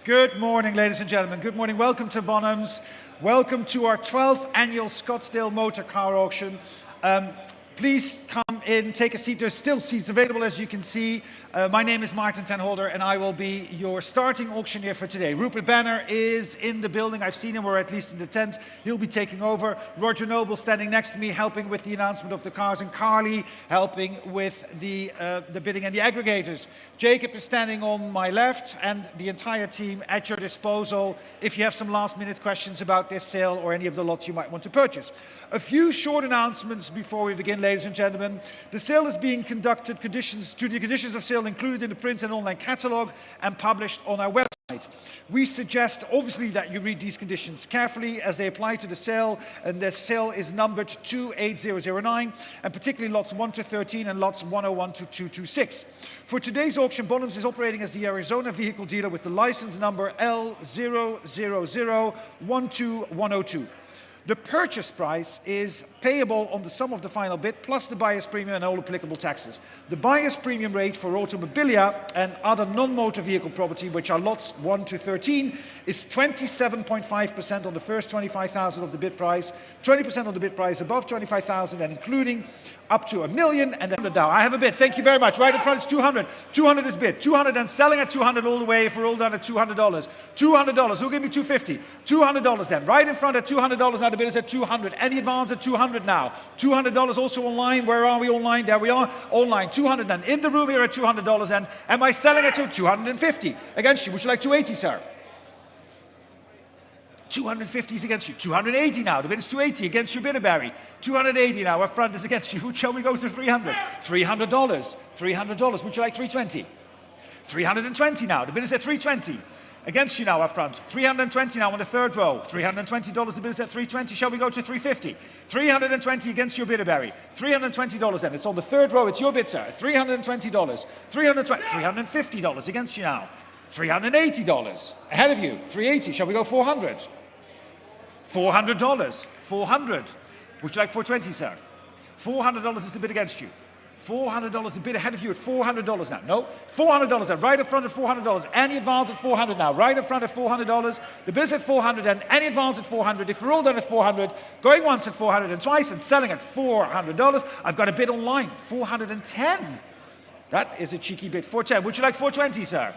Good morning, ladies and gentlemen. Good morning. Welcome to Bonhams. Welcome to our 12th annual Scottsdale motor car auction. Please come in, take a seat. There's still seats available, as you can see. My name is Martin ten Holder, and I will be your starting auctioneer for today. Rupert Banner is in the building. I've seen him, or at least in the tent. He'll be taking over. Roger Noble standing next to me, helping with the announcement of the cars, and Carly helping with the bidding and the aggregators. Jacob is standing on my left, and the entire team at your disposal if you have some last-minute questions about this sale or any of the lots you might want to purchase. A few short announcements before we begin, ladies and gentlemen. The sale is being conducted to the conditions of sale included in the print and online catalogue and published on our website. We suggest, obviously, that you read these conditions carefully as they apply to the sale, and the sale is numbered 28009, and particularly lots 1 to 13 and lots 101 to 226. For today's auction, Bonhams is operating as the Arizona vehicle dealer with the license number L000-12102. The purchase price is payable on the sum of the final bid plus the buyer's premium and all applicable taxes. The buyer's premium rate for automobilia and other non-motor vehicle property, which are lots 1 to 13, is 27.5% on the first 25,000 of the bid price, 20% on the bid price above 25,000, and including up to $1 million, and then down. I have a bid. Thank you very much. Right in front is 200. 200 is bid. 200 and selling at 200 all the way. If we're all done at $200. $200. Who'll give me 250? $200 then. Right in front at $200. Now the bid is at 200. Any advance at 200 now. $200 also online. Where are we online? There we are. Online. 200 then. In the room here at $200 then. Am I selling it to 250? Against you. Would you like 280, sir? 250 is against you. 280 now. The bid is 280 against you, Bitterberry. 280 now. Up front is against you. Shall we go to 300? $300. $300. Would you like 320? 320 now. The bid is at 320. Against you now up front. 320 now on the third row. $320. The bid is at 320. Shall we go to 350? 320 against your Bitterberry. $320 then. It's on the third row. It's your bid, sir. $320. $350 against you now. $380 ahead of you. 380. Shall we go 400? $400. 400. Would you like 420, sir? $400 is the bid against you. $400 the bid ahead of you at $400 now. No, $400 then. Right up front at $400. Any advance at $400 now. Right up front at $400. The bid is at $400 and any advance at $400. If we're all done at $400, going once at $400 and twice and selling at $400. I've got a bid online. $410. That is a cheeky bid. 410. Would you like 420, sir?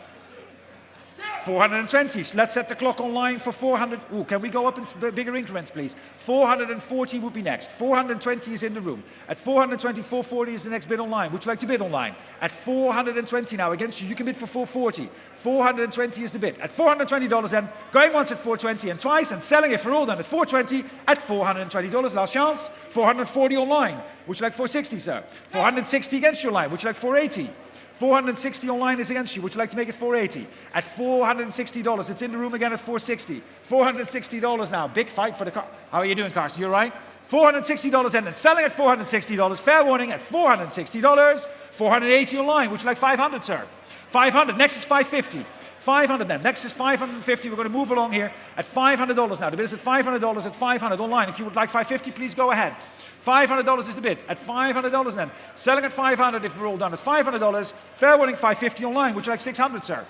420. Let's set the clock online for 400. Ooh, can we go up in bigger increments, please? 440 would be next. 420 is in the room. At 420, 440 is the next bid online. Would you like to bid online? At 420 now against you. You can bid for 440. 420 is the bid. At $420 then, going once at 420 and twice and selling it for all done at 420 at $420. Last chance. 440 online. Would you like 460, sir? 460 against your line. Would you like 480? 460 online is against you. Would you like to make it 480? At $460. It's in the room again at 460. $460 now. Big fight for the car. How are you doing, Carson? You all right? $460 and selling at $460. Fair warning at $460. 480 online. Would you like 500, sir? 500. Next is 550. 500 then. Next is 550. We're going to move along here at $500 now. The bid is at $500 at 500 online. If you would like 550, please go ahead. $500 is the bid. At $500 then. Selling at 500 if we're all done at $500. Fair warning 550 online. Would you like 600, sir?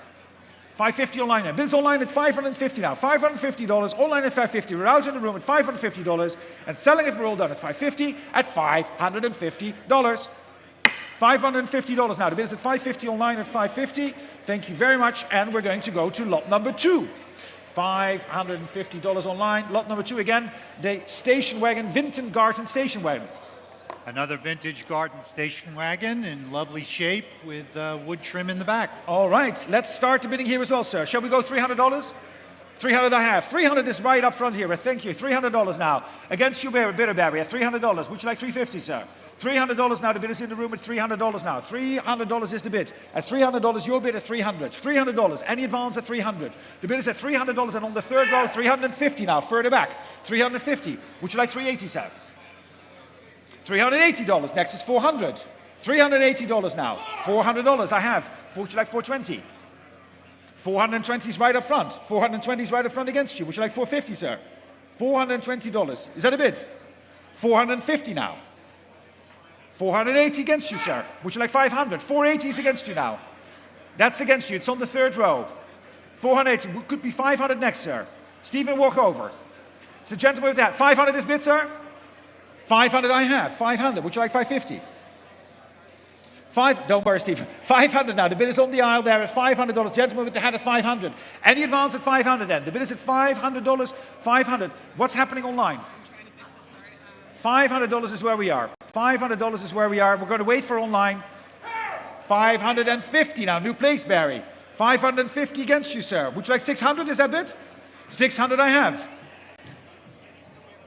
550 online then. Bids online at $550 now. $550 online at $550. We're out in the room at $550 and selling if we're all done at $550 at $550. $550 now. The bid is at $550 online at $550. Thank you very much. And we're going to go to lot number 2. $550 online. Lot number 2 again, the station wagon, Vinton Garten station wagon. Another vintage garden station wagon in lovely shape with wood trim in the back. All right, let's start the bidding here as well, sir. Shall we go $300? 300 I have. 300 is right up front here. Thank you. $300 now. Against you, Bitterberry at $300. Would you like 350, sir? $300 now. The bid is in the room at $300 now. $300 is the bid. At $300, your bid at $300. $300. Any advance at $300. The bid is at $300 and on the third row, $350 now. Further back, $350. Would you like 380, sir? $380. Next is $400. $380 now. $400 I have. Would you like 420? 420 is right up front. 420 is right up front against you. Would you like 450, sir? $420. Is that a bid? 450 now. 480 against you, sir. Would you like 500? 480 is against you now. That's against you. It's on the third row. 480. Could be 500 next, sir. Stephen, walk over. So, gentleman with that. 500 is bid, sir? 500 I have. 500. Would you like 550? Don't worry, Steve. 500 now. The bid is on the aisle there at $500. Gentleman with the hat at 500. Any advance at 500 then? The bid is at $500. 500. What's happening online? I'm trying to fix it, sorry. $500 is where we are. $500 is where we are. We're going to wait for online. 550 now. New place, Barry. 550 against you, sir. Would you like 600? Is that bid? 600 I have.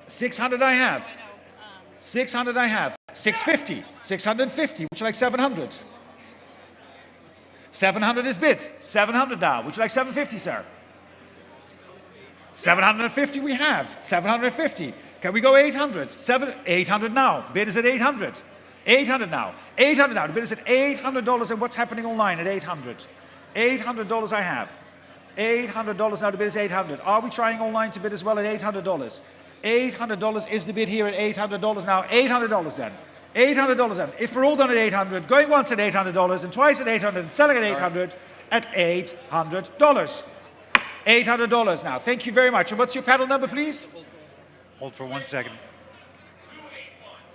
600 I have. 600 I have. 650. 650. Would you like 700? 700 is bid. 700 now. Would you like 750, sir? 750 we have. 750. Can we go 800? 800 now. Bid is at 800. 800 now. 800 now. The bid is at $800. And what's happening online at 800? $800 I have. $800 now. The bid is 800. Are we trying online to bid as well at $800? $800 is the bid here at $800 now. $800 then. $800 then. If we're all done at 800, going once at $800 and twice at 800 and selling at 800 at $800. $800 now. Thank you very much. And what's your paddle number, please? Hold for 1 second.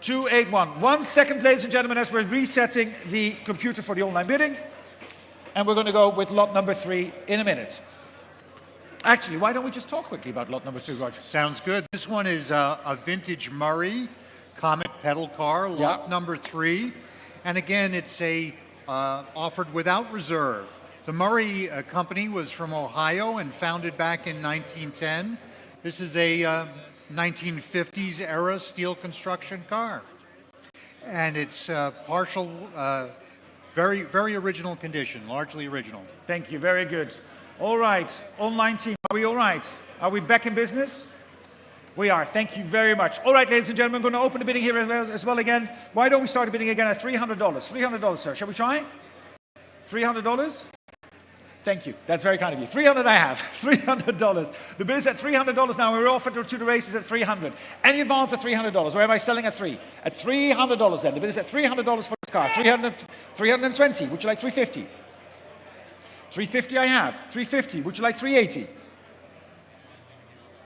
281. 1 second, ladies and gentlemen, as we're resetting the computer for the online bidding. And we're going to go with lot number 3 in a minute. Actually, why don't we just talk quickly about lot number 3, Roger? Sounds good. This one is a vintage Murray Comet pedal car, lot number 3. And again, it's offered without reserve. The Murray company was from Ohio and founded back in 1910. This is a 1950s era steel construction car. And it's partial, very, very original condition, largely original. Thank you, very good. All right, online team, are we all right? Are we back in business? We are, thank you very much. All right, ladies and gentlemen, I'm going to open the bidding here as well again. Why don't we start the bidding again at $300? $300, sir, shall we try? $300? Thank you, that's very kind of you. 300 I have, $300. The bid is at $300 now, we're off to the races at 300. Any advance at $300, or am I selling at 3? At $300 then, the bid is at $300 for this car. 320, would you like 350? 350 I have, 350, would you like 380?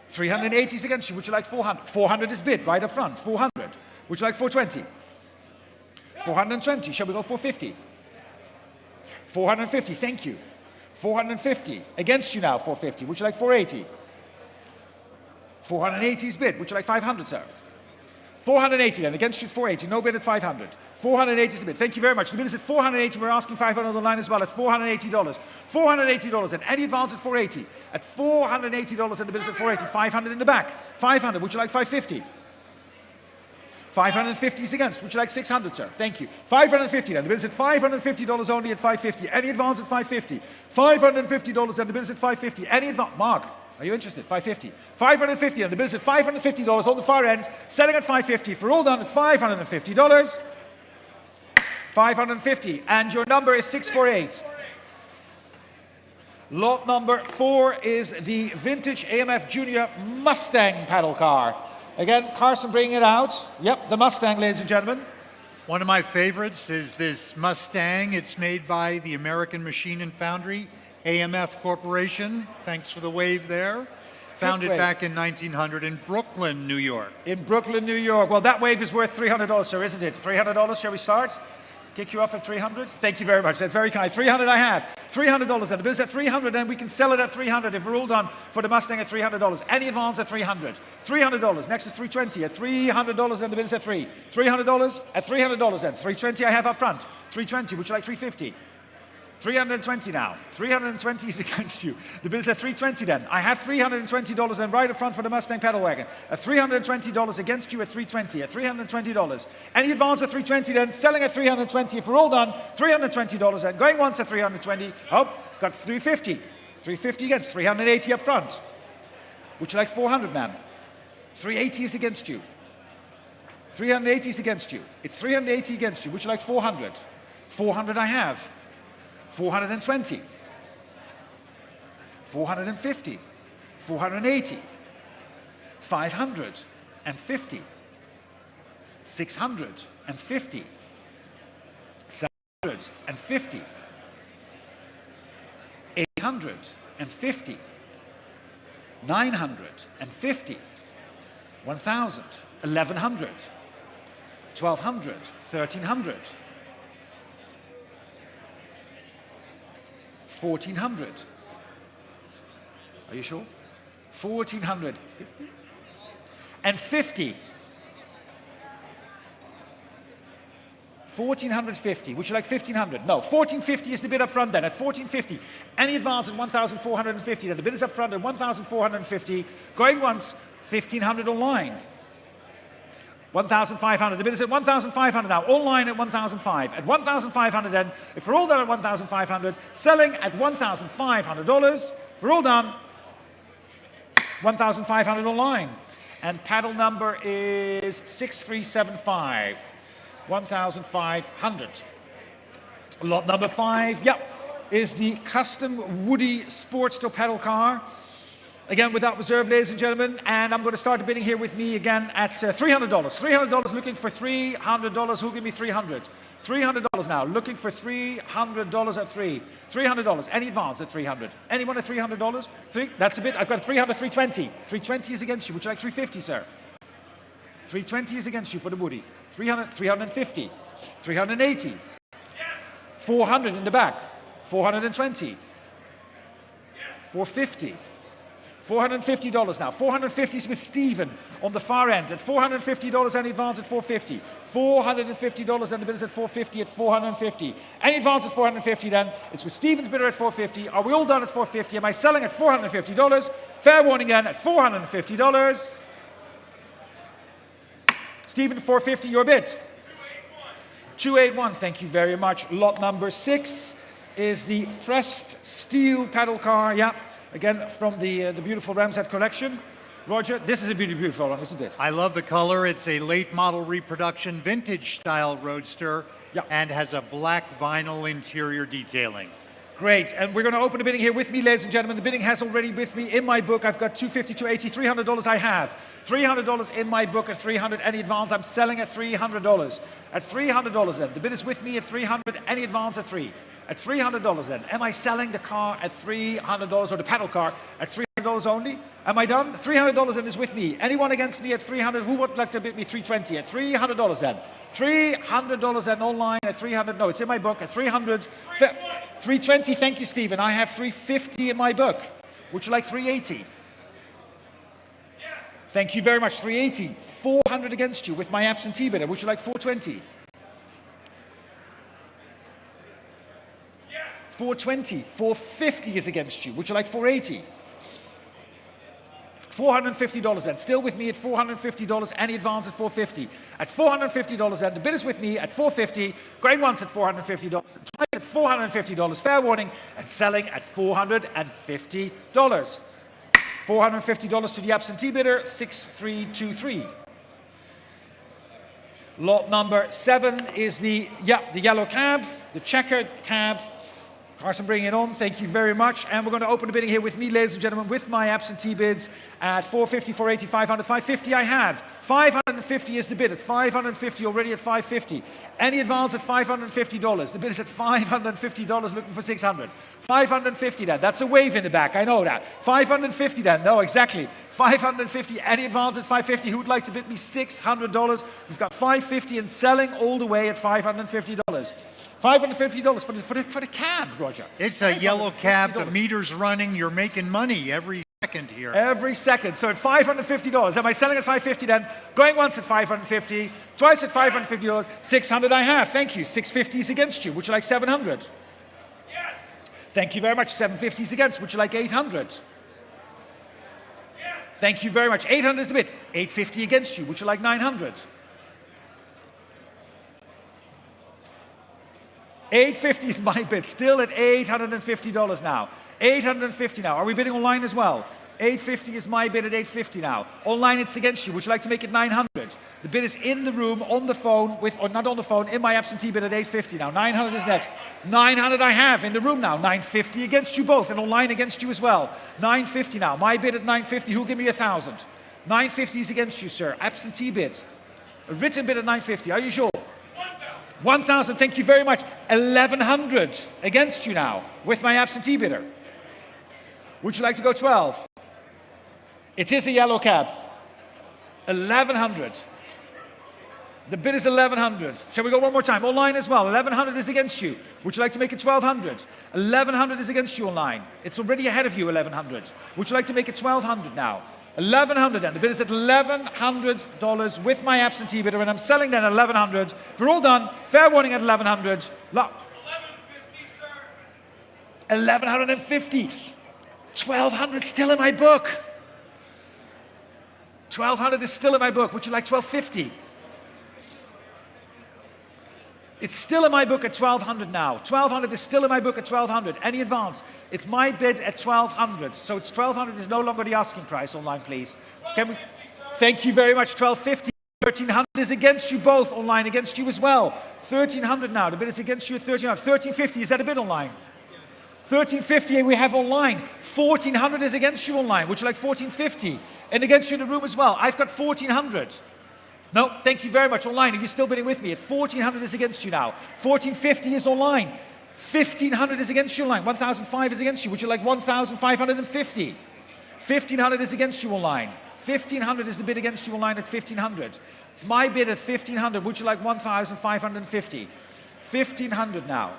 380 is against you, would you like 400? 400 is bid, right up front, 400. Would you like 420? 420, shall we go 450? 450, thank you. 450, against you now, 450, would you like 480? 480 is bid, would you like 500, sir? 480 then, against you 480, no bid at 500. 480 is the bid, thank you very much. The bid is at 480, we're asking 500 on the line as well at $480. $480, and any advance at 480. At $480, and the bid is at 480, 500 in the back. 500, would you like 550? 550 is against, would you like 600, sir? Thank you. 550 then, the bid is at $550 only at 550. Any advance at 550. $550 and the bid is at 550. Any advance, Mark, are you interested? 550. 550 and the bid is at $550 on the far end, selling at 550 for all done at $550. 550, and your number is 648. Lot number 4 is the vintage AMF Junior Mustang paddle car. Again, Carson bringing it out. Yep, the Mustang, ladies and gentlemen. One of my favorites is this Mustang. It's made by the American Machine and Foundry, AMF Corporation. Thanks for the wave there. Founded back in 1900 in Brooklyn, New York. In Brooklyn, New York. Well, that wave is worth $300, sir, isn't it? $300, shall we start? Kick you off at 300? Thank you very much. That's very kind. 300 I have. $300 and the bid is at 300 and we can sell it at 300 if we're all done for the Mustang at $300. Any advance at 300. $300. Next is 320 at $300 and the bid is at 3. $300 at $300 then. 320 I have up front. 320, would you like 350? 320 now. 320 is against you. The bid is at 320 then. I have $320 then right up front for the Mustang pedal wagon. At $320 against you at 320. At $320. Any advance at 320 then. Selling at 320. If we're all done, $320 and going once at 320. Oh, got 350. 350 against 380 up front. Would you like 400, man? 380 is against you. 380 is against you. It's 380 against you. Would you like 400? 400 I have. 420, 450, 480, 550, 650, 750, 800, 950, 950, 1,000, 1,100, 1,200, 1,300, 1,400. Are you sure? 1,400 and 50. 1,450. Would you like 1,500? No. 1,450 is the bid up front then at 1,450. Any advance at 1,450. Then the bid is up front at 1,450. Going once, 1,500 online. 1,500. The bid is at 1,500 now. Online at 1,500. At 1,500 then, if we're all done at 1,500, selling at $1,500. If we're all done, 1,500 online. And paddle number is 6375. 1,500. Lot number 5, is the custom Woody Sportster pedal car. Again, without reserve, ladies and gentlemen. And I'm going to start the bidding here with me again at $300. $300, looking for $300. Who'll give me 300? $300 now, looking for $300 at 3. $300, any advance at 300? Anyone at $300? 3, that's a bit, I've got 300, 320. 320 is against you. Would you like 350, sir? 320 is against you for the Woody. 300, 350, 380, 400 in the back, 420, 450, $450 now. $450 is with Stephen on the far end at $450. Any advance at $450. $450 and the bid is at $450 at $450. Any advance at $450 then? It's with Stephen's bidder at $450. Are we all done at $450? Am I selling at $450? Fair warning then at $450. Stephen, 450, your bid. 281, thank you very much. Lot number 6 is the pressed steel pedal car. Again, from the beautiful Ramshead collection. Roger, this is a beautiful one, isn't it? I love the color. It's a late model reproduction, vintage style roadster, and has a black vinyl interior detailing. Great, and we're going to open the bidding here with me, ladies and gentlemen. The bidding has already with me in my book. I've got $250, $280, $300 I have. $300 in my book at $300. Any advance, I'm selling at $300. At $300 then. The bid is with me at $300. Any advance at 3. At $300 then. Am I selling the car at $300 or the pedal car at $300 only? Am I done? $300 then is with me. Anyone against me at $300? Who would like to bid me $320? At $300 then. $300 then online at $300. No, it's in my book at $300. $320, thank you, Stephen. I have $350 in my book. Would you like $380? Yes. Thank you very much. $380. $400 against you with my absentee bidder. Would you like $420? Yes. $420. $450 is against you. Would you like $480? $450 then. Still with me at $450. Any advance at $450. At $450 then. The bid is with me at $450. Going once at $450. Twice at $450. Fair warning. And selling at $450. $450 to the absentee bidder. 6323. Lot number 7 is the yellow cab, the checkered cab. Carson, bringing it on. Thank you very much. And we're going to open the bidding here with me, ladies and gentlemen, with my absentee bids at $450, $480, $500, $550 I have. $550 is the bid at $550, already at $550. Any advance at $550. The bid is at $550, looking for $600. $550 then. That's a wave in the back, I know that. $550 then. No, exactly. $550. Any advance at $550. Who would like to bid me $600? We've got $550 and selling all the way at $550. $550 for the cab, Roger. It's a yellow cab. The meter's running. You're making money every second here. Every second. So at $550. Am I selling at $550 then? Going once at $550. Twice at $550. $600 I have. Thank you. $650 is against you. Would you like $700? Yes. Thank you very much. $750 is against. Would you like $800? Yes. Thank you very much. $800 is the bid. $850 against you. Would you like $900? $850 is my bid, still at $850 now. $850 now. Are we bidding online as well? $850 is my bid at $850 now. Online it's against you. Would you like to make it $900? The bid is in the room, on the phone, or not on the phone, in my absentee bid at $850 now. $900 is next. $900 I have in the room now. $950 against you both, and online against you as well. $950 now. My bid at $950. Who'll give me $1,000? $950 is against you, sir. Absentee bid. A written bid at $950. Are you sure? $1,000, thank you very much. $1,100 against you now with my absentee bidder. Would you like to go 12? It is a yellow cab. 1100. The bid is 1100. Shall we go one more time? Online as well. 1100 is against you. Would you like to make it 1200? 1100 is against you online. It's already ahead of you, 1100. Would you like to make it 1200 now? 1100 then. The bid is at $1,100 with my absentee bidder, and I'm selling then at 1100. If we're all done, fair warning at 1100. 1150, sir. 1150. 1200 still in my book. 1200 is still in my book. Would you like 1250? It's still in my book at 1200 now. 1200 is still in my book at 1200. Any advance? It's my bid at 1200. So it's 1200 is no longer the asking price online, please. Can we? Thank you very much. 1250. 1300 is against you both online, against you as well. 1300 now. The bid is against you at 1300. 1350. Is that a bid online? 1350 we have online. 1400 is against you online. Would you like 1450? And against you in the room as well. I've got 1400. No, thank you very much. Online, are you still bidding with me? At 1400 is against you now. 1450 is online. 1500 is against you online. 1005 is against you. Would you like 1550? 1500 is against you online. 1500 is the bid against you online at 1500. It's my bid at 1500. Would you like 1550? 1500 now.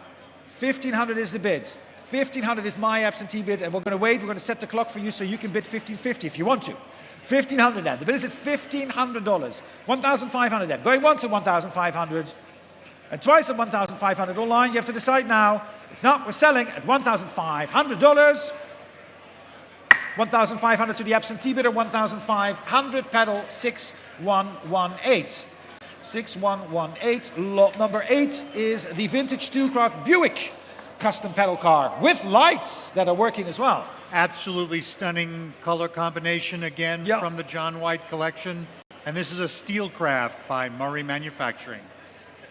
1500 is the bid. 1500 is my absentee bid, and we're going to wait. We're going to set the clock for you so you can bid 1550 if you want to. 1500 then. The bid is at $1,500. 1,500 then. Going once at 1,500 and twice at 1,500 online. You have to decide now. If not, we're selling at $1,500. 1,500 to the absentee bidder. 1,500. Pedal 6118. 6118. Lot number 8 is the vintage two-craft Buick custom pedal car with lights that are working as well. Absolutely stunning color combination again from the John White collection. And this is a Steelcraft by Murray Manufacturing.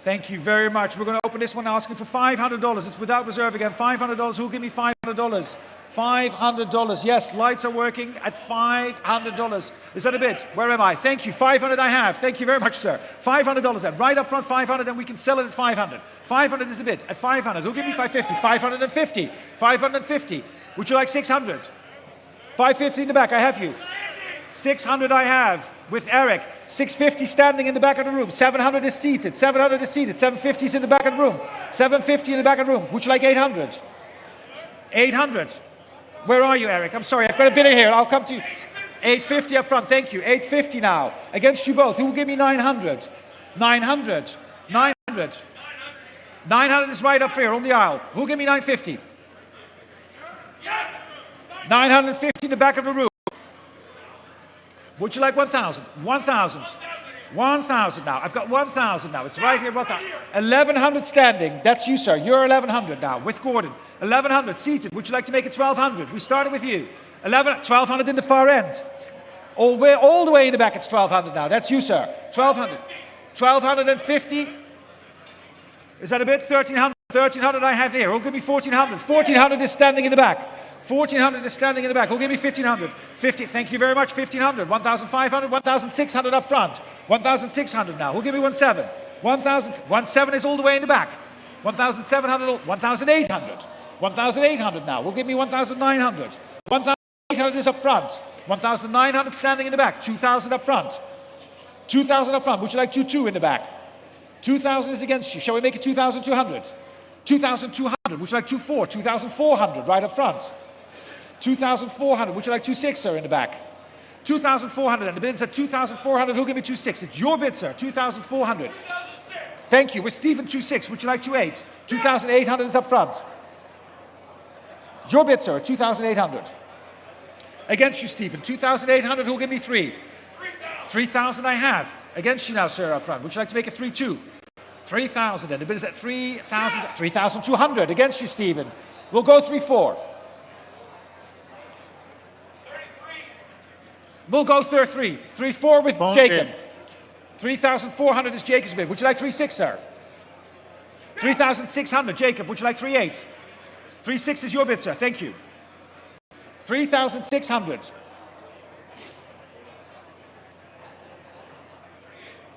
Thank you very much. We're going to open this one asking for $500. It's without reserve again. $500. Who'll give me $500? $500. Yes, lights are working at $500. Is that a bid? Where am I? Thank you. 500 I have. Thank you very much, sir. $500 then. Right up front, 500, then we can sell it at 500. 500 is the bid. At 500. Who'll give me 550? 550. 550. Would you like 600? 550 in the back. I have you. 600 I have with Eric. 650 standing in the back of the room. 700 is seated. 700 is seated. 750 is in the back of the room. 750 in the back of the room. Would you like 800? 800. Where are you, Eric? I'm sorry. I've got a bidder here. I'll come to you. 850 up front. Thank you. 850 now. Against you both. Who will give me 900? 900. 900. 900 is right up here on the aisle. Who will give me 950? 950 in the back of the room. Would you like 1,000? 1,000. 1,000 now. I've got 1,000 now. It's right here. 1,000. 1,100 standing. That's you, sir. You're 1,100 now with Gordon. 1,100 seated. Would you like to make it 1,200? We started with you. 1,200 in the far end. All the way in the back. It's 1,200 now. That's you, sir. 1,200. 1,250. Is that a bit? 1,300. 1,300 I have here. Who'll give me 1,400? 1,400 is standing in the back. 1,400 is standing in the back. Who'll give me 1,500? 50. Thank you very much. 1,500. 1,500. 1,600 up front. 1,600 now. Who'll give me 1,700? 1,700 is all the way in the back. 1,700. 1,800. 1,800 now. Who'll give me 1,900? 1,800 is up front. 1,900 standing in the back. 2,000 up front. 2,000 up front. Would you like 2,200 in the back? 2,000 is against you. Shall we make it 2,200? 2,200. Would you like 2,400? 2,400 right up front. 2,400. Would you like 2,600, sir, in the back? 2,400. And the bid's at 2,400. Who'll give me 2,600? It's your bid, sir. 2,400. Thank you. With Stephen, 2,600. Would you like 2,800? 2,800 is up front. Your bid, sir. 2,800. Against you, Stephen. 2,800. Who'll give me 3,000? 3,000 I have. Against you now, sir, up front. Would you like to make it 3,200? 3,000 then. The bid is at 3,000. 3,200. Against you, Stephen. We'll go 3,400. We'll go 3,300. 3,400 with Jacob. 3,400 is Jacob's bid. Would you like 3,600, sir? 3,600. Jacob, would you like 3,800? 3,600 is your bid, sir. Thank you. 3,600.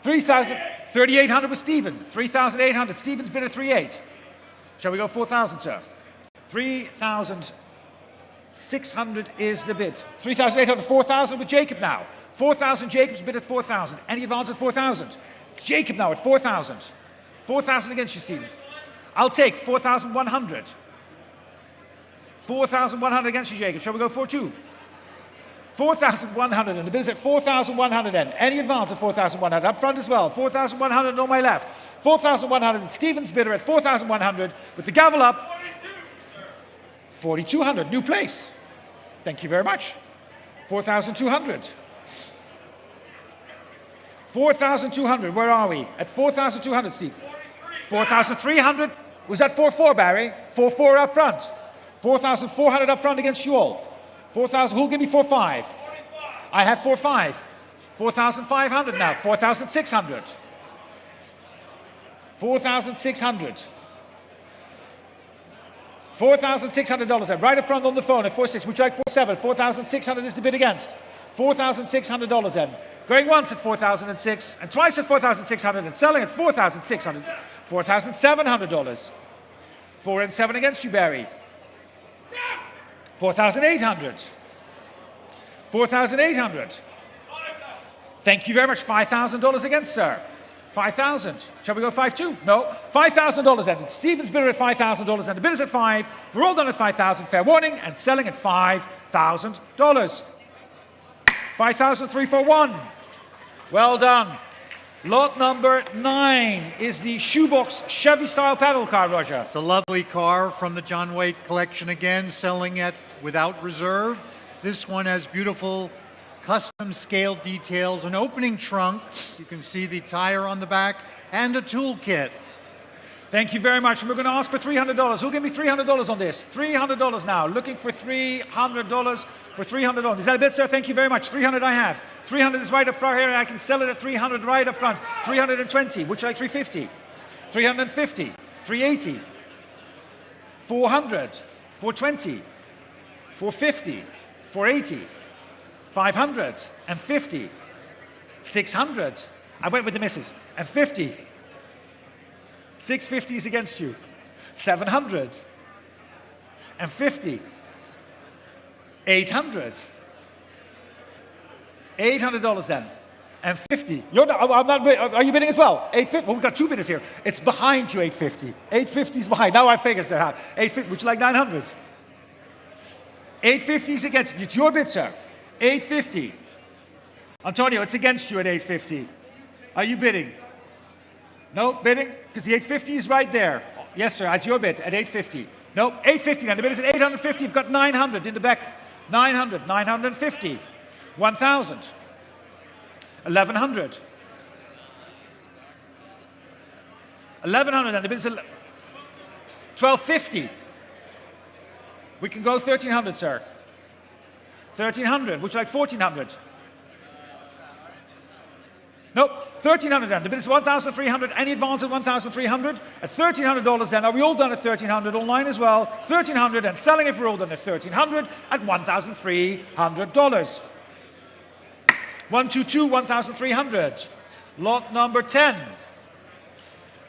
3,800 with Stephen. 3,800. Stephen's bid at 3,800. Shall we go 4,000, sir? 3,000. 600 is the bid. 3,800, 4,000 with Jacob now. 4,000, Jacob's bid at 4,000. Any advance at 4,000? It's Jacob now at 4,000. 4,000 against you, Stephen. I'll take 4,100. 4,100 against you, Jacob. Shall we go 4-2? 4,100, and the bid is at 4,100 then. Any advance at 4,100? Up front as well. 4,100 on my left. 4,100. Stephen's bidder at 4,100 with the gavel up. 4,200. New place. Thank you very much. 4,200. 4,200. Where are we? At 4,200, Steve. 4,300. Was that 4-4, Barry? 4-4 up front. 4,400 up front against you all. 4,000. Who'll give me 4-5? I have 4-5. 4,500 now. 4,600. 4,600. $4,600 then. Right up front on the phone at 4-6. Would you like 4-7? 4,600 is the bid against. $4,600 then. Going once at 4,006 and twice at 4,600 and selling at 4,600. $4,700. 4 and 7 against you, Barry. 4,800. 4,800. Thank you very much. $5,000 against, sir. 5,000. Shall we go 5-2? No. $5,000 then. It's Stephen's bidder at $5,000 and the bid is at 5. We're all done at 5,000. Fair warning and selling at $5,000. 5,341. Well done. Lot number 9 is the shoebox Chevy-style paddle car, Roger. It's a lovely car from the John Waite collection again, selling at without reserve. This one has beautiful custom scale details, an opening trunk. You can see the tire on the back and a toolkit. Thank you very much. And we're going to ask for $300. Who'll give me $300 on this? $300 now. Looking for $300 for $300. Is that a bid, sir? Thank you very much. 300 I have. 300 is right up front here. I can sell it at 300 right up front. 320. Would you like 350? 350. 380. 400. 420. 450. 480. 550. 600. I went with the misses. And 50. 650 is against you. 700. And 50. 800. $800 then. And 50. You're not, I'm not, are you bidding as well? 850. Well, we've got two bidders here. It's behind you, 850. 850 is behind. Now I figured that out. 850. Would you like 900? 850 is against you. It's your bid, sir. 850. Antonio, it's against you at 850. Are you bidding? No, bidding? Because the 850 is right there. Yes, sir, it's your bid at 850. No, 850 now. The bid is at 850. You've got 900 in the back. 900, 950. 1,000. 1,100. 1,100 and the bid is 1,250. We can go 1,300, sir. 1,300. Would you like 1,400? Nope, 1,300 then. The bid is 1,300. Any advance at 1,300? At $1,300 then. Are we all done at 1,300 online as well? 1,300 and selling if we're all done at 1,300 at $1,300. 122, 1,300. Lot number 10.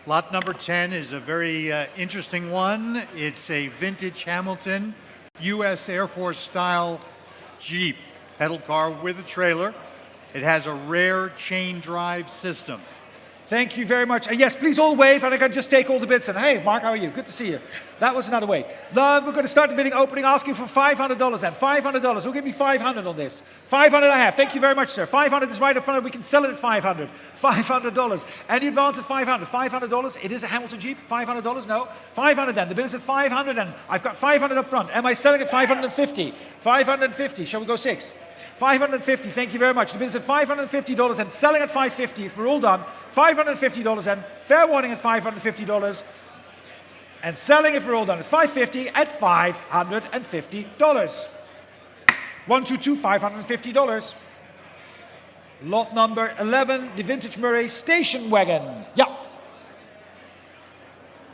Lot number 10 is a very interesting one. It's a vintage Hamilton U.S. Air Force style Jeep pedal car with a trailer. It has a rare chain drive system. Thank you very much. Yes, please all wave, and I can just take all the bids. And hey, Mark, how are you? Good to see you. That was another wave. Now we're going to start the bidding opening, asking for $500 then. $500. Who'll give me 500 on this? 500 I have. Thank you very much, sir. 500 is right up front. We can sell it at 500. $500. Any advance at 500? $500. It is a Hamilton Jeep. $500? No. 500 then. The bid is at 500, and I've got 500 up front. Am I selling at 550? 550. Shall we go 6? 550, thank you very much. The bid is at $550 and selling at $550 if we're all done. $550 and fair warning at $550 and selling if we're all done at $550 at $550. 122, $550. Lot number 11, the vintage Murray station wagon. Yeah.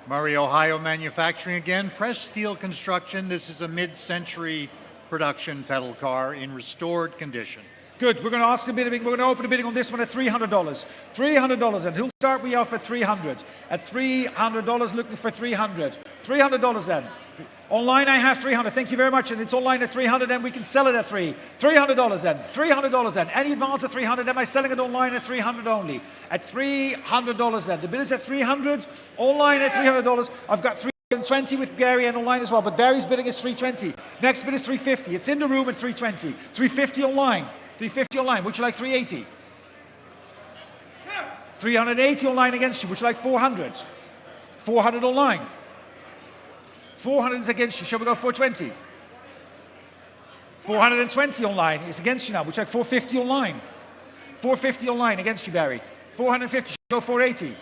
Murray, Ohio manufacturing again. Pressed steel construction. This is a mid-century production pedal car in restored condition. Good. We're going to ask a bidding. We're going to open the bidding on this one at $300. $300, and who'll start me off at $300? At $300, looking for $300. $300 then. Online I have 300. Thank you very much. And it's online at 300 and we can sell it at $300 then. $300 then. Any advance at 300, am I selling it online at 300 only? At $300 then. The bid is at 300, online at $300. I've got 320 with Gary and online as well, but Barry's bidding is 320. Next bid is 350. It's in the room at 320. 350 online. 350 online. Would you like 380? 380 online against you. Would you like 400? 400 online. 400 is against you. Shall we go 420? 420 online is against you now. Would you like 450 online? 450 online against you, Barry. 450. Shall we go 480?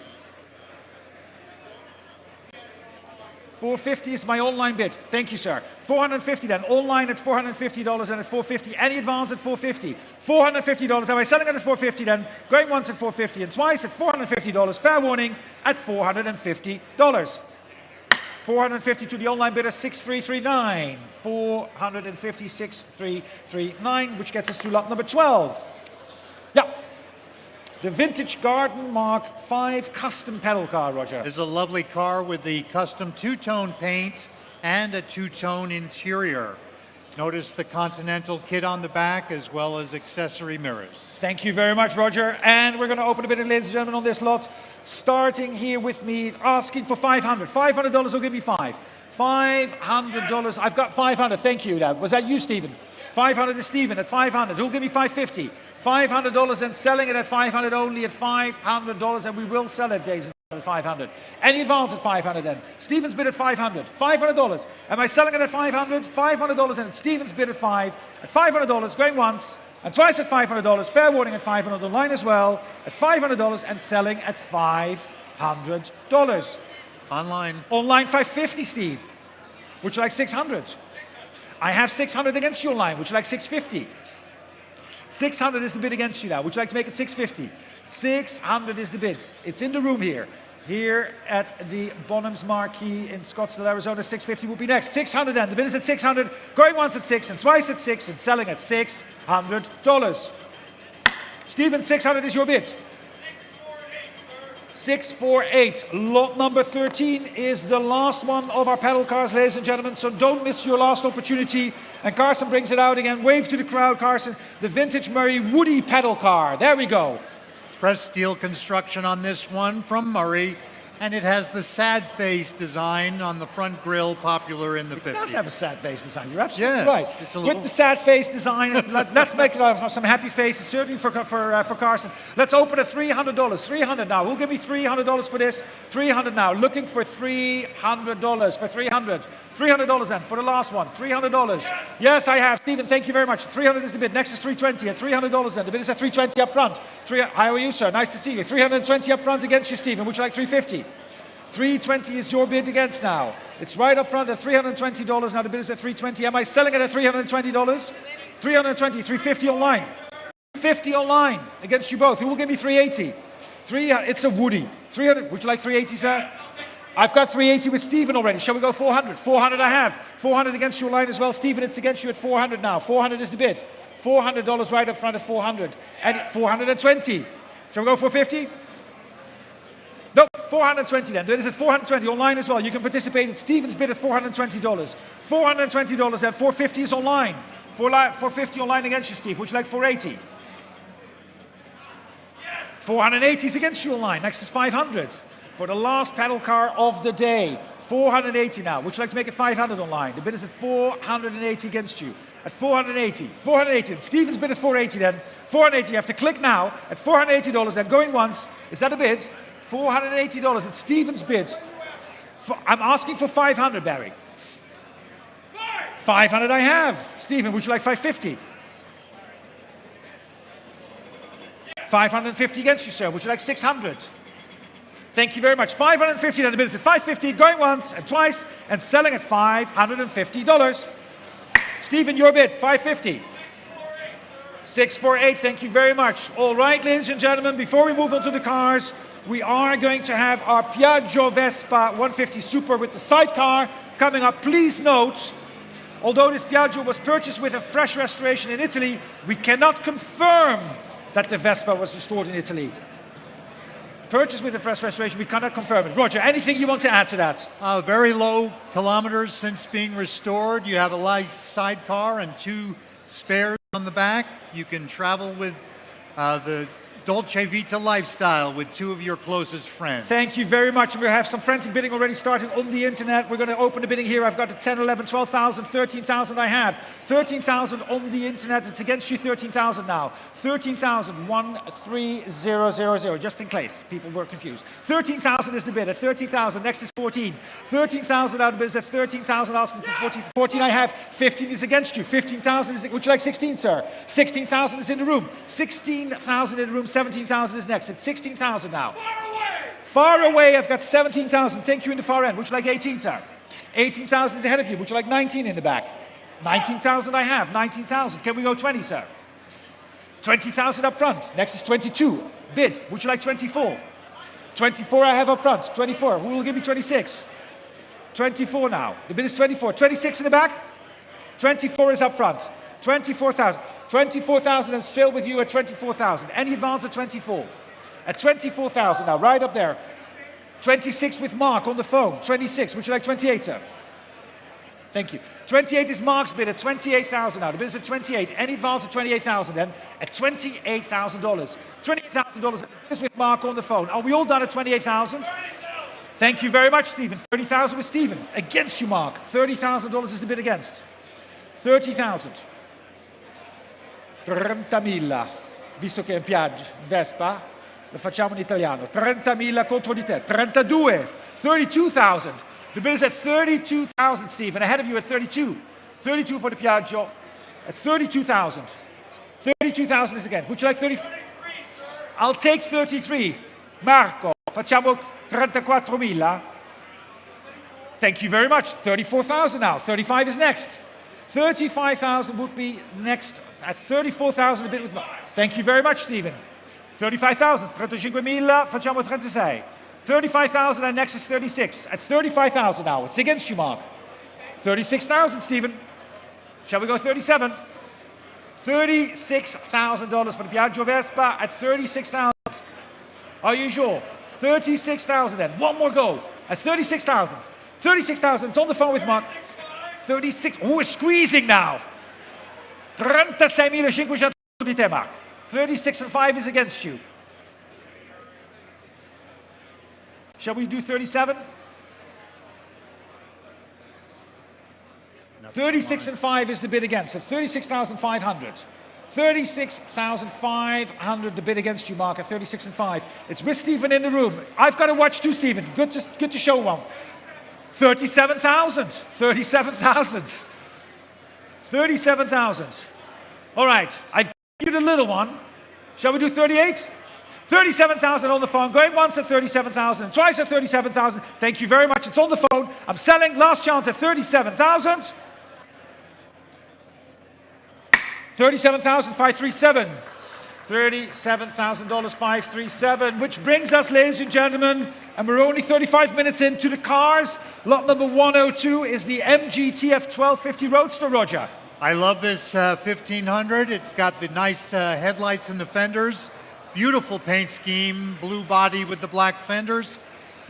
450 is my online bid. Thank you, sir. 450 then. Online at $450 and at 450. Any advance at 450. $450. Am I selling it at 450 then? Going once at 450 and twice at $450. Fair warning at $450. 450 to the online bidder, 6339. 450, 6339, which gets us to lot number 12. Yeah. The vintage Garden Mark 5 custom pedal car, Roger. This is a lovely car with the custom two-tone paint and a two-tone interior. Notice the Continental kit on the back as well as accessory mirrors. Thank you very much, Roger. And we're going to open a bid, ladies and gentlemen, on this lot. Starting here with me, asking for $500. $500 will give me $500. I've got $500. Thank you. Was that you, Stephen? 500 is Stephen at 500. Who'll give me 550? $500 and selling it at 500 only at $500, and we will sell it, ladies and gentlemen, at 500. Any advance at 500 then? Stephen's bid at 500. $500. Am I selling it at 500? $500 and Stephen's bid at $500, going once and twice at $500. Fair warning at 500 online as well at $500 and selling at $500. Online. Online 550, Steve. Would you like 600? I have 600 against you online. Would you like 650? 600 is the bid against you now. Would you like to make it 650? 600 is the bid. It's in the room here. Here at the Bonhams Marquee in Scottsdale, Arizona. 650 will be next. 600 then. The bid is at 600. Going once at 6 and twice at 6 and selling at $600. Stephen, 600 is your bid. 648. Lot number 13 is the last one of our pedal cars, ladies and gentlemen, so don't miss your last opportunity. And Carson brings it out again. Wave to the crowd, Carson. The vintage Murray Woody pedal car. There we go. Pressed steel construction on this one from Murray, and it has the sad face design on the front grille, popular in the 50s. It does have a sad face design. You're absolutely Yes, right. it's a little... With the sad face design, let's make some happy faces, certainly for Carson. Let's open at $300. $300 now. Who'll give me $300 for this? $300 now. Looking for $300 for 300. $300 then for the last one. $300. Yes, I have. Stephen, thank you very much. 300 is the bid. Next is 320 at $300 then. The bid is at 320 up front. How are you, sir? Nice to see you. 320 up front against you, Stephen. Would you like 350? 320 is your bid against now. It's right up front at $320. Now the bid is at 320. Am I selling it at $320? 320, 350 online. 350 online against you both. Who will give me 380? It's a Woody. 300. Would you like 380, sir? I've got 380 with Stephen already. Shall we go 400? 400 I have. 400 against your line as well. Stephen, it's against you at 400 now. 400 is the bid. $400 right up front at 400. And 420. Shall we go 450? No, 420 then. That is at 420 online as well. You can participate in Stephen's bid at $420. $420 and 450 is online. 450 online against you, Steve. Would you like 480? 480 is against you online. Next is 500 for the last pedal car of the day. 480 now. Would you like to make it 500 online? The bid is at 480 against you. At 480. 480. And Stephen's bid at 480 then. 480. You have to click now at $480. Then going once. Is that a bid? $480. It's Stephen's bid. I'm asking for 500, Barry. 500 I have. Stephen, would you like 550? 550 against you, sir. Would you like 600? Thank you very much. 550 then. The bid is at 550, going once and twice and selling at $550. Stephen, your bid, 550. 648, thank you very much. All right, ladies and gentlemen, before we move on to the cars, we are going to have our Piaggio Vespa 150 Super with the sidecar coming up. Please note, although this Piaggio was purchased with a fresh restoration in Italy, we cannot confirm that the Vespa was restored in Italy. purchase with a fresh restoration, we cannot confirm it. Roger, anything you want to add to that? Very low kilometers since being restored. You have a light sidecar and 2 spares on the back. You can travel with the Dolce Vita lifestyle with 2 of your closest friends. Thank you very much. We have some frantic bidding already starting on the internet. We're going to open the bidding here. I've got a 10, 11, 12,000, 13,000 I have. 13,000 on the internet. It's against you, 13,000 now. 13,000, 13000, just in case people were confused. 13,000 is the bid at 13,000. Next is 14. 13,000 out of bid is at 13,000, asking for 14. 14 I have. 15 is against you. 15,000 is, would you like 16, sir? 16,000 is in the room. 16,000 in the room. 17,000 is next. It's 16,000 now. Far away! Far away, I've got 17,000. Thank you in the far end. Would you like 18, sir? 18,000 is ahead of you. Would you like 19 in the back? 19,000 I have. 19,000. Can we go 20, sir? 20,000 up front. Next is 22. Bid. Would you like 24? 24 I have up front. 24. Who will give me 26? 24 now. The bid is 24. 26 in the back? 24 is up front. 24,000. 24,000 and still with you at 24,000. Any advance at 24? At 24,000 now, right up there. 26 with Mark on the phone. 26. Would you like 28, sir? Thank you. 28 is Mark's bid at 28,000 now. The bid is at 28. Any advance at 28,000 then? At $28,000. $28,000 is with Mark on the phone. Are we all done at 28,000? Thank you very much, Stephen. 30,000 with Stephen. Against you, Mark. $30,000 is the bid against. 30,000. 30.000, visto che è in Piaggio, Vespa, lo facciamo in italiano. 30.000 contro di te. 32, 32,000. The bid is at 32,000, Stephen. Ahead of you at 32. 32 for the Piaggio. At 32,000. 32,000 is again. Would you like 30? 33, sir. I'll take 33. Marco, facciamo 34.000. Thank you very much. 34,000 now. 35 is next. 35,000 would be next. At 34,000 a bit with... Thank you very much, Stephen. 35,000. 35.000. Facciamo 36. 35,000 and next is 36. At 35,000 now. It's against you, Mark. 36,000, Stephen. Shall we go 37? $36,000 for the Piaggio Vespa at 36,000. Are you sure? 36,000 then. One more go. At 36,000. 36,000. It's on the phone with Mark. 36. Oh, we're squeezing now. 36.500 di te, Mark. 36.5 is against you. Shall we do 37? 36.5 is the bid against. At 36,500. 36,500 the bid against you, Mark, at 36.5. It's with Stephen in the room. I've got to watch too, Stephen. Good to show one. 37,000. 37,000. 37,000. All right, I've given you the little one. Shall we do 38? 37,000 on the phone. Going once at 37,000, twice at 37,000. Thank you very much. It's on the phone. I'm selling. Last chance at 37,000. 37,537. $37,537, which brings us, ladies and gentlemen, and we're only 35 minutes into the cars. Lot number 102 is the MGTF 1250 Roadster, Roger. I love this 1500. It's got the nice headlights and the fenders. Beautiful paint scheme, blue body with the black fenders.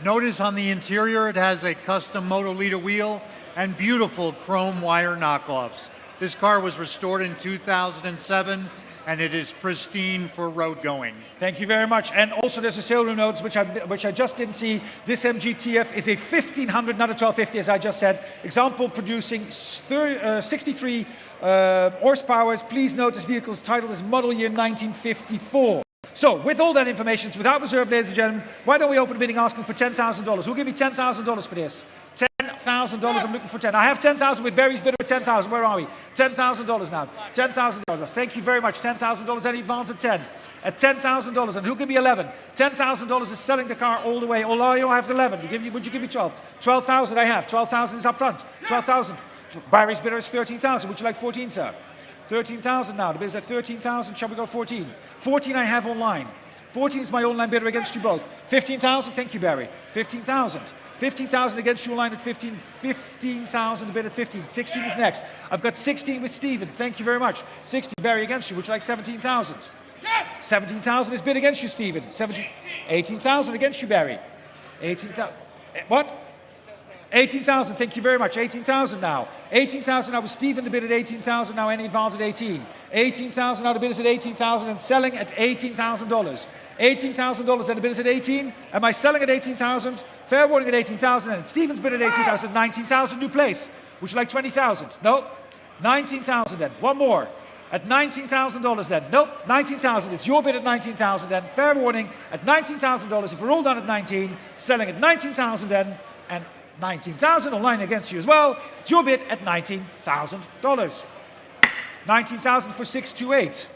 Notice on the interior it has a custom Motolita wheel and beautiful chrome wire knockoffs. This car was restored in 2007 and it is pristine for road going. Thank you very much. And also there's a sale room notes, which I just didn't see. This MGTF is a 1500, not a 1250, as I just said. Example producing 63 horsepower. Please note this vehicle's title is model year 1954. So, with all that information, it's without reserve, ladies and gentlemen, why don't we open the bidding asking for $10,000? Who'll give me $10,000 for this? $10,000, I'm looking for 10. I have 10,000 with Barry's bidder at 10,000. Where are we? $10,000 now. $10,000. Thank you very much. $10,000. Any advance at 10? At $10,000. And who'll give me 11? $10,000 is selling the car all the way. Although I have 11. Would you give me 12? 12,000 I have. 12,000 is up front. 12,000. Barry's bidder is 13,000. Would you like 14, sir? 13,000 now. The bid is at 13,000. Shall we go 14? 14 I have online. 14 is my online bidder against you both. 15,000. Thank you, Barry. 15,000. 15,000 against you online at 15. 15,000 the bid at 15. 16 is next. I've got 16 with Stephen. Thank you very much. 16. Barry against you. Would you like 17,000? Yes. 17,000 is bid against you, Stephen. 18,000 against you, Barry. 18,000. What? 18,000, thank you very much. 18,000 now. 18,000 now with Stephen the bid at 18,000, now any advance at 18. 18,000 now the bid is at 18,000 and selling at $18,000. $18,000 and the bid is at 18. Am I selling at 18,000? Fair warning at 18,000 and Stephen's bid at 18,000. 19,000 new place. Would you like 20,000? No. 19,000 then. One more. At $19,000 then. Nope. 19,000. It's your bid at 19,000 then. Fair warning at $19,000. If we're all done at 19, selling at 19,000 then and 19,000 online against you as well. It's your bid at $19,000. 19,000 for 628.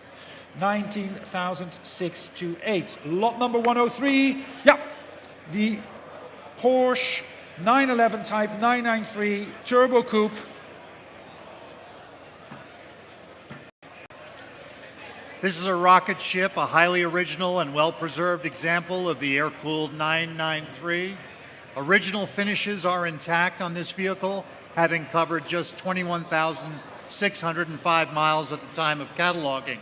19,628. Lot number 103. Yeah. The Porsche 911 Type 993 Turbo Coupe. This is a rocket ship, a highly original and well-preserved example of the air-cooled 993. Original finishes are intact on this vehicle, having covered just 21,605 miles at the time of cataloging.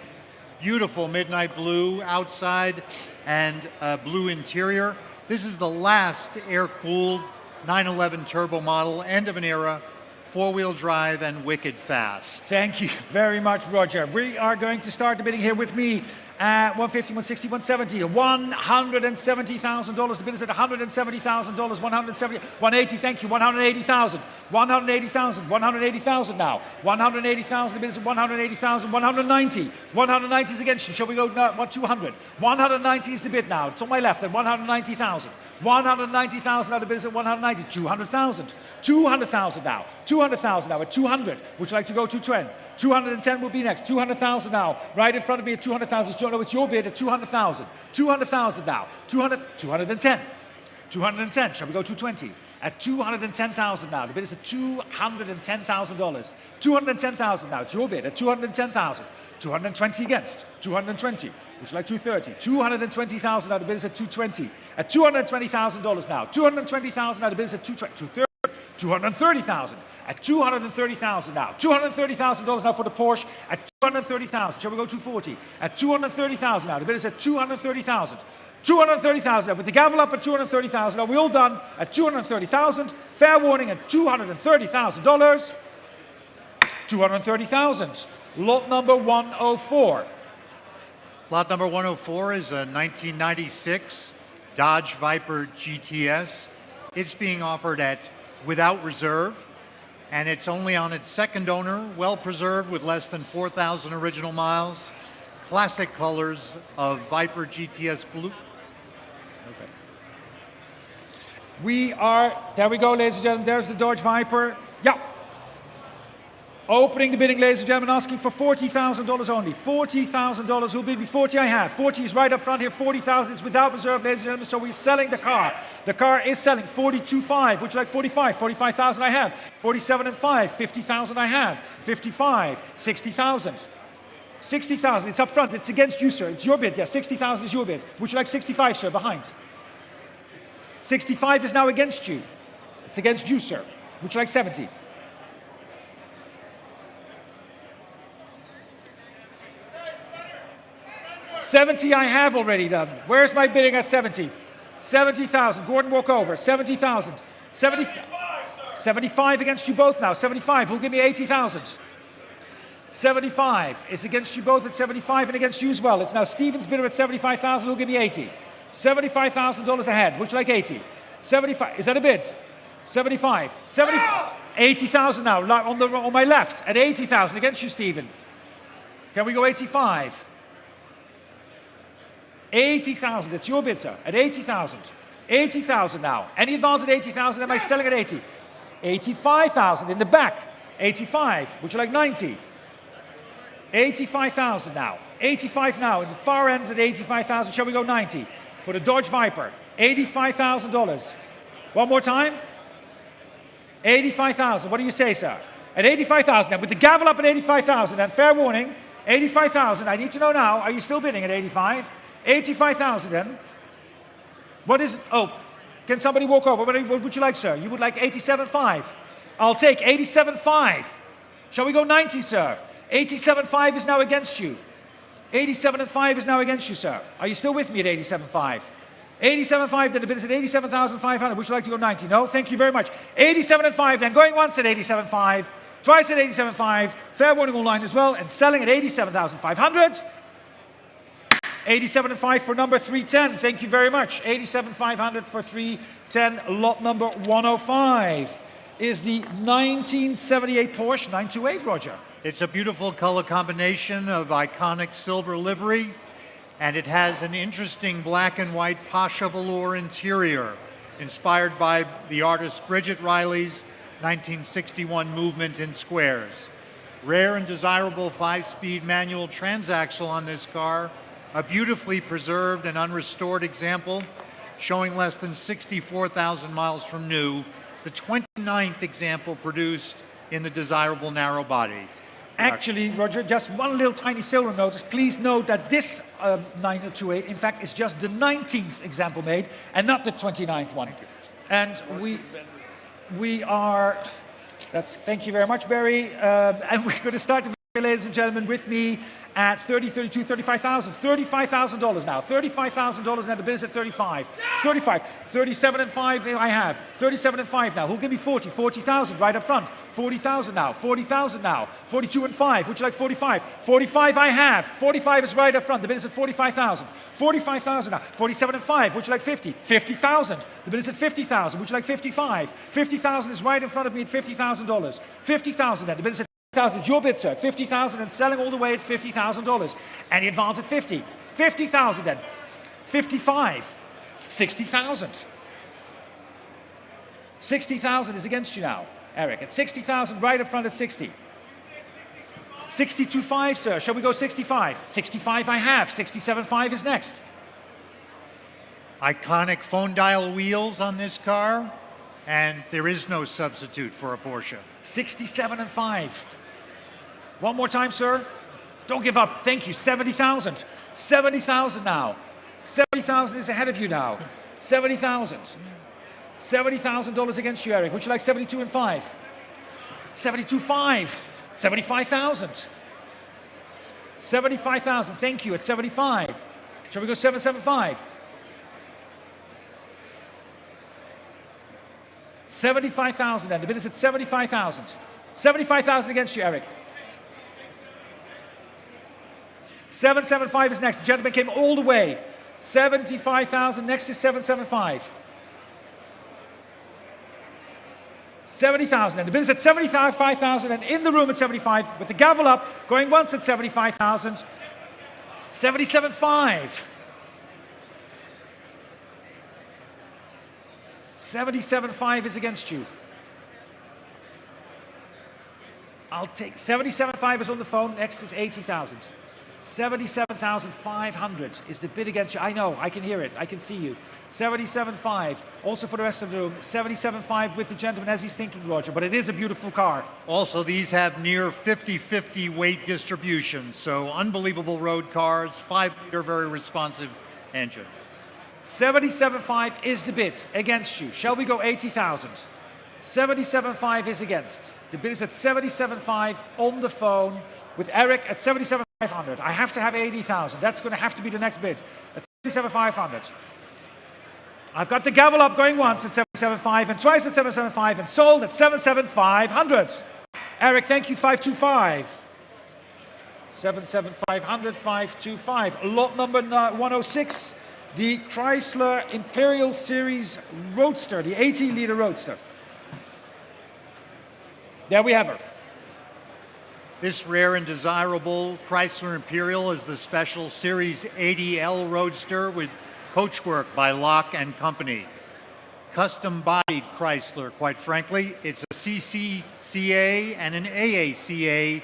Beautiful midnight blue outside and blue interior. This is the last air-cooled 911 turbo model, end of an era, four-wheel drive and wicked fast. Thank you very much, Roger. We are going to start the bidding here with me at 150, 160, 170, $170,000. The bid is at $170,000, 170, 180, thank you, 180,000, 180,000, 180,000 now, 180,000, the bid is at 180,000, 190, 190 is against you. Shall we go now, 200? 190 is the bid now. It's on my left at 190,000. 190,000 now, the bid is at 190, 200,000, 200,000 now, 200,000 now at 200. Would you like to go 210? 210 will be next. 200,000 now, right in front of me at 200,000. No, it's your bid at 200,000. 200,000 now. 210. 210. Shall we go 220? At 210,000 now. The bid is at $210,000. 210,000 now. It's your bid at 210,000. 220 against. 220. Would you like 230? 220,000 now. The bid is at 220. At $220,000 now. 220,000 now. The bid is at 220. 230,000 at 230,000 now. $230,000 now for the Porsche at 230,000. Shall we go 240? At 230,000 now. The bid is at 230,000. 230,000 now. With the gavel up at 230,000. Are we all done at 230,000? Fair warning at $230,000. 230,000. Lot number 104. Lot number 104 is a 1996 Dodge Viper GTS. It's being offered at without reserve, and it's only on its second owner, well preserved with less than 4,000 original miles. Classic colors of Viper GTS blue. Okay. There we go, ladies and gentlemen, there's the Dodge Viper. Yeah. Opening the bidding, ladies and gentlemen, asking for $40,000 only. $40,000. Who'll bid me? 40 I have. 40 is right up front here. 40,000. It's without reserve, ladies and gentlemen. So we're selling the car. The car is selling 42.5. Would you like 45? 45,000 I have. 47.5. 50,000 I have. 55. 60,000. 60,000. It's up front. It's against you, sir. It's your bid. Yeah, 60,000 is your bid. Would you like 65, sir? Behind. 65 is now against you. It's against you, sir. Would you like 70? 70 I have already done. Where's my bidding at 70? 70,000. Gordon, walk over. 70,000. 75 against you both now. 75. Who'll give me 80,000? 75 is against you both at 75 and against you as well. It's now Stephen's bidder at 75,000. Who'll give me 80? $75,000 ahead. Would you like 80? 75. Is that a bid? 75. 80,000 now on my left at 80,000 against you, Stephen. Can we go 85? 80,000, it's your bid, sir, at 80,000. 80,000 now. Any advance at 80,000? Am I selling at 80? 85,000 in the back. 85. Would you like 90? 85,000 now. 85 now. In the far end at 85,000. Shall we go 90? For the Dodge Viper. $85,000. One more time. 85,000. What do you say, sir? At 85,000. Now, with the gavel up at 85,000, and fair warning, 85,000. I need to know now, are you still bidding at 85? 85,000 then. What is it? Oh, can somebody walk over? What would you like, sir? You would like 87.5. I'll take 87.5. Shall we go 90, sir? 87.5 is now against you. 87.5 is now against you, sir. Are you still with me at 87.5? 87.5, then the bid is at 87,500. Would you like to go 90? No? Thank you very much. 87.5, then going once at 87.5, twice at 87.5, fair warning online as well, and selling at 87,500. 87.5 for number 310. Thank you very much. 87,500 for 310. Lot number 105 is the 1978 Porsche 928, Roger. It's a beautiful color combination of iconic silver livery, and it has an interesting black and white Pasha velour interior, inspired by the artist Bridget Riley's 1961 movement in squares. Rare and desirable 5-speed manual transaxle on this car, a beautifully preserved and unrestored example, showing less than 64,000 miles from new, the 29th example produced in the desirable narrow body. Actually, Roger, just one little tiny silver notice. Please note that this 928, in fact, is just the 19th example made and not the 29th one. And we are, thank you very much, Barry. And we're going to start, ladies and gentlemen, with me at 30, 32, 35,000. $35,000 now. $35,000 now. The bid is at 35. 35. 37.5 I have. 37.5 now. Who'll give me 40? 40,000 right up front. 40,000 now. 40,000 now. 42.5. Would you like 45? 45 I have. 45 is right up front. The bid is at 45,000. 45,000 now. 47.5. Would you like 50? 50,000. The bid is at 50,000. Would you like 55? 50,000 is right in front of me at $50,000. 50,000 then. The bid is at 50,000. It's your bid, sir. 50,000 and selling all the way at $50,000. Any advance at 50. 50,000 then. 55. 60,000. 60,000 is against you now, Eric. At 60,000, right up front at 60. 62.5, sir. Shall we go 65? 65 I have. 67.5 is next. Iconic phone dial wheels on this car, and there is no substitute for a Porsche. 67.5. One more time, sir. Don't give up. Thank you. 70,000. 70,000 now. 70,000 is ahead of you now. 70,000. $70,000 against you, Eric. Would you like 72.5? 72.5. 75,000. 75,000. Thank you. At 75. Shall we go 775? 75,000 then. The bid is at 75,000. 75,000 against you, Eric. 775 is next. The gentleman came all the way. 75,000. Next is 775. 70,000. And the bid is at 75,000 and in the room at 75 with the gavel up, going once at 75,000. 77.5. 77.5 is against you. I'll take 77.5 is on the phone. Next is 80,000. 77,500 is the bid against you. I know, I can hear it, I can see you. 77.5, also for the rest of the room. 77.5 with the gentleman as he's thinking, Roger, but it is a beautiful car. Also, these have near 50-50 weight distribution, so unbelievable road cars, 5-liter, very responsive engine. 77.5 is the bid against you. Shall we go 80,000? 77.5 is against. The bid is at 77.5 on the phone with Eric at 77,500. I have to have 80,000. That's going to have to be the next bid at 77,500. I've got the gavel up going once at 77.5 and twice at 77.5 and sold at 77,500. Eric, thank you. 525. 77,500, 525. Lot number 106, the Chrysler Imperial Series Roadster, the 18-liter Roadster. There we have her. This rare and desirable Chrysler Imperial is the special Series 80L Roadster with coachwork by Locke and Company. Custom-bodied Chrysler, quite frankly. It's a CCCA and an AACA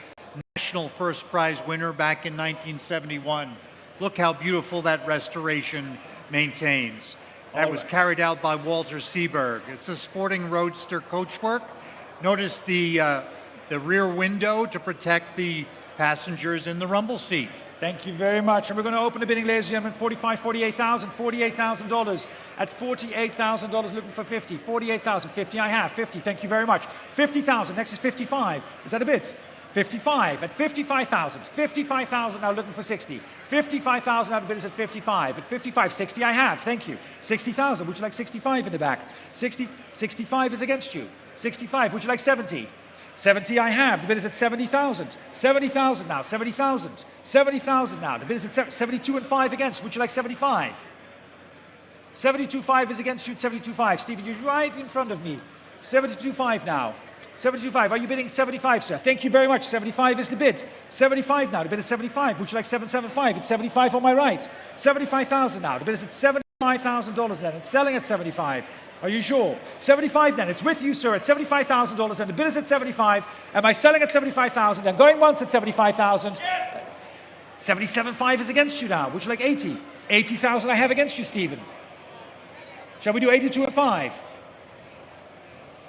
National First Prize winner back in 1971. Look how beautiful that restoration maintains. That was carried out by Walter Seaberg. It's a sporting Roadster coachwork. Notice the rear window to protect the passengers in the rumble seat. Thank you very much. And we're going to open the bidding, ladies and gentlemen. 45, 48,000, $48,000. At $48,000, looking for 50. 48,000, 50 I have. 50, thank you very much. 50,000, next is 55. Is that a bid? 55, at 55,000. 55,000 now looking for 60. 55,000 now the bid is at 55. At 55, 60 I have, thank you. 60,000, would you like 65 in the back? 65 is against you. 65, would you like 70? 70 I have, the bid is at 70,000. 70,000 now, 70,000. 70,000 now, the bid is at 72 and 5 against, would you like 75? 72.5 is against you at 72.5. Stephen, you're right in front of me. 72.5 now. 72.5, are you bidding 75, sir? Thank you very much, 75 is the bid. 75 now, the bid is 75, would you like 775? It's 75 on my right. 75,000 now, the bid is at $75,000 then, it's selling at 75. Are you sure? 75 then, it's with you, sir, at $75,000 and the bid is at 75. Am I selling at 75,000 and going once at 75,000? 77.5 is against you now, would you like 80? 80,000 I have against you, Stephen. Shall we do 82 and 5?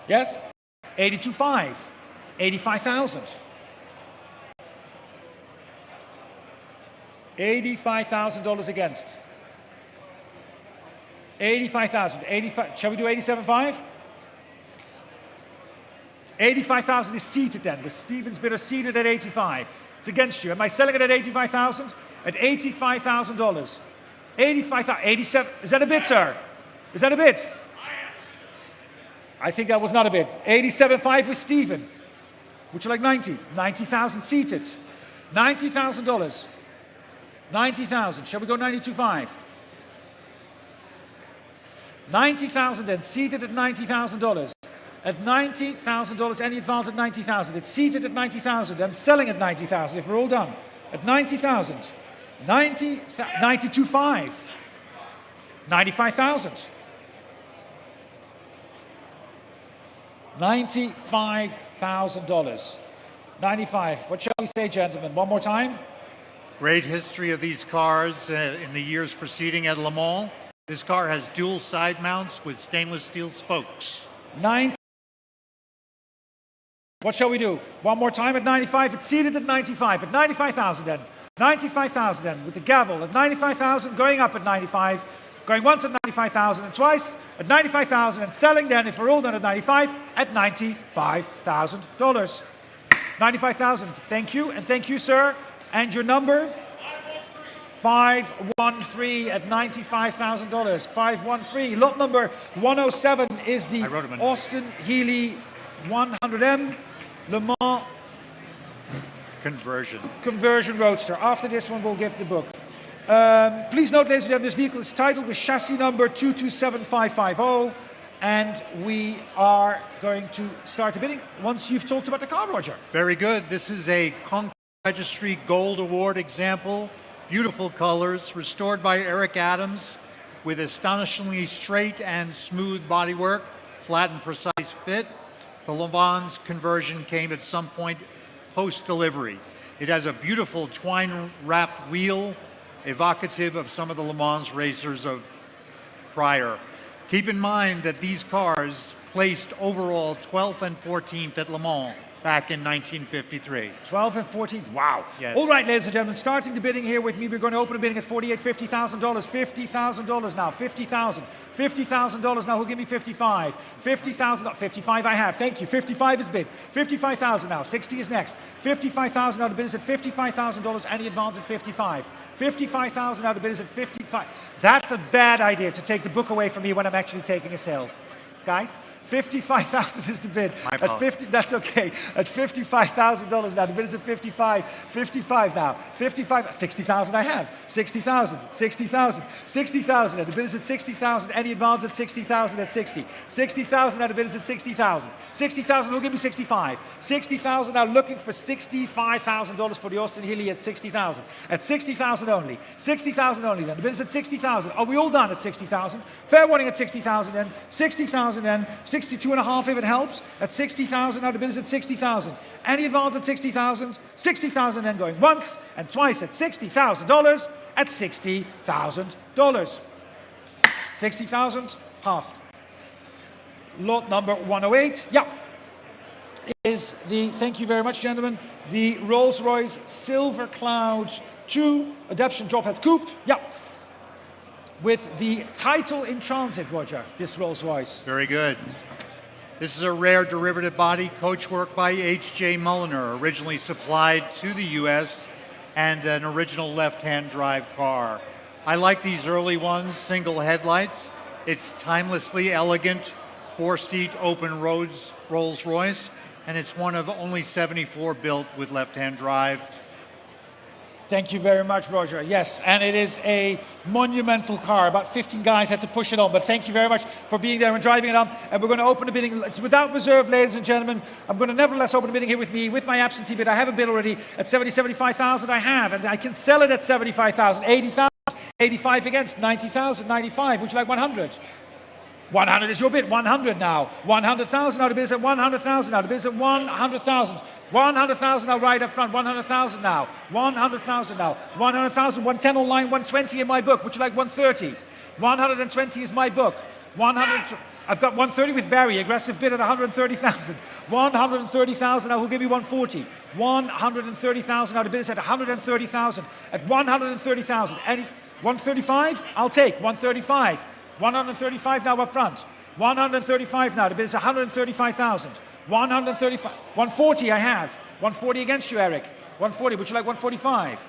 Yes? 82.5. 85,000. $85,000 against. 85,000. 85. Shall we do 87.5? 85,000 is seated then, with Stephen's bidder seated at 85. It's against you. Am I selling it at 85,000? At $85,000. 85,000. 87. Is that a bid, sir? Is that a bid? I think that was not a bid. 87.5 with Stephen. Would you like 90? 90,000 seated. $90,000. 90,000. Shall we go 92.5? 90,000 then, seated at $90,000. At $90,000, any advance at 90,000. It's seated at 90,000. I'm selling at 90,000 if we're all done. At 90,000. 92.5. 95,000. $95,000. 95. What shall we say, gentlemen? One more time? Great history of these cars in the years preceding at Le Mans. This car has dual side mounts with stainless steel spokes. What shall we do? One more time at 95. It's seated at 95. At 95,000 then. 95,000 then with the gavel. At 95,000, going up at 95. Going once at 95,000 and twice at 95,000 and selling then, if we're all done at 95, at $95,000. 95,000. Thank you, and thank you, sir. And your number? 513 at $95,000. 513. Lot number 107 is the Austin Healey 100M Le Mans Conversion Roadster. After this one, we'll give the book. Please note, ladies and gentlemen, this vehicle is titled with chassis number 227550, and we are going to start the bidding once you've talked about the car, Roger. Very good. This is a Conquest Registry Gold Award example. Beautiful colors, restored by Eric Adams, with astonishingly straight and smooth bodywork, flat and precise fit. The Le Mans conversion came at some point post-delivery. It has a beautiful twine-wrapped wheel, evocative of some of the Le Mans racers of prior. Keep in mind that these cars placed overall 12th and 14th at Le Mans back in 1953. 12th and 14th, wow. Yes. All right, ladies and gentlemen, starting the bidding here with me, we're going to open the bidding at $50,000, $50,000 now, $50,000. $50,000 now, who'll give me 55? 50,000, 55 I have, thank you. 55 is bid. 55,000 now, 60 is next. 55,000 now, the bid is at $55,000, any advance at 55. 55,000 now, the bid is at 55. That's a bad idea to take the book away from me when I'm actually taking a sale. Guys? 55,000 is the bid. At 50, that's okay. At $55,000 now. The bid is at 55. 55 now. 55. 60,000 I have. 60,000. 60,000. 60,000. And the bid is at 60,000. Any advance at 60,000 at 60. 60,000 now. The bid is at 60,000. 60,000 will give me 65. 60,000 now. Looking for $65,000 for the Austin Healey at 60,000. At 60,000 only. 60,000 only. Then the bid is at 60,000. Are we all done at 60,000? Fair warning at 60,000 then. 60,000 then. 62 and a half if it helps. At 60,000 now, the bid is at 60,000. Any advance at 60,000? 60,000 then going once and twice at $60,000 at $60,000. 60,000 passed. Lot number 108, yeah, is the, thank you very much, gentlemen, the Rolls-Royce Silver Cloud 2 Adaptation Drop Head Coupe, yeah. With the title in transit, Roger, this Rolls-Royce. Very good. This is a rare derivative body, coachwork by H.J. Mulliner, originally supplied to the U.S., and an original left-hand drive car. I like these early ones, single headlights. It's timelessly elegant, 4-seat open Rolls Royce, and it's one of only 74 built with left-hand drive. Thank you very much, Roger. Yes, and it is a monumental car. About 15 guys had to push it on, but thank you very much for being there and driving it on. And we're going to open the bidding. It's without reserve, ladies and gentlemen. I'm going to nevertheless open the bidding here with me, with my absentee bid. I have a bid already at 75,000. I have, and I can sell it at 75,000, 80,000, 85 against, 90,000, 95. Would you like 100? 100 is your bid. 100 now. 100,000 now. The bid is at 100,000 now. The bid is at 100,000. 100,000 now, right up front. 100,000 now. 100,000 now. 100,000. 110 online. 120 in my book. Would you like 130? 120 is my book. 100. I've got 130 with Barry. Aggressive bid at 130,000. 130,000 now. Who'll give me 140? 130,000 now. The bid is at 130,000. At 130,000. Any 135? I'll take 135. 135 now up front. 135 now. The bid is 135,000. 135. 140 I have. 140 against you, Eric. 140. Would you like 145?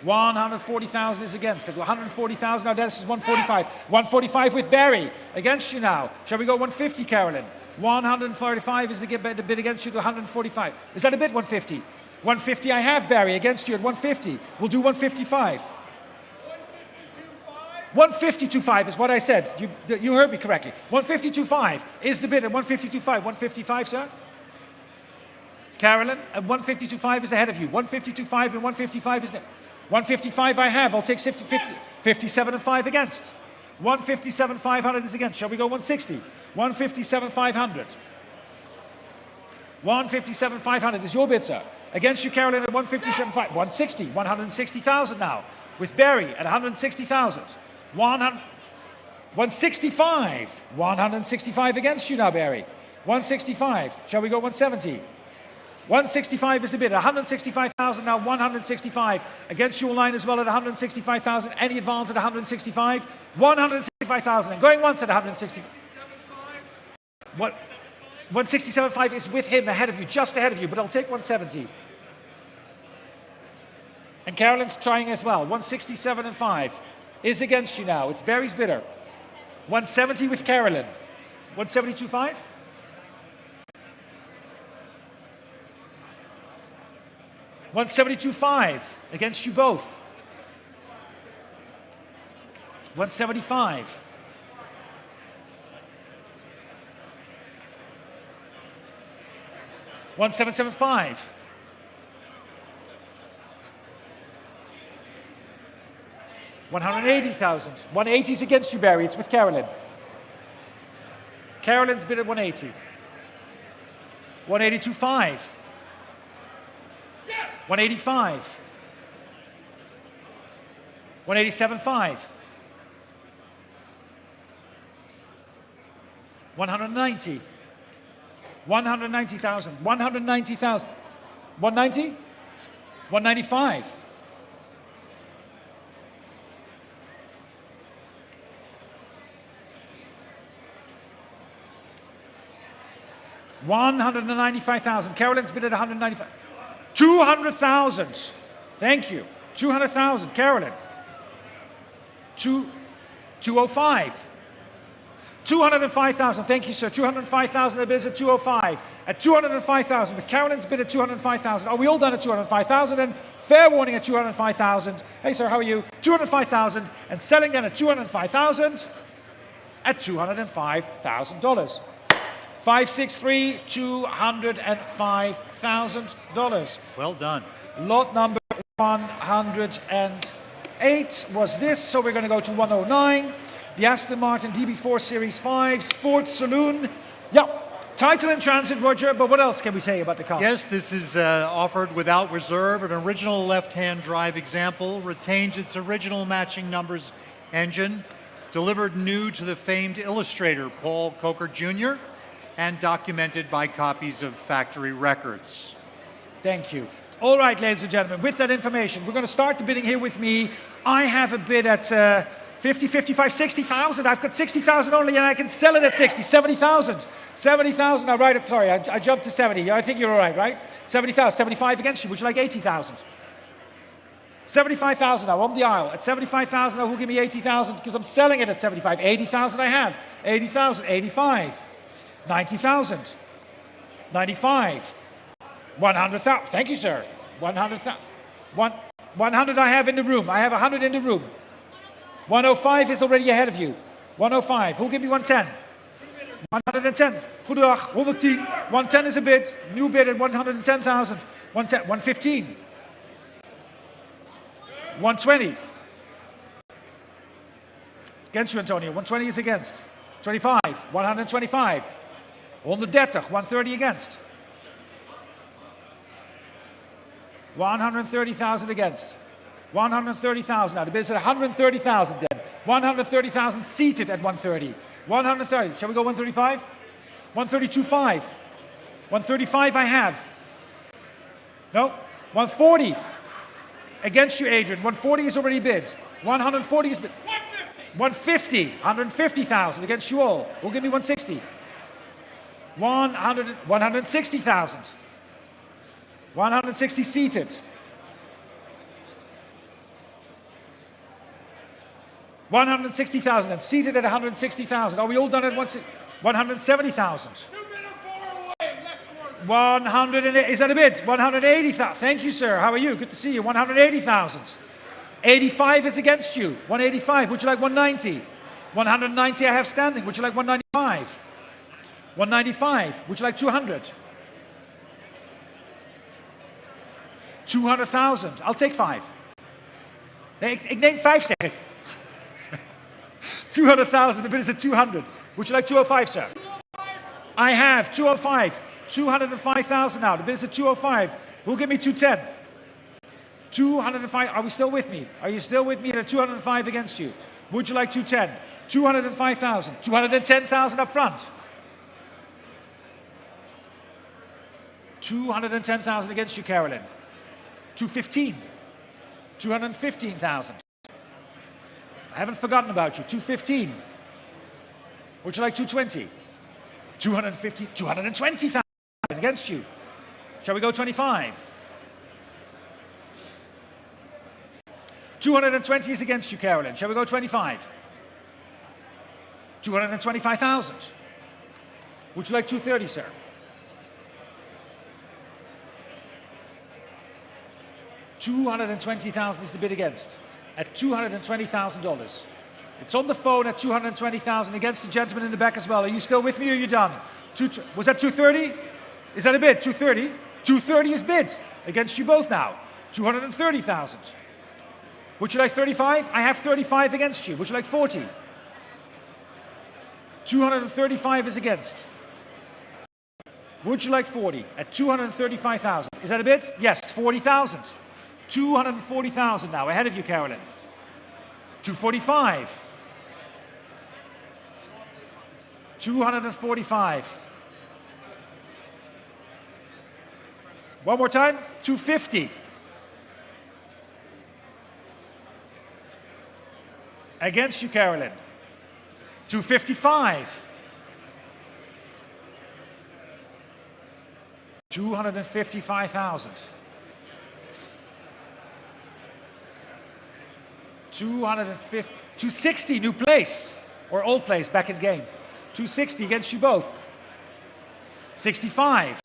140,000 is against. 140,000 now. Dennis is 145. 145 with Barry against you now. Shall we go 150, Carolyn? 145 is the bid against you to 145. Is that a bid? 150. 150 I have, Barry, against you at 150. We'll do 155. 150.25 is what I said. You heard me correctly. 150.25 is the bid at 150.25. 155, sir? Carolyn, at 150.25 is ahead of you. 150.25 and 155 is there. 155 I have. I'll take 57 and 5 against. 157,500 is against. Shall we go 160? 157,500. 157,500 is your bid, sir. Against you, Carolyn, at 157.5. 160. 160,000 now. With Barry at 160,000. 165. 165 against you now, Barry. 165. Shall we go 170? 165 is the bid. 165,000 now. 165 against you online as well at 165,000. Any advance at 165? 165,000. And going once at 165. What? 167.5 is with him ahead of you, just ahead of you. But I'll take 170. And Carolyn's trying as well. 167 and 5 is against you now. It's Barry's bidder. 170 with Carolyn. 172.5? 172.5 against you both. 175. 177.5. 180,000. 180 is against you, Barry. It's with Carolyn. Carolyn's bid at 180. 182.5. 185. 187.5. 190. 190,000. 190,000. 190? 195. 195,000. Carolyn's bid at 195. 200,000. Thank you. 200,000. Carolyn. 205. 205,000. Thank you, sir. 205,000. The bid is at 205. At 205,000. With Carolyn's bid at 205,000. Are we all done at 205,000? And fair warning at 205,000. Hey, sir, how are you? 205,000. And selling then at 205,000 at $205,000. 563, $205,000. Well done. Lot number 108 was this, so we're going to go to 109. The Aston Martin DB4 Series 5 Sports Saloon. Yeah, title in transit, Roger, but what else can we say about the car? Yes, this is offered without reserve. An original left-hand drive example, retains its original matching numbers engine, delivered new to the famed illustrator Paul Coker Jr., and documented by copies of factory records. Thank you. All right, ladies and gentlemen, with that information, we're going to start the bidding here with me. I have a bid at 50, 55, 60,000. I've got 60,000 only and I can sell it at 60. 70,000. 70,000. Now, right, sorry, I jumped to 70. I think you're all right, right? 70,000. 75 against you. Would you like 80,000? 75,000 now on the aisle. At 75,000 now, who'll give me 80,000? Because I'm selling it at 75. 80,000 I have. 80,000. 85. 90,000. 95. 100,000. Thank you, sir. 100,000. 100 I have in the room. I have 100 in the room. 105 is already ahead of you. 105. Who'll give me 110? 110. Goedendag. 110. 110 is a bid. New bid at 110,000. 110. 115. 120. Against you, Antonio. 120 is against. 25. 125. 130. 130 against. 130,000 against. 130,000 now. The bid is at 130,000 then. 130,000 seated at 130. 130. Shall we go 135? 132.5. 135 I have. No? 140. Against you, Adrian. 140 is already bid. 140 is bid. 150. 150,000 against you all. Who'll give me 160? 160,000. 160 seated. 160,000 and seated at 160,000. Are we all done at 170,000? 100 is that a bid? 180,000. Thank you, sir. How are you? Good to see you. 180,000. 85 is against you. 185. Would you like 190? 190 I have standing. Would you like 195? 195. Would you like 200? 200,000. I'll take 5. Nee, ik neem 5, zeg ik. 200,000. The bid is at 200. Would you like 205, sir? 205. I have 205. 205,000 now. The bid is at 205. Who'll give me 210? 205. Are we still with me? Are you still with me at 205 against you? Would you like 210? 205,000. 210,000 up front. 210,000 against you, Carolyn. 215. 215,000. I haven't forgotten about you. 215. Would you like 220? 250. 220,000 against you. Shall we go 25? 220 is against you, Carolyn. Shall we go 25? 225,000. Would you like 230, sir? 220,000 is the bid against. At $220,000. It's on the phone at 220,000 against the gentleman in the back as well. Are you still with me or are you done? Was that 230? Is that a bid? 230? 230 is bid against you both now. 230,000. Would you like 35? I have 35 against you. Would you like 40? 235 is against. Would you like 40 at 235,000? Is that a bid? Yes, 40,000. 240,000 now, ahead of you, Carolyn. 245. 245. One more time, 250. Against you, Carolyn. 255. 255,000. 260, new place, or old place, back in the game. 260 against you both. 65.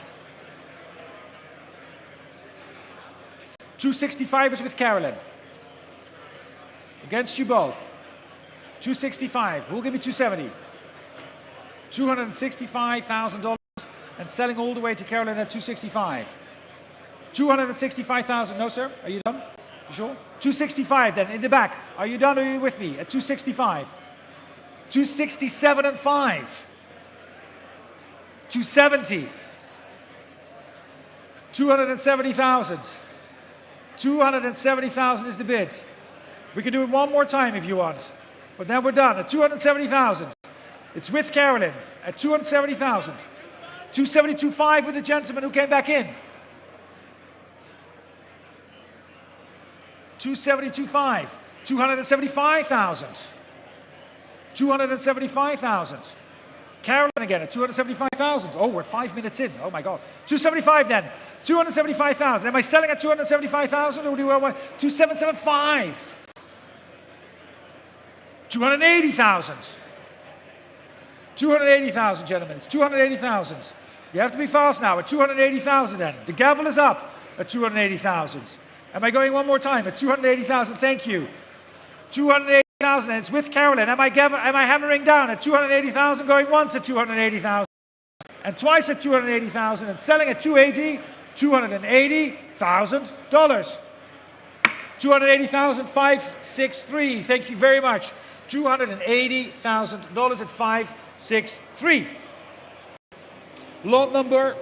265 is with Carolyn. Against you both. 265. Who'll give me 270? $265,000 and selling all the way to Carolyn at 265. 265,000. No, sir? Are you done? You sure? 265 then, in the back. Are you done or are you with me? At 265. 267 and 5. 270. 270,000. 270,000 is the bid. We can do it one more time if you want. But then we're done at 270,000. It's with Carolyn at 270,000. 272.5 with the gentleman who came back in. 272.5. 275,000. 275,000. Carolyn again at 275,000. Oh, we're 5 minutes in. Oh my God. 275 then. 275,000. Am I selling at 275,000 or do I want 2775? 280,000. 280,000, gentlemen. It's 280,000. You have to be fast now at 280,000 then. The gavel is up at 280,000. Am I going one more time at 280,000? Thank you. 280,000, and it's with Carolyn. Am I hammering down at 280,000, going once at 280,000, and twice at 280,000, and selling at 280, $280,000. 280,563. Thank you very much. $280,000 at 563. Lot number.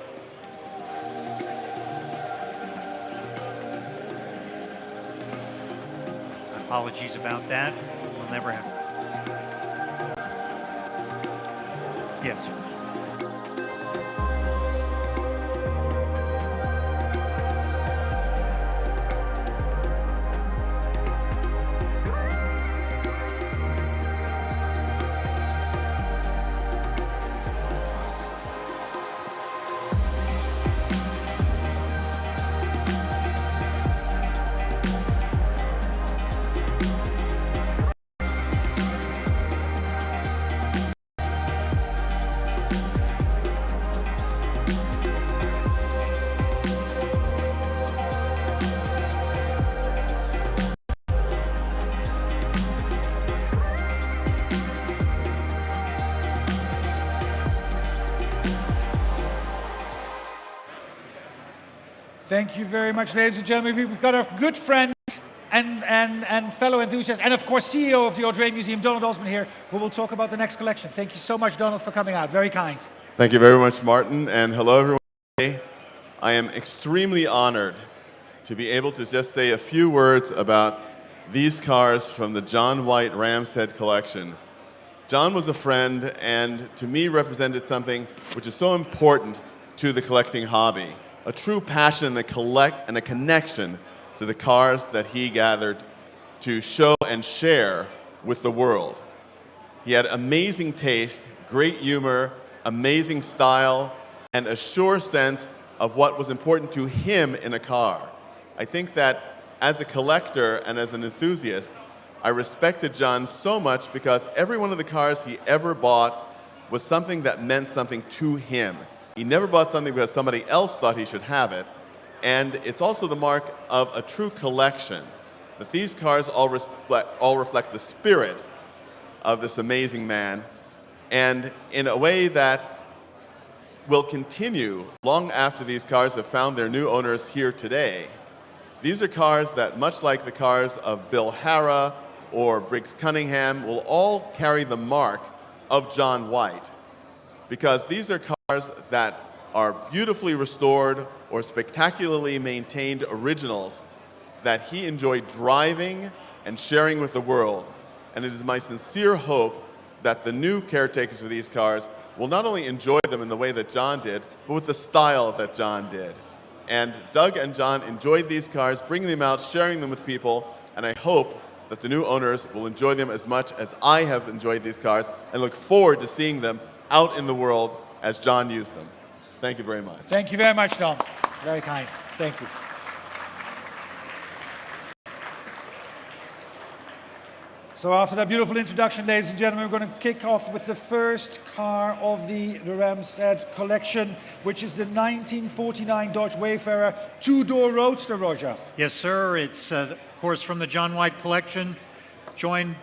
Apologies about that. Will never happen. Yes, sir. Thank you very much, ladies and gentlemen. We've got our good friend and fellow enthusiast, and of course CEO of the Audrey Museum, Donald Osmond here, who will talk about the next collection. Thank you so much, Donald, for coming out. Very kind. Thank you very much, Martin, and hello, everyone. I am extremely honored to be able to just say a few words about these cars from the John White Ram's Head collection. John was a friend and to me represented something which is so important to the collecting hobby, a true passion and a connection to the cars that he gathered to show and share with the world. He had amazing taste, great humor, amazing style, and a sure sense of what was important to him in a car. I think that as a collector and as an enthusiast, I respected John so much because every one of the cars he ever bought was something that meant something to him. He never bought something because somebody else thought he should have it, and it's also the mark of a true collection, that these cars all reflect the spirit of this amazing man, and in a way that will continue long after these cars have found their new owners here today. These are cars that, much like the cars of Bill Harrah or Briggs Cunningham, will all carry the mark of John White, because these are cars that are beautifully restored or spectacularly maintained originals that he enjoyed driving and sharing with the world. And it is my sincere hope that the new caretakers of these cars will not only enjoy them in the way that John did, but with the style that John did. And Doug and John enjoyed these cars, bringing them out, sharing them with people, and I hope that the new owners will enjoy them as much as I have enjoyed these cars, and look forward to seeing them out in the world as John used them. Thank you very much. Thank you very much, Don. Very kind. Thank you. So after that beautiful introduction, ladies and gentlemen, we're going to kick off with the first car of the Ram's Head collection, which is the 1949 Dodge Wayfarer two-door Roadster, Roger. Yes, sir. It's, of course, from the John White collection. Joined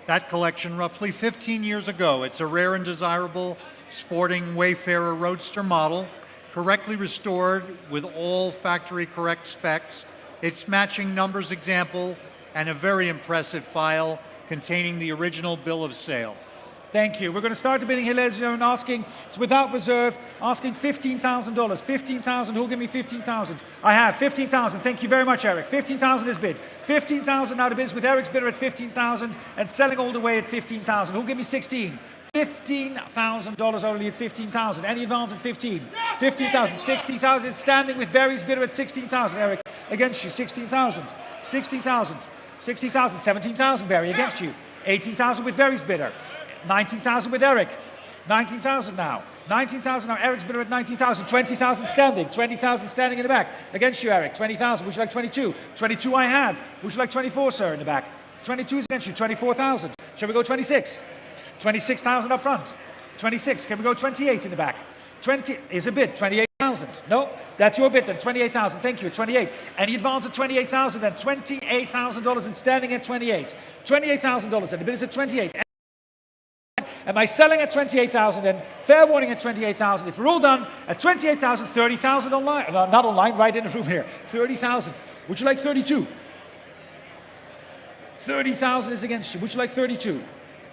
that collection roughly 15 years ago. It's a rare and desirable sporting Wayfarer Roadster model, correctly restored with all factory correct specs. Its matching numbers example and a very impressive file containing the original bill of sale. Thank you. We're going to start the bidding here, ladies and gentlemen, asking, it's without reserve, asking $15,000. $15,000, who'll give me $15,000? I have $15,000. Thank you very much, Eric. $15,000 is bid. $15,000 now to bids with Eric's bidder at $15,000 and selling all the way at $15,000. Who'll give me 16? $15,000 only at $15,000. Any advance at 15? 15,000. 60,000 is standing with Barry's bidder at 16,000. Eric, against you, 16,000. 60,000. 60,000. 17,000, Barry, against you. 18,000 with Barry's bidder. 19,000 with Eric. 19,000 now. 19,000 now. Eric's bidder at 19,000. 20,000 standing. 20,000 standing in the back. Against you, Eric. 20,000. Would you like 22? 22 I have. Would you like 24, sir, in the back? 22 is against you. 24,000. Shall we go 26? 26,000 up front. 26. Can we go 28 in the back? 20 is a bid. 28,000. No, that's your bid then. 28,000. Thank you. 28. Any advance at 28,000 then? $28,000 and standing at 28. $28,000 then. The bid is at 28. Am I selling at 28,000 then? Fair warning at 28,000. If we're all done at 28,000, 30,000 online. Not online, right in the room here. 30,000. Would you like 32? 30,000 is against you. Would you like 32?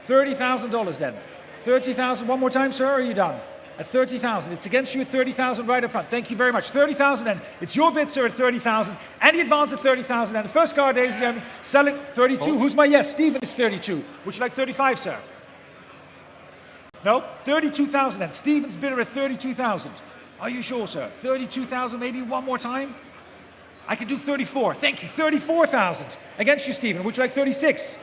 $30,000 then. 30,000. One more time, sir, or are you done? At 30,000. It's against you at 30,000 right up front. Thank you very much. 30,000 then. It's your bid, sir, at 30,000. Any advance at 30,000. And the first card, ladies and gentlemen, selling 32. Who's my yes? Stephen is 32. Would you like 35, sir? No? 32,000 then. Stephen's bidder at 32,000. Are you sure, sir? 32,000, maybe one more time? I can do 34. Thank you. 34,000. Against you, Stephen. Would you like 36?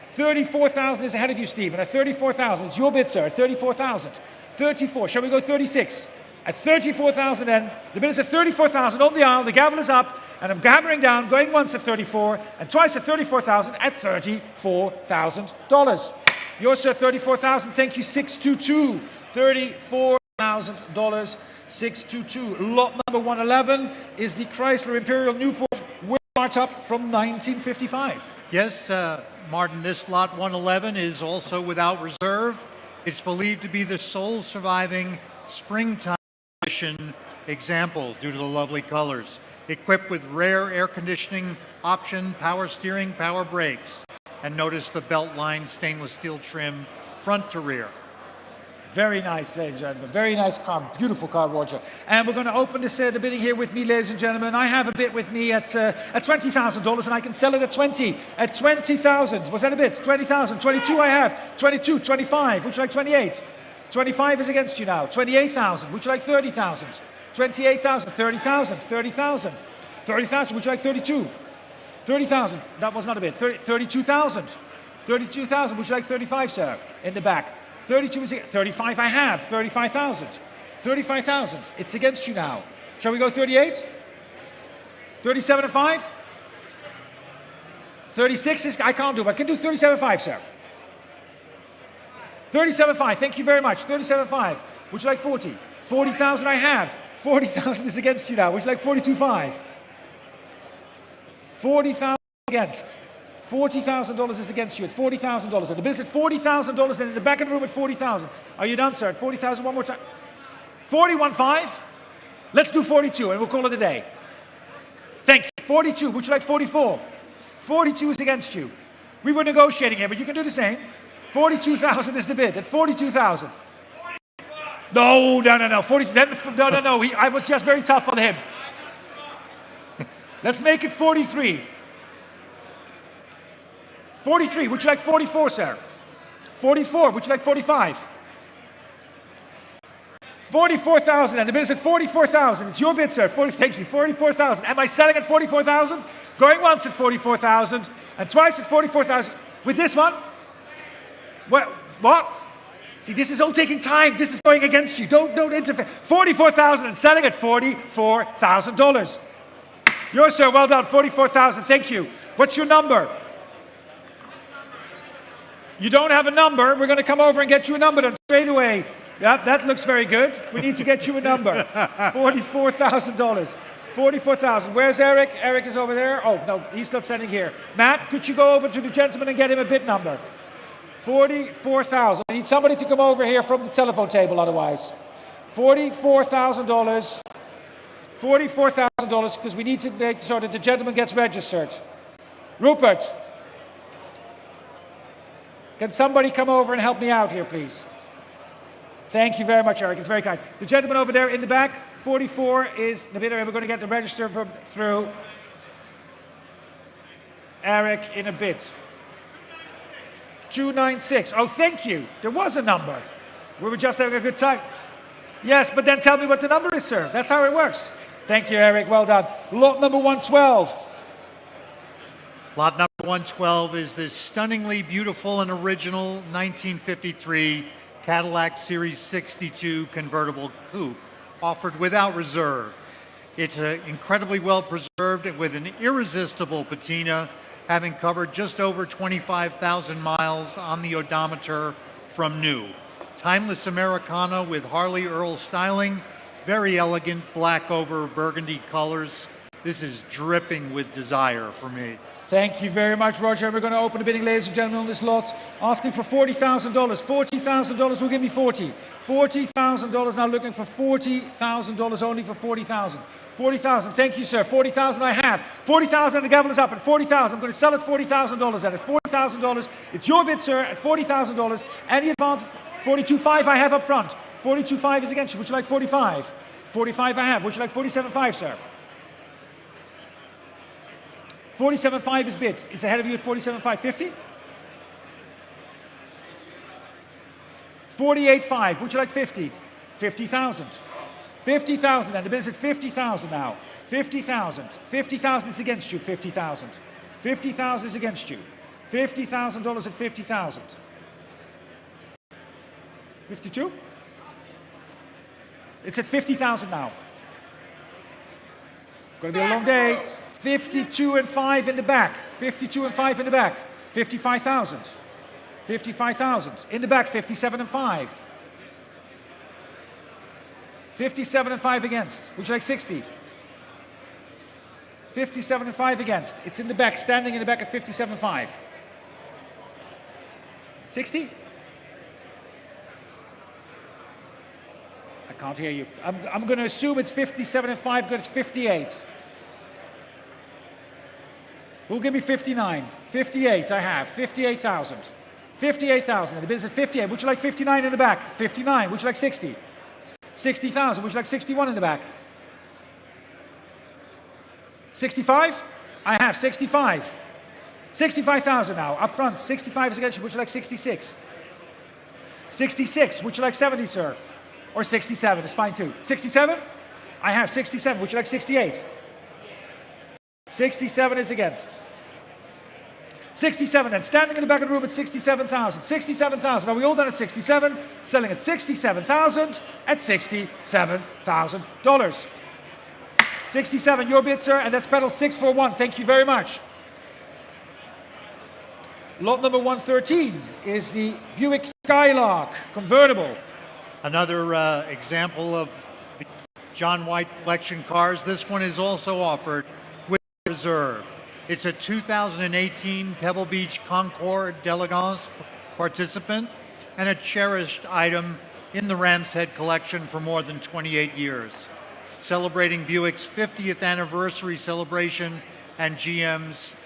34,000 is ahead of you, Stephen. At 34,000. It's your bid, sir. At 34,000. 34. Shall we go 36? At 34,000 then. The bid is at 34,000 on the aisle. The gavel is up. And I'm hammering down, going once at 34 and twice at 34,000 at $34,000. Yours, sir, 34,000. Thank you, 622. $34,000, 622. Lot number 111 is the Chrysler Imperial Newport Martop from 1955. Yes, Martin, this lot 111 is also without reserve. It's believed to be the sole surviving springtime edition example due to the lovely colors. Equipped with rare air conditioning option, power steering, power brakes. And notice the belt-lined stainless steel trim front to rear. Very nice, ladies and gentlemen. Very nice car. Beautiful car, Roger. And we're going to open this, the bidding here with me, ladies and gentlemen. I have a bid with me at $20,000, and I can sell it at 20. At 20,000. Was that a bid? 20,000. 22 I have. 22. 25. Would you like 28? 25 is against you now. 28,000. Would you like 30,000? 28,000. 30,000. 30,000. 30,000. Would you like 32? 30,000. That was not a bid. 32,000. 32,000. Would you like 35, sir? In the back. 32 is 35 I have. 35,000. 35,000. It's against you now. Shall we go 38? 37 and 5? 36 is, I can't do it. I can do 37.5, sir. 37.5. Thank you very much. 37.5. Would you like 40? 40,000 I have. 40,000 is against you now. Would you like 42.5? 40,000 against. $40,000 is against you at $40,000. And the bid is at $40,000 and in the back of the room at 40,000. Are you done, sir? At 40,000 one more time. 41.5. Let's do 42 and we'll call it a day. Thank you. 42. Would you like 44? 42 is against you. We were negotiating here, but you can do the same. 42,000 is the bid at 42,000. No. 40, no. I was just very tough on him. Let's make it 43. 43. Would you like 44, sir? 44. Would you like 45? 44,000. And the bid is at 44,000. It's your bid, sir. Thank you. 44,000. Am I selling at 44,000? Going once at 44,000 and twice at 44,000. With this one? What? See, this is all taking time. This is going against you. Don't interfere. 44,000 and selling at $44,000. Yours, sir. Well done. 44,000. Thank you. What's your number? You don't have a number. We're going to come over and get you a number then straight away. Yeah, that looks very good. We need to get you a number. $44,000. 44,000. Where's Eric? Eric is over there. Oh, no, he's still standing here. Matt, could you go over to the gentleman and get him a bid number? 44,000. I need somebody to come over here from the telephone table otherwise. $44,000. $44,000 because we need to make sure that the gentleman gets registered. Rupert, can somebody come over and help me out here, please? Thank you very much, Eric. It's very kind. The gentleman over there in the back, 44 is the bidder, and we're going to get the register through Eric in a bit. 296. Oh, thank you. There was a number. We were just having a good time. Yes, but then tell me what the number is, sir. That's how it works. Thank you, Eric. Well done. Lot number 112. Lot number 112 is this stunningly beautiful and original 1953 Cadillac Series 62 convertible coupe, offered without reserve. It's incredibly well preserved with an irresistible patina, having covered just over 25,000 miles on the odometer from new. Timeless Americana with Harley Earl styling, very elegant black over burgundy colors. This is dripping with desire for me. Thank you very much, Roger. We're going to open the bidding, ladies and gentlemen, on this lot. Asking for $40,000. $40,000 will give me 40. $40,000 now looking for $40,000 only for 40,000. 40,000, thank you, sir. 40,000 I have. 40,000, the gavel is up at 40,000. I'm going to sell it $40,000 at $40,000. It's your bid, sir, at $40,000. Any advance? 42.5 I have up front. 42.5 is against you. Would you like 45? 45 I have. Would you like 47.5, sir? 47.5 is bid. It's ahead of you at 47.5. 50? 48.5. Would you like 50? 50,000. 50,000, and the bid is at 50,000 now. 50,000. 50,000 is against you at 50,000. 50,000 is against you. $50,000 at 50,000. 52? It's at 50,000 now. Going to be a long day. 52 and 5 in the back. 52 and 5 in the back. 55,000. 55,000. In the back, 57 and 5. 57 and 5 against. Would you like 60? 57 and 5 against. It's in the back, standing in the back at 57 and 5. 60? I can't hear you. I'm going to assume it's 57 and 5 because it's 58. Who'll give me 59? 58 I have. 58,000. 58,000. And the bid is at 58. Would you like 59 in the back? 59. Would you like 60? 60,000. Would you like 61 in the back? 65? I have 65. 65,000 now. Up front. 65 is against you. Would you like 66? 66. Would you like 70, sir? Or 67 is fine too. 67? I have 67. Would you like 68? 67 is against. 67 then. Standing in the back of the room at 67,000. 67,000. Are we all done at 67? Selling at 67,000 at $67,000. 67, your bid, sir, and that's pedal 641. Thank you very much. Lot number 113 is the Buick Skylark convertible. Another example of the John White collection cars. This one is also offered with reserve. It's a 2018 Pebble Beach Concours d'Elegance participant and a cherished item in the Ram's Head collection for more than 28 years, celebrating Buick's 50th anniversary celebration and GM's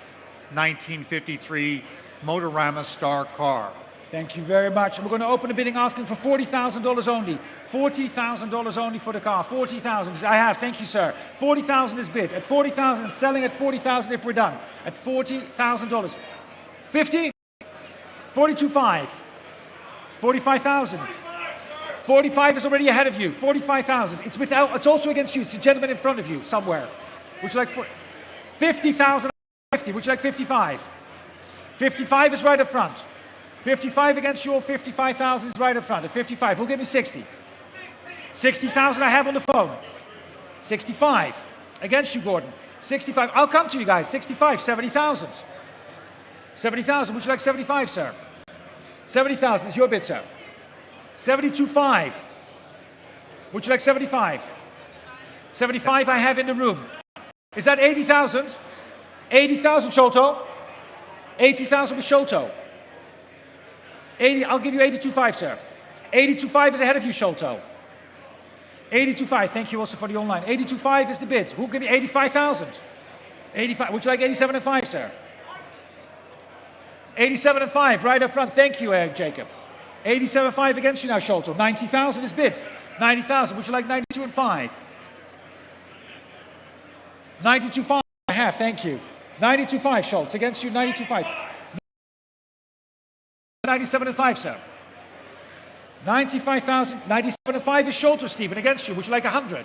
1953 Motorama Star car. Thank you very much. And we're going to open the bidding asking for $40,000 only. $40,000 only for the car. 40,000. I have. Thank you, sir. 40,000 is bid. At 40,000, selling at 40,000 if we're done. At $40,000. 50? 42.5. 45,000. 45 is already ahead of you. 45,000. It's without. It's also against you. It's the gentleman in front of you somewhere. Would you like 50,000? 50. Would you like 55? 55 is right up front. 55 against you, 55,000 is right up front. At 55, who'll give me 60? 60,000 I have on the phone. 65 against you, Gordon. 65, I'll come to you guys. 65, 70,000. 70,000, would you like 75, sir? 70,000 is your bid, sir. 72.5. Would you like 75? 75 I have in the room. Is that 80,000? 80,000, Sholto. 80,000 with Sholto. 80, I'll give you 82.5, sir. 82.5 is ahead of you, Sholto. 82.5, thank you also for the online. 82.5 is the bid. Who'll give me 85,000? 85, would you like 87.5, sir? 87.5, right up front. Thank you, Jacob. 87.5 against you now, Sholto. 90,000 is bid. 90,000, would you like 92.5? 92.5, I have, thank you. 92.5, Schultz, against you, 92.5. 97.5, sir. 95,000. 97.5 is Sholto, Stephen, against you. Would you like 100?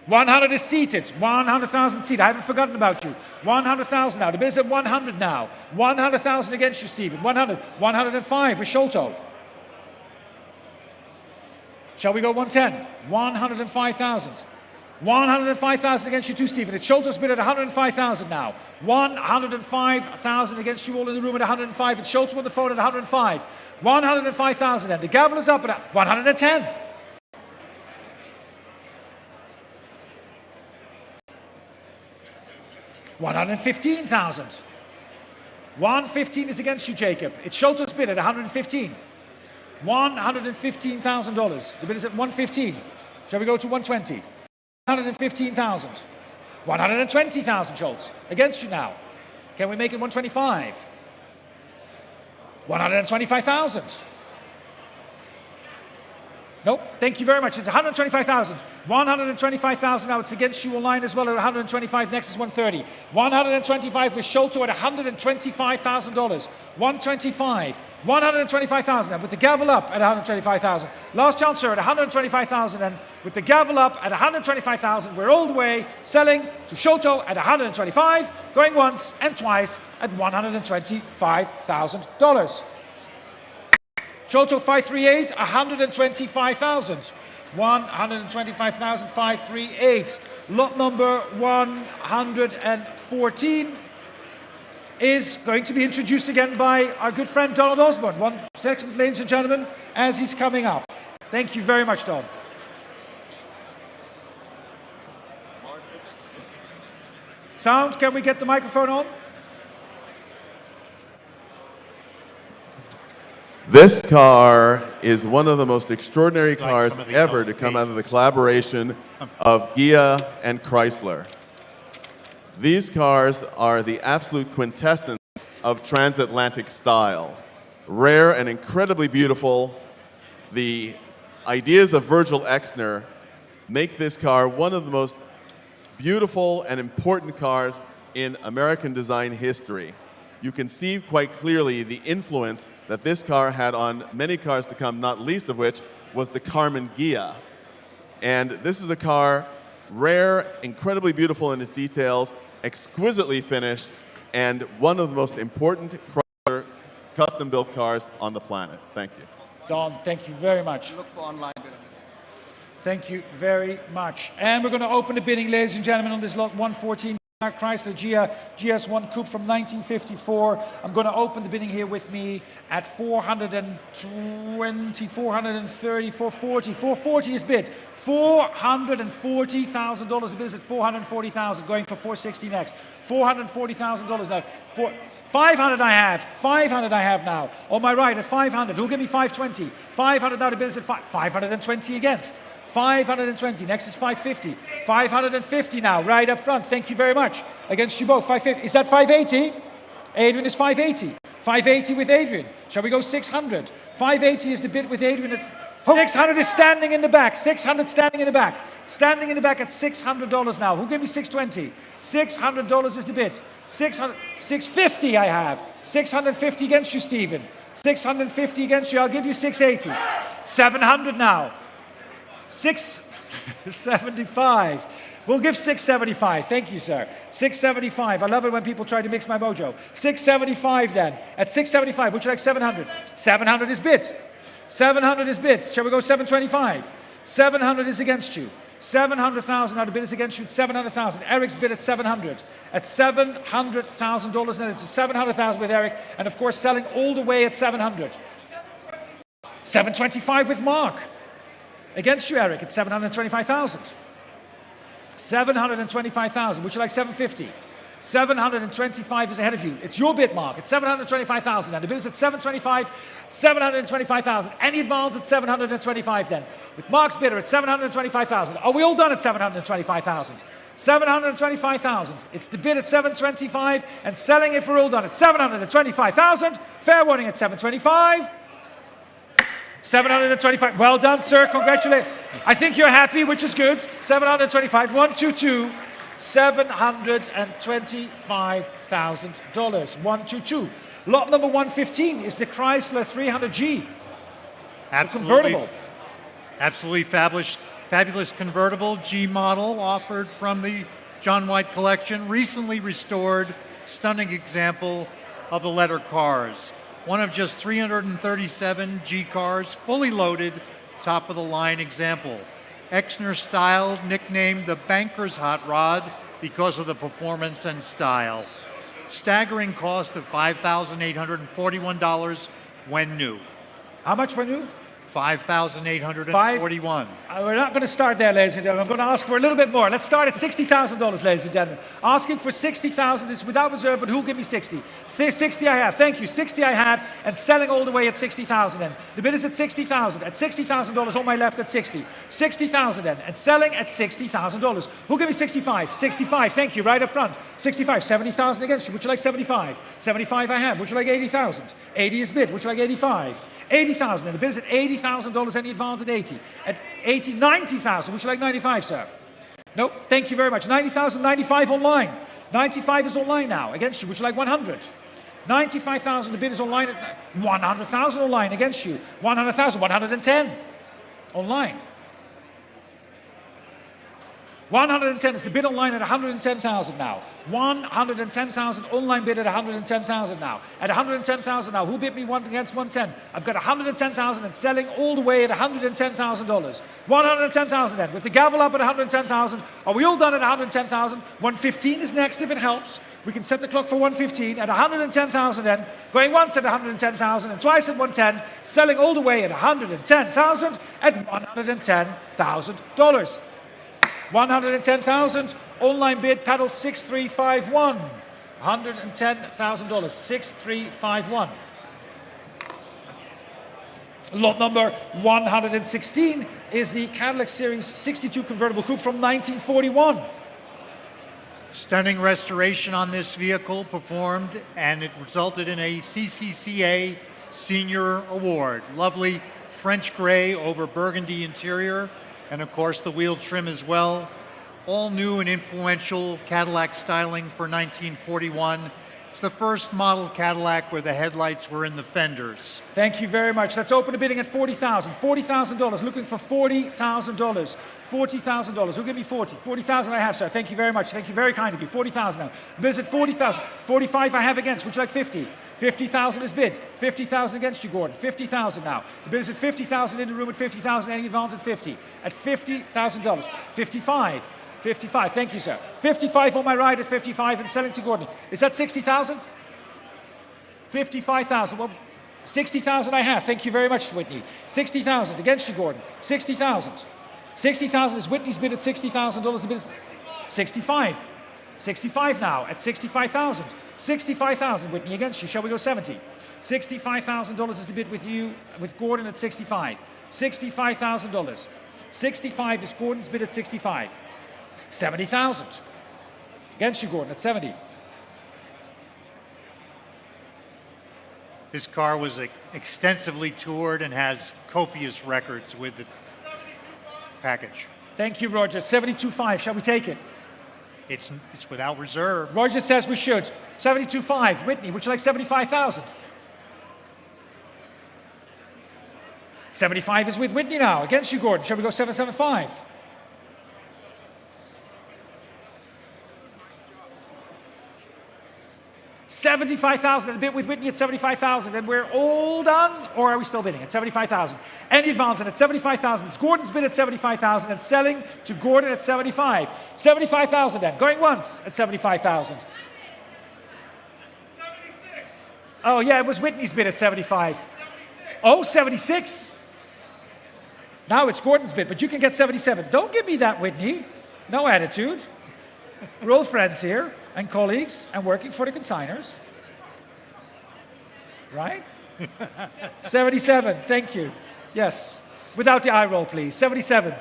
100 is seated. 100,000 seated. I haven't forgotten about you. 100,000 now. The bid is at 100 now. 100,000 against you, Stephen. 100. 105 with Sholto. Shall we go 110? 105,000. 105,000 against you too, Stephen. It's Sholto's bid at 105,000 now. 105,000 against you all in the room at 105. It's Sholto on the phone at 105. 105,000 then. The gavel is up at 110. 115,000. 115 is against you, Jacob. It's Sholto's bid at 115. $115,000. The bid is at 115. Shall we go to 120? 115,000. 120,000, Schultz. Against you now. Can we make it 125? 125,000. Nope. Thank you very much. It's 125,000. 125,000 now. It's against you online as well at 125. Next is 130. 125 with Sholto at $125,000. 125. 125,000. And with the gavel up at 125,000. Last chance, sir, at 125,000. And with the gavel up at 125,000, we're all the way selling to Sholto at 125, going once and twice at $125,000. Sholto 538, 125,000. 125,000, 538. Lot number 114 is going to be introduced again by our good friend Donald Osborne. 1 second, ladies and gentlemen, as he's coming up. Thank you very much, Don. Sound, can we get the microphone on? This car is one of the most extraordinary cars ever to come out of the collaboration of Ghia and Chrysler. These cars are the absolute quintessence of transatlantic style. Rare and incredibly beautiful. The ideas of Virgil Exner make this car one of the most beautiful and important cars in American design history. You can see quite clearly the influence that this car had on many cars to come, not least of which was the Karmann Ghia. And this is a car, rare, incredibly beautiful in its details, exquisitely finished, and one of the most important Chrysler custom-built cars on the planet. Thank you. Don, thank you very much. Look for online. Thank you very much. And we're going to open the bidding, ladies and gentlemen, on this lot 114. Chrysler GS1 Coupe from 1954. I'm going to open the bidding here with me at 420, 430, 440. 440 is bid. $440,000. The bid is at $440,000. Going for 460 next. $440,000 now. 500 I have. 500 I have now. On my right at 500. Who'll give me 520? 500 now. The bid is at 520 against. 520. Next is 550. 550 now, right up front. Thank you very much. Against you both. 550. Is that 580? Adrian is 580. 580 with Adrian. Shall we go 600? 580 is the bid with Adrian. 600 is standing in the back. 600 standing in the back. Standing in the back at $600 now. Who'll give me 620? $600 is the bid. 650 I have. 650 against you, Stephen. 650 against you. I'll give you 680. 700 now. 675. We'll give 675. Thank you, sir. 675. I love it when people try to mix my mojo. 675 then. At 675, would you like 700? 700 is bid. 700 is bid. Shall we go 725? 700 is against you. 700,000. Now the bid is against you at 700,000. Eric's bid at 700. At $700,000. Now it's at 700,000 with Eric. And of course, selling all the way at 700. 725 with Mark. Against you, Eric, it's 725,000. 725,000. Would you like 750? 725 is ahead of you. It's your bid, Mark. It's 725,000. And the bid is at 725, 725,000. Any advance at 725 then. With Mark's bidder at 725,000. Are we all done at 725,000? 725,000. It's the bid at 725 and selling if we're all done at 725,000. Fair warning at 725. 725. Well done, sir. Congratulations. I think you're happy, which is good. 725. 122. $725,000. 122. Lot number 115 is the Chrysler 300G. Absolutely. Convertible. Absolutely fabulous Fabulous convertible G model offered from the John White collection, recently restored, stunning example of the letter cars. One of just 337 G cars, fully loaded, top of the line example. Exner styled, nicknamed the Banker's Hot Rod because of the performance and style. Staggering cost of $5,841 when new. How much for new? $5,841. We're not going to start there, ladies and gentlemen. I'm going to ask for a little bit more. Let's start at $60,000, ladies and gentlemen. Asking for $60,000 is without reserve, but who'll give me 60? 60 I have. Thank you. 60 I have, and selling all the way at 60,000 then. The bid is at 60,000. At $60,000 on my left at 60. 60,000 then, and selling at $60,000. Who'll give me 65? 65, thank you, right up front. 65, 70,000 against you. Would you like 75? 75 I have. Would you like 80,000? 80 is bid. Would you like 85? 80,000, and the bid is at $80,000, any advance at 80. At 80, 90,000, would you like 95, sir? Nope, thank you very much. 90,000, 95 online. 95 is online now, against you, would you like 100? 95,000, the bid is online at 100,000 online, against you. 100,000, 110 online. 110 is the bid online at 110,000 now. 110,000 online bid at 110,000 now. At 110,000 now, who bid me one against 110? I've got 110,000 and selling all the way at $110,000. 110,000 then, with the gavel up at 110,000. Are we all done at 110,000? 115 is next if it helps. We can set the clock for 115 at 110,000 then. Going once at 110,000 and twice at 110. Selling all the way at 110,000 at $110,000. 110,000, online bid, paddle 6351. $110,000, 6351. Lot number 116 is the Cadillac Series 62 convertible coupe from 1941. Stunning restoration on this vehicle performed, and it resulted in a CCCA Senior Award. Lovely French gray over burgundy interior, and of course the wheel trim as well. All new and influential Cadillac styling for 1941. It's the first model Cadillac where the headlights were in the fenders. Thank you very much. Let's open the bidding at $40,000. $40,000, looking for $40,000. $40,000, who'll give me 40? 40,000 I have, sir. Thank you very much. Thank you, very kind of you. 40,000 now. Bid is at 40,000. 45 I have against. Would you like 50? 50,000 is bid. 50,000 against you, Gordon. 50,000 now. The bid is at 50,000 in the room at 50,000. Any advance at 50. At $50,000. 55. 55. Thank you, sir. 55 on my right at 55 and selling to Gordon. Is that 60,000? 55,000. Well, 60,000 I have. Thank you very much, Whitney. 60,000 against you, Gordon. 60,000. 60,000 is Whitney's bid at $60,000. The bid is 65. 65 now at 65,000. 65,000, Whitney, against you. Shall we go 70? $65,000 is the bid with you, with Gordon at 65. $65,000. 65 is Gordon's bid at 65. 70,000. Against you, Gordon, at 70. This car was extensively toured and has copious records with the package. Thank you, Roger. 72.5. Shall we take it? It's without reserve. Roger says we should. 72.5. Whitney, would you like 75,000? 75 is with Whitney now. Against you, Gordon. Shall we go 775? $75,000 and a bid with Whitney at 75,000, and we're all done, or are we still bidding at 75,000? Any advance at 75,000. It's Gordon's bid at 75,000 and selling to Gordon at 75. 75,000 then, going once at 75,000. Oh yeah, it was Whitney's bid at 75. Oh, 76. Now it's Gordon's bid, but you can get 77. Don't give me that, Whitney. No attitude. We're all friends here, and colleagues, and working for the consigners. Right? 77, thank you. Yes. Without the eye roll, please. 77.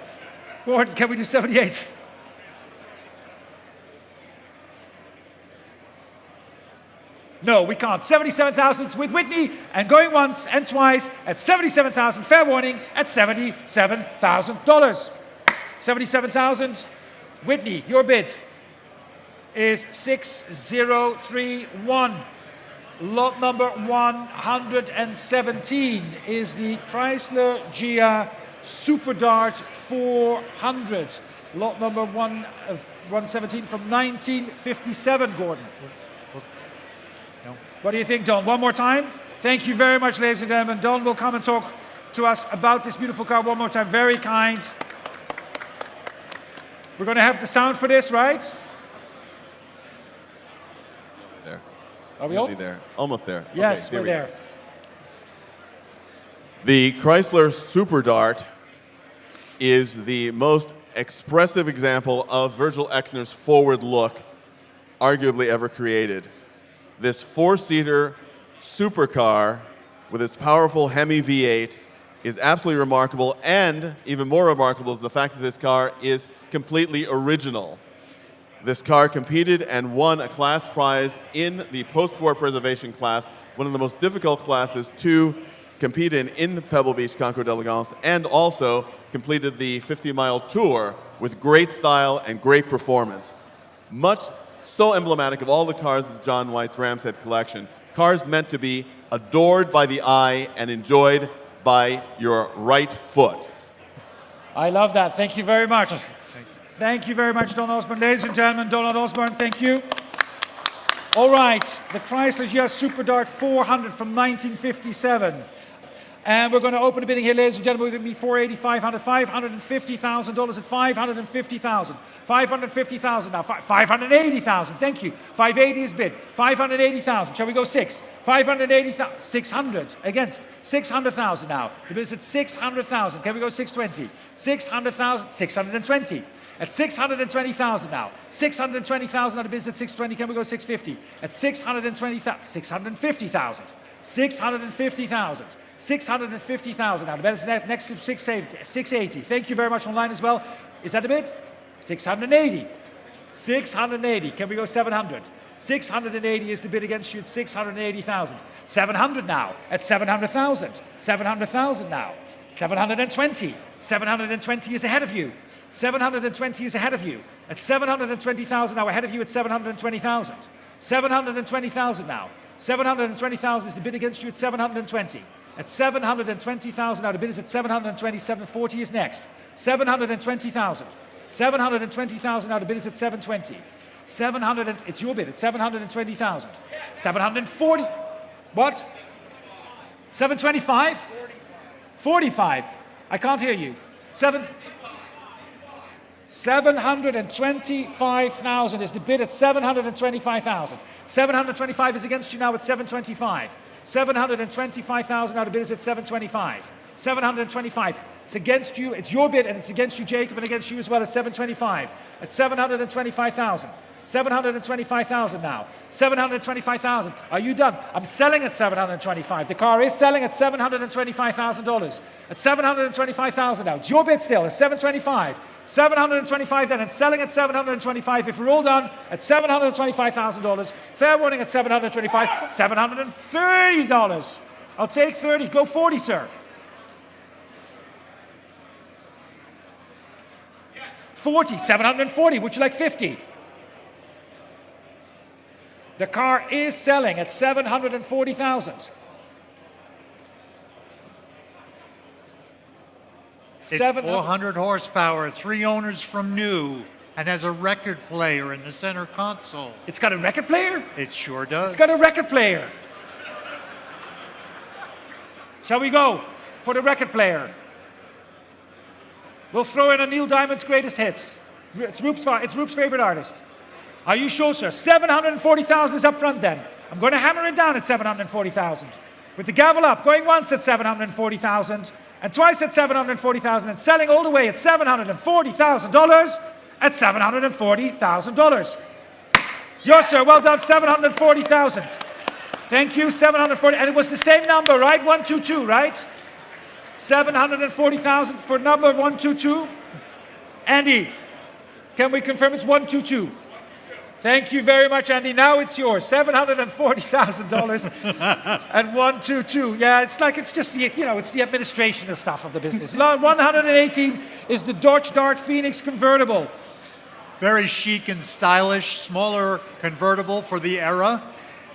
Gordon, can we do 78? No, we can't. 77,000 with Whitney, and going once and twice at 77,000. Fair warning at $77,000. 77,000. Whitney, your bid is 6031. Lot number 117 is the Chrysler Gia Super Dart 400, lot number 117 from 1957, Gordon. No. What do you think, Don? One more time? Thank you very much, ladies and gentlemen. Don will come and talk to us about this beautiful car one more time. Very kind. We're going to have the sound for this, right? There. Are we all? Nearly there. Almost there. Yes, Okay, we're we go. there. The Chrysler Super Dart is the most expressive example of Virgil Eckner's forward look arguably ever created. This four-seater supercar with its powerful Hemi V8 is absolutely remarkable, and even more remarkable is the fact that this car is completely original. This car competed and won a class prize in the post-war preservation class, one of the most difficult classes to compete in Pebble Beach Concours d'Elegance, and also completed the 50-mile tour with great style and great performance. Much so emblematic of all the cars of the John White's Ram's Head collection. Cars meant to be adored by the eye and enjoyed by your right foot. I love that. Thank you very much. Thank you very much, Don Osborne. Ladies and gentlemen, Donald Osborne, thank you. All right, the Chrysler GS Super Dart 400 from 1957. And we're going to open a bidding here, ladies and gentlemen, with me 480, 500, $550,000 at 550,000. 550,000 now, 580,000, thank you. 580 is bid, 580,000. Shall we go 6? 580,000, 600 against, 600,000 now. The bid is at 600,000. Can we go 620? 600,000, 620. At 620,000 now. 620,000 now, the bid is at 620. Can we go 650? At 620,000, 650,000. 650,000. 650,000 now. The bid is next to 680. Thank you very much online as well. Is that a bid? 680. 680. Can we go 700? 680 is the bid against you at 680,000. 700 now at 700,000. 700,000 now. 720. 720 is ahead of you. 720 is ahead of you. At 720,000 now, ahead of you at 720,000. 720,000 now. 720,000 is the bid against you at 720. At 720,000 now, the bid is at 720. 740 is next. 720,000. 720,000 now, the bid is at 720. It's your bid at 720,000. 740. What? 725? 45. I can't hear you. 725,000 is the bid at 725,000. 725 is against you now at 725. 725,000 now, the bid is at 725. 725. It's against you. It's your bid, and it's against you, Jacob, and against you as well at 725. At 725,000. 725,000 now. 725,000. Are you done? I'm selling at 725. The car is selling at $725,000. At 725,000 now. It's your bid still at 725. 725 then, and selling at 725. If we're all done at $725,000. Fair warning at 725. $730. I'll take 30. Go 40, sir. 40. 740. Would you like 50? The car is selling at 740,000. It's 400 horsepower, 3 owners from new, and has a record player in the center console. It's got a record player? It sure does. It's got a record player. Shall we go for the record player? We'll throw in a Neil Diamond's greatest hits. It's Roop's favorite artist. Are you sure, sir? 740,000 is up front then. I'm going to hammer it down at 740,000. With the gavel up, going once at 740,000, and twice at 740,000, and selling all the way at $740,000 at $740,000. Yes, sir. Well done. 740,000. Thank you. 740, and it was the same number, right? 122, right? 740,000 for number 122. Andy, can we confirm it's 122? Thank you very much, Andy. Now it's yours. $740,000 and 122. Yeah, it's just the, it's the administration and stuff of the business. 118 is the Dodge Dart Phoenix convertible. Very chic and stylish, smaller convertible for the era.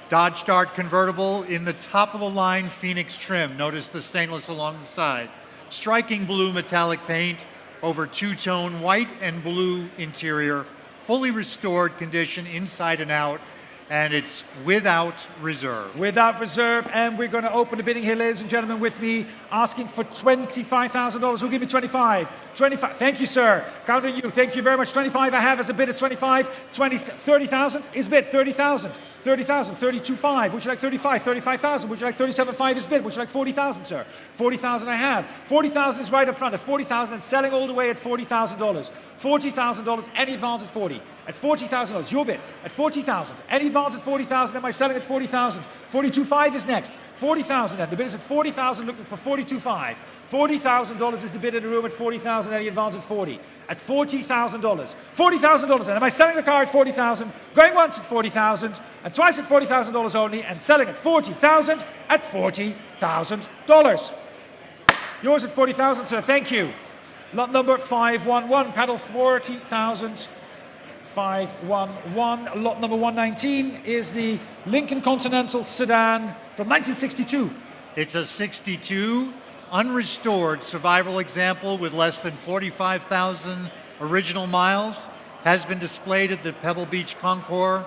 Dodge Dart convertible in the top of the line Phoenix trim. Notice the stainless along the side. striking blue metallic paint over two-tone white and blue interior, fully restored condition inside and out, and it's without reserve. Without reserve, and we're going to open the bidding here, ladies and gentlemen, with me asking for $25,000. Who'll give me 25? 25. Thank you, sir. Count on you. Thank you very much. 25 I have as a bid at 25. 30,000 is bid. 30,000. 30,000. 32.5. Would you like 35? 35,000. Would you like 37.5 is bid? Would you like 40,000, sir? 40,000 I have. 40,000 is right up front at 40,000 and selling all the way at $40,000. $40,000. Any advance at 40. At $40,000, your bid. At 40,000. Any advance at 40,000. Am I selling at 40,000? 42.5 is next. 40,000 then. The bid is at 40,000, looking for 42.5. $40,000 is the bid in the room at 40,000. Any advance at 40. At $40,000. $40,000 then. Am I selling the car at 40,000? Going once at 40,000 and twice at $40,000 only, and selling at 40,000 at $40,000. Yours at 40,000, sir. Thank you. Lot number 511, paddle 40,000. 511. Lot number 119 is the Lincoln Continental sedan from 1962. It's a 62 unrestored survival example with less than 45,000 original miles. Has been displayed at the Pebble Beach Concours.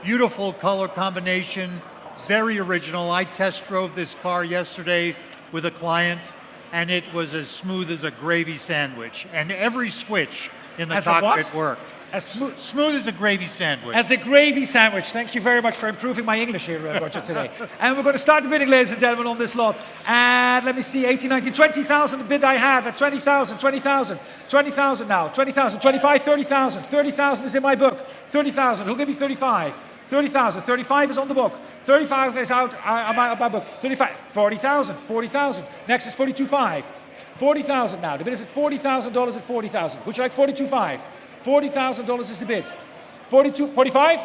Beautiful color combination, very original. I test drove this car yesterday with a client, and it was as smooth as a gravy sandwich. And every switch in the cockpit worked. As smooth as a gravy sandwich. As a gravy sandwich. Thank you very much for improving my English here, Roger, today. And we're going to start the bidding, ladies and gentlemen, on this lot. And let me see, 18, 19, 20,000 the bid I have at 20,000, 20,000, 20,000 now, 20,000, 25, 30,000. 30,000 is in my book. 30,000. Who'll give me 35? 30,000. 35 is on the book. 35 is out of my book. 35. 40,000. 40,000. Next is 42.5. 40,000 now. The bid is at $40,000 at 40,000. Would you like 42.5? $40,000 is the bid. 42, 45?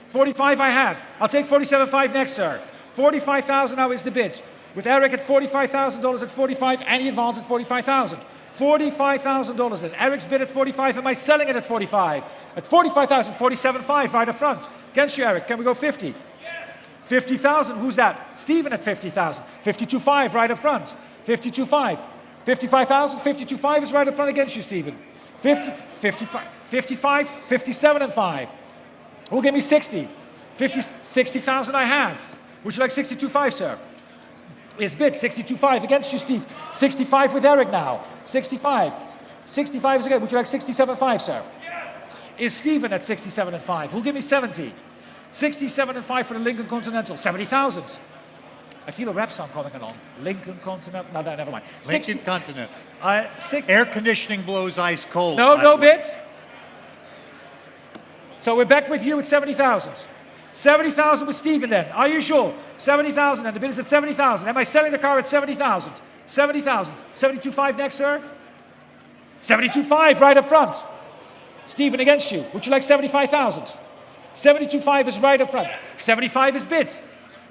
45 I have. I'll take 47.5 next, sir. 45,000 now is the bid. With Eric at $45,000 at 45, any advance at 45,000. $45,000 then. Eric's bid at 45, am I selling it at 45? At 45,000, 47.5 right up front. Against you, Eric. Can we go 50? Yes. 50,000, who's that? Stephen at 50,000. 52.5 right up front. 52.5. 55,000, 52.5 is right up front against you, Stephen. 50, 55, 55, 57 and 5. Who'll give me 60? 60,000 I have. Would you like 62.5, sir? Is bid 62.5 against you, Steve. 65 with Eric now. 65. 65 is again. Would you like 67.5, sir? Yes. Is Stephen at 67 and 5? Who'll give me 70? 67 and 5 for the Lincoln Continental. 70,000. I feel a rap song coming along. Lincoln Continental. No, never mind. Lincoln Continental. Six. Air conditioning blows ice cold. No bid. So we're back with you at 70,000. 70,000 with Stephen then. Are you sure? 70,000 and the bid is at 70,000. Am I selling the car at 70,000? 70,000. 72.5 next, sir? 72.5 right up front. Stephen against you. Would you like 75,000? 72.5 is right up front. 75 is bid.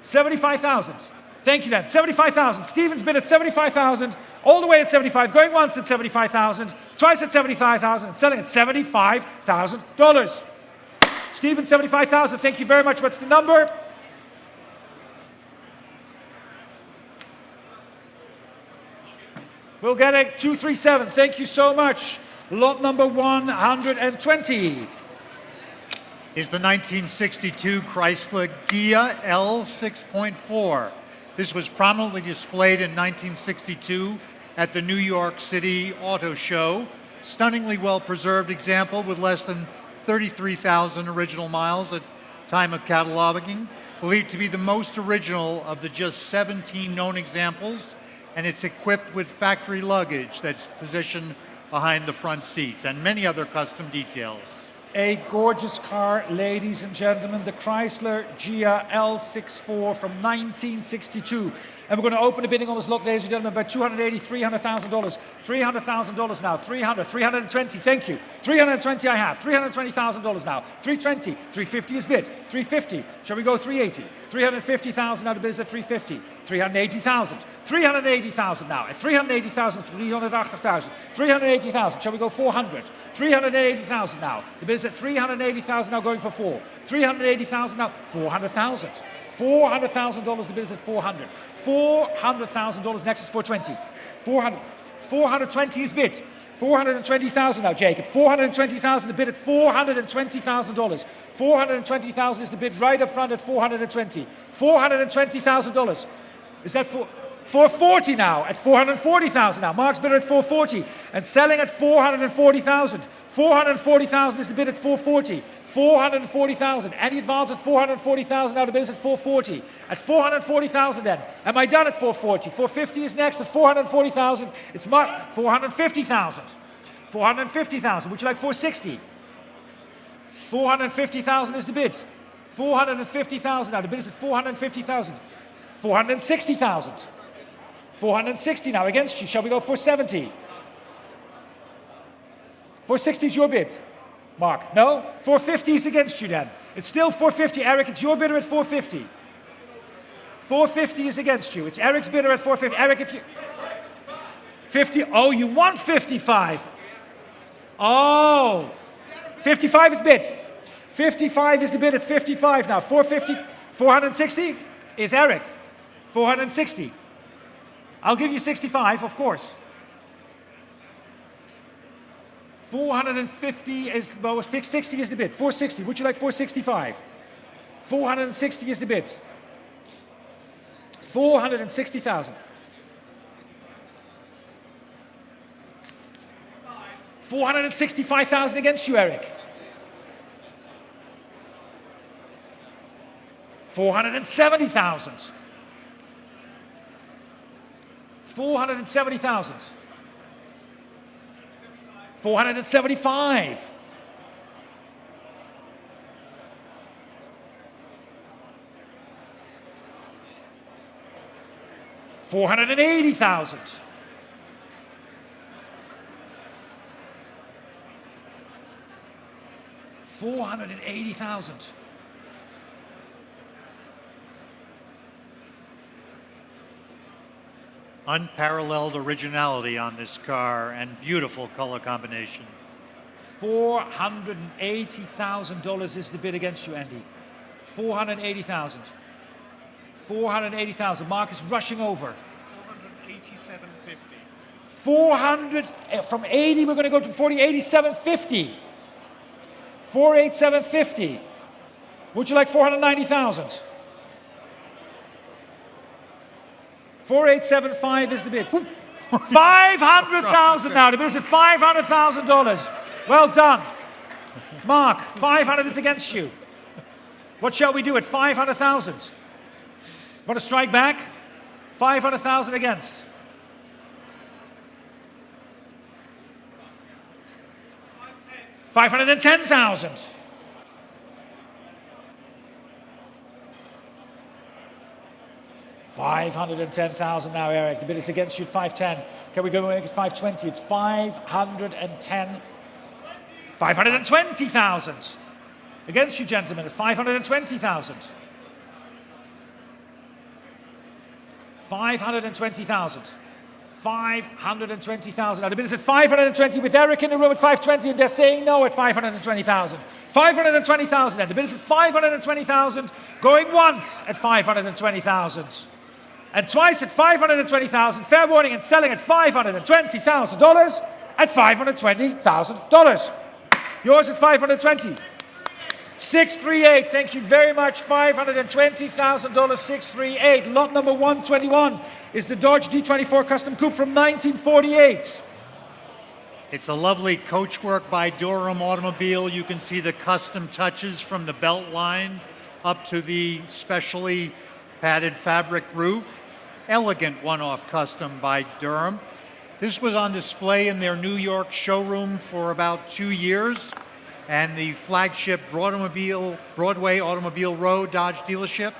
75,000. Thank you then. 75,000. Stephen's bid at 75,000. All the way at 75. Going once at 75,000. Twice at 75,000. And selling at $75,000. Stephen, 75,000. Thank you very much. What's the number? We'll get a 237. Thank you so much. Lot number 120. Is the 1962 Chrysler Ghia L6.4. This was prominently displayed in 1962 at the New York City Auto Show. Stunningly well-preserved example with less than 33,000 original miles at time of cataloging. Believed to be the most original of the just 17 known examples, and it's equipped with factory luggage that's positioned behind the front seats and many other custom details. A gorgeous car, ladies and gentlemen, the Chrysler Ghia L64 from 1962. And we're going to open the bidding on this lot, ladies and gentlemen, by $280,000, $300,000. $300,000 now. 300, 320. Thank you. 320 I have. $320,000 now. 320. 350 is bid. 350. Shall we go 380? 350,000 now. The bid is at 350. 380,000. 380,000 now. At 380,000, 380,000. 380,000. Shall we go 400? 380,000 now. The bid is at 380,000 now, going for 4. 380,000 now. 400,000. $400,000. The bid is at 400. $400,000. Next is 420. 420 is bid. 420,000 now, Jacob. 420,000 to bid at $420,000. 420,000 is the bid right up front at 420. $420,000. Is that 440 now at 440,000 now. Mark's bid at 440 and selling at 440,000. 440,000 is the bid at 440. 440,000. Any advance at 440,000 now. The bid is at 440. At 440,000 then. Am I done at 440? 450 is next at 440,000. It's 450,000. 450,000. Would you like 460? 450,000 is the bid. 450,000 now. The bid is at 450,000. 460,000. 460 now against you. Shall we go 470? 460 is your bid. Mark, no? 450 is against you then. It's still 450. Eric, it's your bidder at 450. 450 is against you. It's Eric's bidder at 450. Eric, if you... 50. Oh, you want 55. Oh. 55 is bid. 55 is the bid at 55 now. 450. 460 is Eric. 460. I'll give you 65, of course. 450 is, well, 60 is the bid. 460. Would you like 465? 460 is the bid. 460,000. 465,000 against you, Eric. 470,000. 470,000. 475. 480,000. 480,000. Unparalleled originality on this car and beautiful color combination. $480,000 is the bid against you, Andy. 480,000. 480,000. Mark is rushing over. 487.50. 400 from 80. We're going to go to 40. 87.50. 487.50. Would you like 490,000? 4875 is the bid. 500,000 now. The bid is at $500,000. Well done. Mark, 500 is against you. What shall we do at 500,000? Want to strike back? 500,000 against. 510,000. 510,000 now, Eric. The bid is against you at 510. Can we go and make it 520? It's 510. 520,000. Against you, gentlemen, it's 520,000. 520,000. 520,000. Now the bid is at 520 with Eric in the room at 520 and they're saying no at 520,000. 520,000 and the bid is at 520,000, going once at 520,000. And twice at 520,000, fair warning, and selling at $520,000 at $520,000. Yours at 520. 638, thank you very much. $520,000, 638. Lot number 121 is the Dodge D24 Custom Coupe from 1948. It's a lovely coachwork by Durham Automobile. You can see the custom touches from the belt line up to the specially padded fabric roof. Elegant one-off custom by Durham. This was on display in their New York showroom for about 2 years. And the flagship Broadway Automobile Row Dodge dealership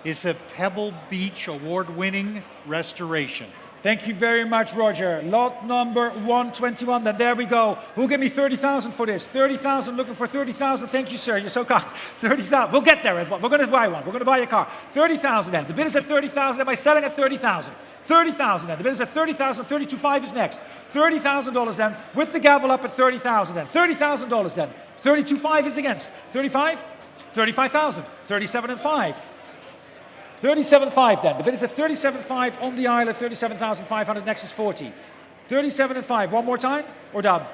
is a Pebble Beach award-winning restoration. Thank you very much, Roger. Lot number 121, then there we go. Who'll give me 30,000 for this? 30,000, looking for 30,000. Thank you, sir. You're so kind. 30,000. We'll get there. We're going to buy one. We're going to buy a car. 30,000 then. The bid is at 30,000. Am I selling at 30,000? 30,000 then. The bid is at 30,000. 32.5 is next. $30,000 then, with the gavel up at 30,000 then. $30,000 then. 32.5 is against. 35? 35,000. 37.5. 37.5 then. The bid is at 37.5 on the aisle at 37,500. Next is 40. 37 and 5. One more time, or done?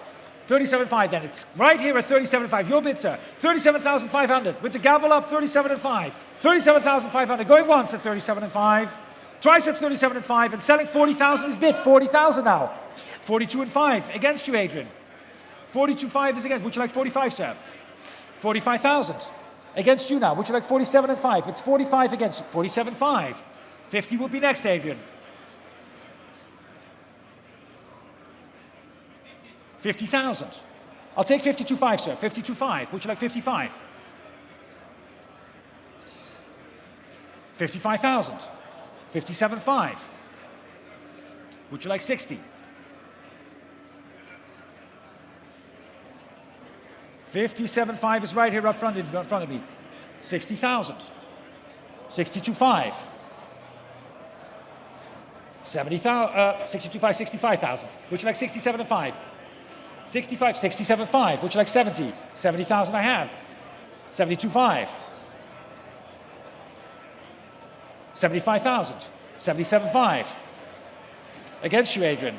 37 and 5 then. It's right here at 37 and 5. Your bid, sir. 37,500. With the gavel up, 37 and 5. 37,500. Going once at 37 and 5. Twice at 37 and 5. And selling 40,000 is bid. 40,000 now. 42 and 5. Against you, Adrian. 42.5 is against. Would you like 45, sir? 45,000. Against you now. Would you like 47 and 5? It's 45 against you. 47.5. 50 would be next, Adrian. 50,000. I'll take 52.5, sir. 52.5. Would you like 55? 55,000. 57.5. Would you like 60? 57.5 is right here up front of me. 60,000. 62.5. 62.5, 65,000. Would you like 67.5? 65, 67.5. Would you like 70? 70,000 I have. 72.5. 75,000. 77.5. Against you, Adrian.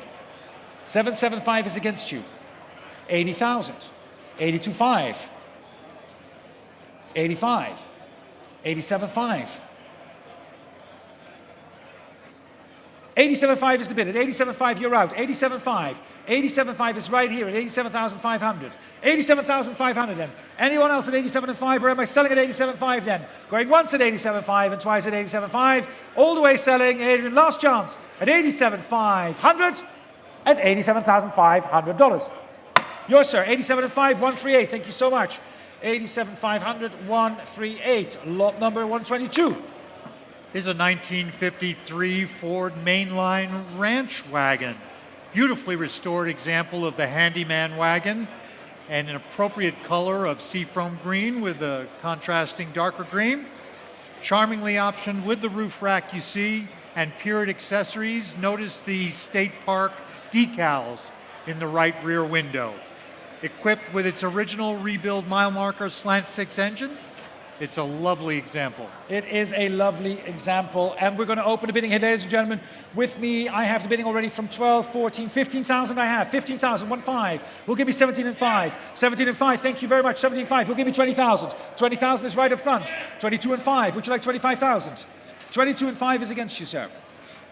775 is against you. 80,000. 82.5. 85. 87.5. 87.5 is the bid. At 87.5, you're out. 87.5. 87.5 is right here at 87,500. 87,500 then. Anyone else at 87.5, or am I selling at 87.5 then? Going once at 87.5 and twice at 87.5. All the way selling. Adrian, last chance at 87,500 at $87,500. Yours, sir. 87.5, 138. Thank you so much. 87,500, 138. Lot number 122. Is a 1953 Ford mainline ranch wagon. Beautifully restored example of the handyman wagon, and an appropriate color of seafoam green with a contrasting darker green. Charmingly optioned with the roof rack you see, and period accessories. Notice the State Park decals in the right rear window. Equipped with its original rebuild mile marker slant 6 engine. It's a lovely example. It is a lovely example. And we're going to open the bidding here, ladies and gentlemen. With me, I have the bidding already from 12, 14, 15,000 I have. 15,000, 1.5. We'll give you 17 and 5. 17 and 5, thank you very much. 17 and 5, we'll give you 20,000. 20,000 is right up front. 22 and 5, would you like 25,000? 22 and 5 is against you, sir.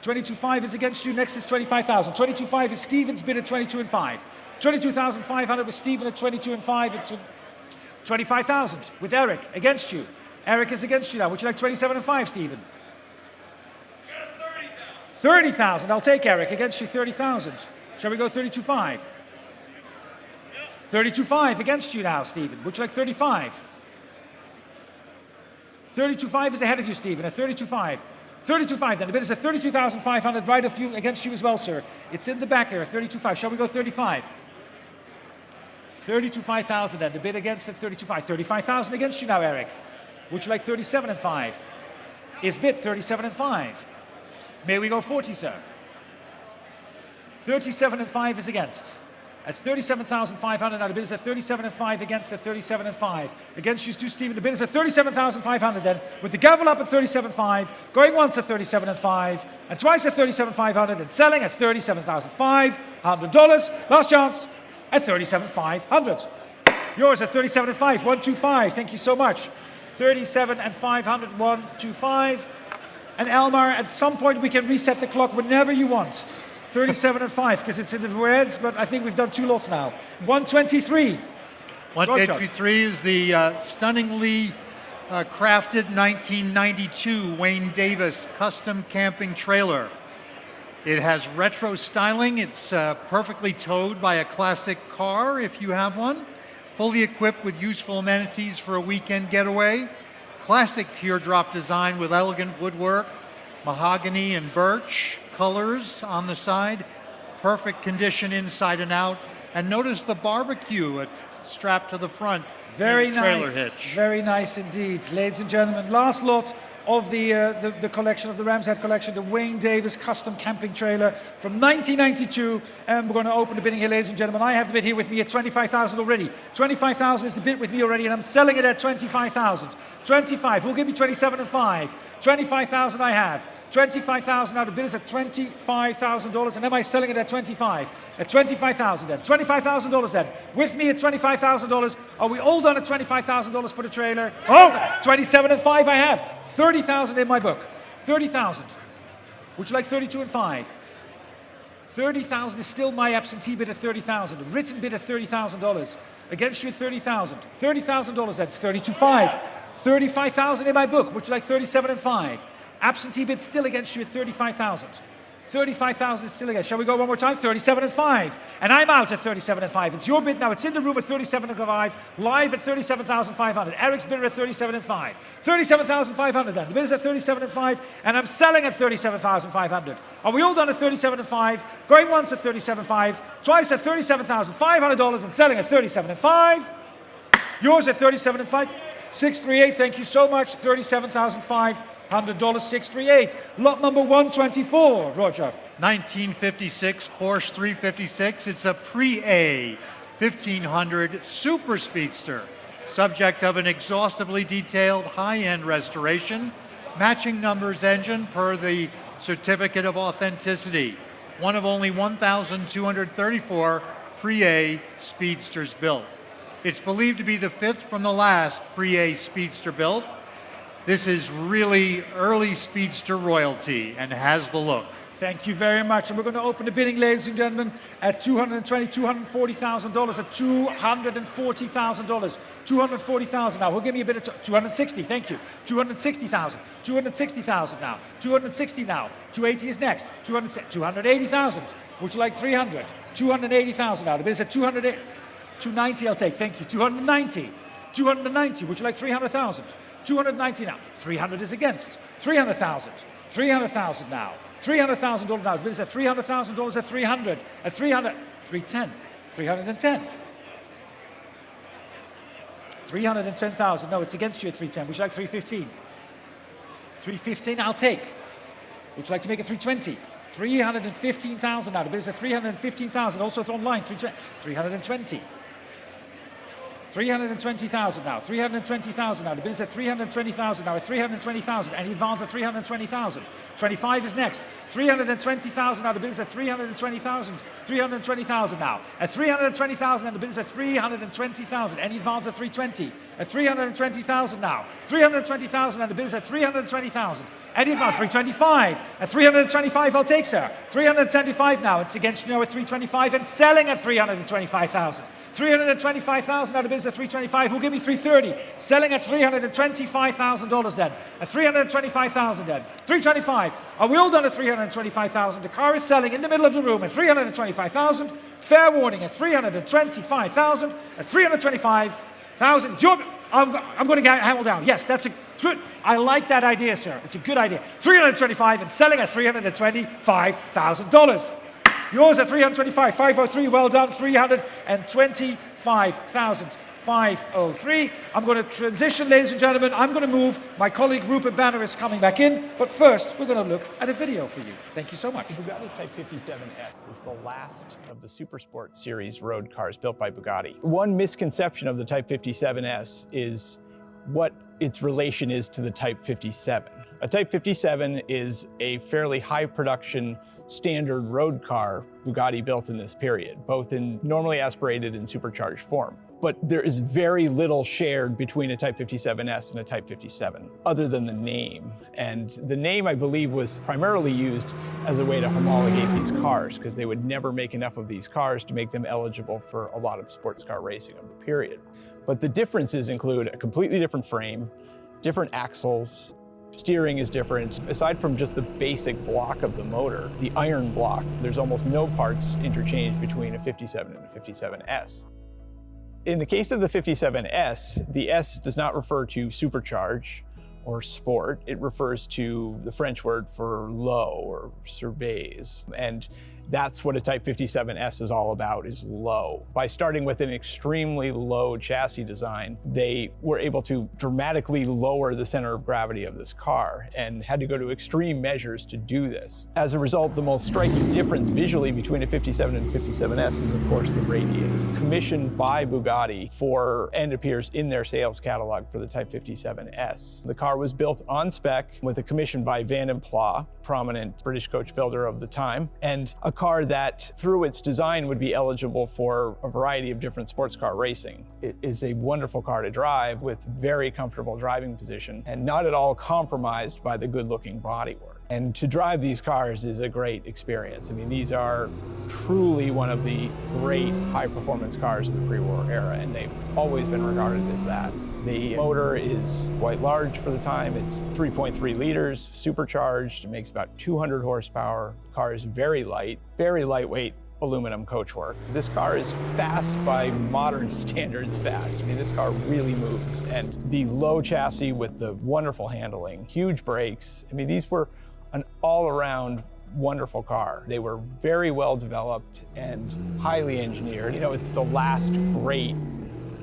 22.5 is against you. Next is 25,000. 22.5 is Stephen's bid at 22 and 5. 22,500 with Stephen at 22 and 5. At 25,000 with Eric against you. Eric is against you now. Would you like 27 and 5, Stephen? 30,000. I'll take Eric against you. 30,000. Shall we go 32.5? 32.5 against you now, Stephen. Would you like 35? 32.5 is ahead of you, Stephen. At 32.5. 32.5 then. The bid is at 32,500 right of you against you as well, sir. It's in the back here at 32.5. Shall we go 35? 32,500 then. The bid against at 32.5. 35,000 against you now, Eric. Would you like 37 and 5? Is bid 37 and 5. May we go 40, sir? 37 and 5 is against. At 37,500 now. The bid is at 37 and 5 against at 37 and 5. Against you, Stephen. The bid is at 37,500 then. With the gavel up at 37.5. Going once at 37 and 5. And twice at 37,500. And selling at $37,500. Last chance. At 37,500. Yours at 37 and 5, 125. Thank you so much. 37 and 500, 125. And Elmar, at some point we can reset the clock whenever you want. 37 and 5, because it's in the reds, but I think we've done 2 lots now. 123. 123 is the stunningly crafted 1992 Wayne Davis custom camping trailer. It has retro styling. It's perfectly towed by a classic car, if you have one. Fully equipped with useful amenities for a weekend getaway. Classic teardrop design with elegant woodwork, mahogany and birch colors on the side. Perfect condition inside and out. And notice the barbecue strapped to the front. Very trailer nice. Hitch. Very nice indeed. Ladies and gentlemen, last lot of the collection, of the Ram's Head collection, the Wayne Davis custom camping trailer from 1992. And we're going to open the bidding here, ladies and gentlemen. I have the bid here with me at 25,000 already. 25,000 is the bid with me already, and I'm selling it at 25,000. 25, we'll give you 27 and 5. 25,000 I have. 25,000 now. The bid is at $25,000. And am I selling it at 25? At 25,000 then. $25,000 then. With me at $25,000. Are we all done at $25,000 for the trailer? Oh, 27 and 5 I have. 30,000 in my book. 30,000. Would you like 32 and 5? 30,000 is still my absentee bid at 30,000. The written bid at $30,000. Against you at 30,000. $30,000, that's 32.5. 35,000 in my book. Would you like 37 and 5? Absentee bid still against you at 35,000. 35,000 is still against. Shall we go one more time? 37 and 5. And I'm out at 37 and 5. It's your bid now. It's in the room at 37 and 5. Live at 37,500. Eric's bid at 37 and 5. 37,500 then. The bid is at 37 and 5. And I'm selling at 37,500. Are we all done at 37 and 5? Going once at 37.5. Twice at $37,500 and selling at 37 and 5. Yours at 37 and 5. 638. Thank you so much. 37,500. $638. Lot number 124, Roger. 1956 Porsche 356. It's a pre-A 1500 Super Speedster, subject of an exhaustively detailed high-end restoration, matching numbers engine per the Certificate of Authenticity. One of only 1,234 pre-A Speedsters built. It's believed to be the fifth from the last pre-A Speedster built. This is really early Speedster royalty and has the look. Thank you very much. And we're going to open the bidding, ladies and gentlemen, at $240,000, at $240,000. $240,000 now. Who'll give me a bid of 260? Thank you. 260,000. 260,000 now. 260 now. 280 is next. 280,000. Would you like 300? 280,000 now. The bid is at 290. I'll take. Thank you. 290. 290. Would you like 300,000? 290 now. 300 is against. 300,000. 300,000 now. $300,000 now. The bid is at $300,000 at 300. At 300. 310. 310. 310,000. No, it's against you at 310. Would you like 315? 315, I'll take. Would you like to make it 320? 315,000 now. The bid is at 315,000. Also it's online. 320. 320,000 now. 320,000 now. The bid is at 320,000 now. At 320,000. And he advances at 320,000. 25 is next. 320,000 now. The bid is at 320,000. 320,000 now. At 320,000 and the bid is at 320,000. And he advances at 320. At 320,000 now. 320,000 and the bid is at 320,000. And he advances 325. At 325 I'll take, sir. 325 now. It's against you now at 325 and selling at 325,000. 325,000 out of business at 325. Who'll give me 330? Selling at $325,000 then. At 325,000 then. 325. Are we all done at 325,000? The car is selling in the middle of the room at 325,000. Fair warning at 325,000. At 325,000. I'm going to hammer down. Yes, that's a good. I like that idea, sir. It's a good idea. 325 and selling at $325,000. Yours at 325, 503, well done, 325,503. I'm going to transition, ladies and gentlemen. I'm going to move. My colleague Rupert Banner is coming back in. But first, we're going to look at a video for you. Thank you so much. The Bugatti Type 57S is the last of the Supersport series road cars built by Bugatti. One misconception of the Type 57S is what its relation is to the Type 57. A Type 57 is a fairly high production standard road car Bugatti built in this period, both in normally aspirated and supercharged form. But there is very little shared between a Type 57S and a Type 57, other than the name. And the name, I believe, was primarily used as a way to homologate these cars, because they would never make enough of these cars to make them eligible for a lot of sports car racing of the period. But the differences include a completely different frame, different axles, steering is different. Aside from just the basic block of the motor, the iron block, there's almost no parts interchanged between a 57 and a 57S. In the case of the 57S, the S does not refer to supercharge or sport. It refers to the French word for low or surveys. And That's what a Type 57S is all about, is low. By starting with an extremely low chassis design, they were able to dramatically lower the center of gravity of this car and had to go to extreme measures to do this. As a result, the most striking difference visually between a 57 and 57S is, of course, the radiator. Commissioned by Bugatti and appears in their sales catalog for the Type 57S. The car was built on spec with a commission by Van & Pla, prominent British coach builder of the time, and a car that, through its design, would be eligible for a variety of different sports car racing. It is a wonderful car to drive with very comfortable driving position and not at all compromised by the good-looking bodywork. And to drive these cars is a great experience. I mean, these are truly one of the great high-performance cars of the pre-war era, and they've always been regarded as that. The motor is quite large for the time. It's 3.3 liters, supercharged. It makes about 200 horsepower. The car is very lightweight aluminum coachwork. This car is fast by modern standards fast. I mean, this car really moves. And the low chassis with the wonderful handling, huge brakes. I mean, these were an all-around wonderful car. They were very well developed and highly engineered. You know, it's the last great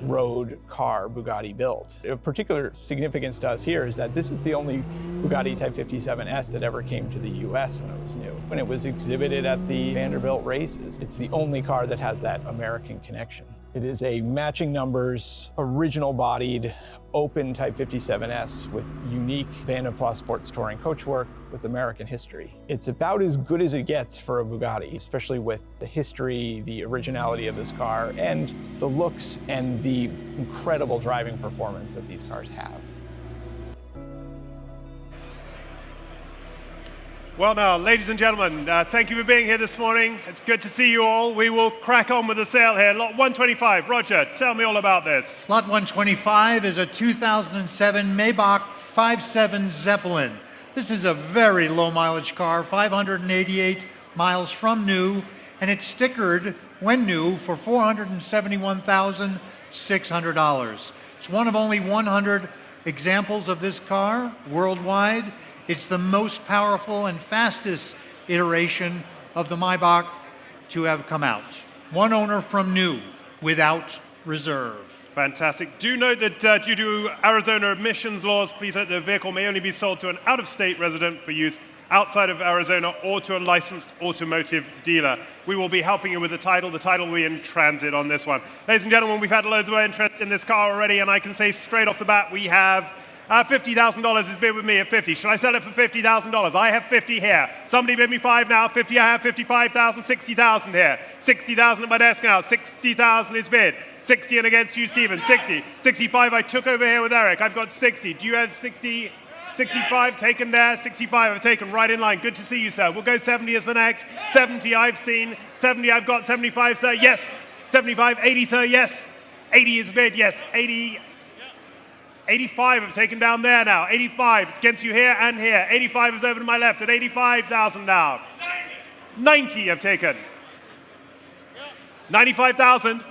road car Bugatti built. Of particular significance to us here is that this is the only Bugatti Type 57S that ever came to the US when it was new. When it was exhibited at the Vanderbilt races, it's the only car that has that American connection. It is a matching numbers, original bodied, open Type 57S with unique Van & Pla Sports Touring coachwork with American history. It's about as good as it gets for a Bugatti, especially with the history, the originality of this car, and the looks and the incredible driving performance that these cars have. Well now, ladies and gentlemen, thank you for being here this morning. It's good to see you all. We will crack on with the sale here. Lot 125. Roger, tell me all about this. Lot 125 is a 2007 Maybach 5.7 Zeppelin. This is a very low mileage car, 588 miles from new, and it's stickered when new for $471,600. It's one of only 100 examples of this car worldwide. It's the most powerful and fastest iteration of the Maybach to have come out. One owner from new, without reserve. Fantastic. Do note that due to Arizona emissions laws, please note the vehicle may only be sold to an out-of-state resident for use outside of Arizona or to a licensed automotive dealer. We will be helping you with the title. The title will be in transit on this one. Ladies and gentlemen, we've had loads of interest in this car already, and I can say straight off the bat we have $50,000 is bid with me at 50. Shall I sell it for $50,000? I have 50 here. Somebody bid me 5 now. 50, I have 55,000, 60,000 here. 60,000 at my desk now. 60,000 is bid. 60 and against you, Stephen. 60. 65 I took over here with Eric. I've got 60. Do you have 60? 65 taken there. 65 I've taken right in line. Good to see you, sir. We'll go 70 as the next. 70 I've seen. 70 I've got. 75, sir. Yes. 75. 80, sir. Yes. 80 is bid. Yes. 80. 85 have taken down there now. 85, it's against you here and here. 85 is over to my left at 85,000 now. 90 have taken. 95,000.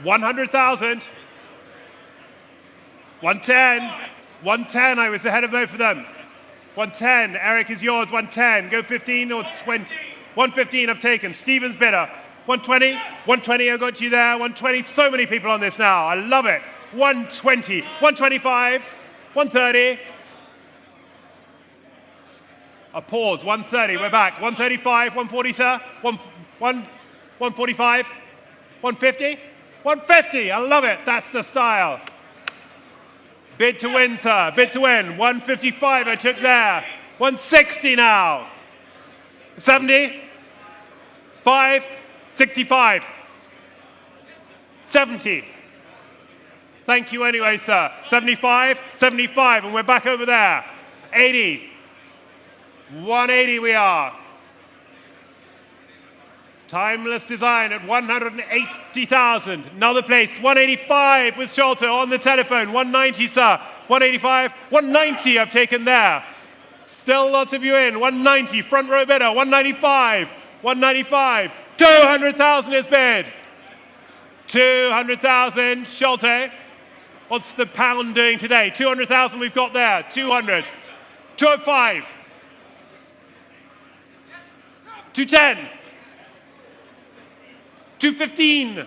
100,000. 110. 110, I was ahead of both of them. 110, Eric is yours, 110. Go 15 or 20. 115 I've taken. Stephen's bidder. 120. 120, I got you there. 120, so many people on this now. I love it. 120, 125, 130. A pause, 130, we're back. 135, 140, sir. 145, 150, 150, I love it, that's the style. Bid to win, sir, bid to win. 155 I took there. 160 now. 70, 5, 65, 70. Thank you anyway, sir. 75, 75, and we're back over there. 80. 180 we are. Timeless design at 180,000. Another place, 185 with Sholto on the telephone. 190, sir. 185, 190 I've taken there. Still lots of you in. 190, front row bidder. 195, 195. 200,000 is bid. 200,000, Sholto. What's the pound doing today? 200,000 we've got there. 200. 205. 210. 215.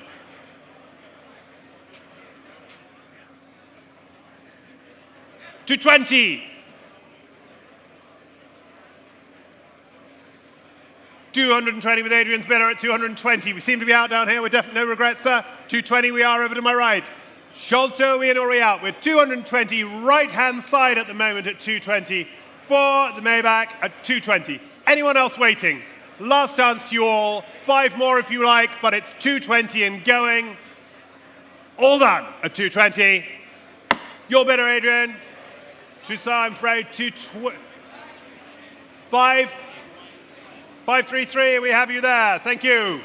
220. 220 with Adrian's bidder at 220. We seem to be out down here with definitely no regrets, sir. 220 we are over to my right. Sholto, are we in or are we out? We're 220 right-hand side at the moment at 220 for the Maybach at 220. Anyone else waiting? Last chance you all. 5 more if you like, but it's 220 and going. All done at 220. Your bidder, Adrian. Trisha, I'm afraid 533, we have you there. Thank you.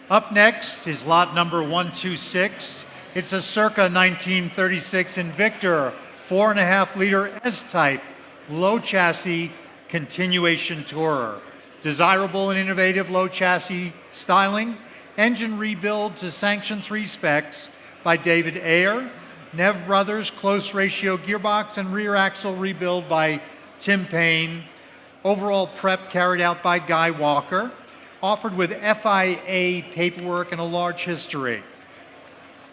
Up next is lot number 126. It's a circa 1936 Invictor 4.5-liter S-Type low chassis continuation tourer. Desirable and innovative low chassis styling, engine rebuild to Sanction 3 specs by David Ayer, Nev Brothers close ratio gearbox and rear axle rebuild by Tim Payne, overall prep carried out by Guy Walker, offered with FIA paperwork and a large history.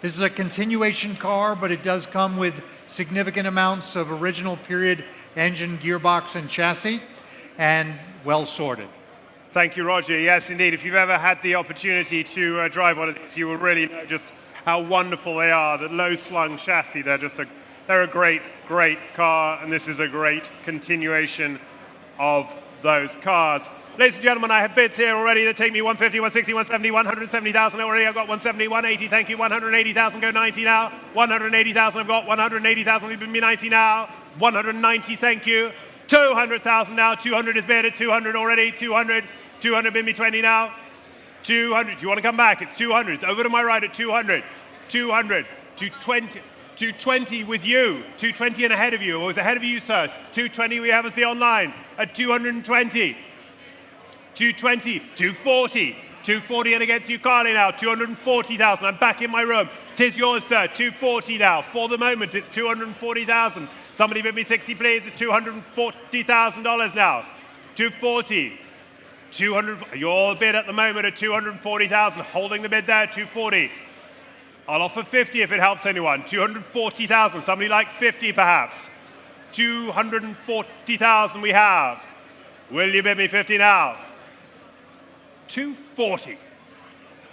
This is a continuation car, but it does come with significant amounts of original period engine, gearbox, and chassis, and well sorted. Thank you, Roger. Yes, indeed. If you've ever had the opportunity to drive one of these, you will really know just how wonderful they are. The low-slung chassis, they're a great, great car, and this is a great continuation of those cars. Ladies and gentlemen, I have bids here already that take me 150, 160, 170, 170,000 already. I've got 170, 180, thank you. 180,000, go 90 now. 180,000, I've got 180,000, leave me 90 now. 190, thank you. 200,000 now. 200 is bid at 200 already. 200, 200 bid me 20 now. 200, do you want to come back? It's 200. It's over to my right at 200. 200, 220. 220 with you, 220 and ahead of you, or was ahead of you, sir. 220 we have as the online at 220. 220, 240, 240 and against you, Carly now, 240,000. I'm back in my room. Tis yours, sir. 240 now. For the moment, it's 240,000. Somebody bid me 60, please. It's $240,000 now. 240. 200. Your bid at the moment at 240,000. Holding the bid there, 240. I'll offer 50 if it helps anyone. 240,000. Somebody like 50 perhaps. 240,000 we have. Will you bid me 50 now? 240.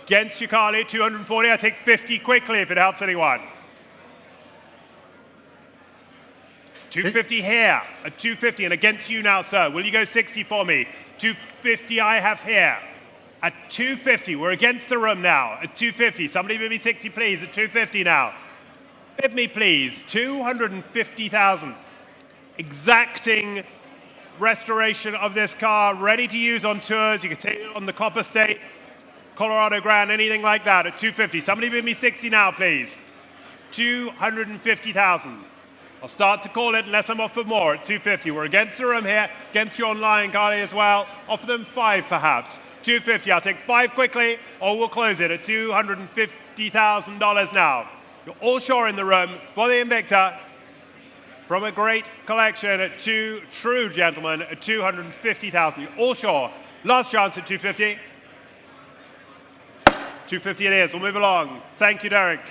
Against you, Carly, 240. I take 50 quickly if it helps anyone. 250 here at 250 and against you now, sir. Will you go 60 for me? 250 I have here. At 250, we're against the room now. At 250, somebody bid me 60, please. At 250 now. Bid me, please. 250,000. Exacting restoration of this car, ready to use on tours. You can take it on the Copper State, Colorado Grand, anything like that at 250. Somebody bid me 60 now, please. 250,000. I'll start to call it unless I'm offered more at 250. We're against the room here, against you online, Carly, as well. Offer them 5 perhaps. 250, I'll take 5 quickly, or we'll close it at $250,000 now. You're all sure in the room for the Invicta from a great collection at true gentlemen at 250,000. You're all sure. Last chance at 250. 250 it is. We'll move along. Thank you, Derek.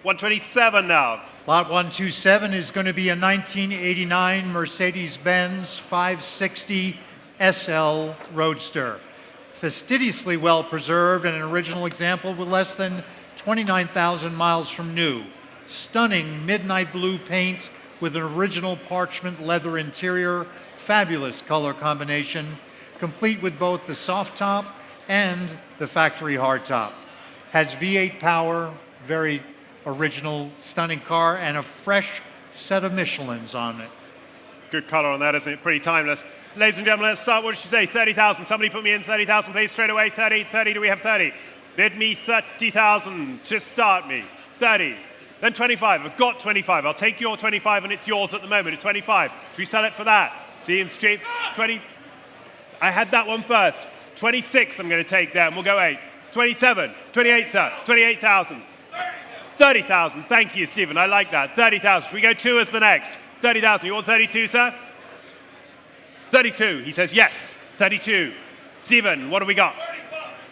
127 now. Lot 127 is going to be a 1989 Mercedes-Benz 560 SL Roadster. Fastidiously well preserved and an original example with less than 29,000 miles from new. Stunning midnight blue paint with an original parchment leather interior. Fabulous color combination, complete with both the soft top and the factory hardtop. Has V8 power, very original, stunning car, and a fresh set of Michelins on it. Good color on that, isn't it? Pretty timeless. Ladies and gentlemen, let's start. What did you say? 30,000. Somebody put me in 30,000, please, straight away. 30. 30. Do we have 30? Bid me 30,000 to start me. 30. Then 25. I've got 25. I'll take your 25, and it's yours at the moment at 25. Should we sell it for that? Seems cheap. 20. I had that one first. 26 I'm going to take there, and we'll go 8. 27. 28, sir. 28,000. 30,000. Thank you, Stephen. I like that. 30,000. Should we go 2 as the next? 30,000. You want 32, sir? 32. He says yes. 32. Stephen, what do we got?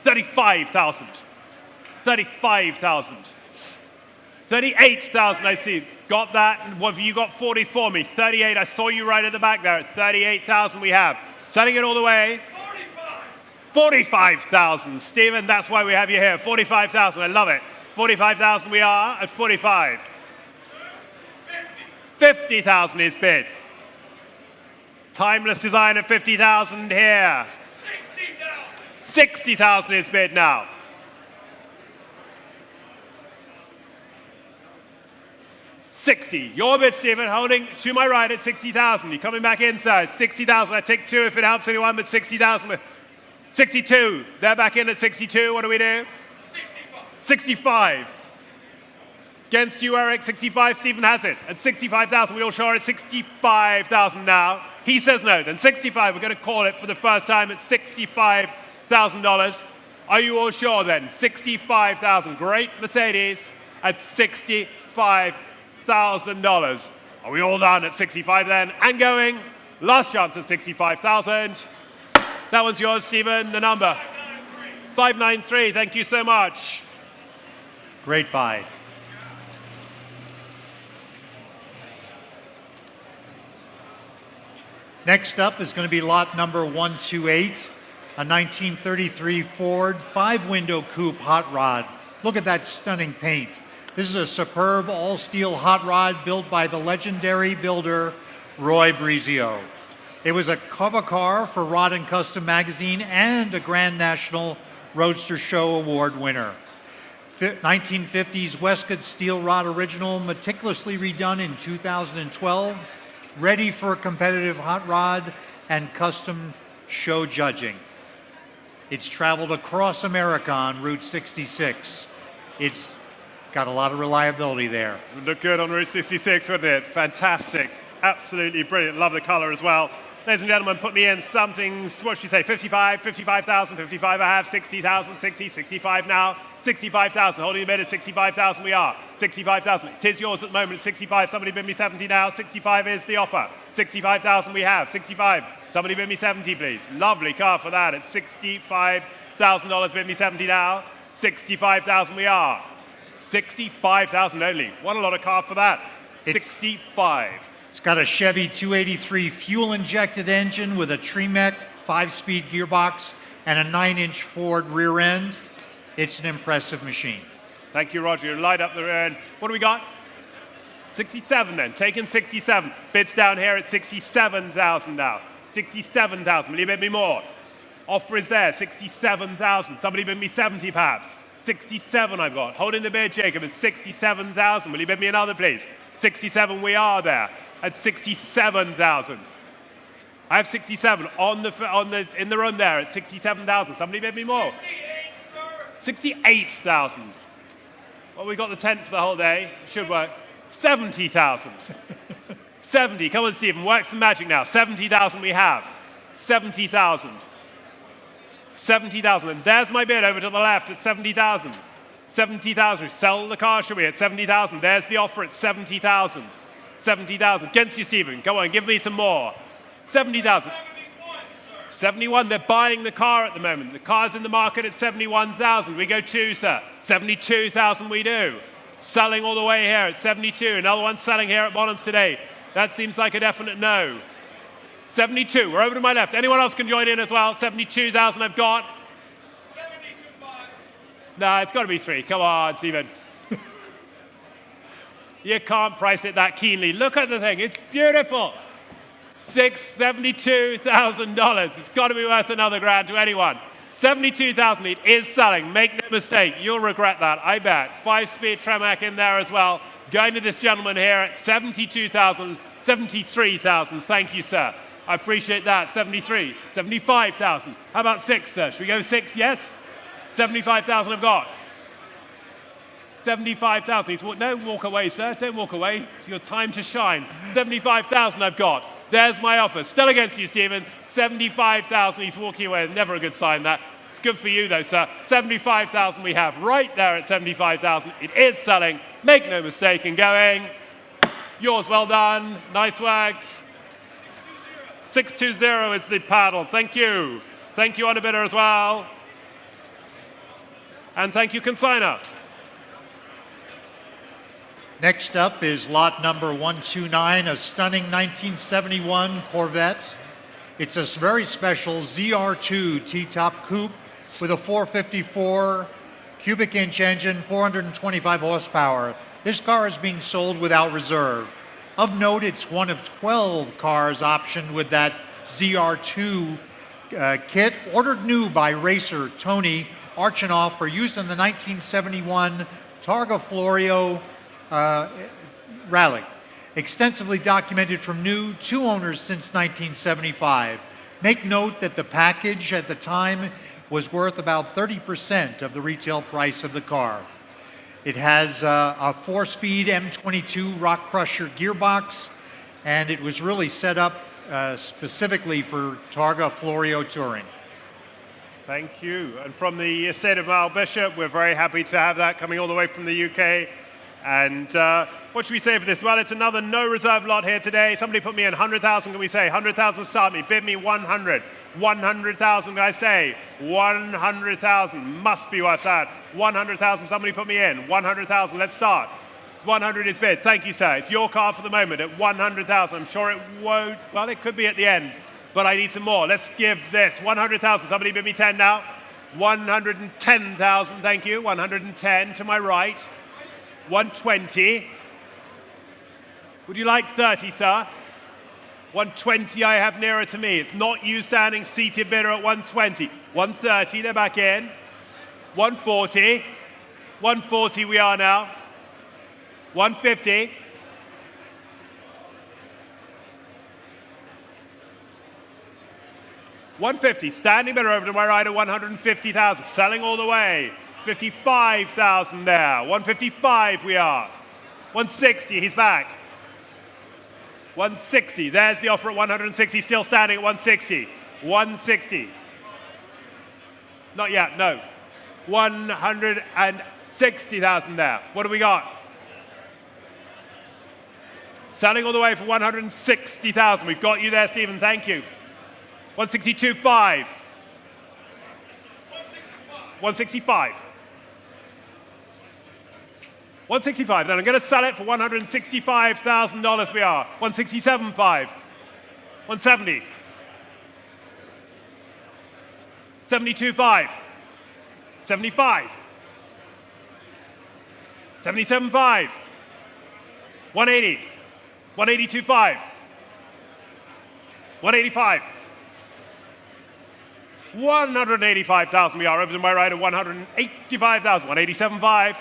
35,000. 35,000. 38,000, I see. Got that. What have you got? 40 for me. 38. I saw you right at the back there. 38,000 we have. Selling it all the way. 45,000. Stephen, that's why we have you here. 45,000. I love it. 45,000 we are at 45. 50,000 is bid. Timeless design at 50,000 here. 60,000 is bid now. 60. Your bid, Stephen, holding to my right at 60,000. You're coming back inside. 60,000. I take 2 if it helps anyone, but 60,000. 62. They're back in at 62. What do we do? 65. 65. Against you, Eric. 65. Stephen has it. At 65,000. We all sure at 65,000 now. He says no. Then 65. We're going to call it for the first time at $65,000. Are you all sure then? 65,000. Great Mercedes at $65,000. Are we all done at 65 then? And going. Last chance at 65,000. That one's yours, Stephen. The number. 593. Thank you so much. Great buy. Next up is going to be lot number 128, a 1933 Ford 5-window coupe hot rod. Look at that stunning paint. This is a superb all-steel hot rod built by the legendary builder Roy Brizio. It was a cover car for Rod and Custom magazine and a Grand National Roadster Show Award winner. 1950s Westcott steel rod original, meticulously redone in 2012, ready for competitive hot rod and custom show judging. It's traveled across America on Route 66. It's got a lot of reliability there. It would look good on Route 66, wouldn't it? Fantastic. Absolutely brilliant. Love the color as well. Ladies and gentlemen, put me in something, what should you say, 55, 55,000, 55 I have, 60,000, 60, 65 now, 65,000, holding the bid at 65,000 we are, 65,000, it is yours at the moment, 65, somebody bid me 70 now, 65 is the offer, 65,000 we have, 65, somebody bid me 70 please, lovely car for that, at $65,000 bid me 70 now, 65,000 we are, 65,000 only, what a lot of car for that, 65. It's got a Chevy 283 fuel-injected engine with a Tremec 5-speed gearbox and a 9-inch Ford rear end. It's an impressive machine. Thank you, Roger. Light up the rear end. What do we got? 67 then. Taking 67. Bids down here at 67,000 now. 67,000. Will you bid me more? Offer is there. 67,000. Somebody bid me 70 perhaps. 67 I've got. Holding the bid, Jacob, at 67,000. Will you bid me another, please? 67 we are there. At 67,000. I have 67 in the room there at 67,000. Somebody bid me more. 68,000. Well, we got the tent for the whole day. Should work. 70,000. 70. Come on, Stephen. Work some magic now. 70,000 we have. 70,000. 70,000. And there's my bid over to the left at 70,000. 70,000. Sell the car, should we? At 70,000. There's the offer at 70,000. 70,000. Against you, Stephen. Go on, give me some more. 70,000. 71. They're buying the car at the moment. The car's in the market at 71,000. We go 2, sir. 72,000 we do. Selling all the way here at 72. Another one selling here at Bonhams today. That seems like a definite no. 72. We're over to my left. Anyone else can join in as well. 72,000 I've got. 72,500. No, it's got to be 3. Come on, Stephen. You can't price it that keenly. Look at the thing. It's beautiful. $72,000. It's got to be worth another grand to anyone. 72,000. It is selling. Make no mistake. You'll regret that, I bet. 5-speed Tremec in there as well. It's going to this gentleman here at 72,000, 73,000. Thank you, sir. I appreciate that. 73, 75,000. How about 6, sir? Should we go 6? Yes? 75,000 I've got. 75,000. Don't walk away, sir. Don't walk away. It's your time to shine. 75,000 I've got. There's my offer. Still against you, Stephen. 75,000. He's walking away. Never a good sign, that. It's good for you, though, sir. 75,000 we have right there at 75,000. It is selling. Make no mistake in going. Yours, well done. Nice work. 620 is the paddle. Thank you. Thank you, underbidder, as well. And thank you, consigner. Next up is lot number 129, a stunning 1971 Corvette. It's a very special ZR2 T-top coupe with a 454 cubic inch engine, 425 horsepower. This car is being sold without reserve. Of note, it's one of 12 cars optioned with that ZR2 kit, ordered new by racer Tony Archinoff for use in the 1971 Targa Florio rally. Extensively documented from new, 2 owners since 1975. Make note that the package at the time was worth about 30% of the retail price of the car. It has a 4-speed M22 Rock Crusher gearbox, and it was really set up specifically for Targa Florio touring. Thank you. And from the estate of Mal Bishop, we're very happy to have that coming all the way from the UK. And what should we say for this? Well, it's another no reserve lot here today. Somebody put me in 100,000, can we say? 100,000 start me. Bid me 100. 100,000, can I say? 100,000. Must be worth that. 100,000, somebody put me in. 100,000, let's start. It's 100 is bid. Thank you, sir. It's your car for the moment at 100,000. I'm sure it won't, well, it could be at the end, but I need some more. Let's give this 100,000. Somebody bid me 10 now. 110,000, thank you. 110 to my right. 120. Would you like 30, sir? 120 I have nearer to me. It's not you standing seated bidder at 120. 130, they're back in. 140. 140 we are now. 150. 150, standing bidder over to my right at 150,000, selling all the way. 55,000 there. 155 we are. 160, he's back. 160, there's the offer at 160, still standing at 160. 160. Not yet, no. 160,000 there. What do we got? Selling all the way for 160,000. We've got you there, Stephen, thank you. 162.5. 165. 165, then I'm going to sell it for $165,000 we are. 167.5. 170. 72.5. 75. 77.5. 180. 182.5. 185. 185,000 we are. Over to my right at 185,000. 187.5.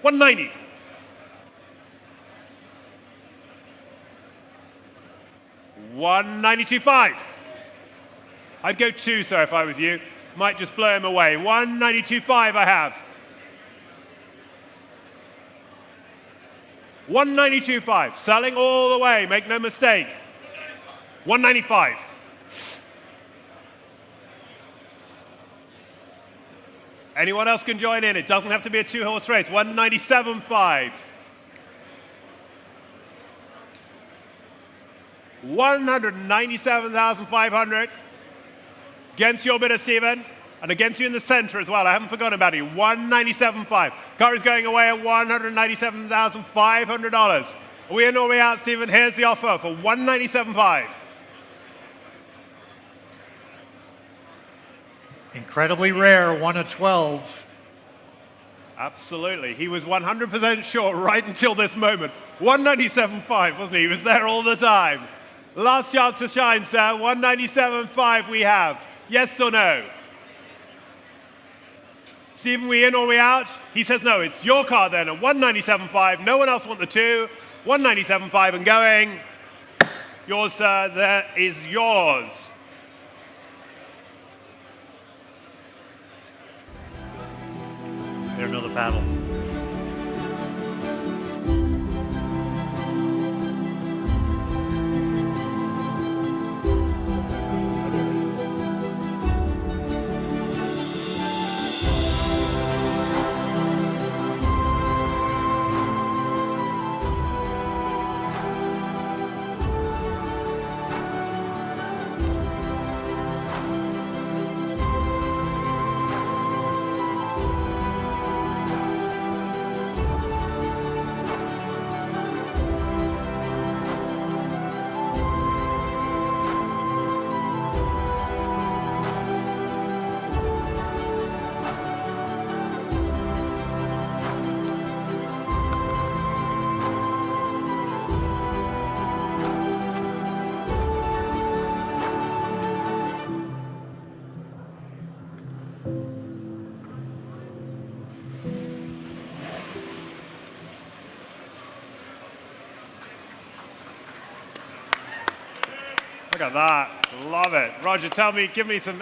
190. 192.5. I'd go 2, sir, if I was you. Might just blow him away. 192.5 I have. 192.5. Selling all the way, make no mistake. 195. Anyone else can join in. It doesn't have to be a 2-horse race. 197.5. 197,500. Against your bidder, Stephen. And against you in the center as well. I haven't forgotten about you. 197.5. Car is going away at $197,500. Are we in or are we out, Stephen? Here's the offer for 197.5. Incredibly rare, 1 of 12. Absolutely. He was 100% sure right until this moment. 197.5, wasn't he? He was there all the time. Last chance to shine, sir. 197.5 we have. Yes or no? Stephen, we in or we out? He says no. It's your car then at 197.5. No one else want the 2. 197.5 and going. Yours, sir. That is yours. Is there another paddle? Look at that. Love it. Roger,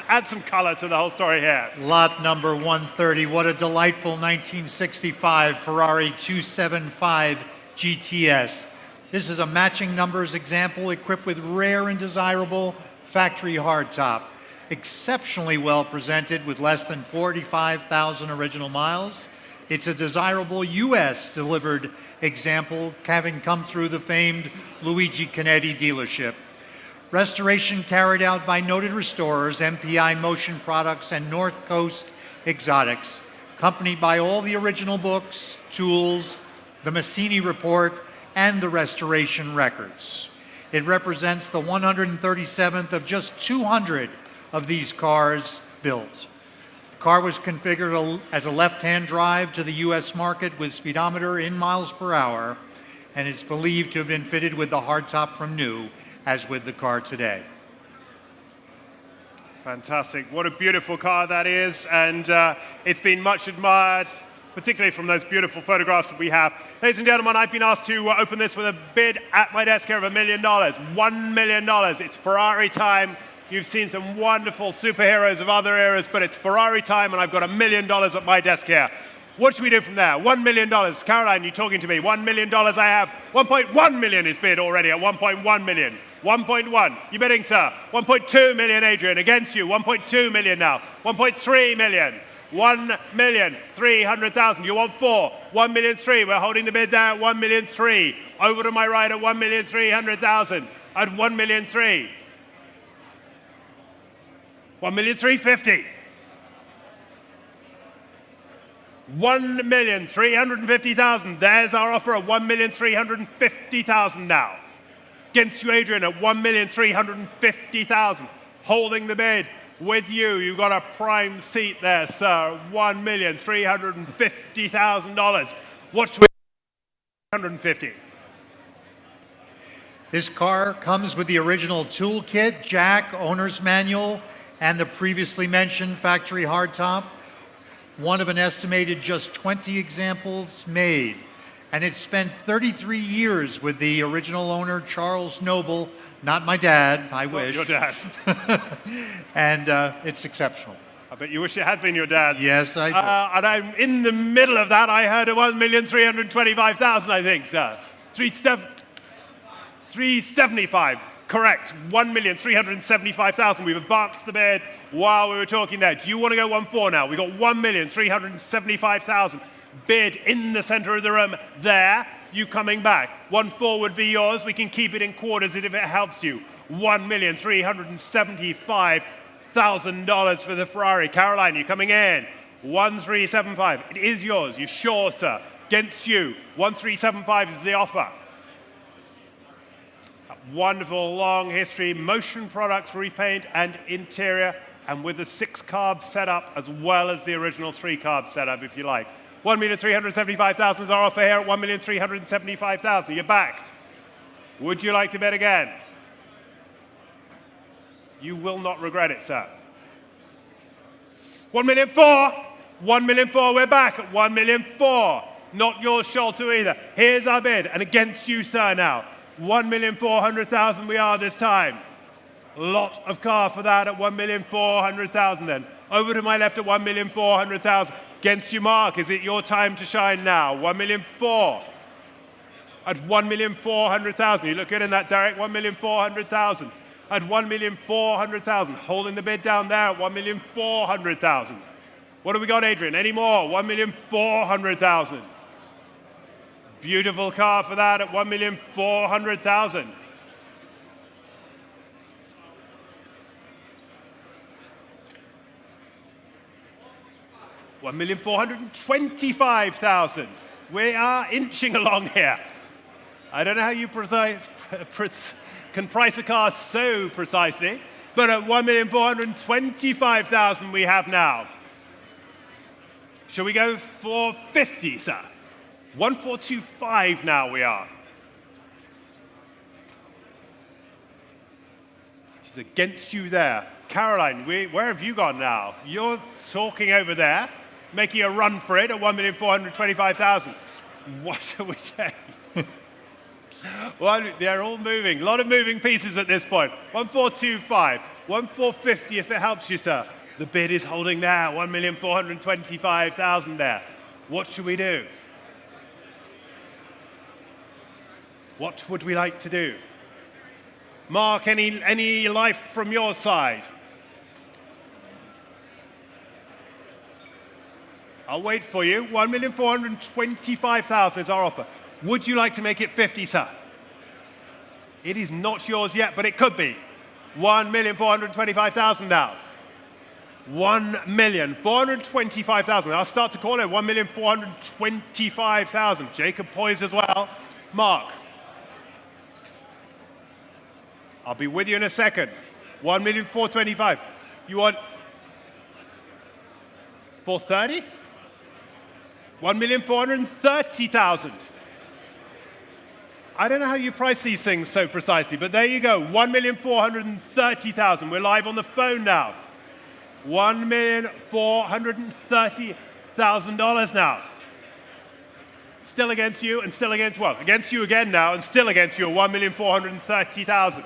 add some color to the whole story here. Lot number 130. What a delightful 1965 Ferrari 275 GTS. This is a matching numbers example equipped with rare and desirable factory hardtop. Exceptionally well presented with less than 45,000 original miles. It's a desirable U.S. delivered example, having come through the famed Luigi Canetti dealership. Restoration carried out by noted restorers, MPI Motion Products and North Coast Exotics, accompanied by all the original books, tools, the Massini Report, and the restoration records. It represents the 137th of just 200 of these cars built. The car was configured as a left-hand drive to the U.S. market with speedometer in miles per hour, and is believed to have been fitted with the hardtop from new, as with the car today. Fantastic. What a beautiful car that is, and it's been much admired, particularly from those beautiful photographs that we have. Ladies and gentlemen, I've been asked to open this with a bid at my desk here of $1 million. $1 million. It's Ferrari time. You've seen some wonderful superheroes of other eras, but it's Ferrari time, and I've got $1 million at my desk here. What should we do from there? $1 million. Caroline, you're talking to me. $1 million I have. 1.1 million is bid already at 1.1 million. 1.1. You bidding, sir? 1.2 million, Adrian. Against you. 1.2 million now. 1.3 million. 1,300,000. You want 4. 1,000,003. We're holding the bid there at 1,000,003. Over to my right at 1,300,000. At 1,000,003. 1,350,000. 1,350,000. There's our offer at 1,350,000 now. Against you, Adrian, at 1,350,000. Holding the bid with you. You've got a prime seat there, sir. $1,350,000. What should we 150? This car comes with the original toolkit, jack, owner's manual, and the previously mentioned factory hardtop. One of an estimated just 20 examples made. And it spent 33 years with the original owner, Charles Noble, not my dad, I wish. Your dad. And it's exceptional. I bet you wish it had been your dad. Yes, I do. And I'm in the middle of that. I heard a 1,325,000, I think, sir. 375. Correct. 1,375,000. We've advanced the bid while we were talking there. Do you want to go 1.4 now? We've got 1,375,000 bid in the center of the room there. You coming back. 1.4 would be yours. We can keep it in quarters if it helps you. $1,375,000 for the Ferrari. Caroline, you coming in. 1,375. It is yours. You sure, sir? Against you. 1,375 is the offer. Wonderful long history, motion products, repaint and interior, and with the 6-carb setup as well as the original 3-carb setup, if you like. 1,375,000 is our offer here at 1,375,000. You're back. Would you like to bet again? You will not regret it, sir. 1,000,004. 1,000,004. We're back at 1,000,004. Not yours, Sholto, either. Here's our bid, and against you, sir, now. 1,400,000 we are this time. Lot of car for that at 1,400,000 then. Over to my left at 1,400,000. Against you, Mark. Is it your time to shine now? 1,400,000. At 1,400,000. You look good in that, Derek. 1,400,000. At 1,400,000. Holding the bid down there at 1,400,000. What have we got, Adrian? Any more? 1,400,000. Beautiful car for that at 1,400,000. $1,425,000. We are inching along here. I don't know how you can price a car so precisely, but at 1,425,000 we have now. Shall we go for 50, sir? 1,425 now we are. It is against you there. Caroline, where have you gone now? You're talking over there, making a run for it at 1,425,000. What are we saying? Well, they're all moving. A lot of moving pieces at this point. 1425, 1450 if it helps you, sir. The bid is holding there, 1,425,000 there. What should we do? What would we like to do? Mark, any life from your side? I'll wait for you. 1,425,000 is our offer. Would you like to make it 50, sir? It is not yours yet, but it could be. 1,425,000 now. 1,425,000. I'll start to call it 1,425,000. Jacob poised as well. Mark. I'll be with you in a second. 1,425,000. You want 430? 1,430,000. I don't know how you price these things so precisely, but there you go. 1,430,000. We're live on the phone now. $1,430,000 now. Still against you and still against, well, against you again now and still against you at 1,430,000.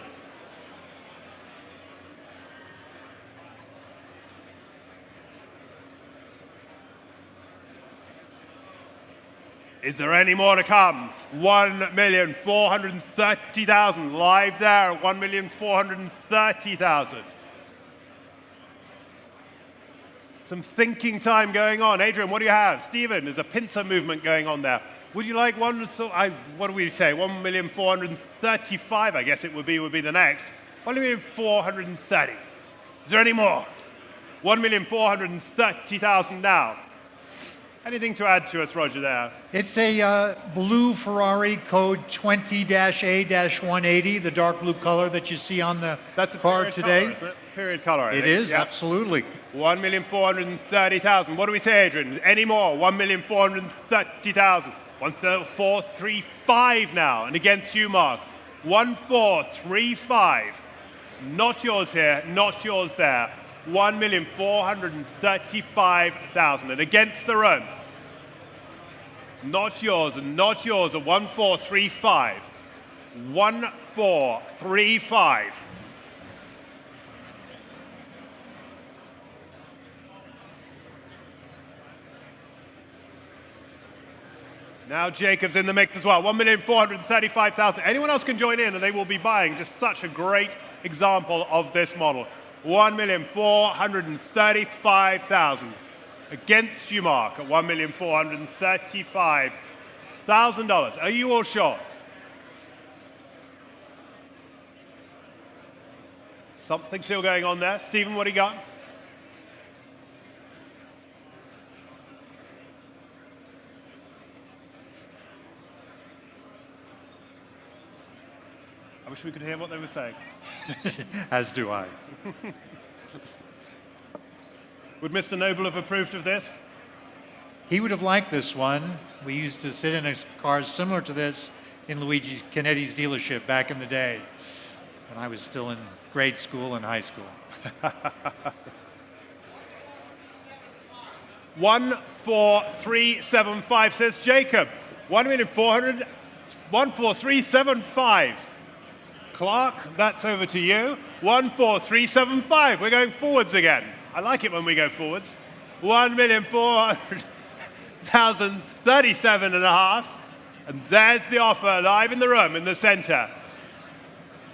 Is there any more to come? 1,430,000 live there at 1,430,000. Some thinking time going on. Adrian, what do you have? Stephen, there's a pincer movement going on there. Would you like one? What do we say? 1,435,000, I guess it would be the next. 1,430,000. Is there any more? 1,430,000 now. Anything to add to us, Roger, there? It's a blue Ferrari code 20-A-180, the dark blue color that you see on the That's a car period today. Color, isn't it? Period color, I think. It is, Yep. absolutely. 1,430,000. What do we say, Adrian? Any more? 1,430,000. 1,435 now. And against you, Mark. 1,435. Not yours here, not yours there. 1,435,000. And against the room. Not yours and not yours at 1,435. 1,435. Now Jacob's in the mix as well. 1,435,000. Anyone else can join in and they will be buying. Just such a great example of this model. 1,435,000. Against you, Mark, at $1,435,000. Are you all sure? Something still going on there. Stephen, what do you got? I wish we could hear what they were saying. As do I. Would Mr. Noble have approved of this? He would have liked this one. We used to sit in a car similar to this in Luigi Canetti's dealership back in the day when I was still in grade school and high school. 1,435 says Jacob. 1,435. Clark, that's over to you. 1,435. We're going forwards again. I like it when we go forwards. 1,437,500. And there's the offer live in the room in the center.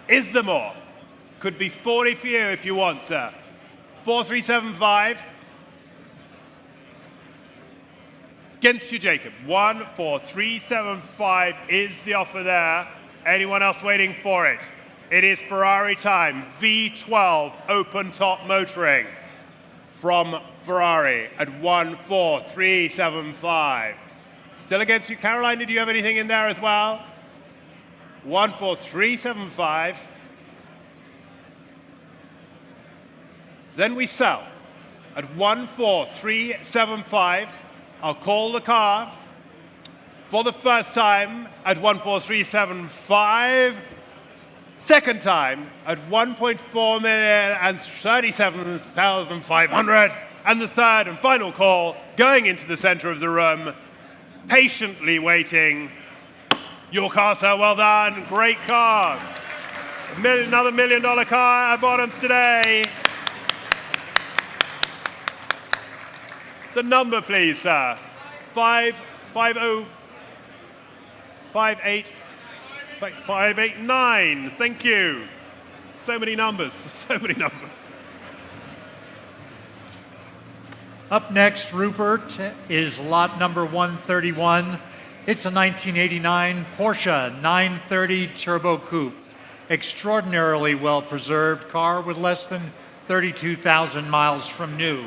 Is there more? Could be 40 for you if you want, sir. 4,375. Against you, Jacob. 1,437,500 is the offer there. Anyone else waiting for it? It is Ferrari time. V12 open top motoring from Ferrari at 1,437,500. Still against you. Caroline, did you have anything in there as well? 1,437,500. Then we sell at 1,437,500. I'll call the car for the first time at 1,437,500. Second time at 1.4 million and 37,500. And the third and final call going into the center of the room, patiently waiting. Your car, sir, well done. Great car. Another $1 million car at Bonhams today. The number, please, sir. 589. Thank you. So many numbers. So many numbers. Up next, Rupert, is lot number 131. It's a 1989 Porsche 930 Turbo Coupe. Extraordinarily well-preserved car with less than 32,000 miles from new.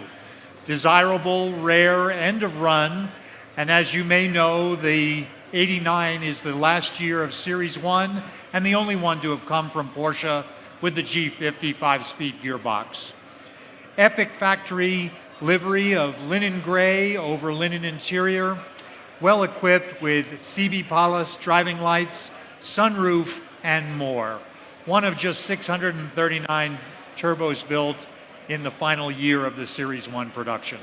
Desirable, rare, end of run, and as you may know, the 89 is the last year of Series 1 and the only one to have come from Porsche with the G50 5-speed gearbox. Epic factory livery of linen gray over linen interior, well equipped with CB Palace driving lights, sunroof, and more. One of just 639 turbos built in the final year of the Series 1 production.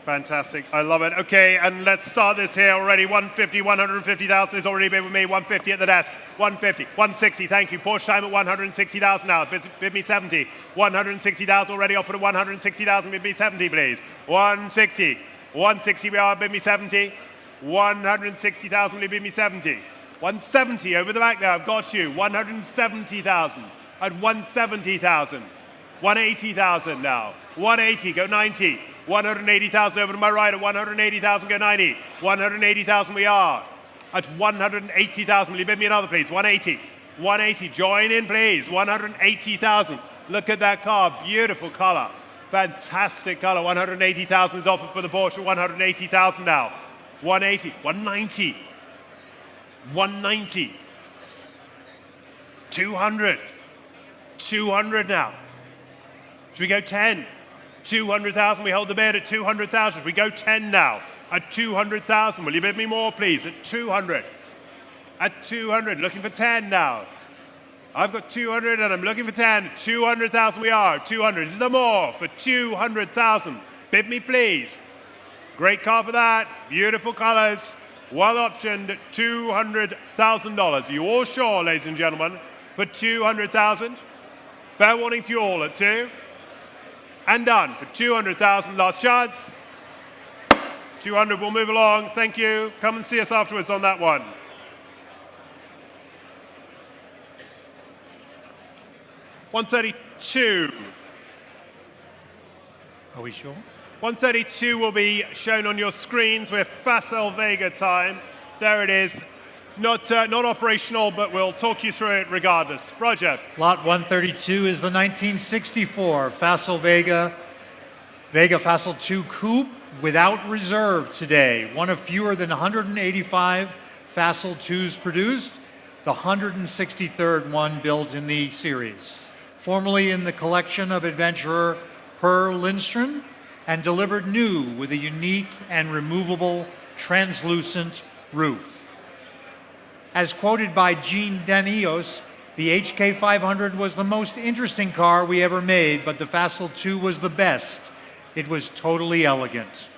Fantastic. I love it. Okay, and let's start this here already. 150, 150,000 has already been with me. 150 at the desk. 150, 160. Thank you. Porsche time at 160,000 now. Bid me 70. 160,000 already offered at 160,000. Bid me 70, please. 160. 160 we are. Bid me 70. 160,000. Will you bid me 70? 170 over the back there. I've got you. 170,000 at 170,000. 180,000 now. 180. Go 90. 180,000 over to my right at 180,000, go 90. 180,000 we are. At 180,000, will you bid me another, please? 180. 180, join in, please. 180,000. Look at that car, beautiful color. Fantastic color. 180,000 is offered for the Porsche. 180,000 now. 180, 190. 190. 200. 200 now. Should we go 10? 200,000, we hold the bid at 200,000. We go 10 now at 200,000. Will you bid me more, please? At 200. At 200, looking for 10 now. I've got 200 and I'm looking for 10. 200,000 we are. 200. Is there more for 200,000? Bid me, please. Great car for that. Beautiful colors. Well optioned at $200,000. Are you all sure, ladies and gentlemen? For 200,000. Fair warning to you all at 2. And done for 200,000, last chance. 200 will move along, thank you. Come and see us afterwards on that one. $132. Are we sure? 132 will be shown on your screens. We're Facel Vega time. There it is. Not operational, but we'll talk you through it regardless. Roger. Lot 132 is the 1964 Facel Vega Facel 2 Coupe without reserve today. One of fewer than 185 Facel 2s produced, the 163rd one built in the series. Formerly in the collection of adventurer Per Lindström and delivered new with a unique and removable translucent roof. As quoted by Gene Danios, the HK 500 was the most interesting car we ever made, but the Facel 2 was the best. It was totally elegant.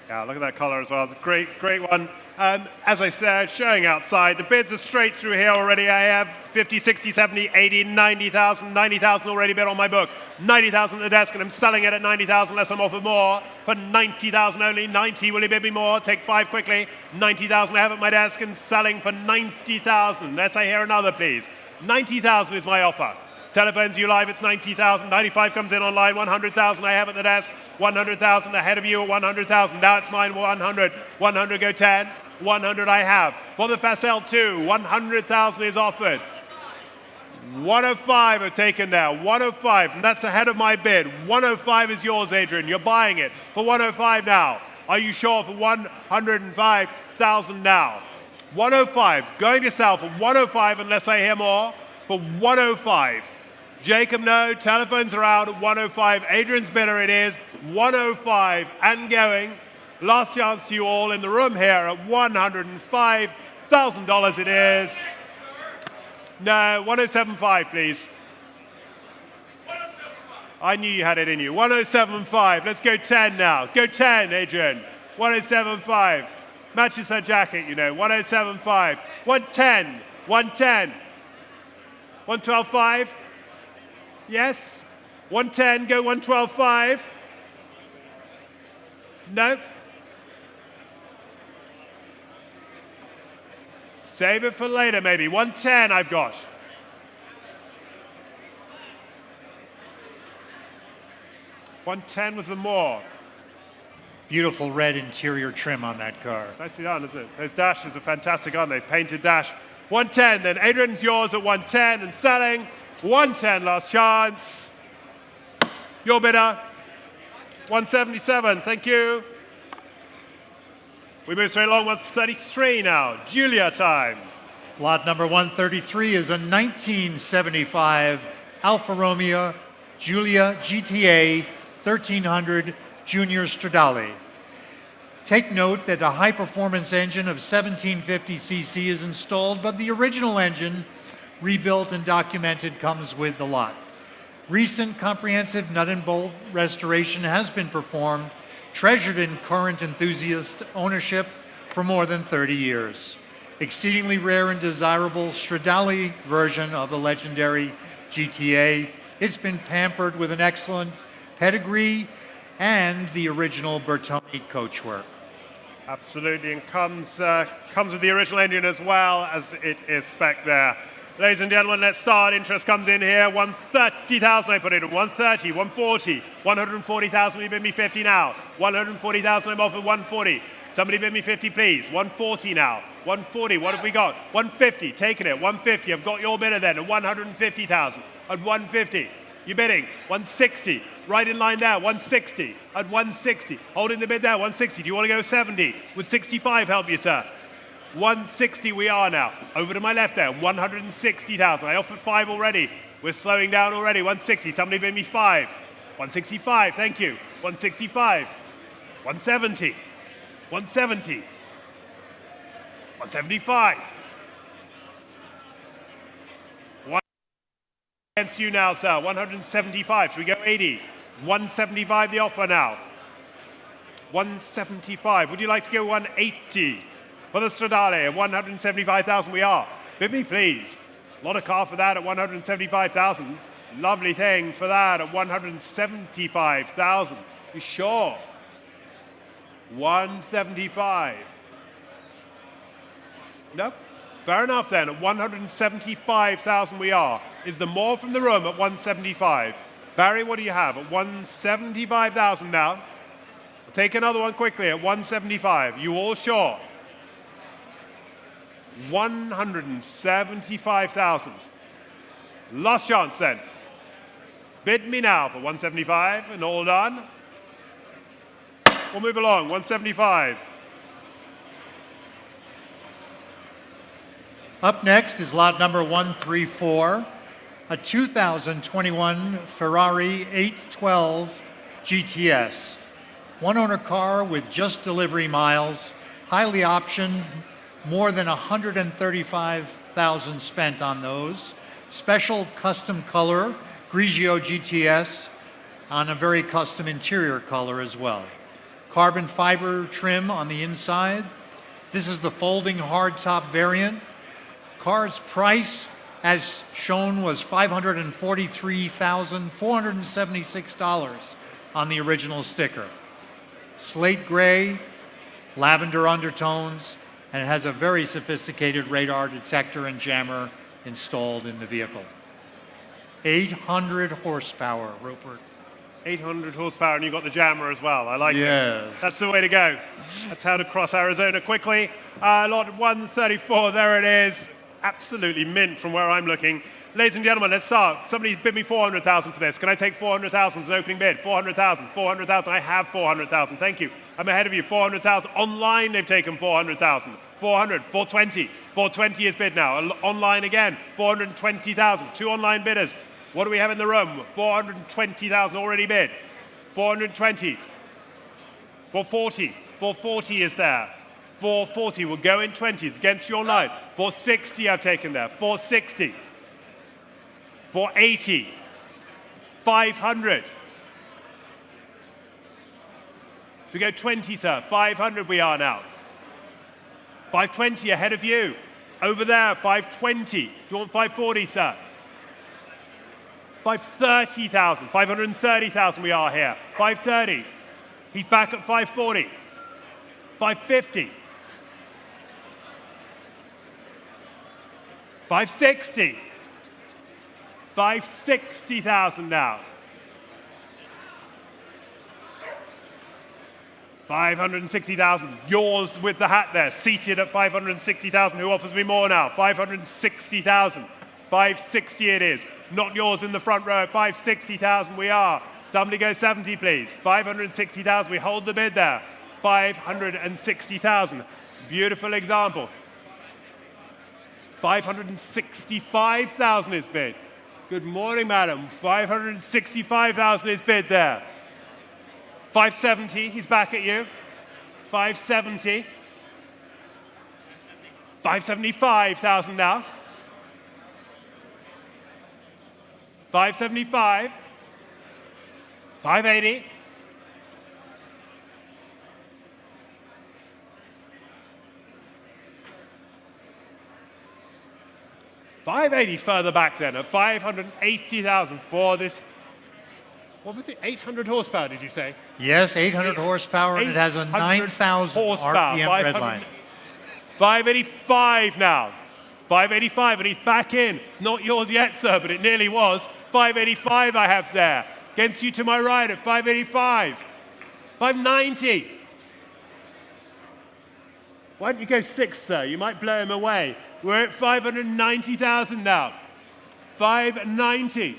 Yeah, look at that color as well. It's a great, great one. As I said, showing outside. The bids are straight through here already. I have 50, 60, 70, 80, 90,000. 90,000 already bid on my book. 90,000 at the desk, and I'm selling it at 90,000 unless I'm offered more. For 90,000 only. 90, will you bid me more? Take 5 quickly. 90,000 I have at my desk and selling for 90,000. Let's hear another, please. 90,000 is my offer. Telephones you live, it's 90,000. 95 comes in online. 100,000 I have at the desk. 100,000 ahead of you at 100,000. Now it's mine. 100. 100 go 10. 100 I have. For the Facel 2, 100,000 is offered. 105 are taken there. 105, and that's ahead of my bid. 105 is yours, Adrian. You're buying it for 105 now. Are you sure for 105,000 now? 105, going to sell for 105 unless I hear more. For 105. Jacob, no. Telephones are out at 105. Adrian's bidder it is. 105 and going. Last chance to you all in the room here at $105,000 it is. No, 107.5, please. I knew you had it in you. 107.5. Let's go 10 now. Go 10, Adrian. 107.5. Matches her jacket, you know. 107.5. 110. 110. 112.5. Yes. 110. Go 112.5. No. Save it for later, maybe. 110 I've got. $110 was the more. Beautiful red interior trim on that car. Nicely done, isn't it? Those dashes are fantastic, aren't they? Painted dash. 110, then Adrian's yours at 110 and selling. 110, last chance. Your bidder. 177, thank you. We move straight along, 133 now. Julia time. Lot number 133 is a 1975 Alfa Romeo Giulia GTA 1300 Junior Stradale. Take note that a high-performance engine of 1750cc is installed, but the original engine, rebuilt and documented, comes with the lot. Recent comprehensive nut and bolt restoration has been performed, treasured in current enthusiast ownership for more than 30 years. Exceedingly rare and desirable Stradale version of the legendary GTA. It's been pampered with an excellent pedigree and the original Bertoni coachwork. Absolutely, and comes with the original engine as well as it is spec there. Ladies and gentlemen, let's start. Interest comes in here. 130,000 I put it at 130, 140, 140,000. You bid me 50 now. 140,000 I'm offered 140. Somebody bid me 50, please. 140 now. 140. What have we got? 150. Taking it. 150. I've got your bidder then at 150,000. At 150. You're bidding 160. Right in line there. 160. At 160. Holding the bid there. 160. Do you want to go 70? Would 65 help you, sir? 160 we are now. Over to my left there, 160,000. I offered 5 already. We're slowing down already. 160. Somebody bid me 5. 165. Thank you. 165. 170. 170. 175. Against you now, sir. 175. Should we go 80? 175 the offer now. 175. Would you like to go 180? For the Stradale at 175,000 we are. Bid me, please. A lot of car for that at 175,000. Lovely thing for that at 175,000. You sure? 175. Nope. Fair enough then. At 175,000 we are. Is there more from the room at 175? Barry, what do you have? At 175,000 now. I'll take another one quickly at 175. You all sure? 175,000. Last chance then. Bid me now for 175 and all done. We'll move along. 175. Up next is lot number 134, a 2021 Ferrari 812 GTS. One owner car with just delivery miles, highly optioned, more than 135,000 spent on those. Special custom color, Grigio GTS, on a very custom interior color as well. Carbon fiber trim on the inside. This is the folding hardtop variant. Car's price, as shown, was $543,476 on the original sticker. Slate gray, lavender undertones, and it has a very sophisticated radar detector and jammer installed in the vehicle. 800 horsepower, Rupert. 800 horsepower, and you got the jammer as well. I like Yes. it. That's the way to go. That's how to cross Arizona quickly. Lot 134, there it is. Absolutely mint from where I'm looking. Ladies and gentlemen, let's start. Somebody bid me 400,000 for this. Can I take 400,000 as an opening bid? 400,000, 400,000. I have 400,000. Thank you. I'm ahead of you. 400,000. Online, they've taken 400,000. 400, 420. 420 is bid now. Online again, 420,000. 2 online bidders. What do we have in the room? 420,000 already bid. 420. 440. 440 is there. 440 will go in 20s against your line. 460 I've taken there. 460. 480. 500. If we go 20, sir, 500 we are now. 520 ahead of you. Over there, 520. Do you want 540, sir? 530,000. 530,000 we are here. 530. He's back at 540. 550. 560. 560,000 now. 560,000. Yours with the hat there, seated at 560,000. Who offers me more now? 560,000. 560 it is. Not yours in the front row at 560,000 we are. Somebody go 70, please. 560,000. We hold the bid there. 560,000. Beautiful example. 565,000 is bid. Good morning, madam. 565,000 is bid there. 570, he's back at you. 570. 575,000 now. 575. 580. 580 further back then at 580,000 for this. What was it? 800 horsepower, did you say? Yes, 800 horsepower, and it has a 9,000 RPM red line. 585 now. 585, and he's back in. Not yours yet, sir, but it nearly was. 585 I have there. Against you to my right at 585. 590. Why don't you go 6, sir? You might blow him away. We're at 590,000 now. 590.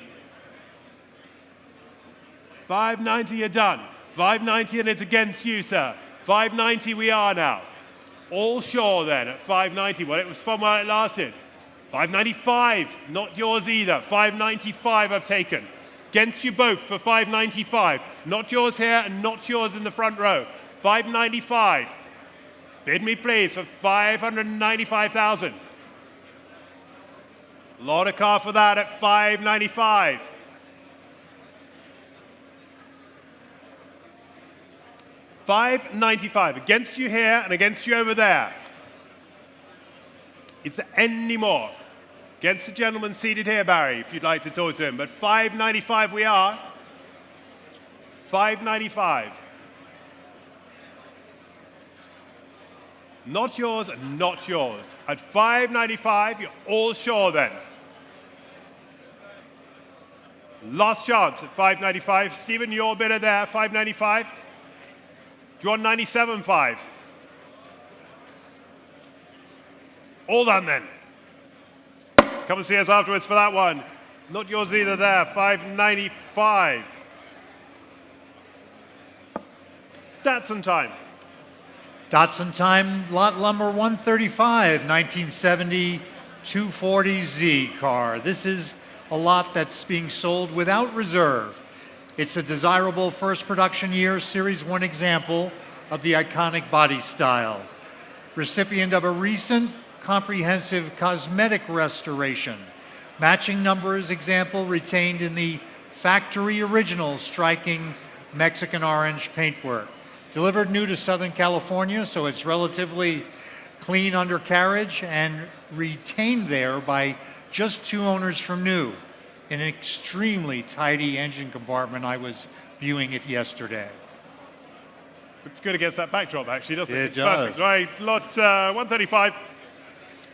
590, you're done. 590, and it's against you, sir. 590 we are now. All sure then at 590. Well, it was from where it lasted. 595, not yours either. 595 I've taken. Against you both for 595. Not yours here and not yours in the front row. 595. Bid me, please, for 595,000. Lot of car for that at 595. $595 against you here and against you over there. Is there any more? Against the gentleman seated here, Barry, if you'd like to talk to him. But $595 we are. $595. Not yours and not yours. At $595, you're all sure then. Last chance at $595. Stephen, your bidder there, $595. Do you want 97.5? All done then. Come and see us afterwards for that one. Not yours either there, 595. Datsun time. Datsun time, lot number 135, 1970 240Z car. This is a lot that's being sold without reserve. It's a desirable first production year, Series 1 example of the iconic body style. Recipient of a recent comprehensive cosmetic restoration. Matching numbers example retained in the factory original striking Mexican orange paintwork. Delivered new to Southern California, so it's relatively clean undercarriage and retained there by just 2 owners from new. In an extremely tidy engine compartment. I was viewing it yesterday. Looks good against that backdrop, actually, doesn't it? It does. Perfect. Right, lot 135.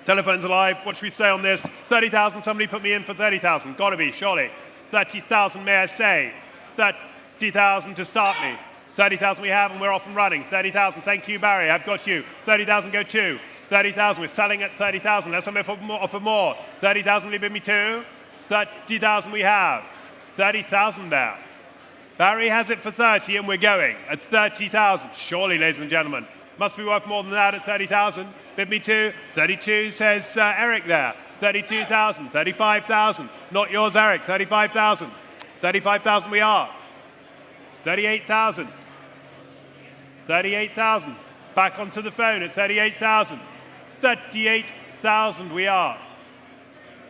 Telephone's alive. What should we say on this? 30,000. Somebody put me in for 30,000. Got to be, surely. 30,000, may I say? 30,000 to start me. 30,000 we have, and we're off and running. 30,000. Thank you, Barry. I've got you. 30,000, go 2. 30,000. We're selling at 30,000. Let's offer more. 30,000, will you bid me 2? 30,000 we have. 30,000 there. Barry has it for 30 and we're going at 30,000. Surely, ladies and gentlemen. Must be worth more than that at 30,000. Bid me 2. 32 says Eric there. 32,000. 35,000. Not yours, Eric. 35,000. 35,000 we are. 38,000. 38,000. Back onto the phone at 38,000. 38,000 we are.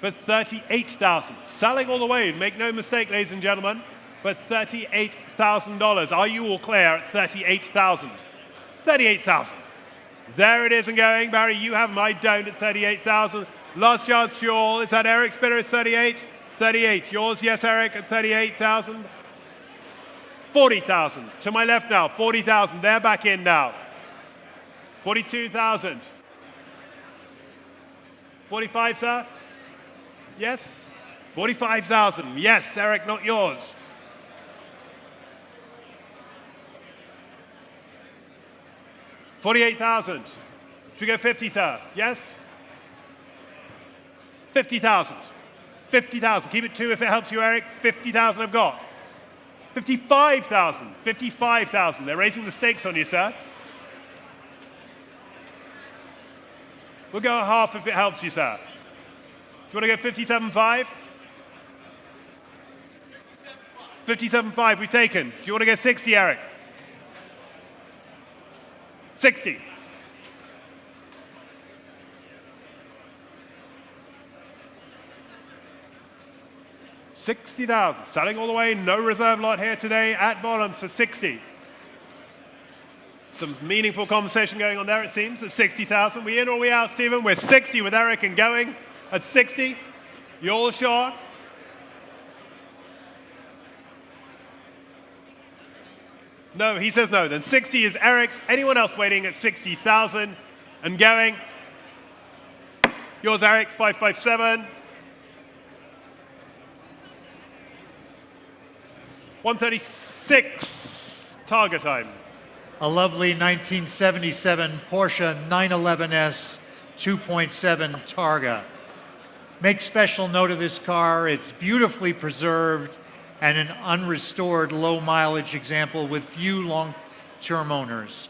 For 38,000. Selling all the way, make no mistake, ladies and gentlemen, for $38,000. Are you all clear at 38,000? 38,000. There it is and going. Barry, you have them. I don't at 38,000. Last chance to you all. Is that Eric's bidder at 38? 38. Yours, yes, Eric, at 38,000. 40,000. To my left now. 40,000. They're back in now. 42,000. 45, sir? Yes? 45,000. Yes, Eric, not yours. 48,000. Should we go 50, sir? Yes? 50,000. 50,000. Keep it 2 if it helps you, Eric. 50,000 I've got. 55,000. 55,000. They're raising the stakes on you, sir. We'll go half if it helps you, sir. Do you want to go 57.5? 57.5 we've taken. Do you want to go 60, Eric? 60. 60,000. Selling all the way. No reserve lot here today at Bonhams for 60. Some meaningful conversation going on there, it seems, at 60,000. We in or we out, Stephen? We're 60 with Eric and going at 60. You all sure? No, he says no. Then 60 is Eric's. Anyone else waiting at 60,000 and going? Yours, Eric, 557. 136. Target time. A lovely 1977 Porsche 911S 2.7 Targa. Make special note of this car. It's beautifully preserved and an unrestored low-mileage example with few long-term owners.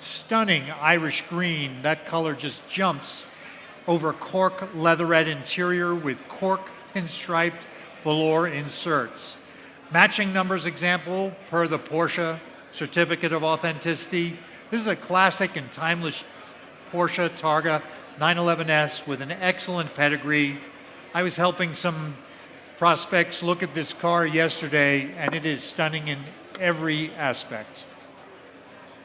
Stunning Irish green. That color just jumps over cork leatherette interior with cork pinstriped velour inserts. Matching numbers example per the Porsche Certificate of Authenticity. This is a classic and timeless Porsche Targa 911S with an excellent pedigree. I was helping some prospects look at this car yesterday, and it is stunning in every aspect.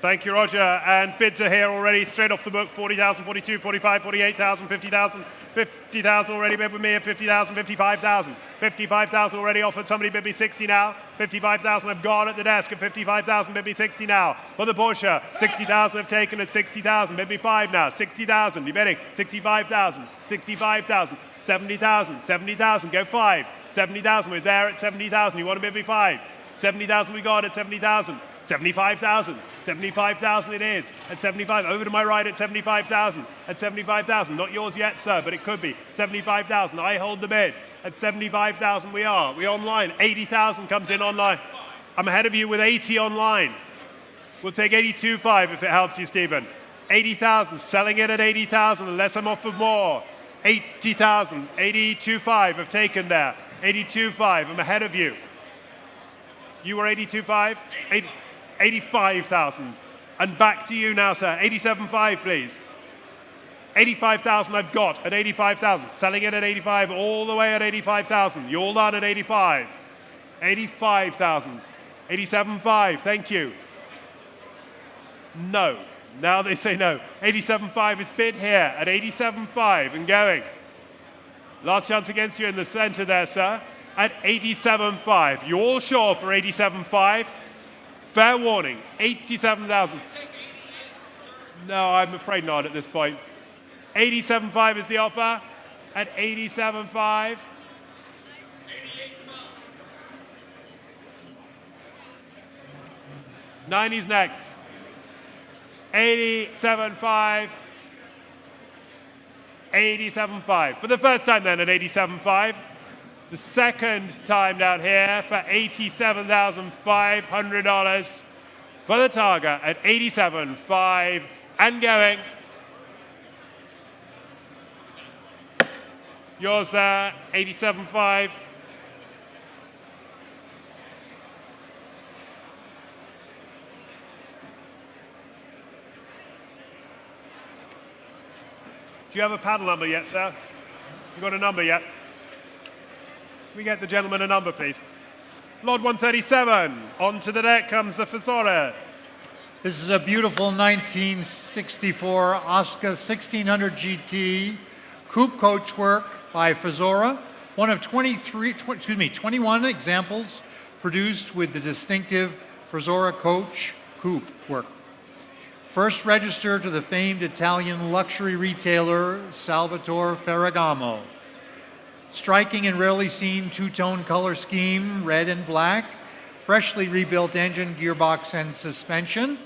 Thank you, Roger. And bids are here already, straight off the book. 40,000, 42, 45, 48,000, 50,000. 50,000 already bid with me at 50,000, 55,000. 55,000 already offered. Somebody bid me 60 now. 55,000 I've got at the desk at 55,000. Bid me 60 now. For the Porsche, 60,000 I've taken at 60,000. Bid me 5 now. 60,000. You bidding? 65,000. 65,000. 70,000. 70,000. Go 5. 70,000. We're there at 70,000. You want to bid me 5? 70,000 we got at 70,000. 75,000. 75,000 it is. At 75. Over to my right at 75,000. At 75,000. Not yours yet, sir, but it could be. 75,000. I hold the bid. At 75,000 we are. We're online. 80,000 comes in online. I'm ahead of you with 80 online. We'll take 82.5 if it helps you, Stephen. 80,000. Selling it at 80,000 unless I'm offered more. 80,000. 82.5 have taken there. 82.5. I'm ahead of you. You were 82.5? 85,000. And back to you now, sir. 87.5, please. 85,000 I've got at 85,000. Selling it at 85, all the way at 85,000. You're all done at 85. 85,000. 87.5, thank you. No. Now they say no. 87.5 is bid here at 87.5 and going. Last chance against you in the center there, sir. At 87.5. You all sure for 87.5? Fair warning, 87,000. No, I'm afraid not at this point. 87.5 is the offer. At 87.5. 90's next. 87.5. 87.5. For the first time then at 87.5. The second time down here for $87,500 for the Targa at 87.5 and going. Yours there, 87.5. Do you have a paddle number yet, sir? You got a number yet? Can we get the gentleman a number, please? Lot 137. Onto the deck comes the Fasora. This is a beautiful 1964 Oscar 1600 GT coupe coachwork by Fazora, one of 21 examples produced with the distinctive Fazora coach coupe work. First registered to the famed Italian luxury retailer Salvatore Ferragamo. Striking and rarely seen two-tone color scheme, red and black, freshly rebuilt engine, gearbox, and suspension.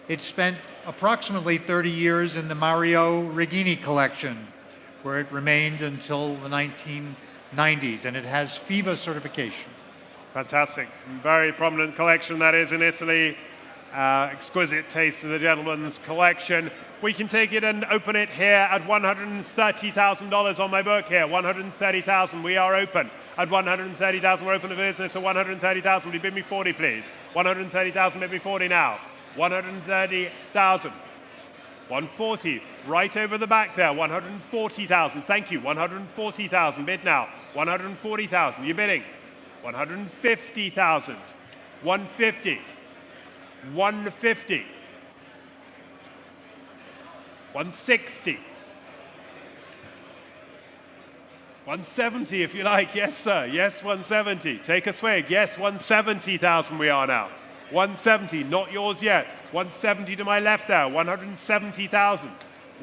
It spent approximately 30 years in the Mario Regini collection, where it remained until the 1990s, and it has FIVA certification. Fantastic. Very prominent collection that is in Italy. Exquisite taste of the gentleman's collection. We can take it and open it here at $130,000 on my book here. $130,000. We are open at $130,000. We're open to business at $130,000. Will you bid me 40, please? $130,000. Bid me 40 now. $130,000. 140. Right over the back there. $140,000. Thank you. $140,000. Bid now. $140,000. You're bidding. $150,000. $150,000. $150,000. $160,000. $170,000 if you like. Yes, sir. Yes, $170,000. Take a swig. Yes, $170,000 we are now. $170,000. Not yours yet. $170,000 to my left there. $170,000.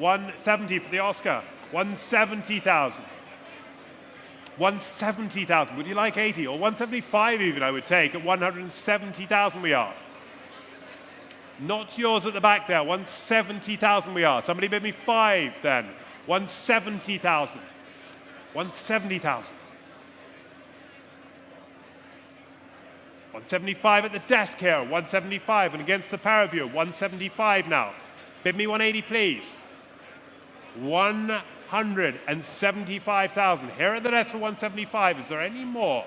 $170,000 for the Oscar. $170,000. $170,000. Would you like 80 or $175,000 even I would take at $170,000 we are. Not yours at the back there. $170,000 we are. Somebody bid me 5 then. $170,000. $170,000. $175 at the desk here. $175 and against the pair of you. $175 now. Bid me 180 please. $175,000. Here at the desk for $175. Is there any more?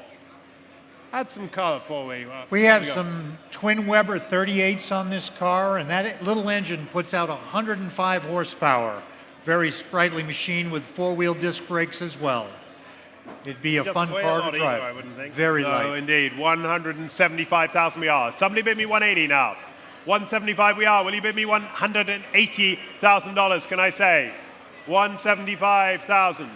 Add some color for me. We have some twin Weber 38s on this car, and that little engine puts out 105 horsepower. Very sprightly machine with four-wheel disc brakes as well. It'd be a fun car to drive. I wouldn't think. Very light. No, indeed. $175,000 we are. Somebody bid me 180 now. 175 we are. Will you bid me $180,000? Can I say? 175,000.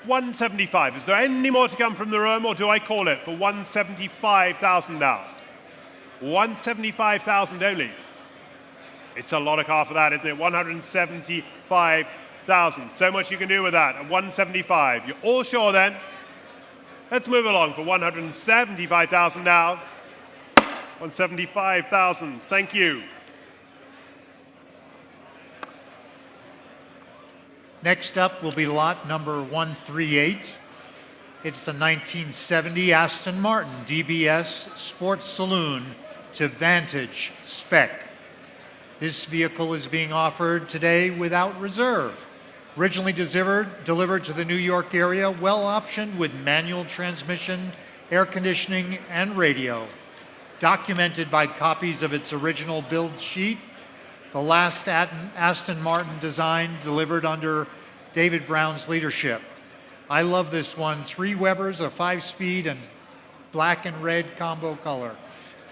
175. Is there any more to come from the room, or do I call it for 175,000 now? 175,000 only. It's a lot of car for that, isn't it? 175,000. So much you can do with that at 175. You're all sure then? Let's move along for 175,000 now. 175,000. Thank you. Next up will be lot number 138. It's a 1970 Aston Martin DBS Sports Saloon to Vantage spec. This vehicle is being offered today without reserve. Originally delivered to the New York area, well optioned with manual transmission, air conditioning, and radio. Documented by copies of its original build sheet. The last Aston Martin design delivered under David Brown's leadership. I love this one. 3 Webers, a 5-speed, and black and red combo color.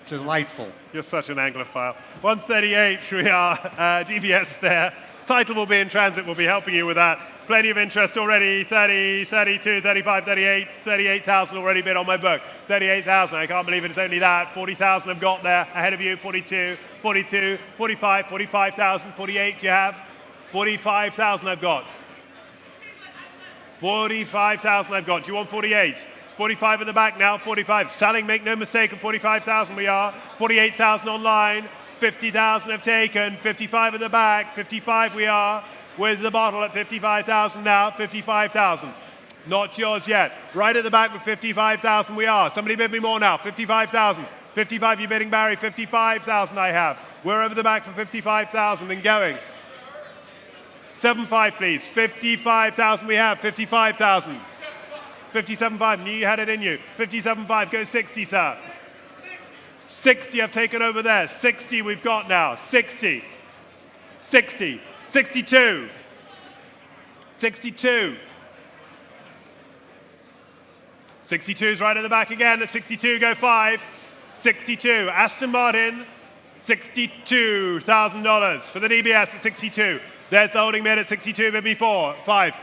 Delightful. You're such an Anglophile. 138, we are. DBS there. Title will be in transit. We'll be helping you with that. Plenty of interest already. 30, 32, 35, 38, 38,000 already bid on my book. 38,000. I can't believe it. It's only that. 40,000 I've got there ahead of you. 42, 42, 45, 45,000. 48 you have. 45,000 I've got. 45,000 I've got. Do you want 48? It's 45 at the back now. 45. Selling, make no mistake, at 45,000 we are. 48,000 online. 50,000 have taken. 55 at the back. 55 we are. With the bottle at 55,000 now. 55,000. Not yours yet. Right at the back with 55,000 we are. Somebody bid me more now. 55,000. 55 you bidding, Barry. 55,000 I have. We're over the back for 55,000 and going. 75 please. 55,000 we have. 55,000. 57.5. Knew you had it in you. 57.5. Go 60, sir. 60 I've taken over there. 60 we've got now. 60. 60. 62. 62. 62 is right at the back again. At 62, go 5. 62. Aston Martin. $62,000 for the DBS at 62. There's the holding bid at 62, maybe 4, 5.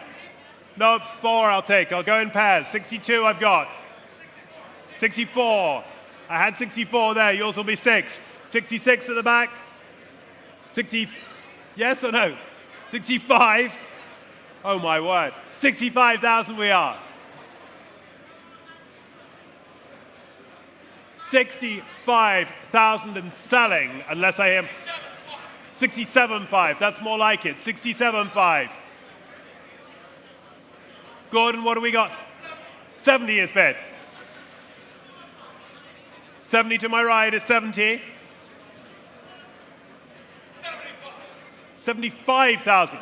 No, 4 I'll take. I'll go in pairs. 62 I've got. 64. I had 64 there. Yours will be 6. 66 at the back. 60. Yes or no? 65. Oh my word. 65,000 we are. 65,000 and selling, unless I am 67.5. That's more like it. 67.5. Gordon, what do we got? 70 is bid. 70 to my right is 70. 75,000.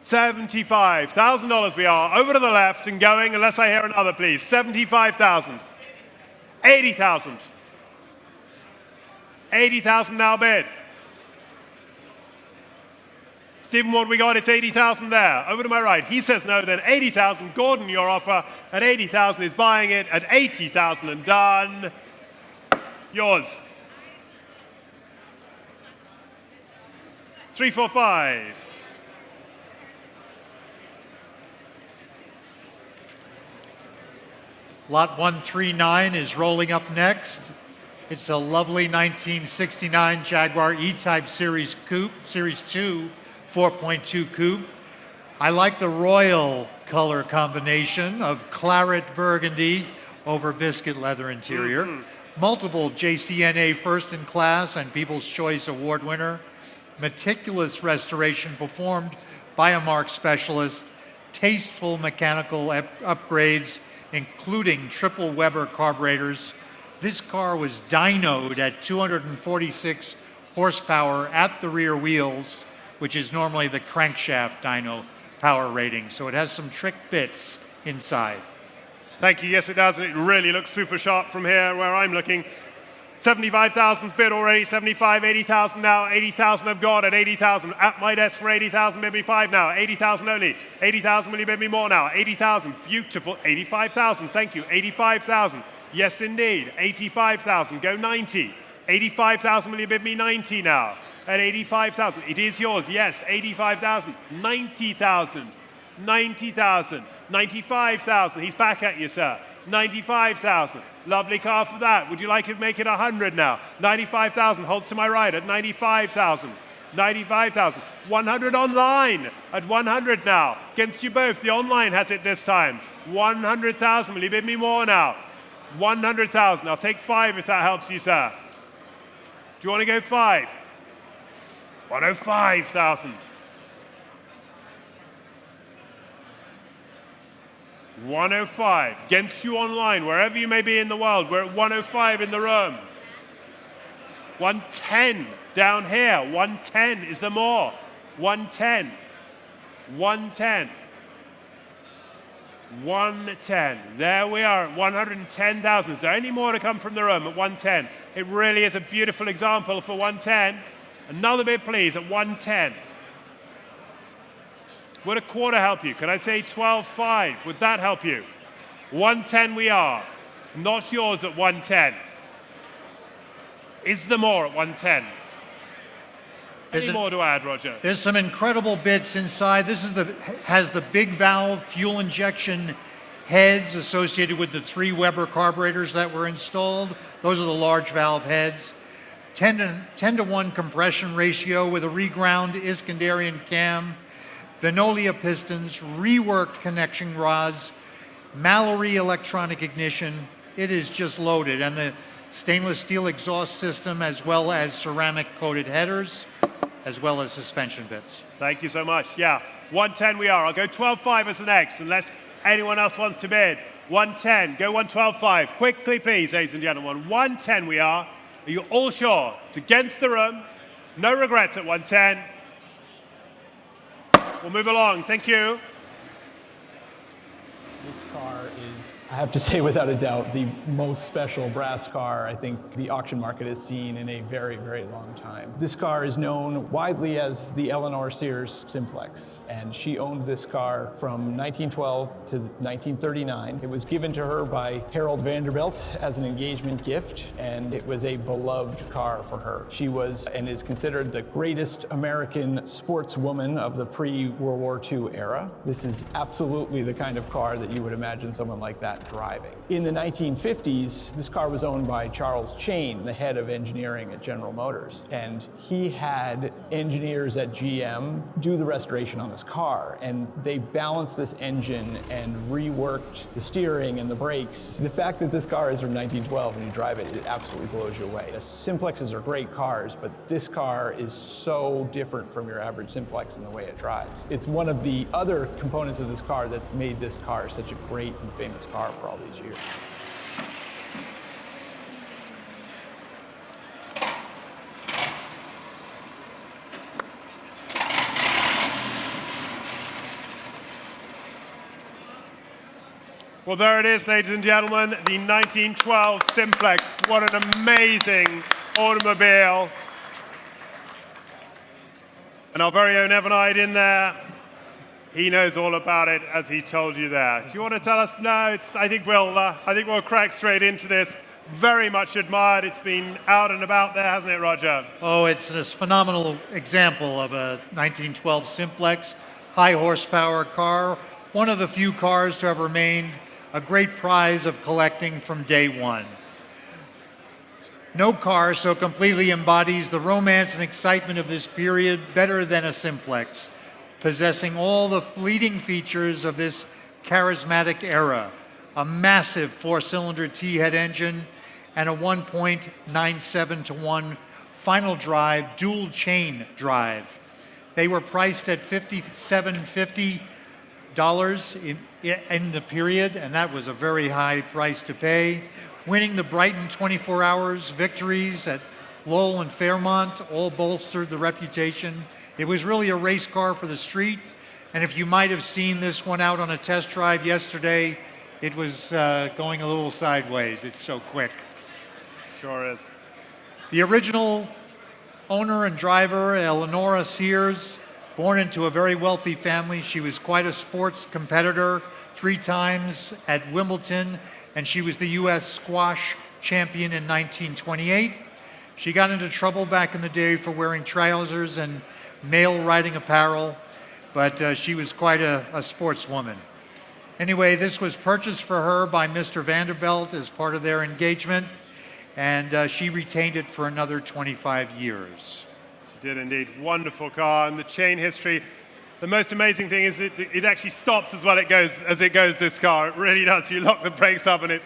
$75,000 we are. Over to the left and going, unless I hear another, please. 75,000. 80,000. 80,000 now bid. Stephen, what we got? It's 80,000 there. Over to my right. He says no, then 80,000. Gordon, your offer at 80,000 is buying it at 80,000 and done. Yours. 345. Lot 139 is rolling up next. It's a lovely 1969 Jaguar E-Type Series Coupe, Series 2, 4.2 Coupe. I like the royal color combination of claret burgundy over biscuit leather interior. Multiple JCNA First in Class and People's Choice Award winner. Meticulous restoration performed by a marque specialist. Tasteful mechanical upgrades, including triple Weber carburetors. This car was dynoed at 246 horsepower at the rear wheels, which is normally the crankshaft dyno power rating. So it has some trick bits inside. Thank you. Yes, it does. And it really looks super sharp from here where I'm looking. 75,000's bid already. 75, 80,000 now. 80,000 I've got at 80,000. At my desk for 80,000, bid me 5 now. 80,000 only. 80,000, will you bid me more now? 80,000. Beautiful. 85,000. Thank you. 85,000. Yes, indeed. 85,000. Go 90. 85,000, will you bid me 90 now? At 85,000. It is yours. Yes, 85,000. 90,000. 90,000. 95,000. He's back at you, sir. 95,000. Lovely car for that. Would you like to make it 100 now? 95,000. Holds to my right at 95,000. 95,000. 100 online at 100 now. Against you both. The online has it this time. 100,000. Will you bid me more now? 100,000. I'll take 5 if that helps you, sir. Do you want to go 5? 105,000. 105. Against you online, wherever you may be in the world. We're at 105 in the room. 110 down here. 110 is the more. 110. 110. 110. There we are at 110,000. Is there any more to come from the room at 110? It really is a beautiful example for 110. Another bid, please, at 110. Would a quarter help you? Could I say 12.5? Would that help you? 110 we are. Not yours at 110. Is there more at 110? Any more to add, Roger? There's some incredible bits inside. This is has the big valve fuel injection heads associated with the 3 Weber carburetors that were installed. Those are the large valve heads. 10 to 1 compression ratio with a reground Iskandarian cam. Venolia pistons, reworked connection rods, Mallory electronic ignition. It is just loaded. And the stainless steel exhaust system, as well as ceramic coated headers, as well as suspension bits. Thank you so much. Yeah, 110 we are. I'll go 12.5 as the next, unless anyone else wants to bid. 110, go 112.5. Quickly, please, ladies and gentlemen. 110 we are. Are you all sure? It's against the room. No regrets at 110. We'll move along. Thank you. This car is is, I have to say without a doubt, the most special brass car I think the auction market has seen in a very, very long time. This car is known widely as the Eleanor Sears Simplex, and she owned this car from 1912 to 1939. It was given to her by Harold Vanderbilt as an engagement gift, and it was a beloved car for her. She was and is considered the greatest American sportswoman of the pre-World War II era. This is absolutely the kind of car that you would imagine someone like that driving. In the 1950s, this car was owned by Charles Chain, the head of engineering at General Motors, and he had engineers at GM do the restoration on this car, and they balanced this engine and reworked the steering and the brakes. The fact that this car is from 1912 and you drive it, it absolutely blows you away. The Simplexes are great cars, but this car is so different from your average Simplex in the way it drives. It's one of the other components of this car that's made this car such a great and famous car for all these years. Well, there it is, ladies and gentlemen, the 1912 Simplex. What an amazing automobile. And our very own Evan Ide in there. He knows all about it, as he told you there. Do you want to tell us? No, I think we'll crack straight into this. Very much admired. It's been out and about there, hasn't it, Roger? Oh, it's this phenomenal example of a 1912 Simplex, high horsepower car, one of the few cars to have remained a great prize of collecting from day one. No car so completely embodies the romance and excitement of this period better than a Simplex, possessing all the fleeting features of this charismatic era. A massive four-cylinder T-head engine and a 1.97 to 1 final drive, dual chain drive. They were priced at $57.50 in the period, and that was a very high price to pay. Winning the Brighton 24 Hours victories at Lowell and Fairmont all bolstered the reputation. It was really a race car for the street, and if you might have seen this one out on a test drive yesterday, it was going a little sideways. It's so quick. Sure is. The original owner and driver, Eleanor Sears, born into a very wealthy family. She was quite a sports competitor, 3 times at Wimbledon, and she was the U.S. squash champion in 1928. She got into trouble back in the day for wearing trousers and male riding apparel, but she was quite a sportswoman. Anyway, this was purchased for her by Mr. Vanderbilt as part of their engagement, and she retained it for another 25 years. Did indeed. Wonderful car. And the chain history, the most amazing thing is that it actually stops as well as it goes, this car. It really does. You lock the brakes up and it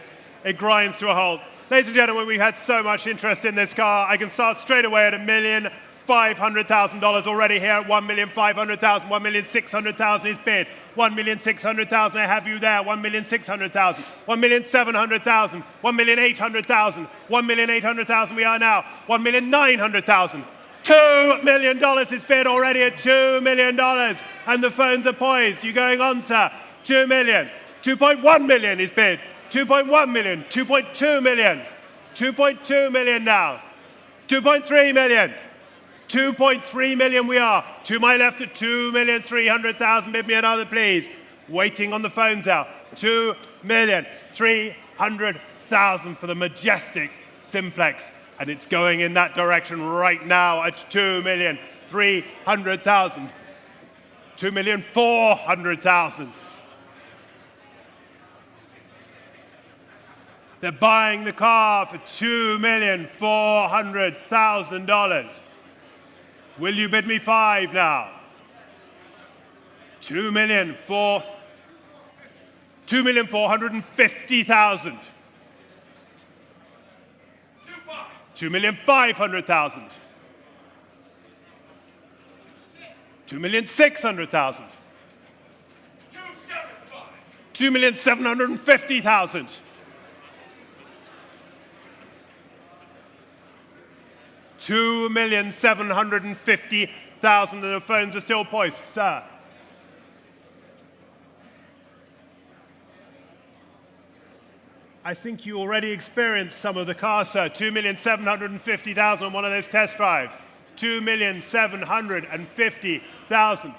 grinds to a halt. Ladies and gentlemen, we've had so much interest in this car. I can start straight away at $1,500,000 already here at $1,500,000, $1,600,000 is bid. $1,600,000, I have you there. $1,600,000, $1,700,000, $1,800,000, $1,800,000 we are now. $1,900,000. $2 million is bid already at $2 million. And the phones are poised. You going on, sir? 2 million. 2.1 million is bid. 2.1 million. 2.2 million. 2.2 million now. 2.3 million. 2.3 million we are. To my left at 2,300,000. Bid me another, please. Waiting on the phones out. 2,300,000 for the majestic Simplex. And it's going in that direction right now at 2,300,000. 2,400,000. They're buying the car for $2,400,000. Will you bid me 5 now? 2,450,000. 2,500,000. 2,600,000. 2,750,000. 2,750,000, and the phones are still poised, sir. I think you already experienced some of the cars, sir. 2,750,000 on one of those test drives. 2,750,000.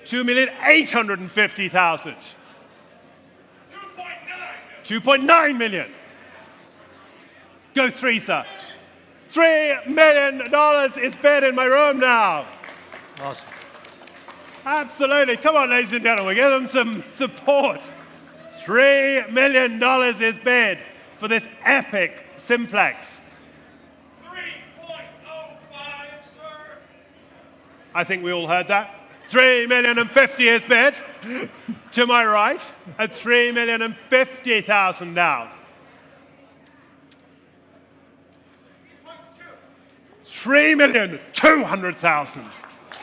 2,850,000. 2.9 million. Go 3, sir. $3 million is bid in my room now. Awesome. Absolutely. Come on, ladies and gentlemen, give them some support. $3 million is bid for this epic simplex. 3.05, sir. I think we all heard that. $3,050,000 is bid. To my right, at $3,050,000 now. 3,200,000.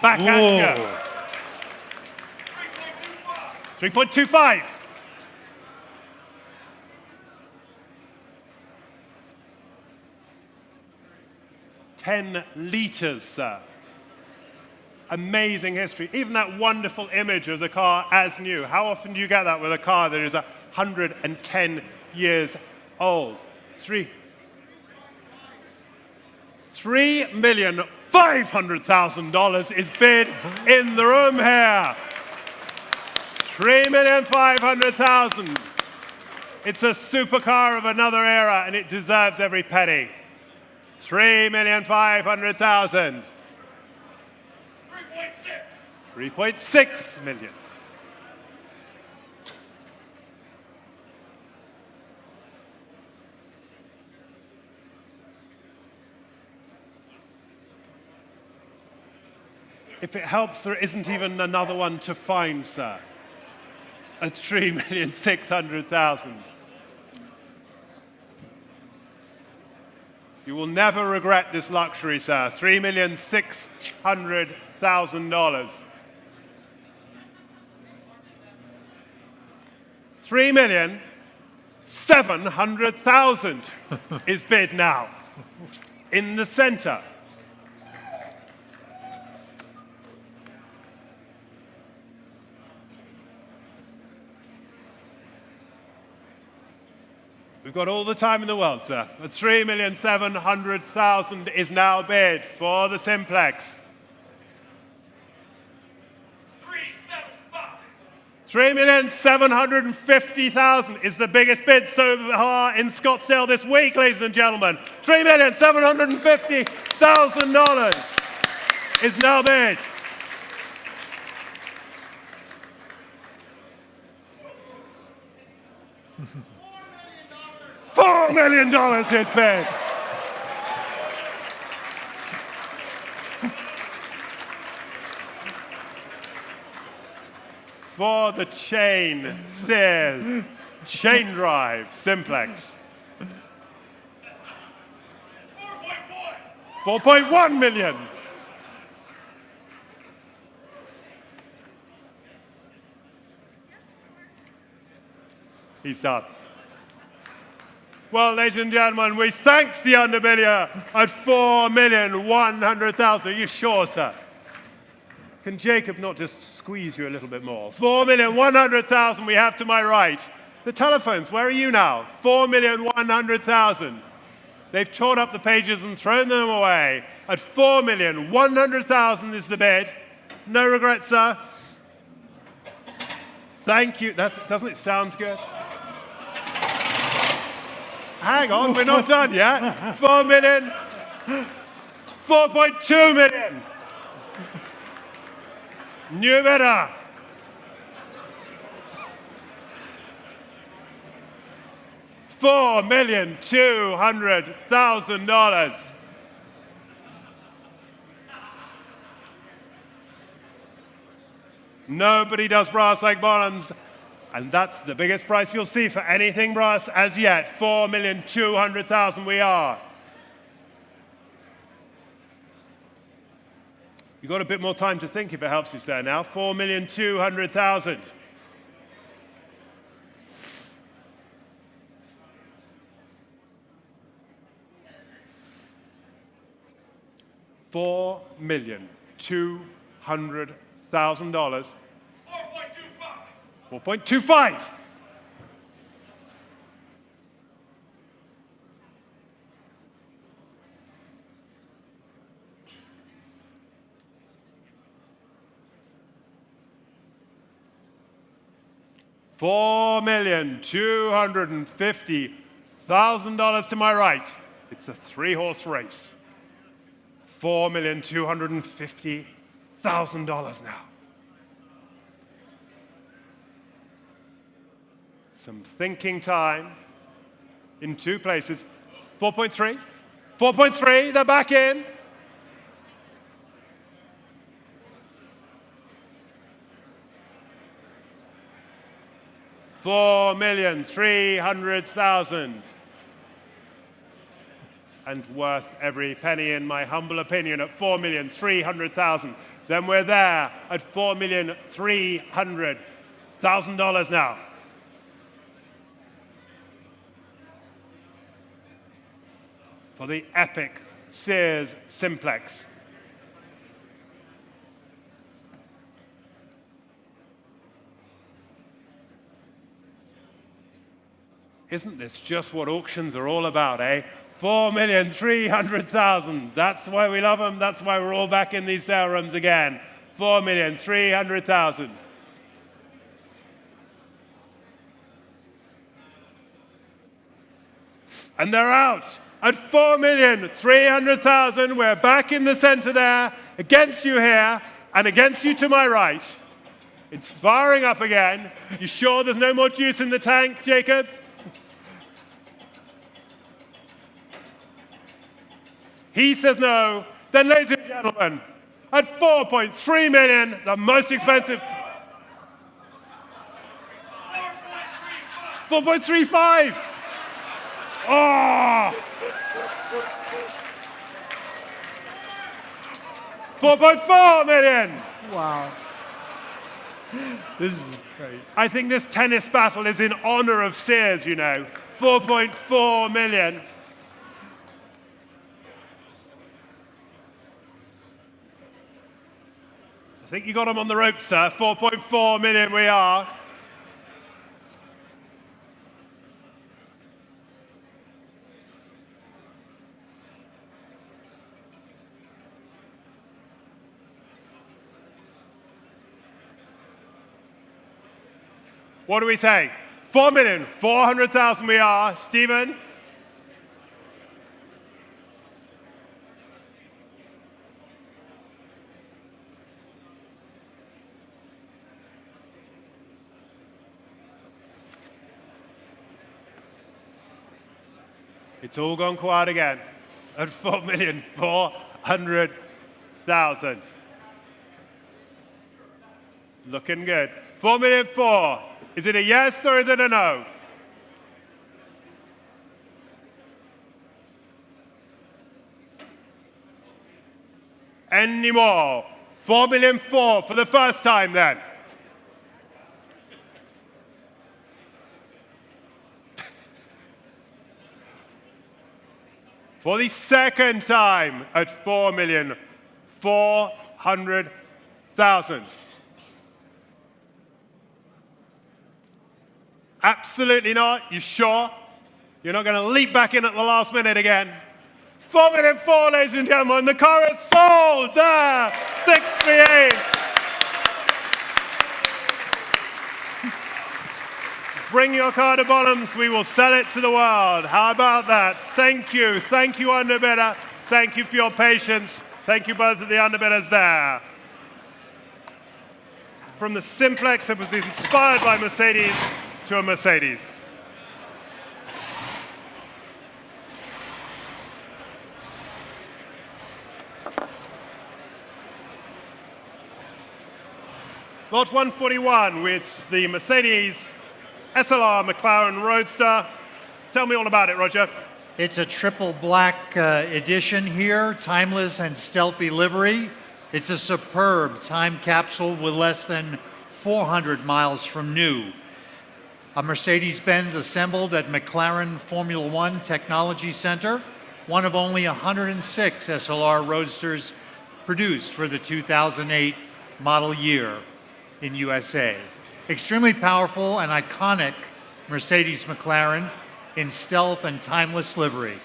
Back at you. 3.25. 10 liters, sir. Amazing history. Even that wonderful image of the car as new. How often do you get that with a car that is 110 years old? $3,500,000 is bid in the room here. $3,500,000. It's a supercar of another era, and it deserves every penny. $3,500,000. 3.6 million. If it helps, there isn't even another one to find, sir. At 3,600,000. You will never regret this luxury, sir. $3,600,000. 3,700,000 is bid now. In the center. We've got all the time in the world, sir. But 3,700,000 is now bid for the simplex. 3,750,000 is the biggest bid so far in Scottsdale this week, ladies and gentlemen. $3,750,000 is now bid. $4 million is bid. For the Sears chain drive simplex. 4.1 million. He's done. Well, ladies and gentlemen, we thank the underbidder at $4,100,000. Are you sure, sir? Can Jacob not just squeeze you a little bit more? $4,100,000 we have to my right. The telephones, where are you now? $4,100,000. They've torn up the pages and thrown them away. At $4,100,000 is the bid. No regrets, sir. Thank you. Doesn't it sound good? Hang on, we're not done yet. 4 million. 4.2 million. New bidder. $4,200,000. Nobody does brass like Bonhams, and that's the biggest price you'll see for anything brass as yet. $4,200,000 we are. You've got a bit more time to think if it helps you, sir, now. $4,200,000. $4,200,000. 4.25. $4,250,000 to my right. It's a three-horse race. $4,250,000 now. Some thinking time in two places. 4.3. 4.3, they're back in. $4,300,000. And worth every penny in my humble opinion at $4,300,000. Then we're there at $4,300,000 now. For the epic Sears Simplex. Isn't this just what auctions are all about, eh? $4,300,000. That's why we love them. That's why we're all back in these sale rooms again. $4,300,000. And they're out at $4,300,000. We're back in the center there, against you here, and against you to my right. It's firing up again. You sure there's no more juice in the tank, Jacob? He says no. Then, ladies and gentlemen, at $4.3 million, the most expensive. 4.35. Oh! 4.4 million. Wow. This is great. I think this tennis battle is in honor of Sears, you know. 4.4 million. I think you got him on the ropes, sir. 4.4 million we are. What do we say? 4,400,000 we are. Stephen? It's all gone quiet again at 4,400,000. Looking good. 4,400,000. Is it a yes or is it a no? Any more? 4,400,000 for the first time then. For the second time at 4,400,000. Absolutely not. You sure? You're not going to leap back in at the last minute again. 4,400,000, ladies and gentlemen. The car is sold there. 638. Bring your car to Bonhams. We will sell it to the world. How about that? Thank you. Thank you, underbidder. Thank you for your patience. Thank you both of the underbidders there. From the Simplex that was inspired by Mercedes to a Mercedes. Lot 141, it's the Mercedes SLR McLaren Roadster. Tell me all about it, Roger. It's a triple black edition here, timeless and stealthy livery. It's a superb time capsule with less than 400 miles from new. A Mercedes-Benz assembled at McLaren Formula One Technology Center, one of only 106 SLR Roadsters produced for the 2008 model year in USA. Extremely powerful and iconic Mercedes McLaren in stealth and timeless livery.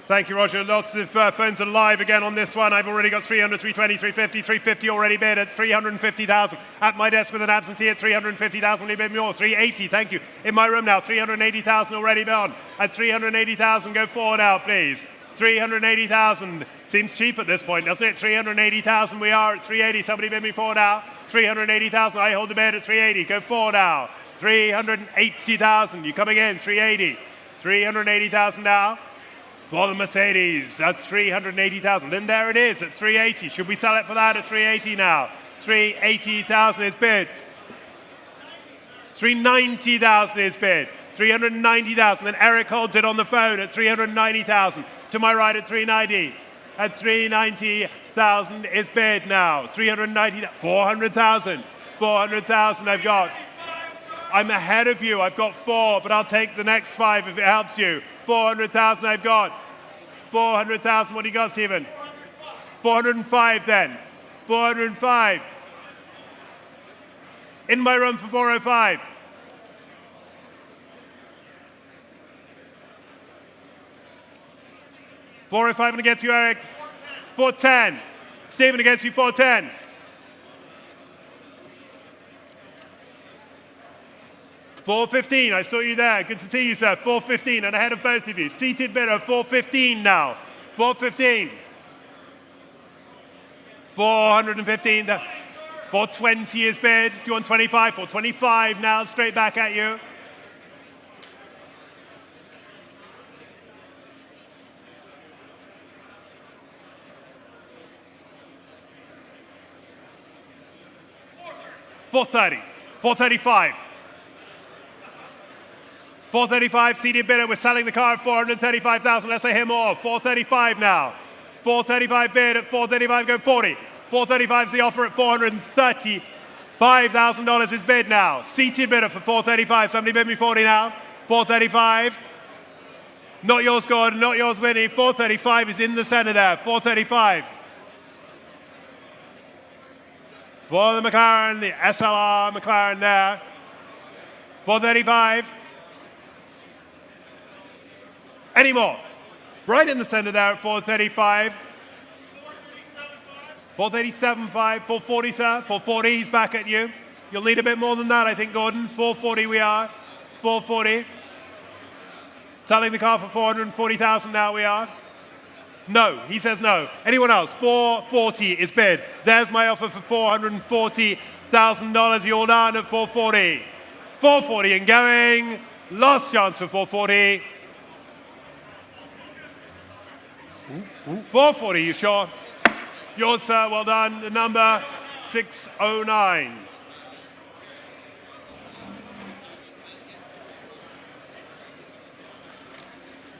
Thank you, Roger. Lots of phones are live again on this one. I've already got 300, 320, 350, 350 already bid at 350,000. At my desk with an absentee at 350,000. Will you bid more? 380, thank you. In my room now, 380,000 already bid on. At 380,000, go forward now, please. 380,000. Seems cheap at this point, doesn't it? 380,000, we are at 380. Somebody bid me forward now. 380,000, I hold the bid at 380. Go forward now. 380,000, you coming in, 380. 380,000 now. For the Mercedes at 380,000. Then there it is at 380. Should we sell it for that at 380 now? 380,000 is bid. 390,000 is bid. 390,000. Then Eric holds it on the phone at 390,000. To my right at 390. At 390,000 is bid now. 390. 400,000. 400,000 I've got. I'm ahead of you. I've got 4, but I'll take the next 5 if it helps you. 400,000 I've got. 400,000, what do you got, Stephen? 405 then. 405. In my room for 405. 405 and against you, Eric. 410. Stephen against you, 410. 415, I saw you there. Good to see you, sir. 415, and ahead of both of you. Seated bidder, 415 now. 415. 415. 420 is bid. Do you want 25? 425 now, straight back at you. $430. 435. 435, seated bidder. We're selling the car at 435,000. Let's say hear more. 435 now. 435 bid at 435. Go 40. 435 is the offer at $435,000 is bid now. Seated bidder for 435. Somebody bid me 40 now. 435. Not yours, Gordon. Not yours, Vinny. 435 is in the center there. 435. For the McLaren, the SLR McLaren there. 435. Any more? Right in the center there at 435. 437.5. 440, sir. 440, he's back at you. You'll need a bit more than that, I think, Gordon. 440 we are. 440. Selling the car for 440,000 now we are. No, he says no. Anyone else? 440 is bid. There's my offer for $440,000. You're done at 440. 440 and going. Last chance for 440. 440, you sure? Yours, sir, well done. The number 609.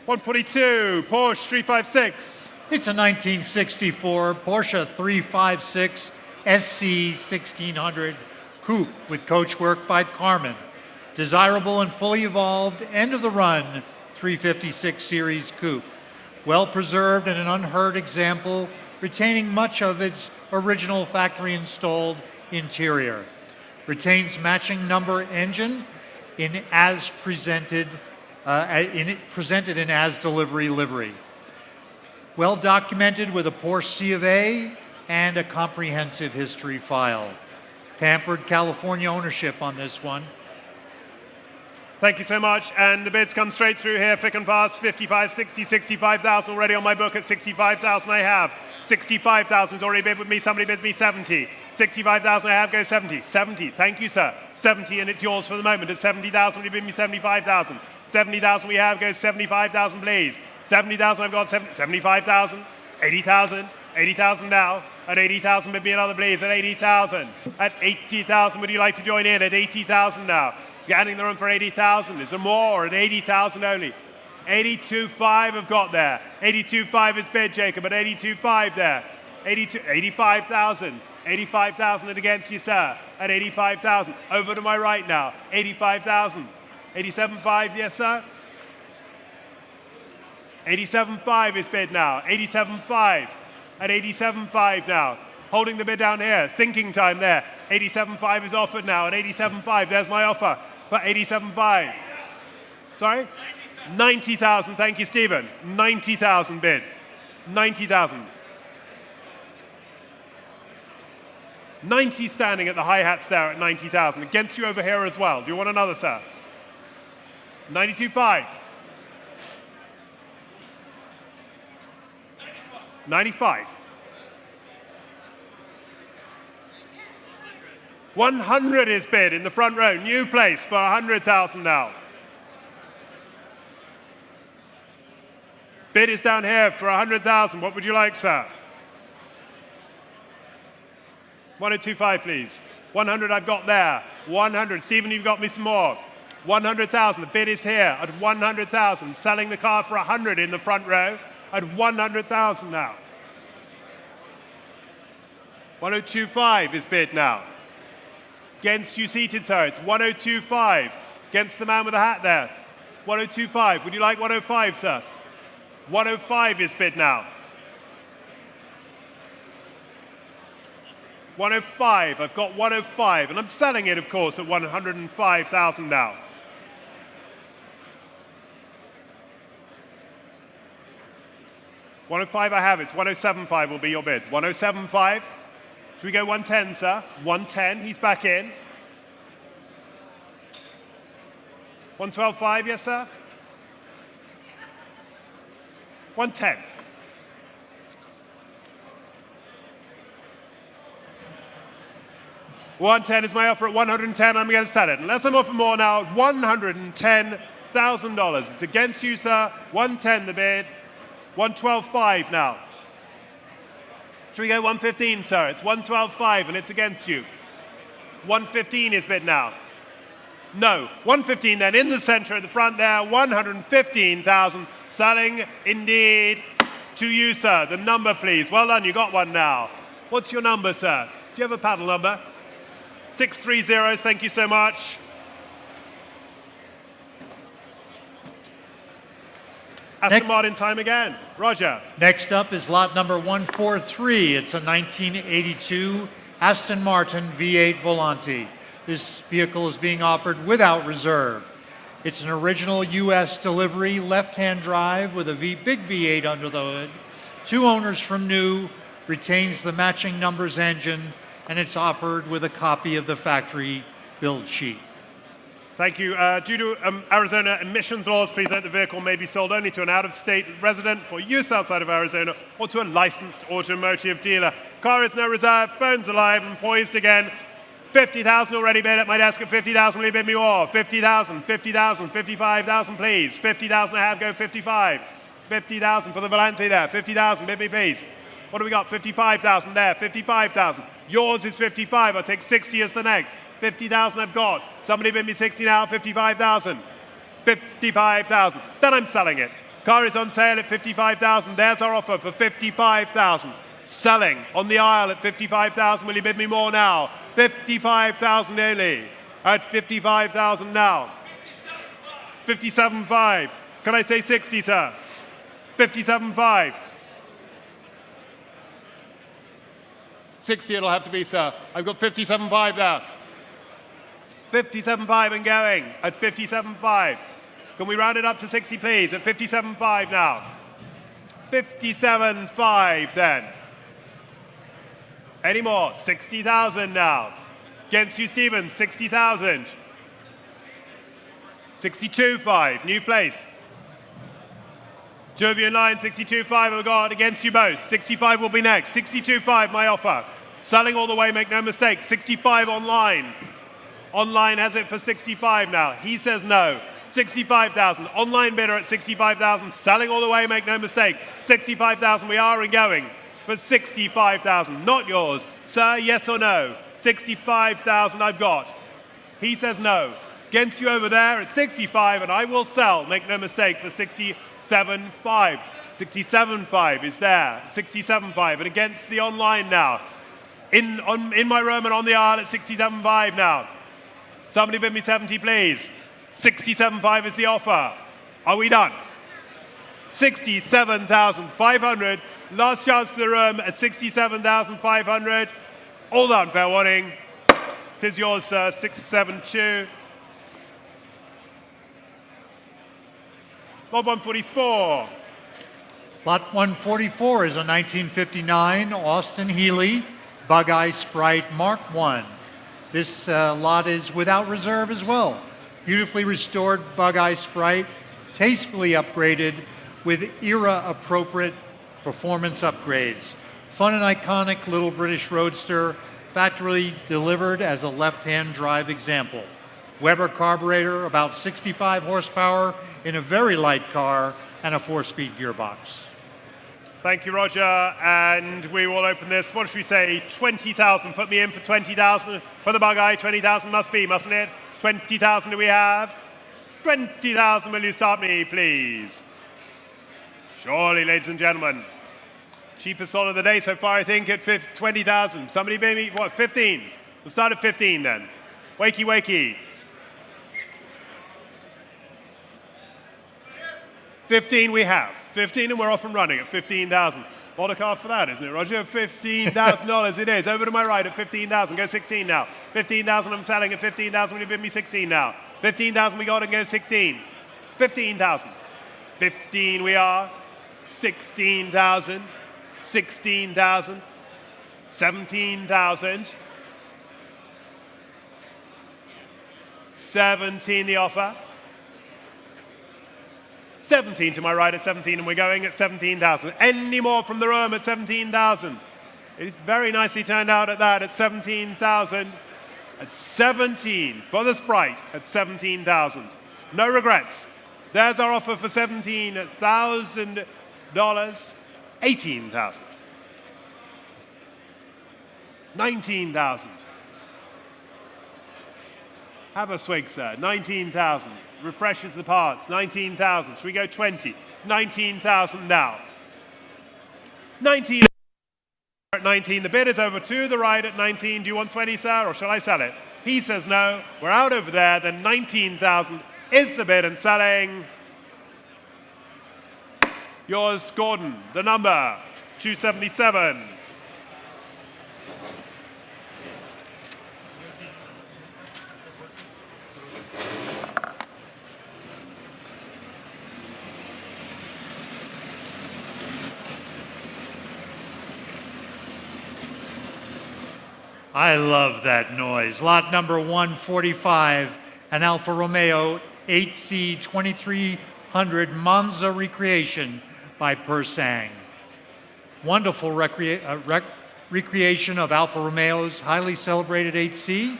$142, Porsche 356. It's a 1964 Porsche 356 SC 1600 coupe with coachwork by Carmen. Desirable and fully evolved, end-of-the-run 356 series coupe. Well preserved and an unheard example, retaining much of its original factory-installed interior. Retains matching number engine in as presented in as delivery livery. Well documented with a Porsche C of A and a comprehensive history file. Pampered California ownership on this one. Thank you so much. And the bids come straight through here, thick and fast. 55, 60, 65,000 already on my book. At 65,000 I have. 65,000 is already bid with me. Somebody bids me 70. 65,000 I have, goes 70. 70, thank you, sir. 70, and it's yours for the moment. At 70,000, you bid me 75,000. 70,000 we have, goes 75,000, please. 70,000 I've got, 75,000. 80,000. 80,000 now. At 80,000, bid me another, please. At 80,000. At 80,000, would you like to join in? At 80,000 now. Scanning the room for 80,000. Is there more? At 80,000 only. 82.5 I've got there. 82.5 is bid, Jacob. At 82.5 there. 85,000. 85,000 and against you, sir. At 85,000. Over to my right now. 85,000. 87.5, yes, sir. 87.5 is bid now. 87.5. At 87.5 now. Holding the bid down here. Thinking time there. 87.5 is offered now. At 87.5, there's my offer for 87.5. Sorry? 90,000, thank you, Stephen. 90,000 bid. 90,000. 90 standing at the hi-hats there at 90,000. Against you over here as well. Do you want another, sir? 92.5. 95. 100 is bid in the front row. New place for 100,000 now. Bid is down here for 100,000. What would you like, sir? 1025, please. 100 I've got there. 100. Stephen, you've got me some more. 100,000. The bid is here at 100,000. Selling the car for 100 in the front row at 100,000 now. 1025 is bid now. Against you seated, sir. It's 1025. Against the man with the hat there. 1025. Would you like 105, sir? 105 is bid now. 105. I've got 105. And I'm selling it, of course, at 105,000 now. $105 I have. It's 107.5 will be your bid. 107.5. Should we go 110, sir? 110. He's back in. 112.5, yes, sir? 110. $110 is my offer at 110. I'm going to sell it. Unless I'm offered more now, $110,000. It's against you, sir. 110 the bid. 112.5 now. Should we go 115, sir? It's 112.5 and it's against you. 115 is bid now. No, 115 then in the center at the front there. 115,000. Selling indeed to you, sir. The number, please. Well done, you got one now. What's your number, sir? Do you have a paddle number? 630, thank you so much. Aston Martin time again. Roger. Next up is lot number 143. It's a 1982 Aston Martin V8 Volante. This vehicle is being offered without reserve. It's an original U.S. delivery, left-hand drive with a big V8 under the hood. 2 owners from new, retains the matching numbers engine, and it's offered with a copy of the factory build sheet. Thank you. Due to Arizona emissions laws, please note the vehicle may be sold only to an out-of-state resident for use outside of Arizona or to a licensed automotive dealer. Car is no reserve, phone's alive and poised again. 50,000 already bid at my desk at 50,000. Will you bid me more? 50,000, 50,000, 55,000, please. 50,000 I have, go 55. 50,000 for the Volante there. 50,000, bid me, please. What do we got? 55,000 there. 55,000. Yours is 55. I'll take 60 as the next. 50,000 I've got. Somebody bid me 60 now. 55,000. 55,000. Then I'm selling it. Car is on sale at 55,000. There's our offer for 55,000. Selling on the aisle at 55,000. Will you bid me more now? 55,000 only. At 55,000 now. 57.5. Can I say 60, sir? 57.5. 60 it'll have to be, sir. I've got 57.5 now. 57.5 and going at 57.5. Can we round it up to 60, please? At 57.5 now. 57.5 then. Any more? 60,000 now. Against you, Stephen, 60,000. 62.5, new place. 2 of you in line, 62.5 I've got. Against you both. 65 will be next. 62.5, my offer. Selling all the way, make no mistake. 65 online. Online has it for 65 now. He says no. 65,000. Online bidder at 65,000. Selling all the way, make no mistake. 65,000 we are and going. For 65,000. Not yours. Sir, yes or no? 65,000 I've got. He says no. Against you over there at 65 and I will sell, make no mistake, for 67.5. 67.5 is there. 67.5 and against the online now. In my room and on the aisle at 67.5 now. Somebody bid me 70, please. 67.5 is the offer. Are we done? 67,500. Last chance to the room at 67,500. All done, fair warning. It is yours, sir. 672. Lot 144. Lot 144 is a 1959 Austin Healey Bug-Eye Sprite Mark I. This lot is without reserve as well. Beautifully restored Bug-Eye Sprite, tastefully upgraded with era-appropriate performance upgrades. Fun and iconic little British roadster, factory delivered as a left-hand drive example. Weber carburetor, about 65 horsepower in a very light car, and a 4-speed gearbox. Thank you, Roger. And we will open this. What should we say? 20,000. Put me in for 20,000. For the Bug-Eye, 20,000 must be, mustn't it? 20,000 do we have? 20,000. Will you start me, please? Surely, ladies and gentlemen. Cheapest lot of the day so far, I think, at 20,000. Somebody maybe, what, 15? We'll start at 15 then. Wakey, wakey. 15 we have. 15 and we're off and running at 15,000. What a car for that, isn't it, Roger? $15,000 it is. Over to my right at 15,000. Go 16 now. 15,000 I'm selling at 15,000. Will you bid me 16 now? 15,000 we got and go 16. 15,000. 15 we are. 16,000. 16,000. 17,000. 17 the offer. 17 to my right at 17, and we're going at 17,000. Any more from the room at 17,000? It is very nicely turned out at that, at 17,000. At 17 for the Sprite at 17,000. No regrets. There's our offer for $17,000. 18,000. 19,000. Have a swig, sir. 19,000. Refreshes the parts. 19,000. Should we go 20? It's 19,000 now. 19 at 19. The bid is over to the right at 19. Do you want 20, sir, or shall I sell it? He says no. We're out over there. Then 19,000 is the bid and selling. Yours, Gordon. The number 277. I love that noise. Lot number 145, an Alfa Romeo 8C 2300 Monza Recreation by Persang. Wonderful recreation of Alfa Romeo's highly celebrated 8C,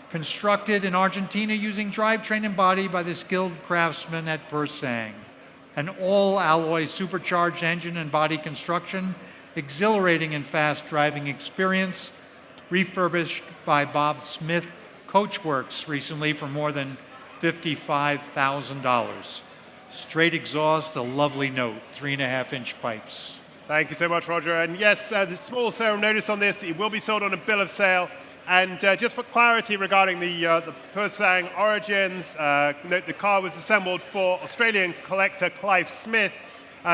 constructed in Argentina using drivetrain and body by the skilled craftsmen at Persang. An all-alloy supercharged engine and body construction, exhilarating and fast driving experience, refurbished by Bob Smith Coachworks recently for more than $55,000. Straight exhaust, a lovely note, 3.5-inch pipes. Thank you so much, Roger. And yes, the small sale notice on this, it will be sold on a bill of sale. And just for clarity regarding the Persang origins, note the car was assembled for Australian collector Clive Smith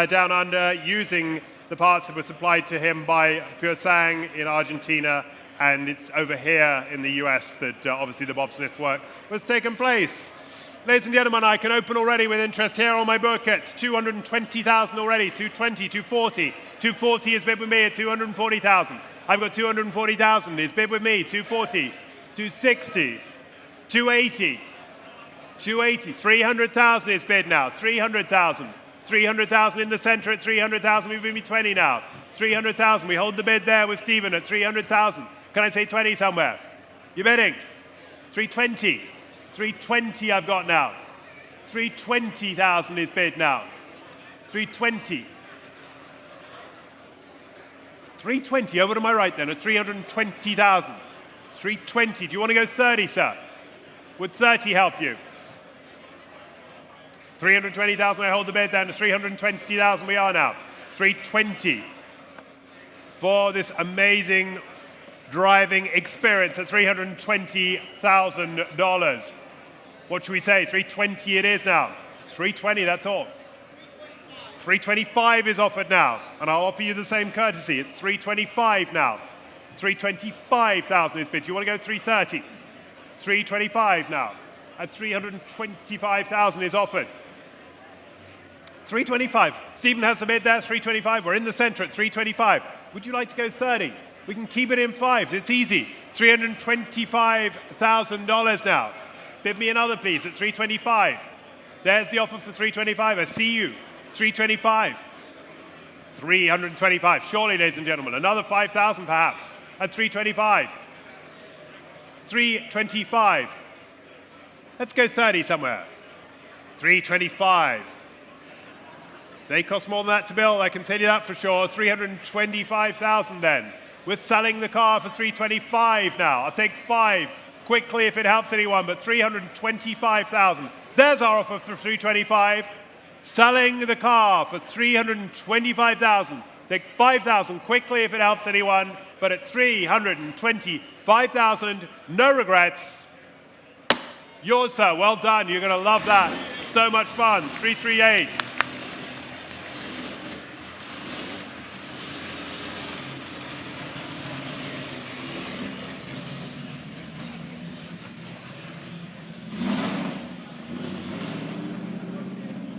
down under, using the parts that were supplied to him by Persang in Argentina. And it's over here in the US that obviously the Bob Smith work was taken place. Ladies and gentlemen, I can open already with interest here on my book at 220,000 already, 220, 240. 240 is bid with me at 240,000. I've got 240,000 is bid with me, 240, 260, 280, 280, 300,000 is bid now, 300,000. 300,000 in the center at 300,000, we bid me 20 now. 300,000, we hold the bid there with Stephen at 300,000. Can I say 20 somewhere? You're bidding? 320. 320 I've got now. 320,000 is bid now. 320. 320 over to my right then at 320,000. 320. Do you want to go 30, sir? Would 30 help you? 320,000, I hold the bid then to 320,000 we are now. 320 for this amazing driving experience at $320,000. What should we say? 320 it is now. 320, that's all. 325 is offered now, and I'll offer you the same courtesy. It's 325 now. 325,000 is bid. Do you want to go 330? 325 now. At 325,000 is offered. 325. Stephen has the bid there, 325. We're in the center at 325. Would you like to go 30? We can keep it in fives. It's easy. $325,000 now. Bid me another, please, at 325. There's the offer for 325. I see you. 325. 325. Surely, ladies and gentlemen. Another 5,000 perhaps at 325. 325. Let's go 30 somewhere. 325. They cost more than that to build, I can tell you that for sure. 325,000 then. We're selling the car for 325 now. I'll take 5 quickly if it helps anyone, but 325,000. There's our offer for 325. Selling the car for 325,000. Take 5,000 quickly if it helps anyone, but at 325,000, no regrets. Yours, sir. Well done. You're going to love that. So much fun. 338.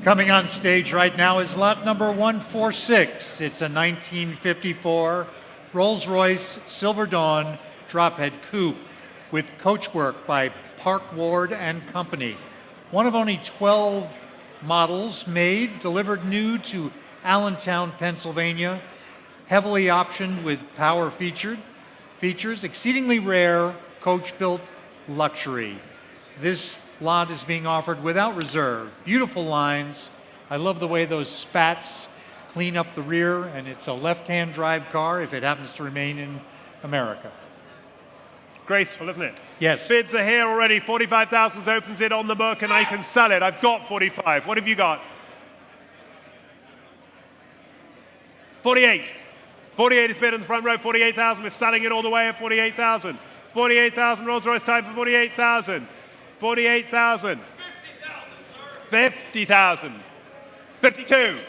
Coming on stage right now is lot number 146. It's a 1954 Rolls-Royce Silver Dawn drophead coupe with coachwork by Park Ward and Company. One of only 12 models made, delivered new to Allentown, Pennsylvania, heavily optioned with power features, exceedingly rare coach-built luxury. This lot is being offered without reserve. Beautiful lines. I love the way those spats clean up the rear, and it's a left-hand drive car if it happens to remain in America. Graceful, isn't it? Yes. Bids are here already. 45,000 opens it on the book, and I can sell it. I've got 45. What have you got? 48. 48 is bid in the front row. 48,000. We're selling it all the way at 48,000. 48,000. Rolls-Royce time for 48,000. 48,000. 50,000. 52.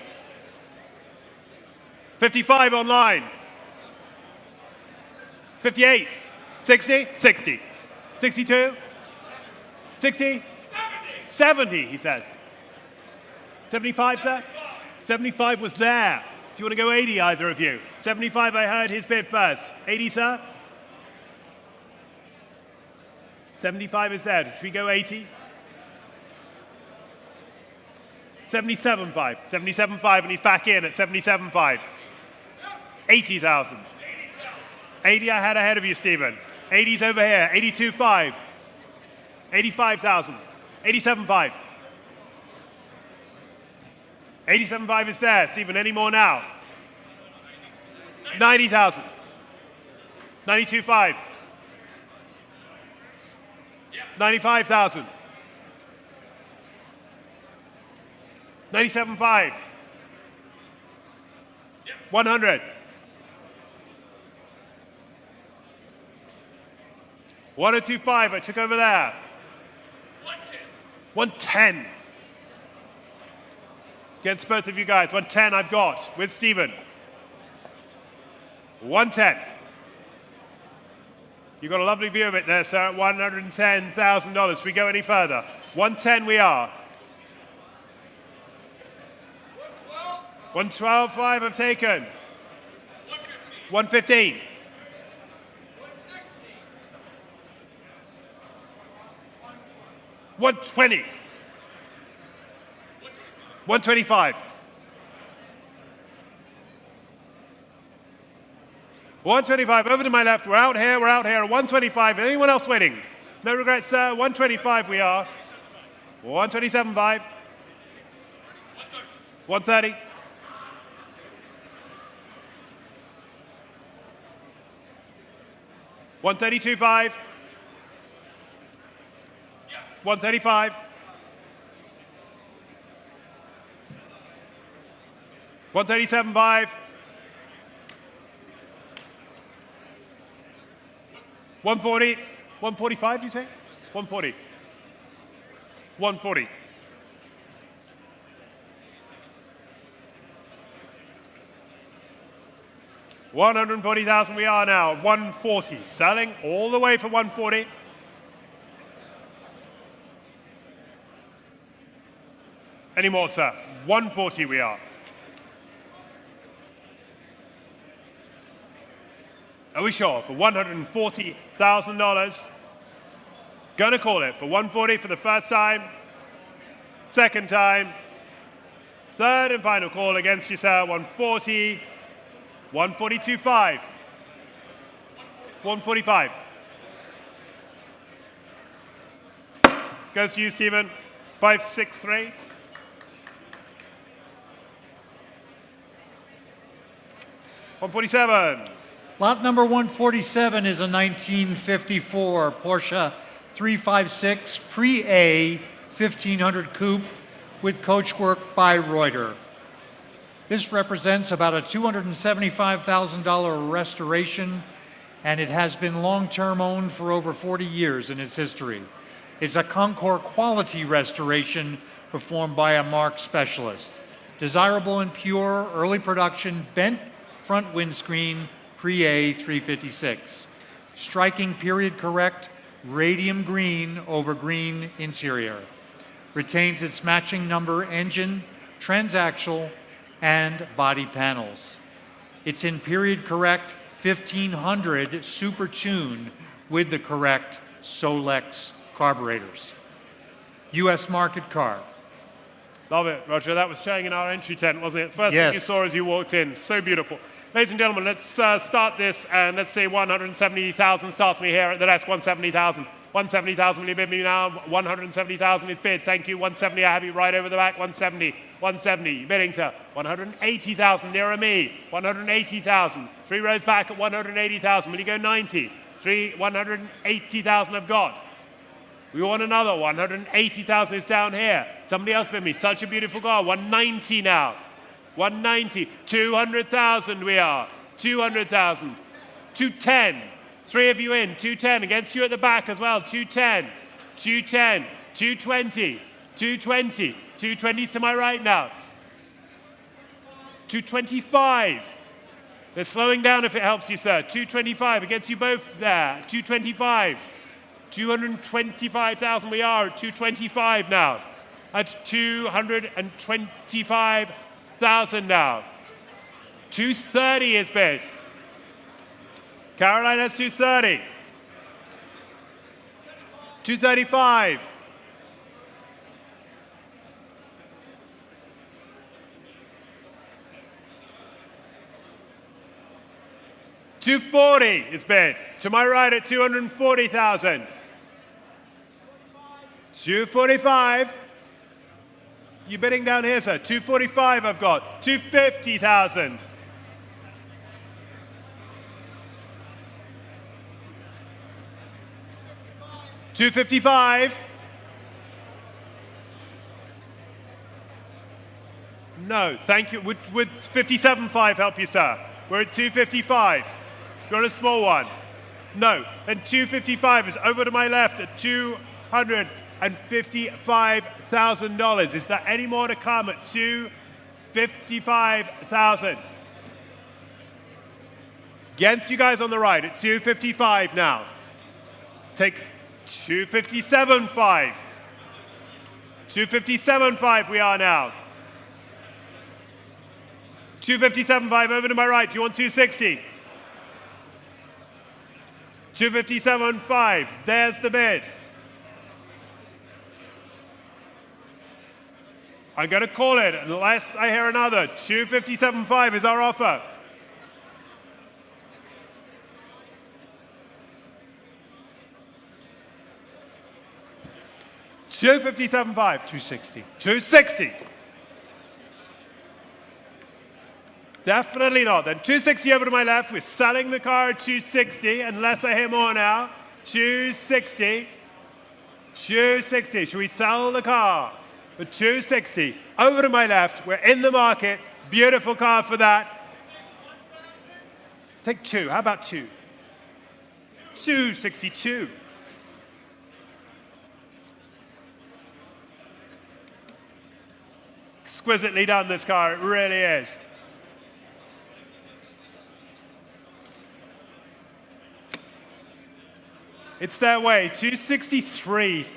55 online. 58. 60. 60. 62. 60. 70, he says. 75, sir? 75 was there. Do you want to go 80, either of you? 75, I heard his bid first. 80, sir? 75 is there. Should we go 80? 77.5. 77.5, and he's back in at 77.5. 80,000. 80 I had ahead of you, Stephen. 80's over here. 82.5. 85,000. 87.5. 87.5 is there. Stephen, any more now? 90,000. 92.5. 95,000. 97.5. 100. 102.5, I took over there. 110. Against both of you guys. 110 I've got with Stephen. 110. You've got a lovely view of it there, sir, at $110,000. Should we go any further? 110 we are. 112.5 I've taken. 115. 120. 125. 125, over to my left. We're out here, 125. Anyone else waiting? No regrets, sir. 125 we are. 127.5. 130. 132.5. 135. 137.5. 140. 145, did you say? 140. 140. 140,000 we are now. 140. Selling all the way for 140. Any more, sir? 140 we are. Are we sure? For $140,000. Gonna call it for 140 for the first time, second time, third and final call against you, sir. 140, 142.5, 145. Goes to you, Stephen. 563. $147. Lot number 147 is a 1954 Porsche 356 Pre-A 1500 coupe with coachwork by Reuter. This represents about a $275,000 restoration, and it has been long-term owned for over 40 years in its history. It's a Concours quality restoration performed by a marque specialist. Desirable and pure, early production, bent front windscreen, Pre-A 356. Striking period correct, radium green over green interior. Retains its matching number engine, transaxle, and body panels. It's in period correct 1500 super tune with the correct Solex carburetors. U.S. market car. Love it, Roger. That was showing in our entry tent, wasn't it? First Yes. thing you saw as you walked in. So beautiful. Ladies and gentlemen, let's start this, and let's say 170,000 starts me here at the desk. 170,000. 170,000, will you bid me now? 170,000 is bid. Thank you. 170, I have you right over the back. 170. 170. Bidding, sir. 180,000 nearer me. 180,000. 3 rows back at 180,000. Will you go 90? 180,000 I've got. We want another. 180,000 is down here. Somebody else bid me. Such a beautiful car. 190 now. 190. 200,000 we are. 200,000. 210. 3 of you in. 210. Against you at the back as well. 210. 210. 220. 220. 220 to my right now. 225. They're slowing down if it helps you, sir. 225 against you both there. 225. 225,000 we are at 225 now. At 225,000 now. 230 is bid. Caroline has 230. 235. $240 is bid. To my right at 240,000. 245. You bidding down here, sir? 245 I've got. 250,000. 255. No, thank you. Would 57.5 help you, sir? We're at 255. You want a small one? No. Then 255 is over to my left at $255,000. Is there any more to come at 255,000? Against you guys on the right at 255 now. Take 257.5. 257.5 we are now. 257.5 over to my right. Do you want 260? 257.5. There's the bid. I'm going to call it unless I hear another. 257.5 is our offer. $257.5. 260. 260. Definitely not. Then 260 over to my left. We're selling the car at 260 unless I hear more now. 260. 260. Should we sell the car for 260? Over to my left. We're in the market. Beautiful car for that. Take 2. How about 2? 262. Exquisitely done, this car. It really is. It's their way. 263.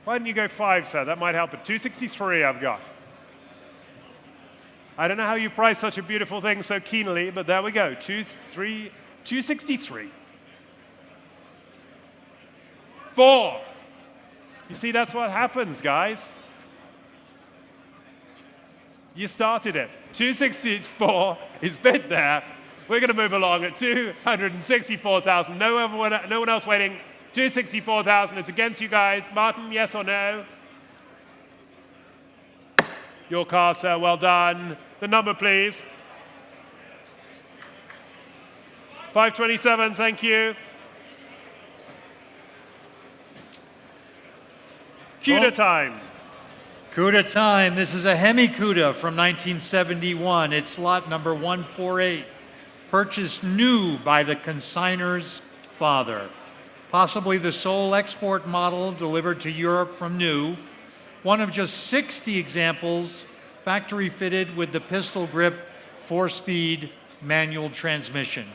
Why didn't you go 5, sir? That might help it. 263 I've got. I don't know how you price such a beautiful thing so keenly, but there we go. 263. 4. You see, that's what happens, guys. You started it. 264 is bid there. We're going to move along at 264,000. No one else waiting. 264,000. It's against you guys. Martin, yes or no? Your car, sir. Well done. The number, please. 527. Thank you. CUDA time. CUDA time. This is a Hemi CUDA from 1971. It's lot number 148. Purchased new by the consignor's father. Possibly the sole export model delivered to Europe from new. One of just 60 examples factory fitted with the pistol grip 4-speed manual transmission.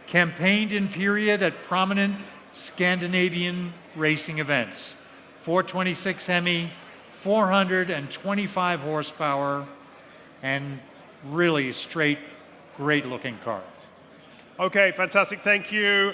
Campaigned in period at prominent Scandinavian racing events. 426 Hemi, 425 horsepower, and really straight, great looking car. Okay, fantastic, thank you.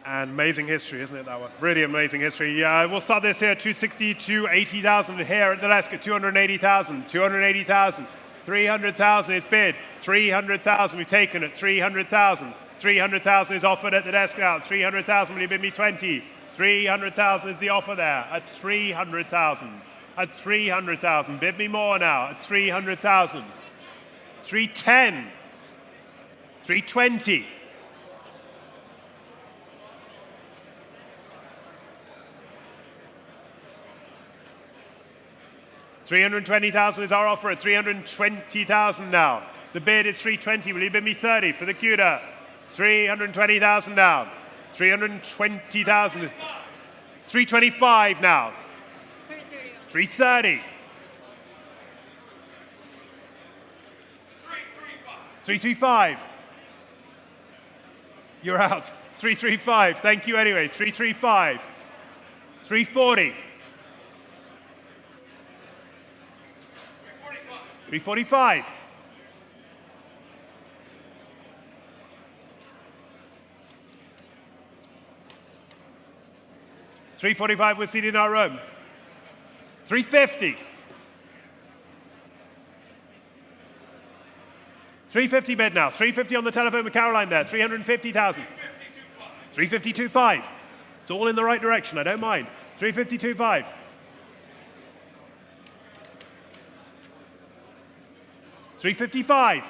And amazing history, isn't it, that one? Really amazing history. Yeah, we'll start this here, 260, 280,000 here at the desk at 280,000, 280,000, 300,000 is bid, 300,000 we've taken at 300,000, 300,000 is offered at the desk now, 300,000, will you bid me 20? 300,000 is the offer there at 300,000, at 300,000, bid me more now at 300,000, 310, 320, 320,000 is our offer at 320,000 now. The bid is 320. Will you bid me 30 for the CUDA? 320,000 now. 320,000. 325 now. 330. 335. You're out. 335. Thank you anyway. 335. 340. 345. 345, we're seated in our room. 350. 350 bid now. 350 on the telephone with Caroline there. 350,000. 352.5. It's all in the right direction. I don't mind. 352.5. 355.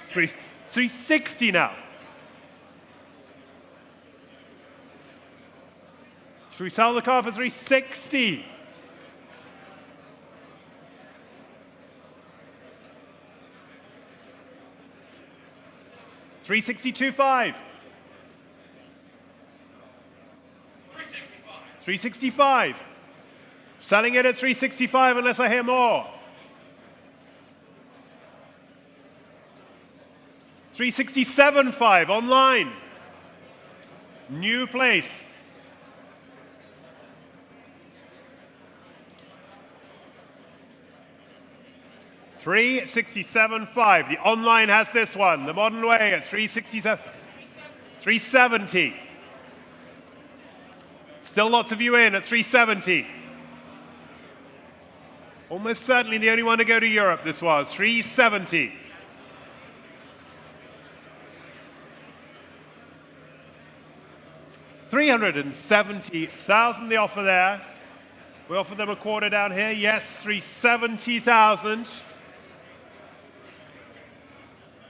360 now. Should we sell the car for 360? $362.5. 365. Selling it at 365 unless I hear more. 367.5 online. New place. $367.5. The online has this one. The modern way at 367. 370. Still lots of you in at 370. Almost certainly the only one to go to Europe, this was. 370. 370,000 the offer there. We offer them a quarter down here. Yes, 370,000.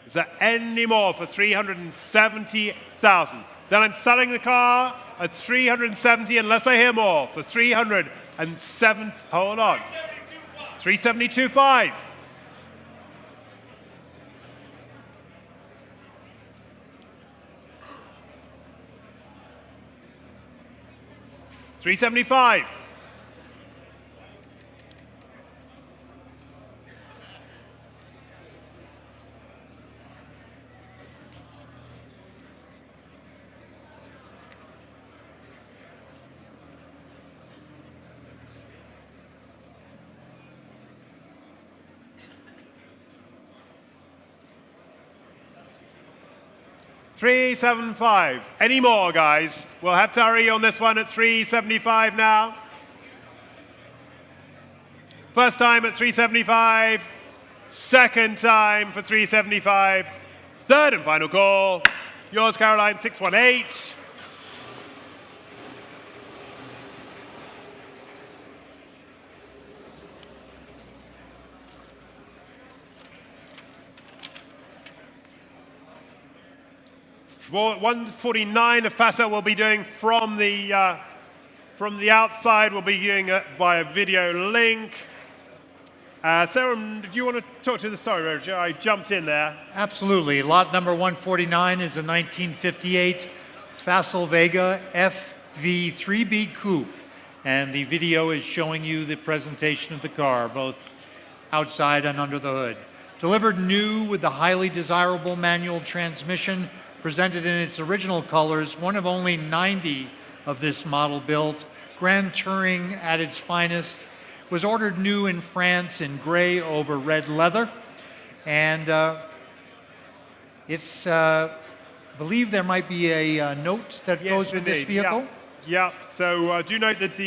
Is there any more for 370,000? Then I'm selling the car at 370 unless I hear more for 370. Hold on. 372.5. 375. 376. 375. Any more, guys? We'll have to hurry on this one at 375 now. First time at 375. Second time for 375. Third and final call. Yours, Caroline, 618. For 149, the FASA will be doing from the outside. We'll be doing it by a video link. Sarah, do you want to talk to the... Sorry, Roger, I jumped in there. Absolutely. Lot number 149 is a 1958 Facel Vega FV3B Coupe. And the video is showing you the presentation of the car, both outside and under the hood. Delivered new with the highly desirable manual transmission, presented in its original colors, one of only 90 of this model built. Grand Touring at its finest. Was ordered new in France in gray over red leather. And it's, I believe there might be a note that goes with this vehicle. Yeah. So do note that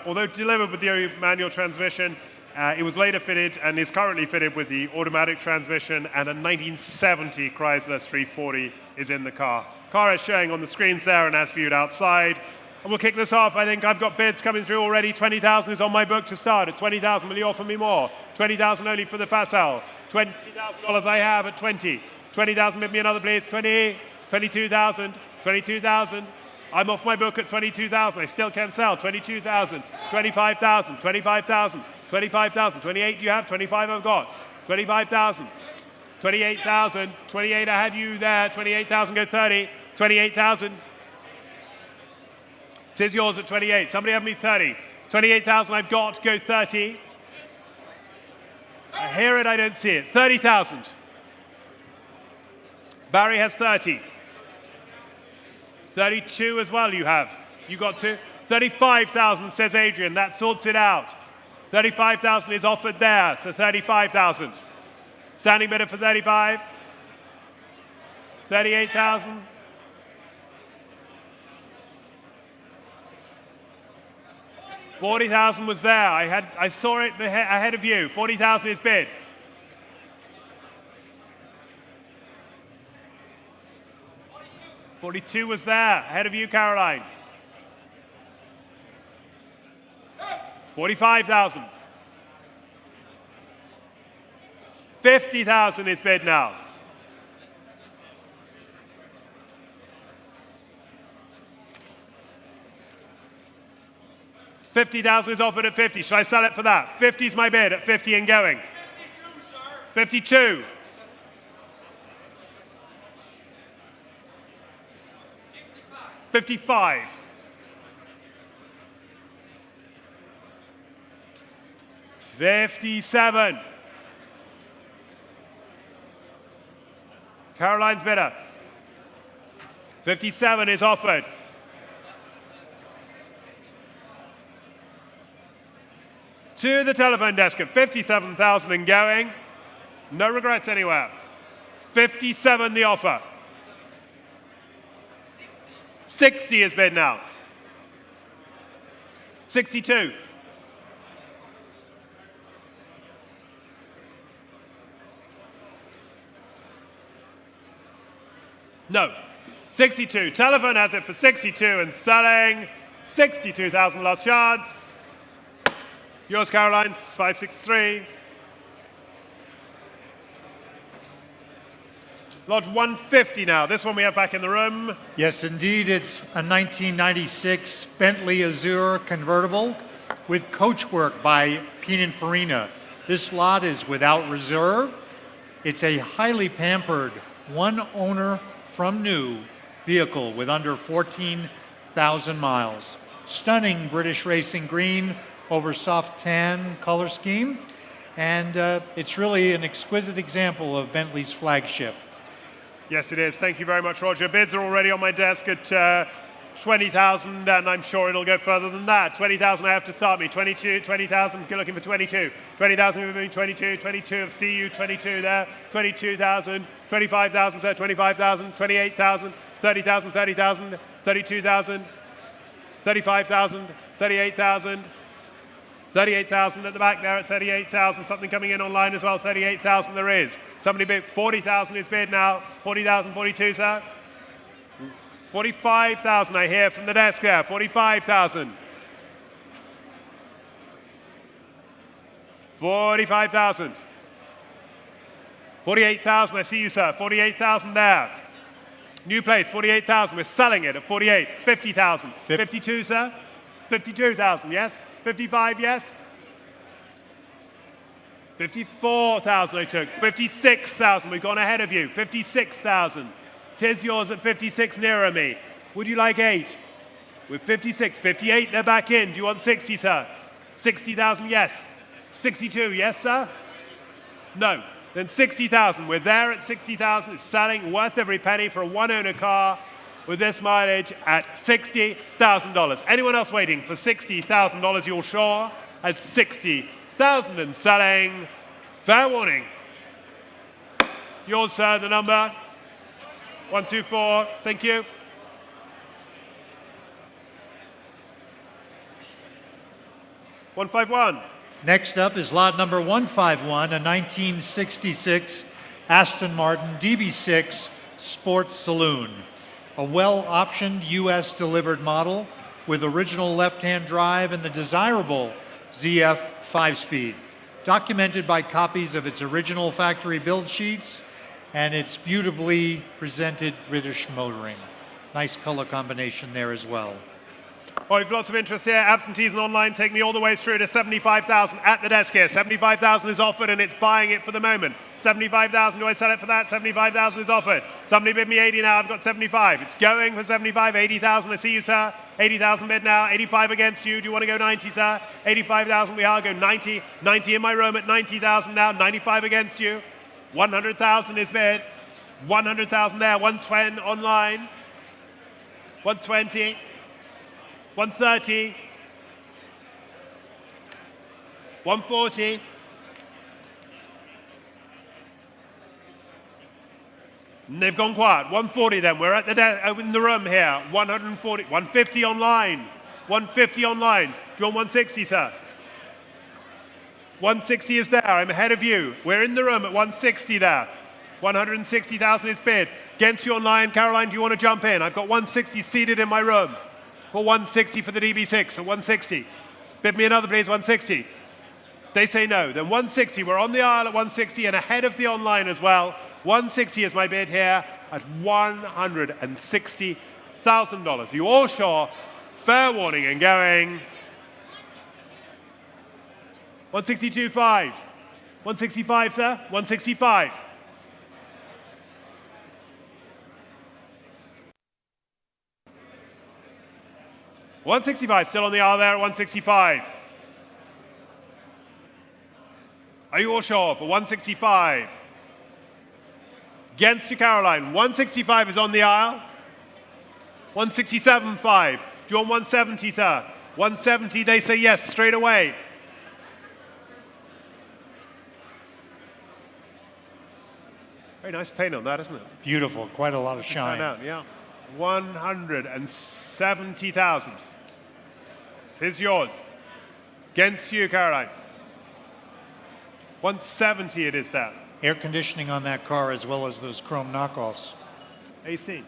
although delivered with the manual transmission, it was later fitted and is currently fitted with the automatic transmission, and a 1970 Chrysler 340 is in the car. Car is showing on the screens there and as viewed outside. And we'll kick this off. I think I've got bids coming through already. 20,000 is on my book to start. At 20,000, will you offer me more? 20,000 only for the Facel. $20,000 I have at 20. 20,000, bid me another, please. 20, 22,000, 22,000. I'm off my book at 22,000. I still can't sell. 22,000, 25,000, 25,000, 25,000. 28 do you have? 25 I've got. 25,000, 28,000, 28 I had you there. 28,000, go 30, 28,000. It is yours at 28. Somebody have me 30. 28,000 I've got, go 30. I hear it, I don't see it. 30,000. Barry has 30. 32 as well you have. You got two. 35,000 says Adrian, that sorts it out. 35,000 is offered there for 35,000. Standing bidder for 35. 38,000. 40,000 was there. I saw it ahead of you. 40,000 is bid. $42 was there ahead of you, Caroline. 45,000. 50,000 is bid now. $50,000 is offered at 50. Should I sell it for that? 50 is my bid at 50 and going. 52, sir. 52. 55. 57. Caroline's bidder. 57 is offered. To the telephone desk at 57,000 and going. No regrets anywhere. 57 the offer. 60 is bid now. 62. No. 62. Telephone has it for 62 and selling 62,000 last chance. Yours, Caroline, 563. Lot 150 now. This one we have back in the room. Yes, indeed. It's a 1996 Bentley Azure convertible with coachwork by Pininfarina. This lot is without reserve. It's a highly pampered, one owner from new vehicle with under 14,000 miles. Stunning British racing green over soft tan color scheme. And it's really an exquisite example of Bentley's flagship. Yes, it is. Thank you very much, Roger. Bids are already on my desk at 20,000, and I'm sure it'll go further than that. 20,000, I have to start me. 22, 20,000, you're looking for 22. 20,000, 22, 22 of CU, 22 there. 22,000, 25,000, sir, 25,000, 28,000, 30,000, 30,000, 32,000, 35,000, 38,000, 38,000 at the back there at 38,000. Something coming in online as well. 38,000 there is. Somebody bid. 40,000 is bid now. 40,000, 42, sir. 45,000 I hear from the desk there. 45,000. 45,000. 48,000, I see you, sir. 48,000 there. New place, 48,000. We're selling it at 48. 50,000. 52, sir. 52,000, yes. 55, yes. 54,000 I took. 56,000, we've gone ahead of you. 56,000. 'Tis yours at 56 nearer me. Would you like 8? With 56. 58, they're back in. Do you want 60, sir? 60,000, yes. 62, yes, sir? No. Then 60,000. We're there at 60,000. It's selling, worth every penny for a one-owner car with this mileage at $60,000. Anyone else waiting for $60,000? You're sure? At 60,000 and selling. Fair warning. Yours, sir, the number. 124. Thank you. $151. Next up is lot number 151, a 1966 Aston Martin DB6 Sports Saloon. A well-optioned U.S. delivered model with original left-hand drive and the desirable ZF 5-speed. Documented by copies of its original factory build sheets and its beautifully presented British motoring. Nice color combination there as well. Oh, you've lots of interest here. Absentees and online take me all the way through to 75,000 at the desk here. 75,000 is offered and it's buying it for the moment. 75,000, do I sell it for that? 75,000 is offered. Somebody bid me 80 now, I've got 75. It's going for 75, 80,000, I see you, sir. 80,000 bid now, 85 against you. Do you want to go 90, sir? 85,000 we are, go 90. 90 in my room at 90,000 now, 95 against you. 100,000 is bid. 100,000 there, 120 online. 120. 130, 140, and they've gone quiet. 140 then, we're at in the room here. 140, 150 online, 150 online. Do you want 160, sir? 160 is there, I'm ahead of you. We're in the room at 160 there. 160,000 is bid. Against you online, Caroline, do you want to jump in? I've got 160 seated in my room. For 160 for the DB6, so 160. Bid me another, please, 160. They say no. Then 160, we're on the aisle at 160 and ahead of the online as well. 160 is my bid here at $160,000. You all sure? Fair warning and going. 162.5. 165, sir? 165. $165, still on the aisle there at 165. Are you all sure for 165? Against you, Caroline. 165 is on the aisle. 167.5. Do you want 170, sir? 170, they say yes, straight away. Very nice paint on that, isn't it? Beautiful, quite a lot of shine. Out, yeah. 170,000. It's yours. Against you, Caroline. 170 it is there. Air conditioning on that car as well as those chrome knockoffs. AC.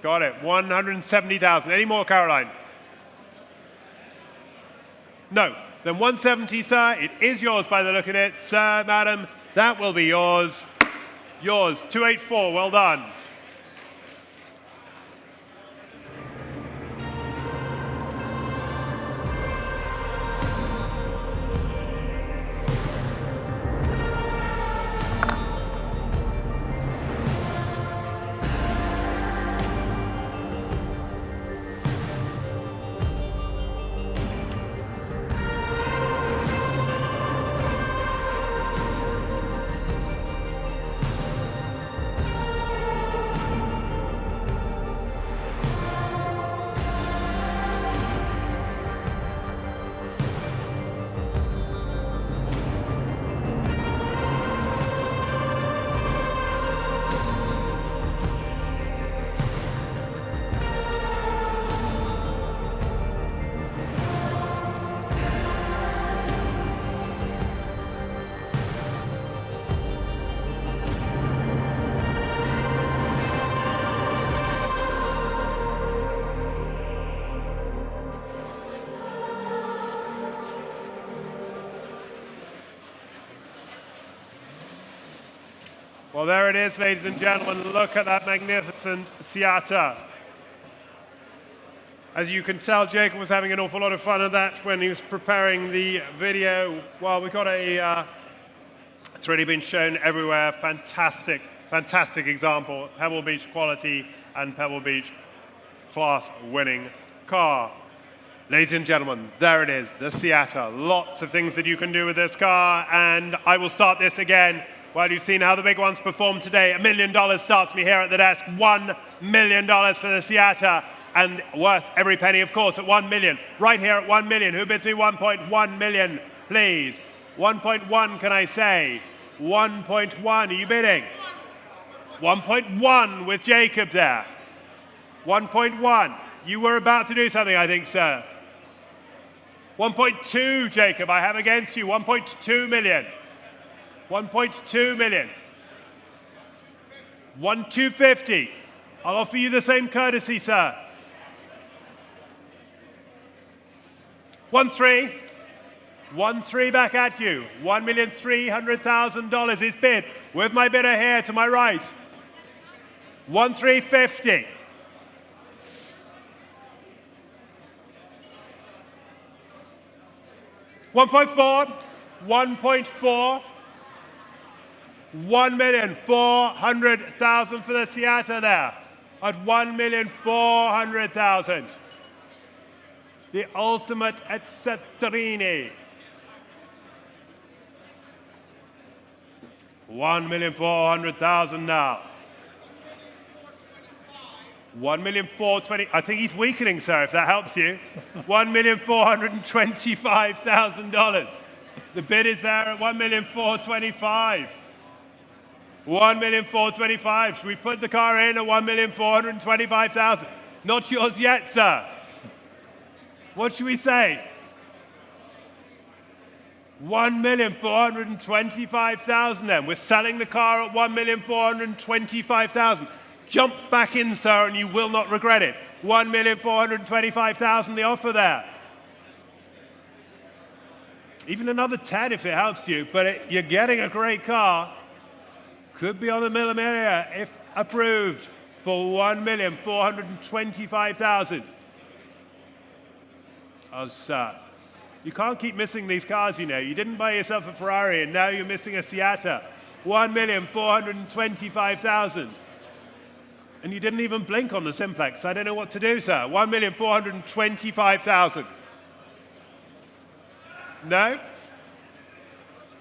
Got it. 170,000. Any more, Caroline? No. Then 170, sir. It is yours by the look of it. Sir, madam, that will be yours. Yours. 284. Well done. Well, there it is, ladies and gentlemen. Look at that magnificent Seata. As you can tell, Jacob was having an awful lot of fun at that when he was preparing the video. Well, we got it's really been shown everywhere. Fantastic, fantastic example. Pebble Beach quality and Pebble Beach class winning car. Ladies and gentlemen, there it is, the Seata. Lots of things that you can do with this car, and I will start this again. Well, you've seen how the big ones performed today. $1 million starts me here at the desk. $1 million for the Seata, and worth every penny, of course, at $1 million. Right here at $1 million. Who bids me 1.1 million, please? 1.1, can I say? 1.1, are you bidding? 1.1 with Jacob there. 1.1. You were about to do something, I think, sir. 1.2, Jacob, I have against you. 1.2 million. 1.2 million. 1,250. I'll offer you the same courtesy, sir. 1.3. 1.3 back at you. $1,300,000 is bid. With my bidder here to my right. 1,350. 1.4. 1.4. 1,400,000 for the Seata there. At 1,400,000. The ultimate at Setterini. 1,400,000 now. 1,420,000. I think he's weakening, sir, if that helps you. $1,425,000. The bid is there at 1,425,000. 1,425,000. Should we put the car in at 1,425,000? Not yours yet, sir. What should we say? 1,425,000 then. We're selling the car at 1,425,000. Jump back in, sir, and you will not regret it. 1,425,000, the offer there. Even another 10 if it helps you, but you're getting a great car. Could be on the millimeter if approved for 1,425,000. Oh, sir. You can't keep missing these cars, you know. You didn't buy yourself a Ferrari, and now you're missing a Seata. 1,425,000. And you didn't even blink on the Simplex. I don't know what to do, sir. 1,425,000. No?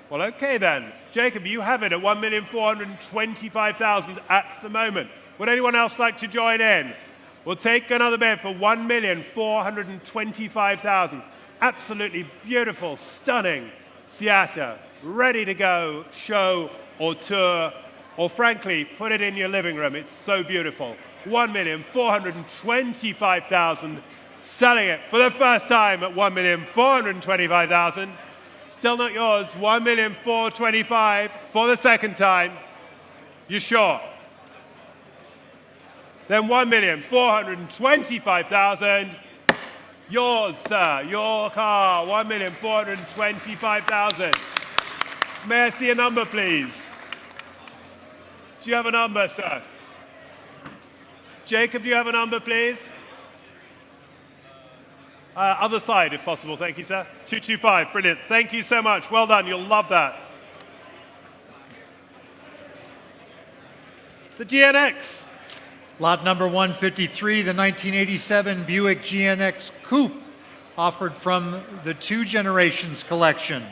Well, okay then. Jacob, you have it at 1,425,000 at the moment. Would anyone else like to join in? We'll take another bid for 1,425,000. Absolutely beautiful, stunning Seata, ready to go, show or tour, or frankly, put it in your living room. It's so beautiful. 1,425,000, selling it for the first time at 1,425,000. Still not yours. 1,425,000 for the second time. You sure? Then 1,425,000. Yours, sir. Your car. 1,425,000. May I see a number, please? Do you have a number, sir? Jacob, do you have a number, please? Other side, if possible. Thank you, sir. 225. Brilliant. Thank you so much. Well done. You'll love that. The GNX. Lot number 153, the 1987 Buick GNX Coupe, offered from the Two Generations collection.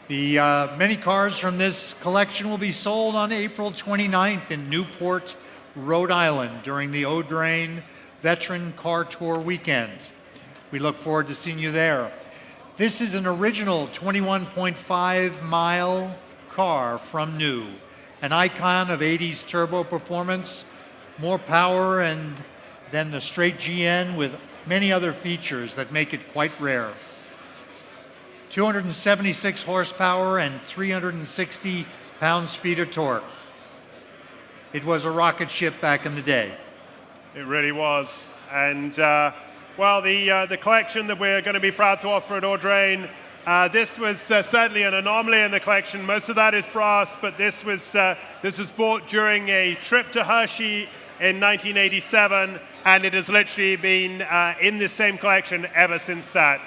The many cars from this collection will be sold on April 29th in Newport, Rhode Island during the O'Drain Veteran Car Tour weekend. We look forward to seeing you there. This is an original 21.5-mile car from new, an icon of 80s turbo performance, more power than the straight GN with many other features that make it quite rare. 276 horsepower and 360 pounds-feet of torque. It was a rocket ship back in the day. It really was. And, well, the collection that we're going to be proud to offer at Audrain This was certainly an anomaly in the collection. Most of that is brass, but this was bought during a trip to Hershey in 1987, and it has literally been in this same collection ever since that.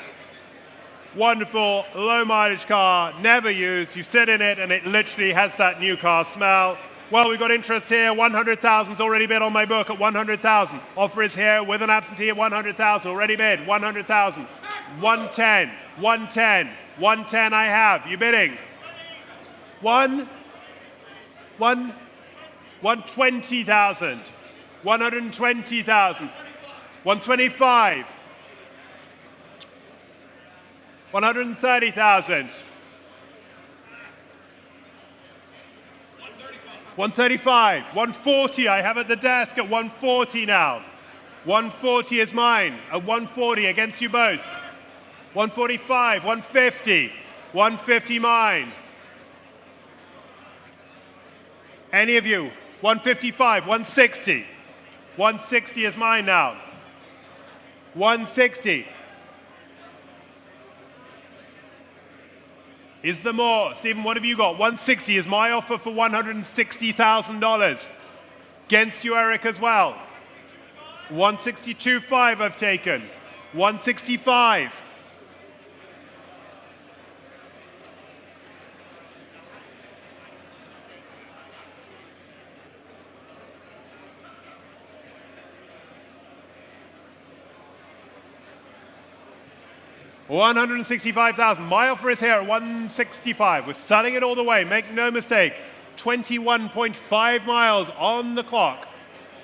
Wonderful, low mileage car, never used. You sit in it and it literally has that new car smell. Well, we've got interest here. 100,000's already bid on my book at 100,000. Offer is here with an absentee at 100,000. Already bid, 100,000. 110, 110, 110 I have. You bidding? 120,000. 120,000. 125. 130,000. 135. 140 I have at the desk at 140 now. 140 is mine at 140 against you both. 145, 150. 150 mine. Any of you? 155, 160. 160 is mine now. 160. Is there more? Stephen, what have you got? 160 is my offer for $160,000. Against you, Eric, as well. 162.5 I've taken. 165. $165,000. My offer is here at 165. We're selling it all the way. Make no mistake. 21.5 miles on the clock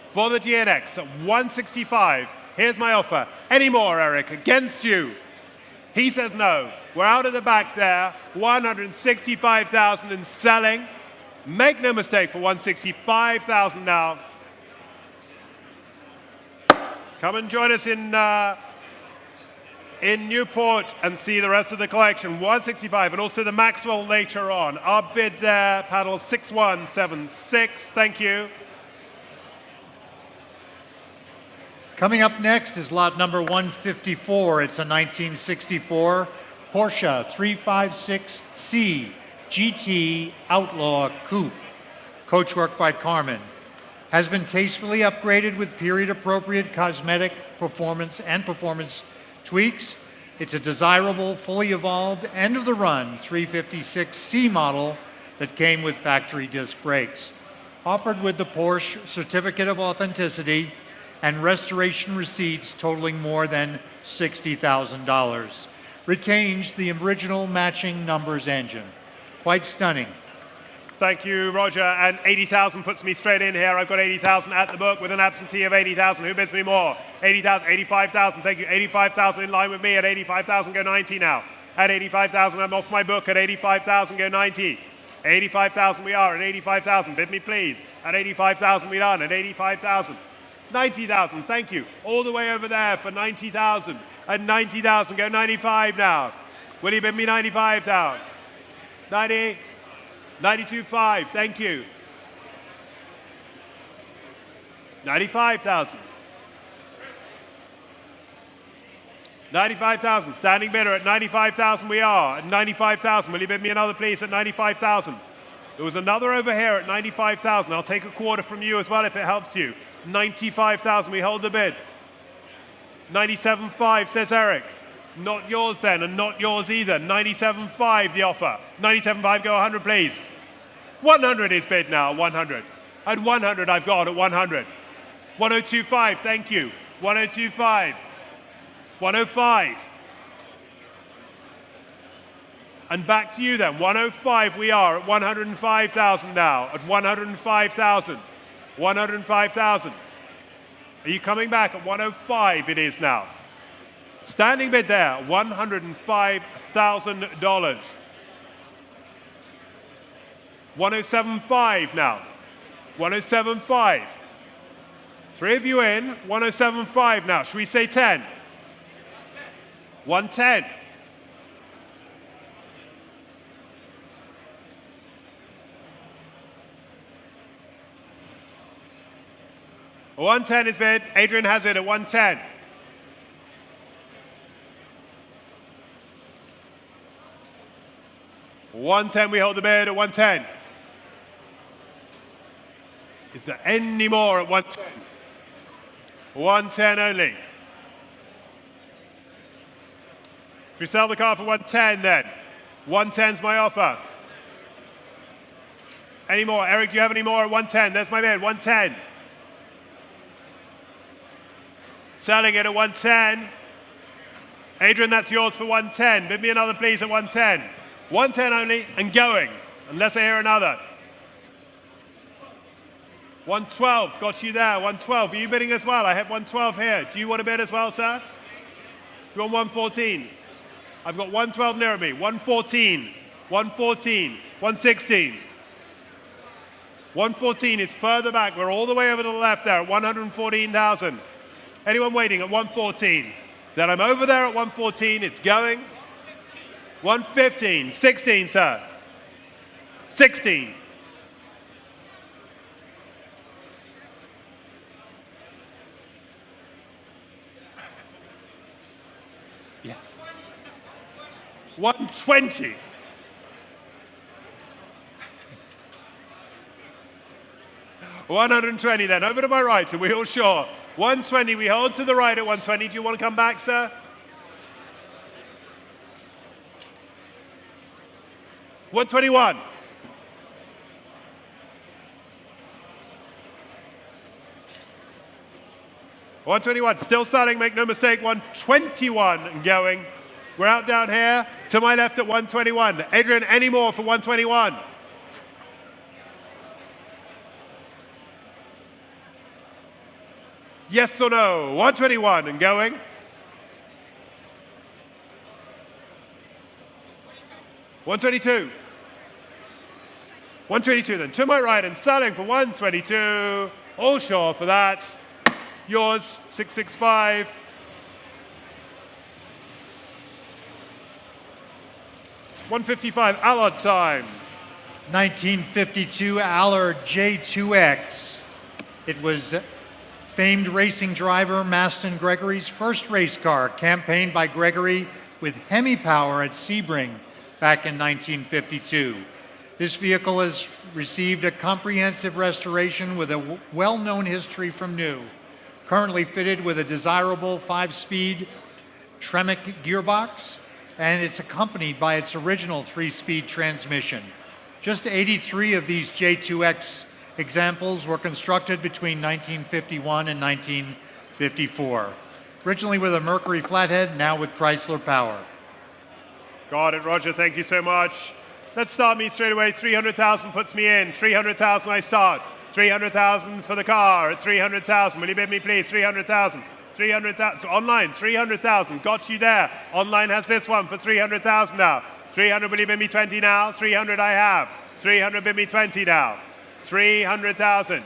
for the GNX at 165. Here's my offer. Any more, Eric? Against you. He says no. We're out of the back there. 165,000 and selling. Make no mistake for 165,000 now. Come and join us in Newport and see the rest of the collection. 165 and also the Maxwell later on. Our bid there, paddle 6176. Thank you. Coming up next is lot number 154. It's a 1964 Porsche 356C GT Outlaw Coupe. Coachwork by Carmen. Has been tastefully upgraded with period-appropriate cosmetic performance tweaks. It's a desirable, fully evolved, end-of-the-run 356C model that came with factory disc brakes. Offered with the Porsche Certificate of Authenticity and restoration receipts totaling more than $60,000. Retains the original matching numbers engine. Quite stunning. Thank you, Roger. And 80,000 puts me straight in here. I've got 80,000 at the book with an absentee of 80,000. Who bids me more? 80,000, 85,000. Thank you. 85,000 in line with me at 85,000. Go 90 now. At 85,000, I'm off my book. At 85,000, go 90. 85,000 we are. At 85,000, bid me please. At 85,000 we done. At 85,000. 90,000, thank you. All the way over there for 90,000. At 90,000, go 95 now. Will you bid me 95,000? 90. 92.5, thank you. 95,000. 95,000, standing bidder at 95,000 we are. At 95,000, will you bid me another please at 95,000? There was another over here at 95,000. I'll take a quarter from you as well if it helps you. 95,000, we hold the bid. 97.5 says Eric. Not yours then, and not yours either. 97.5 the offer. 97.5, go 100 please. 100 is bid now, 100. At 100 I've got at 100. 102.5, thank you. 102.5. 105. And back to you then, 105 we are at 105,000 now. At 105,000. 105,000. Are you coming back at 105 it is now? Standing bid there, $105,000. 107.5 now. 107.5. Three of you in. 107.5 now. Should we say 10? 110. $110 is bid. Adrian has it at 110. 110, we hold the bid at 110. Is there any more at 110? 110 only. Should we sell the car for 110 then? 110's my offer. Any more? Eric, do you have any more at 110? There's my bid, 110. Selling it at 110. Adrian, that's yours for 110. Bid me another, please, at 110. 110 only and going, unless I hear another. 112, got you there. 112, are you bidding as well? I have 112 here. Do you want to bid as well, sir? You want 114? I've got 112 near me. 114, 114, 116. 114 is further back. We're all the way over to the left there at 114,000. Anyone waiting at 114? Then I'm over there at 114. It's going. 115. 16, sir. 16. Yes. 120. 120 then. Over to my right. Are we all sure? 120. We hold to the right at 120. Do you want to come back, sir? 121. 121. Still starting. Make no mistake. 121 and going. We're out down here. To my left at 121. Adrian, any more for 121? Yes or no? 121 and going. 122. 122 then. To my right and selling for 122. All sure for that. Yours, 665. $155 Allard time. 1952 Allard J2X. It was famed racing driver Maston Gregory's first race car, campaigned by Gregory with Hemi power at Sebring back in 1952. This vehicle has received a comprehensive restoration with a well-known history from new. Currently fitted with a desirable 5-speed Tremec gearbox, and it's accompanied by its original 3-speed transmission. Just 83 of these J2X examples were constructed between 1951 and 1954. Originally with a Mercury flathead, now with Chrysler power. Got it, Roger. Thank you so much. Let's start me straight away. 300,000 puts me in. 300,000 I start. 300,000 for the car at 300,000. Will you bid me, please? 300,000. 300,000. Online, 300,000. Got you there. Online has this one for 300,000 now. 300, will you bid me 20 now? 300 I have. 300, bid me 20 now. 300,000.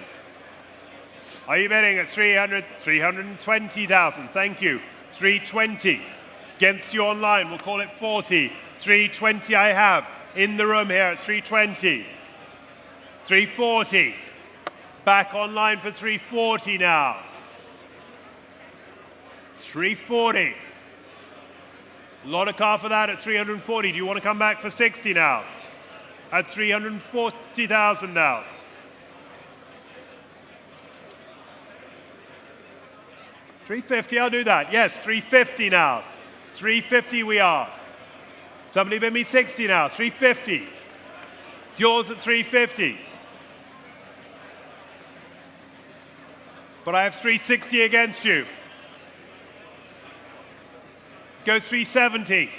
Are you bidding at 300? 320,000. Thank you. 320. Against you online, we'll call it 40. 320 I have. In the room here at 320. 340. Back online for 340 now. 340. A lot of car for that at 340. Do you want to come back for 60 now? At 340,000 now. 350, I'll do that. Yes, 350 now. 350 we are. Somebody bid me 60 now. 350. It's yours at 350. But I have 360 against you. Go 370.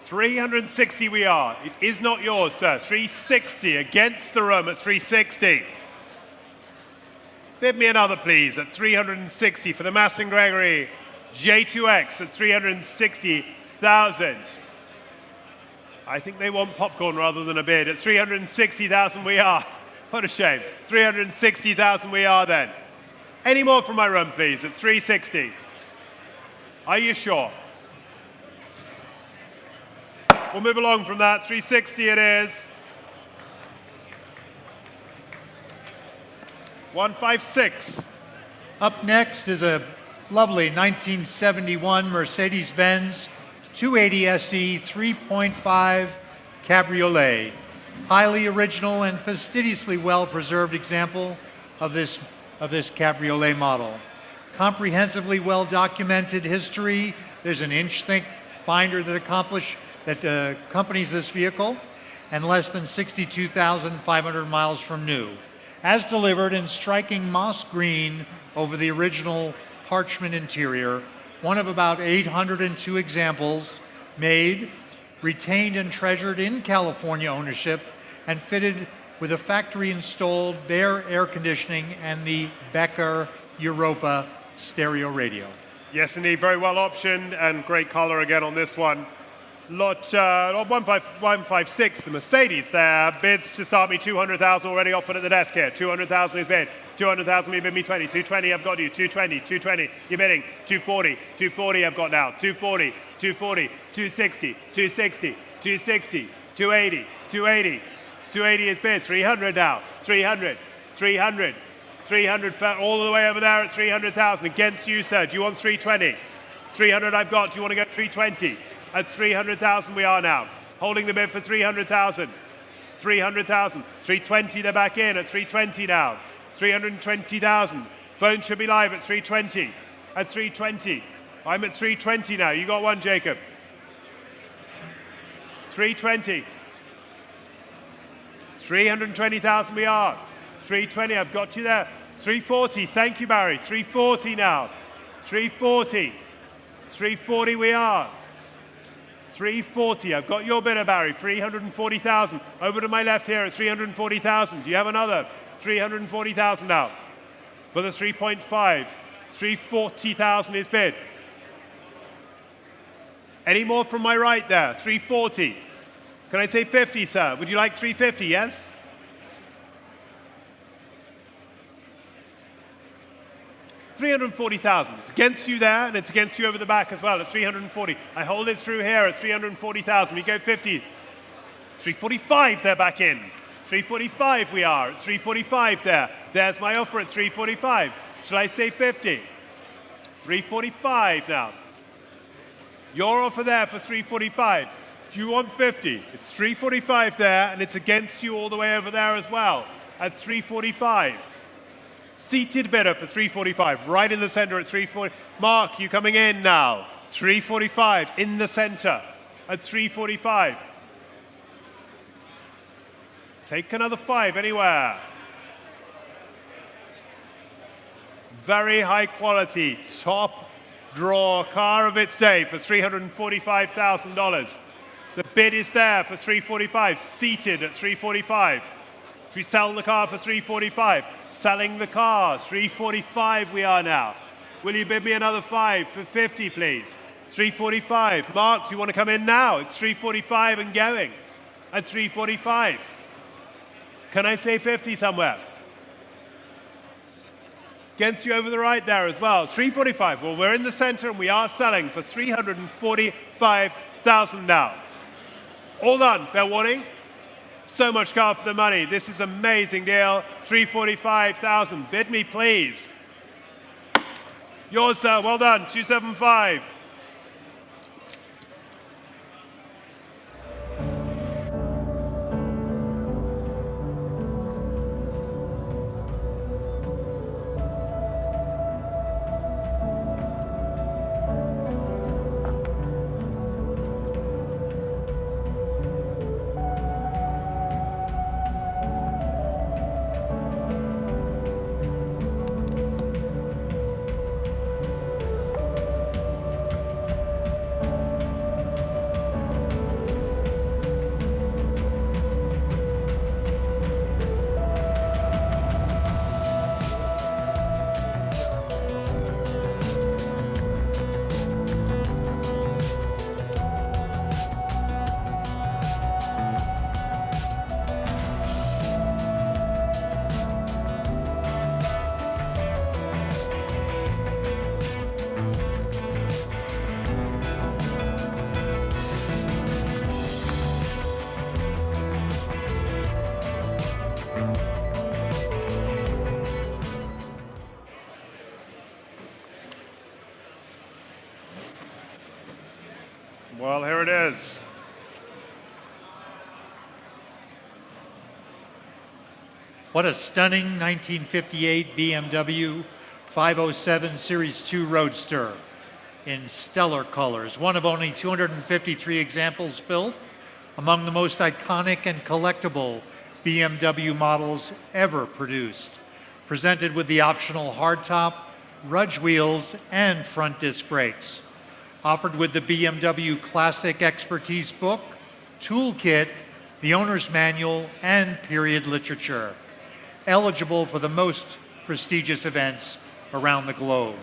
360 we are. It is not yours, sir. 360 against the room at 360. Bid me another, please, at 360 for the Maston Gregory J2X at 360,000. I think they want popcorn rather than a bid. At 360,000 we are. What a shame. 360,000 we are then. Any more from my room, please, at 360. Are you sure? We'll move along from that. 360 it is. 156. Up next is a lovely 1971 Mercedes-Benz 280 SE 3.5 Cabriolet. Highly original and fastidiously well-preserved example of this cabriolet model. Comprehensively well-documented history. There's an inch-thick binder that accompanies this vehicle, and less than 62,500 miles from new. As delivered in striking moss green over the original parchment interior, one of about 802 examples made, retained and treasured in California ownership, and fitted with a factory-installed Bear air conditioning and the Becker Europa stereo radio. Yes, indeed, very well optioned and great color again on this one. Lot 156, the Mercedes there, bids to start me 200,000 already offered at the desk here. 200,000 is bid. 200,000, you bid me 20. 220, I've got you. 220, 220, you're bidding. 240, 240 I've got now. 240, 240, 260, 260, 260, 280, 280. 280 is bid. 300 now. 300, 300, 300, all the way over there at 300,000. Against you, sir. Do you want 320? 300 I've got. Do you want to go 320? At 300,000 we are now. Holding the bid for 300,000. 300,000. 320 they're back in at 320 now. 320,000. Phone should be live at 320. At 320. I'm at 320 now. You got one, Jacob. 320. 320,000 we are. 320, I've got you there. 340, thank you, Barry. 340 now. 340. 340 we are. 340, I've got your bidder, Barry. 340,000. Over to my left here at 340,000. Do you have another? 340,000 now. For the 3.5. 340,000 is bid. Any more from my right there? 340. Can I say 50, sir? Would you like 350, yes? $340,000. It's against you there, and it's against you over the back as well at 340. I hold it through here at 340,000. We go 50. 345, they're back in. 345 we are at 345 there. There's my offer at 345. Shall I say 50? 345 now. Your offer there for 345. Do you want 50? It's 345 there, and it's against you all the way over there as well at 345. Seated bidder for 345, right in the center at 340. Mark, you coming in now. 345 in the center at 345. Take another 5 anywhere. Very high quality, top draw car of its day for $345,000. The bid is there for 345, seated at 345. Should we sell the car for 345? Selling the car, 345 we are now. Will you bid me another 5 for 50, please? 345. Mark, do you want to come in now? It's 345 and going at 345. Can I say 50 somewhere? Against you over the right there as well. 345. Well, we're in the center and we are selling for 345,000 now. All done. Fair warning. So much car for the money. This is an amazing deal. 345,000. Bid me, please. Yours, sir. Well done. 275. There it is. What a stunning 1958 BMW 507 Series 2 Roadster in stellar colors. One of only 253 examples built, among the most iconic and collectible BMW models ever produced. Presented with the optional hardtop, Rudge wheels, and front disc brakes. Offered with the BMW Classic Expertise Book, Toolkit, the owner's manual, and period literature. Eligible for the most prestigious events around the globe.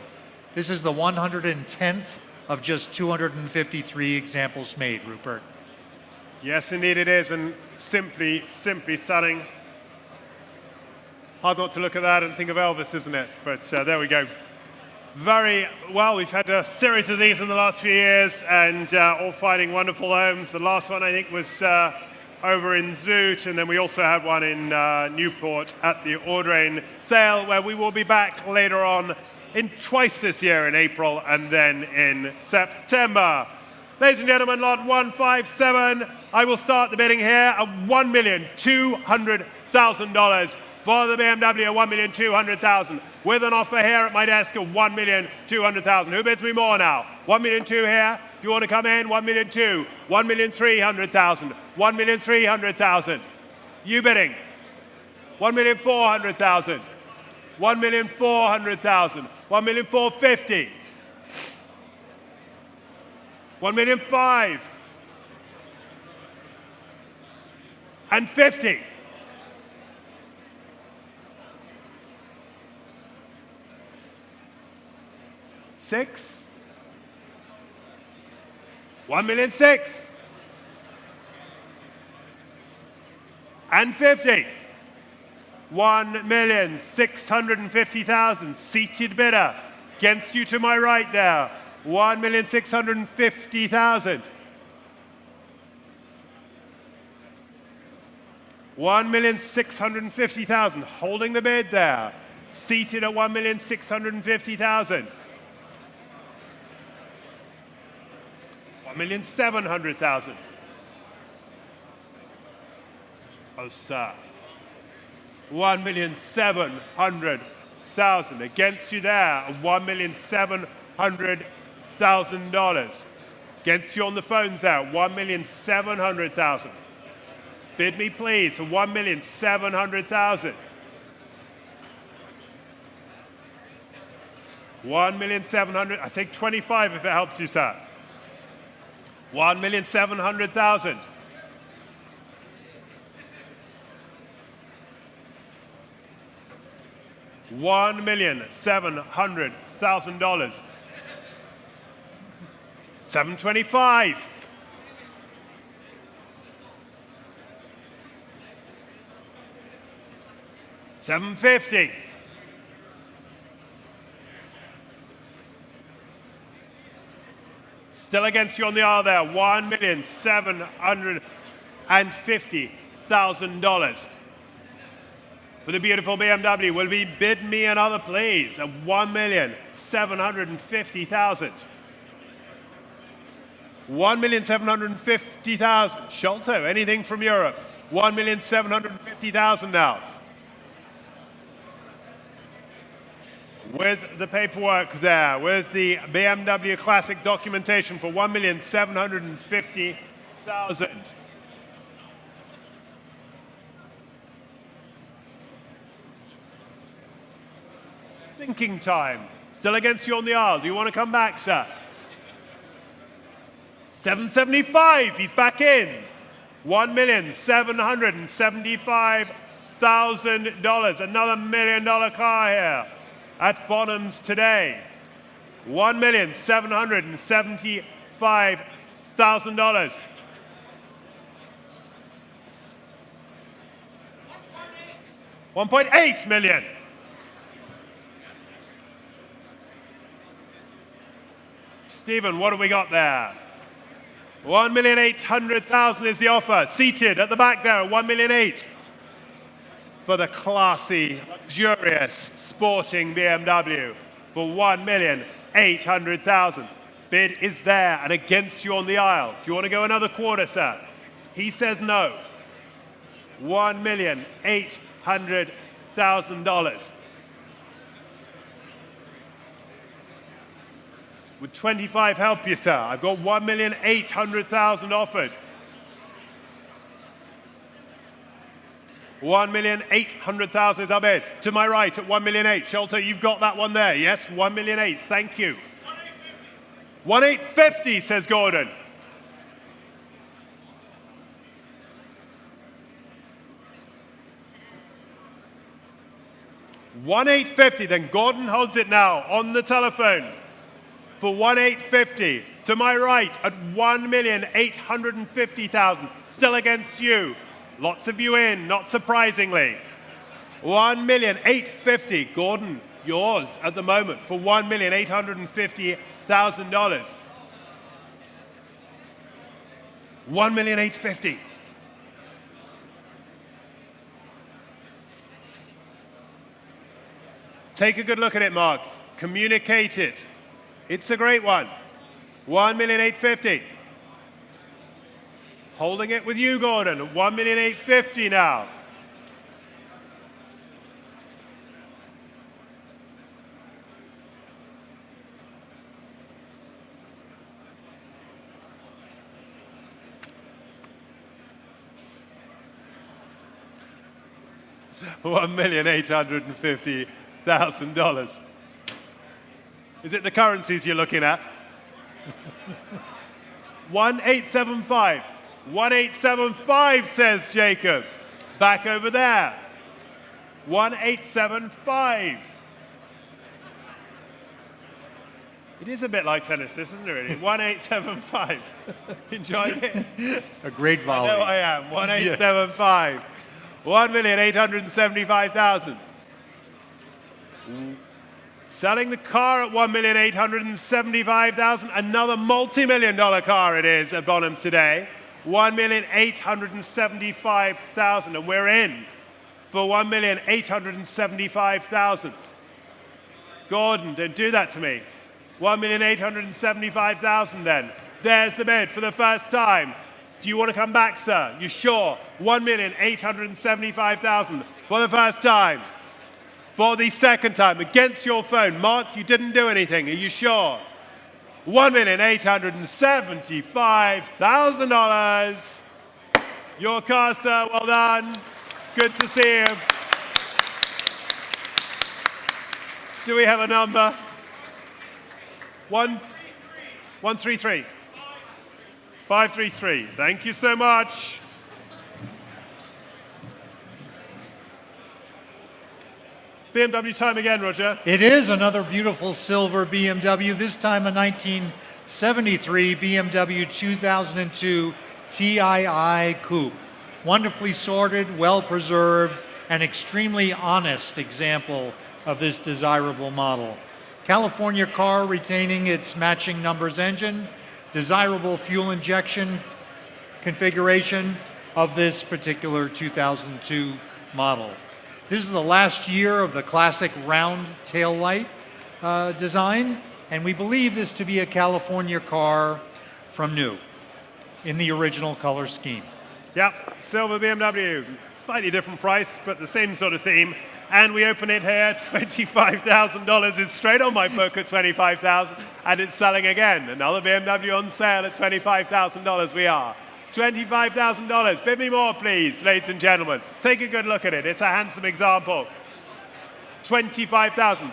This is the 110th of just 253 examples made, Rupert. Yes, indeed it is, and simply stunning. Hard not to look at that and think of Elvis, isn't it? But there we go. Very well, we've had a series of these in the last few years, and all finding wonderful homes. The last one, I think, was over in Zoot, and then we also had one in Newport at the Audrain sale, where we will be back later on in twice this year, in April and then in September. Ladies and gentlemen, lot 157, I will start the bidding here at $1,200,000 for the BMW, $1,200,000, with an offer here at my desk of $1,200,000. Who bids me more now? $1,200,000 here. If you want to come in, $1,200,000, $1,300,000, $1,300,000. You bidding? $1,400,000, $1,400,000, $1,450,000, $1,500,000, and $50,000. $6,000, $1,600,000, and $50,000. $1,650,000. Seated bidder. Against you to my right there. $1,650,000. $1,650,000. Holding the bid there. Seated at $1,650,000. $1,700,000. Oh, sir. $1,700,000. Against you there, $1,700,000. Against you on the phones there, $1,700,000. Bid me, please, for $1,700,000. $1,700,000. I take 25 if it helps you, sir. $1,700,000. $1,700,000. $725. $750. Still against you on the aisle there, $1,750,000. For the beautiful BMW, will be bid me another, please, at $1,750,000. $1,750,000. Sholto, anything from Europe? $1,750,000 now. With the paperwork there, with the BMW Classic documentation for $1,750,000. Thinking time. Still against you on the aisle. Do you want to come back, sir? $775,000. He's back in. $1,775,000. Another $1 million car here at Bonhams today. $1,775,000. $1.8 million. Stephen, what have we got there? $1,800,000 is the offer. Seated at the back there, $1,800,000 for the classy, luxurious, sporting BMW for $1,800,000. Bid is there and against you on the aisle. Do you want to go another quarter, sir? He says no. $1,800,000. Would 25 help you, sir? I've got 1,800,000 offered. 1,800,000 is our bid. To my right at 1,800,000. Shelter, you've got that one there. Yes, 1,800,000. Thank you. 1,850, says Gordon. $1,850. Then Gordon holds it now on the telephone for $1,850. To my right at 1,850,000. Still against you. Lots of you in, not surprisingly. 1,850,000. Gordon, yours at the moment for $1,850,000. $1,850,000. Take a good look at it, Mark. Communicate it. It's a great one. 1,850,000. Holding it with you, Gordon. 1,850,000 now. $1,850,000. Is it the currencies you're looking at? 1,875. 1,875, says Jacob. Back over there. 1,875. It is a bit like tennis, this, isn't it, really? 1,875. Enjoying it? A great volley. I know I am. 1,875. 1,875,000. Selling the car at 1,875,000. Another multi-million-dollar car it is at Bonhams today. 1,875,000, and we're in for 1,875,000. Gordon, don't do that to me. 1,875,000 then. There's the bid for the first time. Do you want to come back, sir? You sure? 1,875,000 for the first time. For the second time, against your phone. Mark, you didn't do anything. Are you sure? $1,875,000. Your car, sir. Well done. Good to see you. Do we have a number? 133. 533. Thank you so much. BMW time again, Roger. It is another beautiful silver BMW, this time a 1973 BMW 2002 TII Coupe. Wonderfully sorted, well-preserved, and extremely honest example of this desirable model. California car retaining its matching numbers engine, desirable fuel injection configuration of this particular 2002 model. This is the last year of the classic round tail light design, and we believe this to be a California car from new in the original color scheme. Yep, silver BMW, slightly different price, but the same sort of theme. And we open it here, $25,000 is straight on my book at $25,000, and it's selling again. Another BMW on sale at $25,000 we are. $25,000. Bid me more, please, ladies and gentlemen. Take a good look at it. It's a handsome example. $25,000.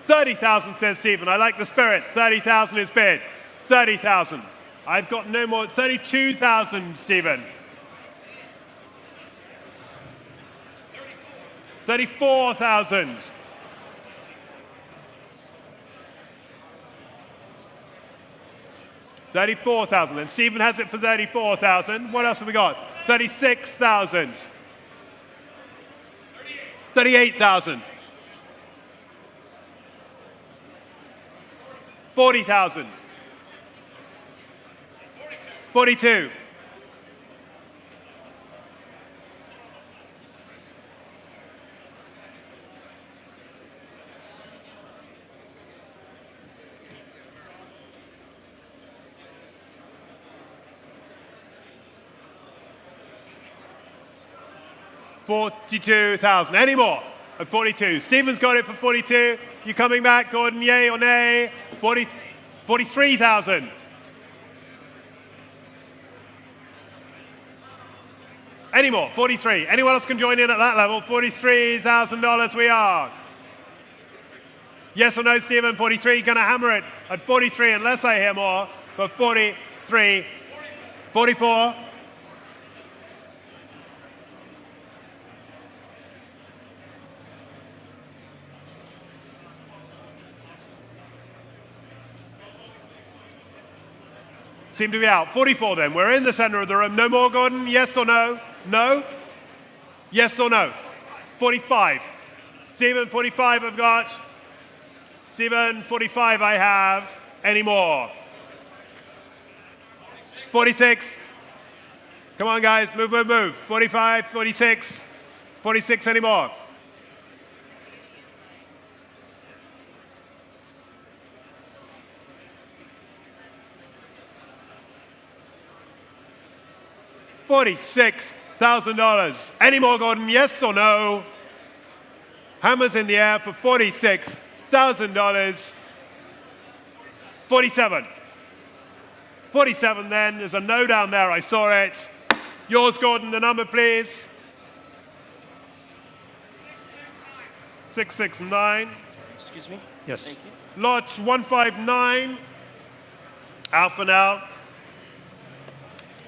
$30,000, says Stephen. I like the spirit. $30,000 is bid. $30,000. I've got no more. $32,000, Stephen. $34,000. $34,000. Then Stephen has it for $34,000. What else have we got? $36,000. $38,000. $40,000. $42,000. 42,000. Any more? At 42. Stephen's got it for 42. You coming back, Gordon? Yay or nay? 43,000. Any more? 43. Anyone else can join in at that level? $43,000 we are. Yes or no, Stephen? 43. Gonna hammer it at 43 unless I hear more. For 43. 44. Seem to be out. 44 then. We're in the center of the room. No more, Gordon? Yes or no? No? Yes or no? 45. Stephen, 45 I've got. Stephen, 45 I have. Any more? 46. Come on, guys. Move, move, move. 45, 46. 46 any more? $46,000. Any more, Gordon? Yes or no? Hammers in the air for $46,000. 47. 47 then. There's a no down there. I saw it. Yours, Gordon. The number, please. 669. Excuse me? Yes. Thank you. Lot 159. Alpha now.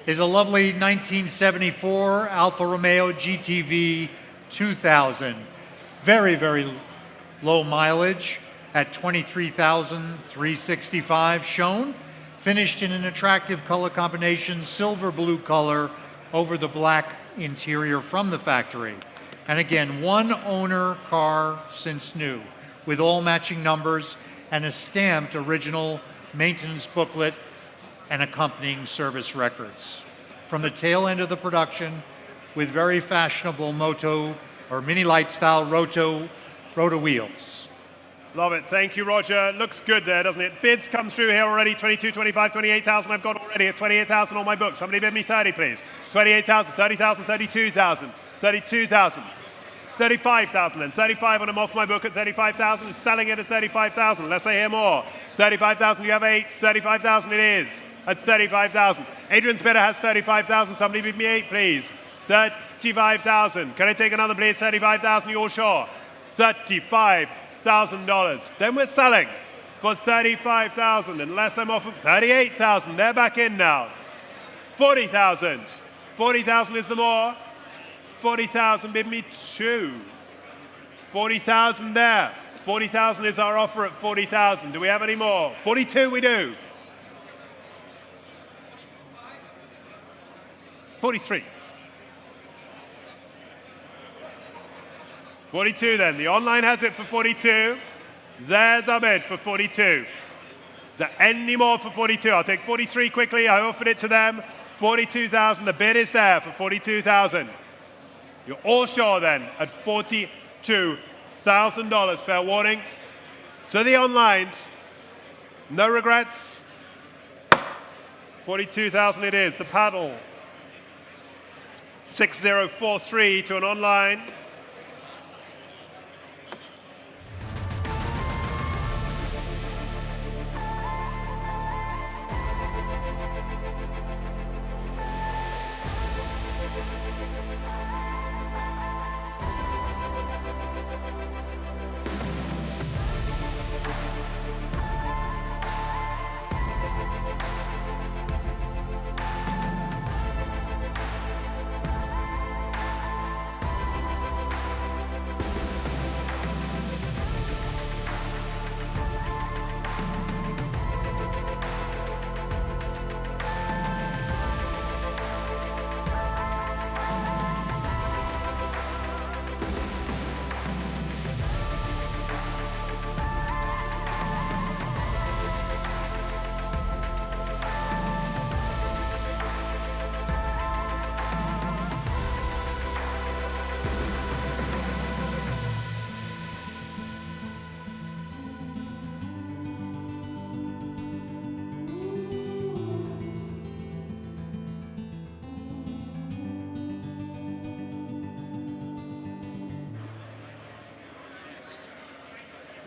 Is a lovely 1974 Alfa Romeo GTV 2000. Very, very low mileage at 23,365 shown. Finished in an attractive color combination, silver blue color over the black interior from the factory. And again, one owner car since new, with all matching numbers and a stamped original maintenance booklet and accompanying service records. From the tail end of the production, with very fashionable moto or mini light style roto wheels. Love it. Thank you, Roger. Looks good there, doesn't it? Bids come through here already. 22, 25, 28,000. I've got already at 28,000 on my book. Somebody bid me 30, please. 28,000, 30,000, 32,000, 32,000, 35,000 then. 35 on them off my book at 35,000. Selling it at 35,000. Unless I hear more. 35,000, you have 8. 35,000 it is. At 35,000. Adrian's bidder has 35,000. Somebody bid me 8, please. 35,000. Can I take another, please? 35,000, you all sure? $35,000. Then we're selling for 35,000. Unless I'm off of 38,000. They're back in now. 40,000. 40,000 is the more. 40,000 bid me 2. 40,000 there. 40,000 is our offer at 40,000. Do we have any more? 42 we do. 43. 42 then. The online has it for 42. There's our bid for 42. Is there any more for 42? I'll take 43 quickly. I offered it to them. 42,000. The bid is there for 42,000. You're all sure then at $42,000. Fair warning. So the onlines. No regrets. 42,000 it is. The paddle. 6043 to an online.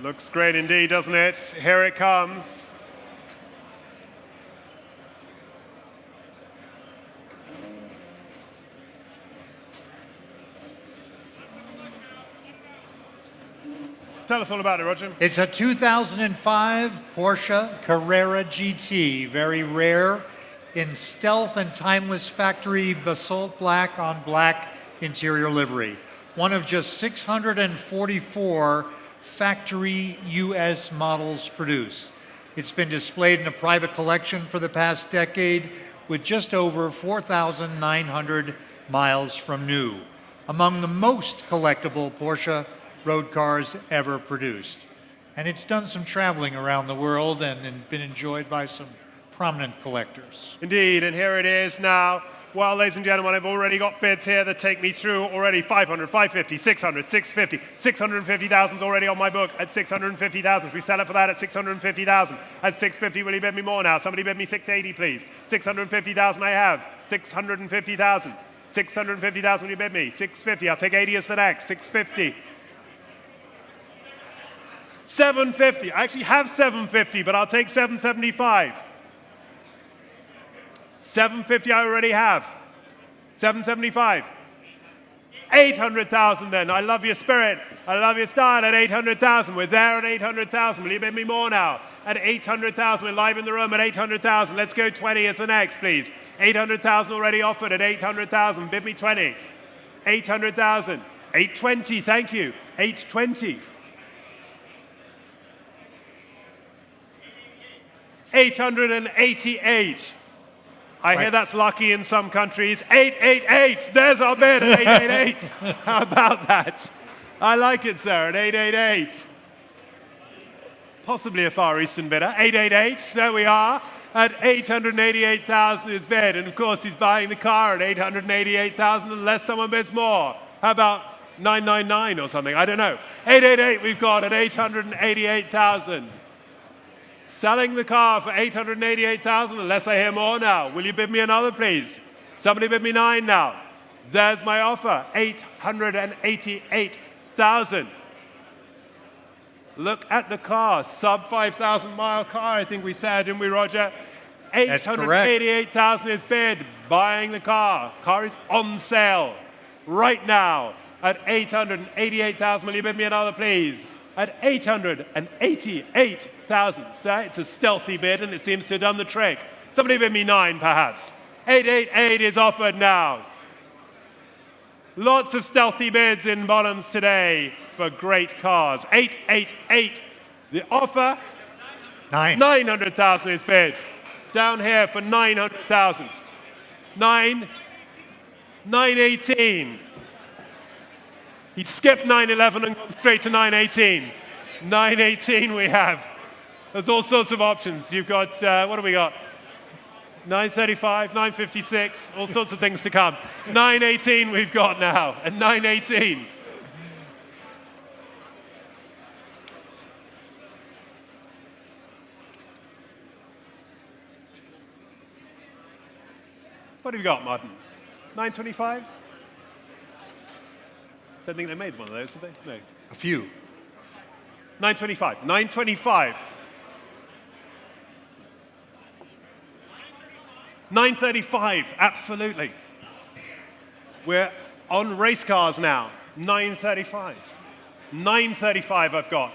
Looks great indeed, doesn't it? Here it comes. Tell us all about it, Roger. It's a 2005 Porsche Carrera GT, very rare, in stealth and timeless factory basalt black on black interior livery. One of just 644 factory US models produced. It's been displayed in a private collection for the past decade with just over 4,900 miles from new. Among the most collectible Porsche road cars ever produced. And it's done some traveling around the world and been enjoyed by some prominent collectors. Indeed, and here it is now. Well, ladies and gentlemen, I've already got bids here that take me through already 500, 550, 600, 650, 650,000 is already on my book at 650,000. Should we sell it for that at 650,000? At 650, will you bid me more now? Somebody bid me 680, please. 650,000 I have. 650,000. 650,000 will you bid me? 650, I'll take 80 as the next. 650. 750. I actually have 750, but I'll take 775. 750 I already have. 775. 800,000 then. I love your spirit. I love your style at 800,000. We're there at 800,000. Will you bid me more now? At 800,000. We're live in the room at 800,000. Let's go 20 as the next, please. 800,000 already offered at 800,000. Bid me 20. 800,000. 820, thank you. 820. 888. I hear that's lucky in some countries. 888. There's our bid at 888. How about that? I like it, sir, at 888. Possibly a Far Eastern bidder. 888. There we are. At 888,000 is bid. And of course, he's buying the car at 888,000 unless someone bids more. How about 999 or something? I don't know. 888 we've got at 888,000. Selling the car for 888,000 unless I hear more now. Will you bid me another, please? Somebody bid me 9 now. There's my offer, 888,000. Look at the car, sub 5,000 mile car, I think we said, didn't we, Roger? 888,000 is bid, buying the car. Car is on sale right now at 888,000. Will you bid me another, please? At 888,000. Sir, it's a stealthy bid and it seems to have done the trick. Somebody bid me 9, perhaps. 888 is offered now. Lots of stealthy bids in Bonhams today for great cars. 888. The offer, 900,000 is bid. Down here for 900,000. 918. He skipped 911 and gone straight to 918. 918 we have. There's all sorts of options. You've got, what do we got? 935, 956, all sorts of things to come. 918 we've got now, and 918. What have you got, Martin? 925? Don't think they made one of those, did they? No. A few. 925. 925. 935, absolutely. We're on race cars now. 935. 935 I've got.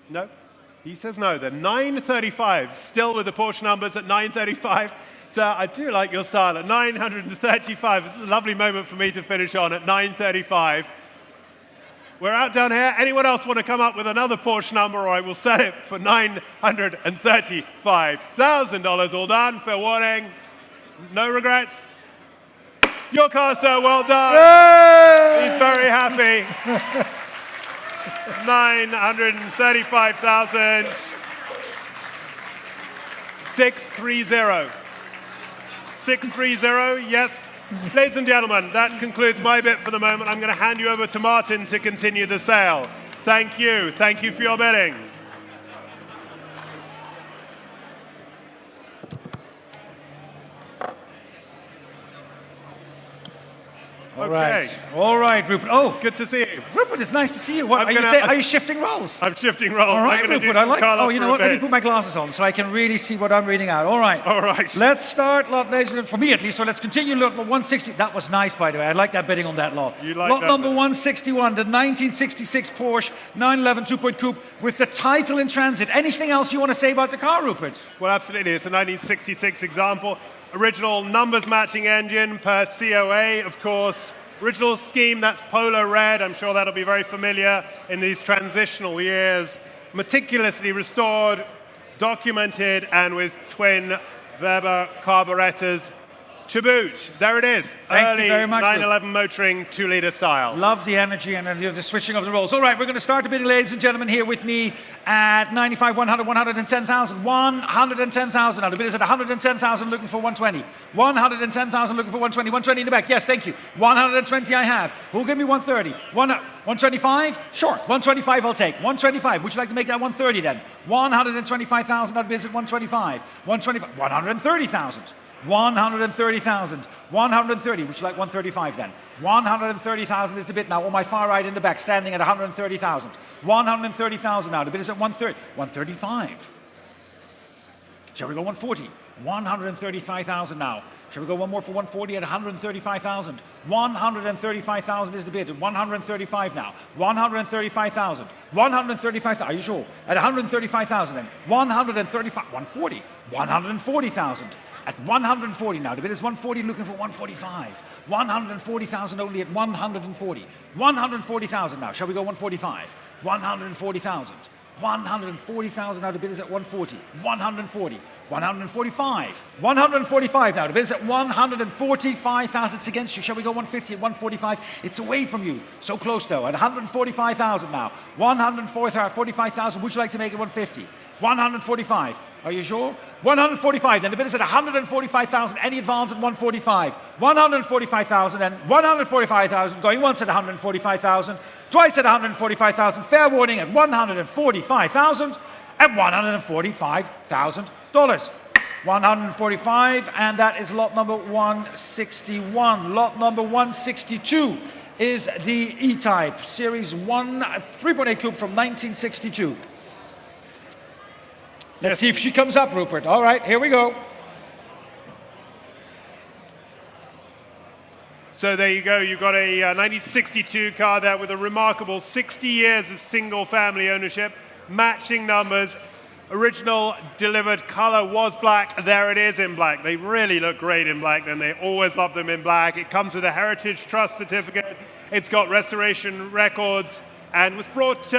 No? He says no. They're 935, still with the Porsche numbers at 935. So I do like your style at 935. This is a lovely moment for me to finish on at 935. We're out down here. Anyone else want to come up with another Porsche number, or I will sell it for $935,000. All done. Fair warning. No regrets. Your car, sir. Well done. Yay! He's very happy. 935,000. 630. 630, yes. Ladies and gentlemen, that concludes my bit for the moment. I'm going to hand you over to Martin to continue the sale. Thank you. Thank you for your bidding. Okay. All right, Rupert. Oh, Good to see you. Rupert, it's nice to see you. What, I'm are you shifting roles? I'm shifting roles. All right, I'm going to do Rupert, some color you know for a what? Let me bit. put my glasses on so I can really see what I'm reading out. All right. All right. Let's start lot, ladies and gentlemen, for me at least. So let's continue lot 160. That was nice, by the way. I like that bidding on that lot. You like lot that number bit. 161, the 1966 Porsche 911 2-point coupe with the title in transit. Anything else you want to say about the car, Rupert? Well, absolutely. It's a 1966 example. Original numbers matching engine per COA, of course. Original scheme, that's polo red. I'm sure that'll be very familiar in these transitional years. Meticulously restored, documented, and with twin Weber carburetors to boot. There it is. Thank you Early very much, 911 motoring 2-liter style. Love the energy and the switching of the roles. All right, we're going to start the bidding, ladies and gentlemen, here with me at 95, 100, 110,000. 110,000. Now the bid is at 110,000, looking for 120. 110,000, looking for 120. 120 in the back. Yes, thank you. 120 I have. Who'll give me 130? 125? Sure. 125 I'll take. 125. Would you like to make that 130 then? 125,000. Now the bid is at 125. 125. 130,000. 130,000. 130. Would you like 135 then? 130,000 is the bid now. On my far right in the back, standing at 130,000. 130,000 now. The bid is at 130. 135. Shall we go 140? 135,000 now. Shall we go one more for 140 at 135,000? 135,000 is the bid. 135 now. 135,000. 135,000. Are you sure? At 135,000 then. 135. 140. 140,000. At 140 now. The bid is 140, looking for 145. 140,000 only at 140. 140,000 now. Shall we go 145? 140,000. 140,000 now. The bid is at 140. 140. 145. 145 now. The bid is at 145,000. It's against you. Shall we go 150 at 145? It's away from you. So close though. At 145,000 now. 145,000. Would you like to make it 150? 145. Are you sure? 145. Then the bid is at 145,000. Any advance at 145? 145,000 and 145,000. Going once at 145,000. Twice at 145,000. Fair warning at 145,000 at $145,000. 145, and that is lot number 161. Lot number 162 is the E-Type Series 1 3.8 coupe from 1962. Let's see if she comes up, Rupert. All right, here we go. So there you go. You've got a 1962 car there with a remarkable 60 years of single-family ownership, matching numbers. Original delivered color was black. There it is in black. They really look great in black, and they always love them in black. It comes with a Heritage Trust certificate. It's got restoration records and was brought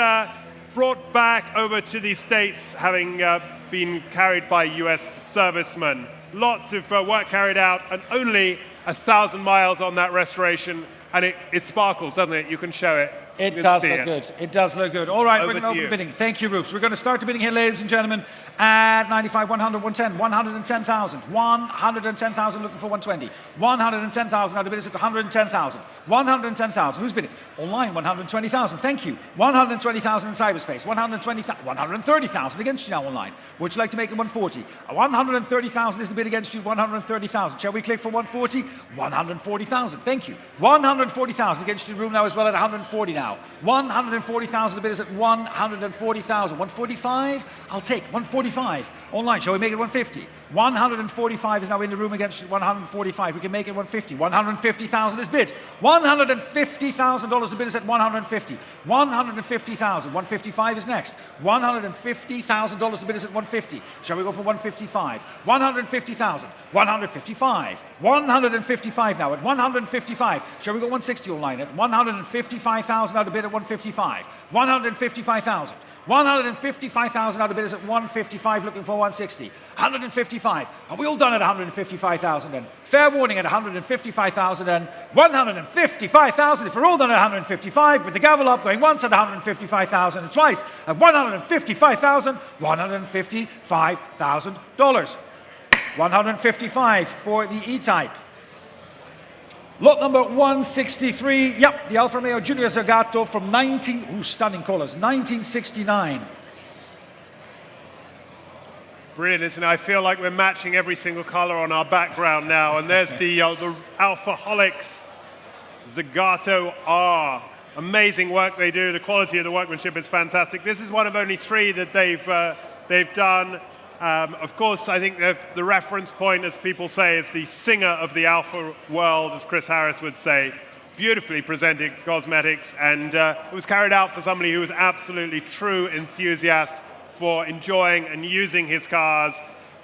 back over to the States, having been carried by US servicemen. Lots of work carried out, and only 1,000 miles on that restoration, and it sparkles, doesn't it? You can show it. It does look good. It does look good. All right, we're going to open the bidding. Thank you, Roops. We're going to start the bidding here, ladies and gentlemen, at 95, 100, 110, 110,000. 110,000 looking for 120. 110,000. Now the bid is at 110,000. 110,000. Who's bidding? Online, 120,000. Thank you. 120,000 in cyberspace. 120,000. 130,000 against you now online. Would you like to make it 140? 130,000 is the bid against you. 130,000. Shall we click for 140? 140,000. Thank you. 140,000 against you. Room now as well at 140 now. 140,000. The bid is at 140,000. 145. I'll take 145. Online. Shall we make it 150? 145 is now in the room against 145. We can make it 150. 150,000 is bid. $150,000. The bid is at 150. 150,000. 155 is next. $150,000. The bid is at 150. Shall we go for 155? 150,000. 155. 155 now at 155. Shall we go 160 online at 155,000? Now the bid at 155. 155,000. 155,000 now the bid is at 155, looking for 160. 155. Are we all done at 155,000 then? Fair warning at 155,000 and 155,000. If we're all done at 155, with the gavel up, going once at 155,000 and twice at 155,000, $155,000. 155 for the E-Type. Lot number 163, yep, the Alfa Romeo Junior Zagato from stunning colors, 1969. Brilliant, isn't it? I feel like we're matching every single color on our background now. And there's the Alfaholics Zagato R. Amazing work they do. The quality of the workmanship is fantastic. This is one of only 3 that they've done. Of course, I think the reference point, as people say, is the singer of the alpha world, as Chris Harris would say. Beautifully presented cosmetics, and it was carried out for somebody who was absolutely true enthusiast for enjoying and using his cars.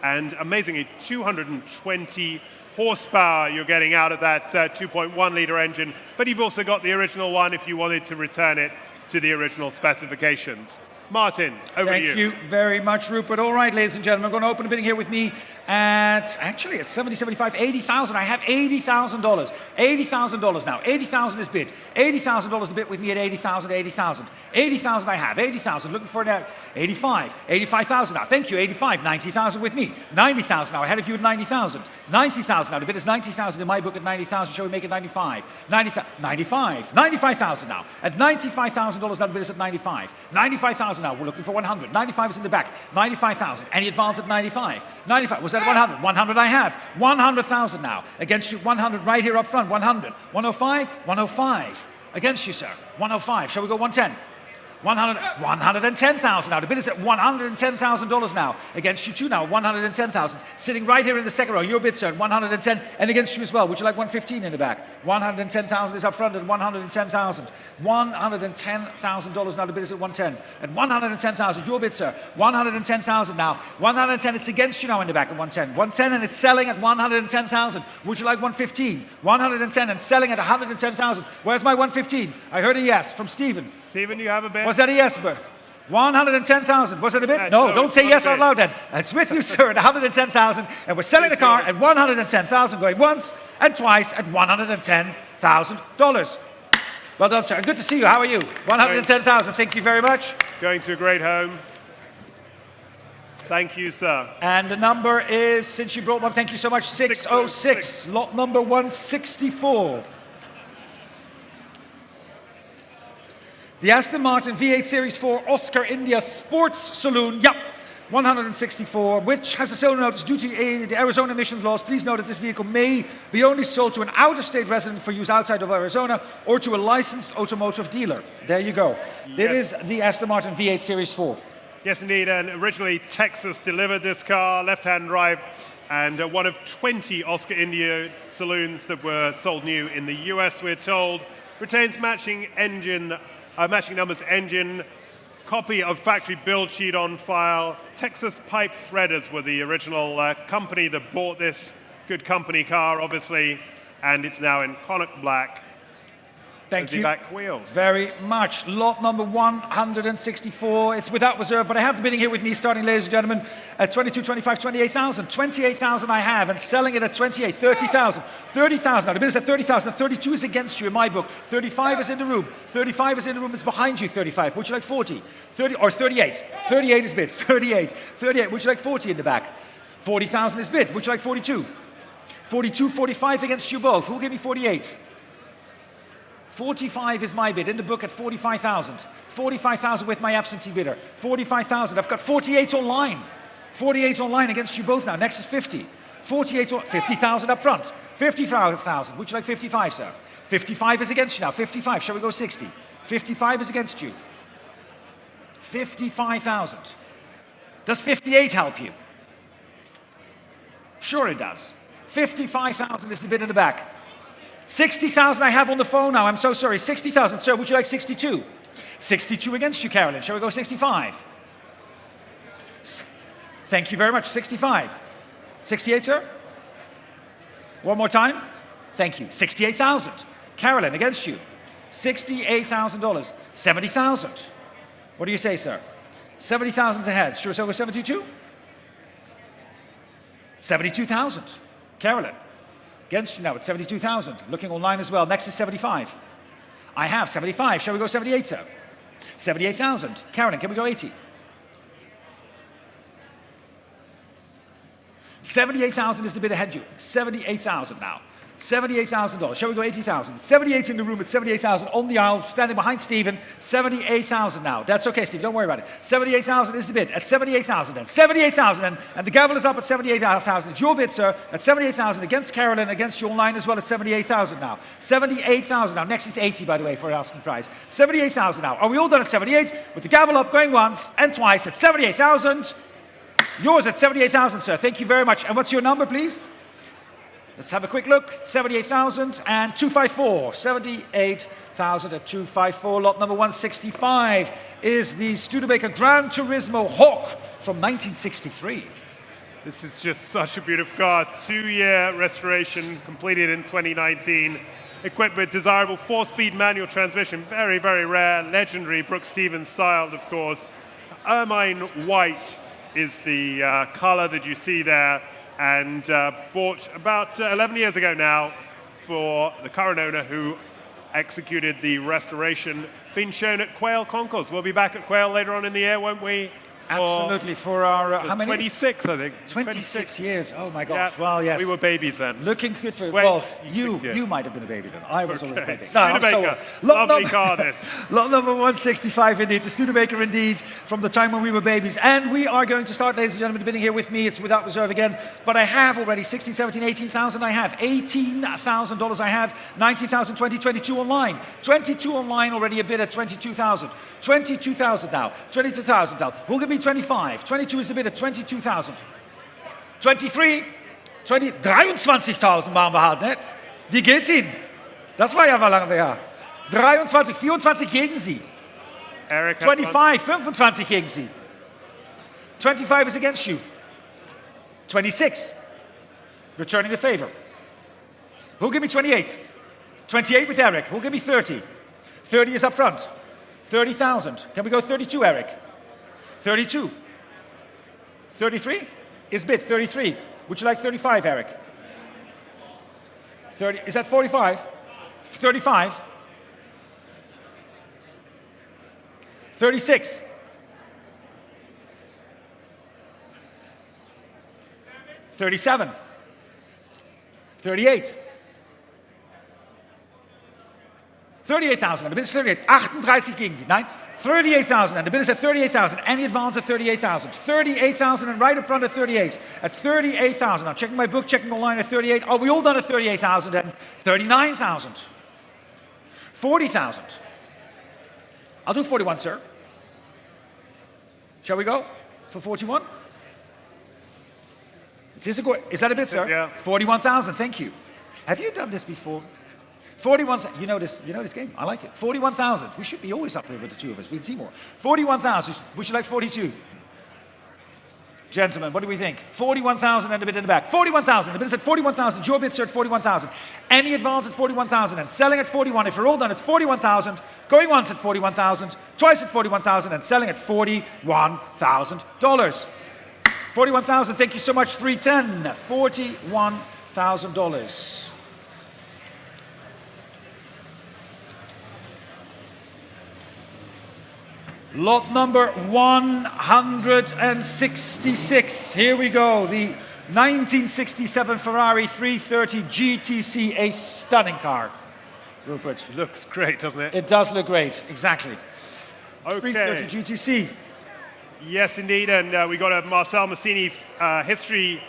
And amazingly, 220 horsepower you're getting out of that 2.1 litre engine, but you've also got the original one if you wanted to return it to the original specifications. Martin, over to you. Thank you very much, Rupert. All right, ladies and gentlemen, I'm going to open a bidding here with me at, actually, at 70, 75, 80,000. I have $80,000. $80,000 now. 80,000 is bid. $80,000 to bid with me at 80,000, 80,000. 80,000 I have. 80,000. Looking for that. 85. 85,000 now. Thank you. 85. 90,000 with me. 90,000 now. Ahead of you at 90,000. 90,000 now. The bid is 90,000 in my book at 90,000. Shall we make it 95? 95. 95,000 now. At $95,000 now. The bid is at 95. 95,000 now. We're looking for 100. 95 is in the back. 95,000. Any advance at 95? 95. Was that 100? 100 I have. 100,000 now. Against you, 100 right here up front. 100. 105. 105. Against you, sir. 105. Shall we go 110? 110,000 now. The bid is at $110,000 now. Against you too now, 110,000. Sitting right here in the second row. Your bid, sir, 110, and against you as well. Would you like 115 in the back? 110,000 is up front at 110,000. $110,000 now. The bid is at 110. At 110,000, your bid, sir, 110,000 now. 110, it's against you now in the back at 110. 110, and it's selling at 110,000. Would you like 115? 110 and selling at 110,000. Where's my 115? I heard a yes from Stephen. Stephen, you have a bid? Was that a yes, bro? 110,000. Was it a bid? No, don't say yes out loud then. It's with you, sir, at 110,000. And we're selling the car at 110,000, going once and twice at $110,000. Well done, sir. Good to see you. How are you? 110,000. Thank you very much. Going to a great home. Thank you, sir. And the number is, since you brought one, thank you so much, 606. Lot number 164. The Aston Martin V8 Series 4 Oscar India Sports Saloon, 164, which has a sale notice due to the Arizona emissions laws. Please note that this vehicle may be only sold to an out-of-state resident for use outside of Arizona or to a licensed automotive dealer. There you go. Yes. It is the Aston Martin V8 Series 4. Yes, indeed, and originally Texas delivered this car, left-hand drive, and one of 20 Oscar India saloons that were sold new in the US, we're told. Retains matching numbers engine, copy of factory build sheet on file. Texas Pipe Threaders were the original company that bought this good company car, obviously, and it's now in Connacht black. Thank you back wheels. Very much. Lot number 164. It's without reserve, but I have the bidding here with me, starting, ladies and gentlemen, at 22, 25, 28,000. 28,000 I have, and selling it at 28, 30,000. 30,000. Now the bid is at 30,000. 32 is against you in my book. 35 is in the room. 35 is in the room. It's behind you. 35. Would you like 40? 30 or 38? 38 is bid. 38. 38. Would you like 40 in the back? 40,000 is bid. Would you like 42? 42, 45 against you both. Who will give me 48? 45 is my bid, in the book at 45,000. 45,000 with my absentee bidder. 45,000. I've got 48 online. 48 online against you both now. Next is 50. 50,000 up front. 55,000. Would you like 55, sir? 55 is against you now. 55. Shall we go 60? 55 is against you. 55,000. Does 58 help you? Sure it does. 55,000 is the bid in the back. 60,000 I have on the phone now. I'm so sorry. 60,000. Sir, would you like 62? 62 against you, Carolyn. Shall we go 65? Thank you very much. 65. 68, sir? One more time. Thank you. 68,000. Carolyn, against you. $68,000. 70,000. What do you say, sir? 70,000's ahead. Sure, so go 72? 72,000. Carolyn. Against you now at 72,000. Looking online as well. Next is 75. I have 75. Shall we go 78, sir? 78,000. Carolyn, can we go 80? 78,000 is the bid ahead of you. 78,000 now. $78,000. Shall we go 80,000? 78 in the room at 78,000 on the aisle, standing behind Stephen. 78,000 now. That's okay, Steve. Don't worry about it. 78,000 is the bid at 78,000. Then 78,000, and the gavel is up at 78,000. It's your bid, sir, at 78,000 against Carolyn, against your line as well at 78,000 now. 78,000 now. Next is 80, by the way, for asking price. 78,000 now. Are we all done at 78? With the gavel up, going once and twice at 78,000. Yours at 78,000, sir. Thank you very much. And what's your number, please? Let's have a quick look. 78,000 and 254. 78,000 at 254. Lot number 165 is the Studebaker Gran Turismo Hawk from 1963. This is just such a beautiful car. 2-year restoration completed in 2019. Equipped with desirable 4-speed manual transmission. Very, very rare. Legendary. Brooks Stevens styled, of course. Ermine white is the color that you see there. And bought about 11 years ago now for the current owner who executed the restoration. Been shown at Quail Concourse. We'll be back at Quail later on in the year, won't we? Absolutely. For our, how many? 26, I think. 26 years. Oh, my gosh. Yeah, well, yes. We were babies then. Looking good for... Well, 26 you might have been a baby then. I was already a baby. Studebaker. Lovely car, this. Lot number 165, indeed. The Studebaker, indeed, from the time when we were babies. And we are going to start, ladies and gentlemen, bidding here with me. It's without reserve again. But I have already 16, 17, 18,000 I have. $18,000 I have. 19,000, 20, 22 online. 22 online already a bid at 22,000. 22,000 now. 22,000 now. Who'll give me 25? 22 is the bid at 22,000. 23, 23.000 machen wir halt, ne? Wie geht's Ihnen? Das war ja mal lange her. 23, 24 gegen Sie. Eric 25, 25 gegen Sie. 25 is against you. 26, returning the favor. Who'll give me 28? 28 with Eric. Who'll give me 30? 30 is up front. 30,000. Can we go 32, Eric? 32. 33 is bid. 33. Would you like 35, Eric? 30. Is that 45? 35. 36. 37. 38. 38,000, and the bid is 38. 38 gegen Sie. Nein, 38,000, and the bid is at 38,000. Any advance at 38,000. 38,000, and right up front at 38. At 38,000. I'm checking my book, checking online at 38. Are we all done at 38,000? And 39,000. 40,000. I'll do 41, sir. Shall we go for 41? Is that a bid, sir? Yeah. 41,000, thank you. Have you done this before? 41,000, you know this game, I like it. 41,000, we should be always up here with the two of us, we can see more. 41,000, would you like 42? Gentlemen, what do we think? 41,000 and a bid in the back. 41,000, the bid is at 41,000, your bid, sir, at 41,000. Any advance at 41,000 and selling at 41, if we're all done at 41,000, going once at 41,000, twice at 41,000 and selling at $41,000. 41,000, thank you so much, 310, $41,000. Lot number 166. Here we go. The 1967 Ferrari 330 GTC, a stunning car. Rupert. Looks great, doesn't it? It does look great, exactly. Okay. 330 GTC. Yes, indeed, and we got a Marcel Massini history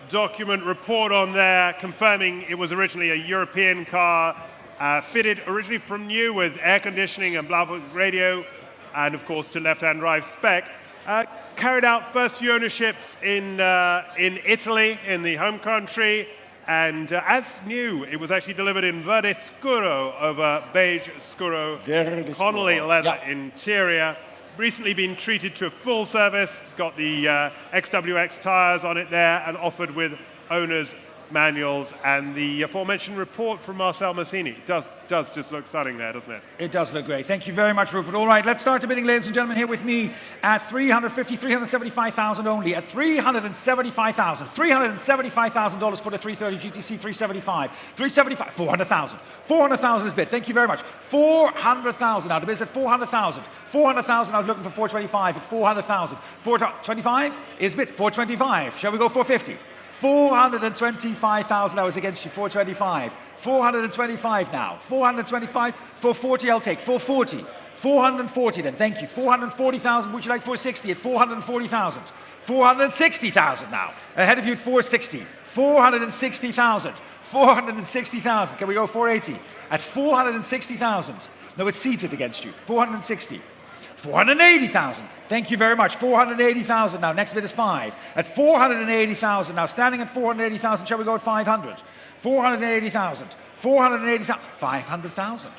document report on there confirming it was originally a European car, fitted originally from new with air conditioning and blah blah radio, and of course to left-hand drive spec. Carried out first few ownerships in Italy, in the home country, and as new, it was actually delivered in Verde Scuro over beige Scuro Connolly leather interior. Recently been treated to a full service, got the XWX tires on it there, and offered with owner's manuals, and the aforementioned report from Marcel Massini does just look stunning there, doesn't it? It does look great. Thank you very much, Rupert. All right, let's start the bidding, ladies and gentlemen, here with me at 375,000 only. At 375,000. $375,000 for the 330 GTC 375. 375. 400,000. 400,000 is bid. Thank you very much. 400,000. Now the bid is at 400,000. 400,000. I was looking for 425 at 400,000. 425 is bid. 425. Shall we go 450? 425,000, I was against you, 425. 425 now, 425, 440 I'll take, 440. 440 then, thank you. 440,000, would you like 460 at 440,000? 460,000 now, ahead of you at 460. 460,000, 460,000, can we go 480? At 460,000, no, it's seated against you, 460. 480,000. Thank you very much. 480,000 now. Next bid is 5. At 480,000 now. Standing at 480,000. Shall we go at 500? 480,000. 480,000. 500,000.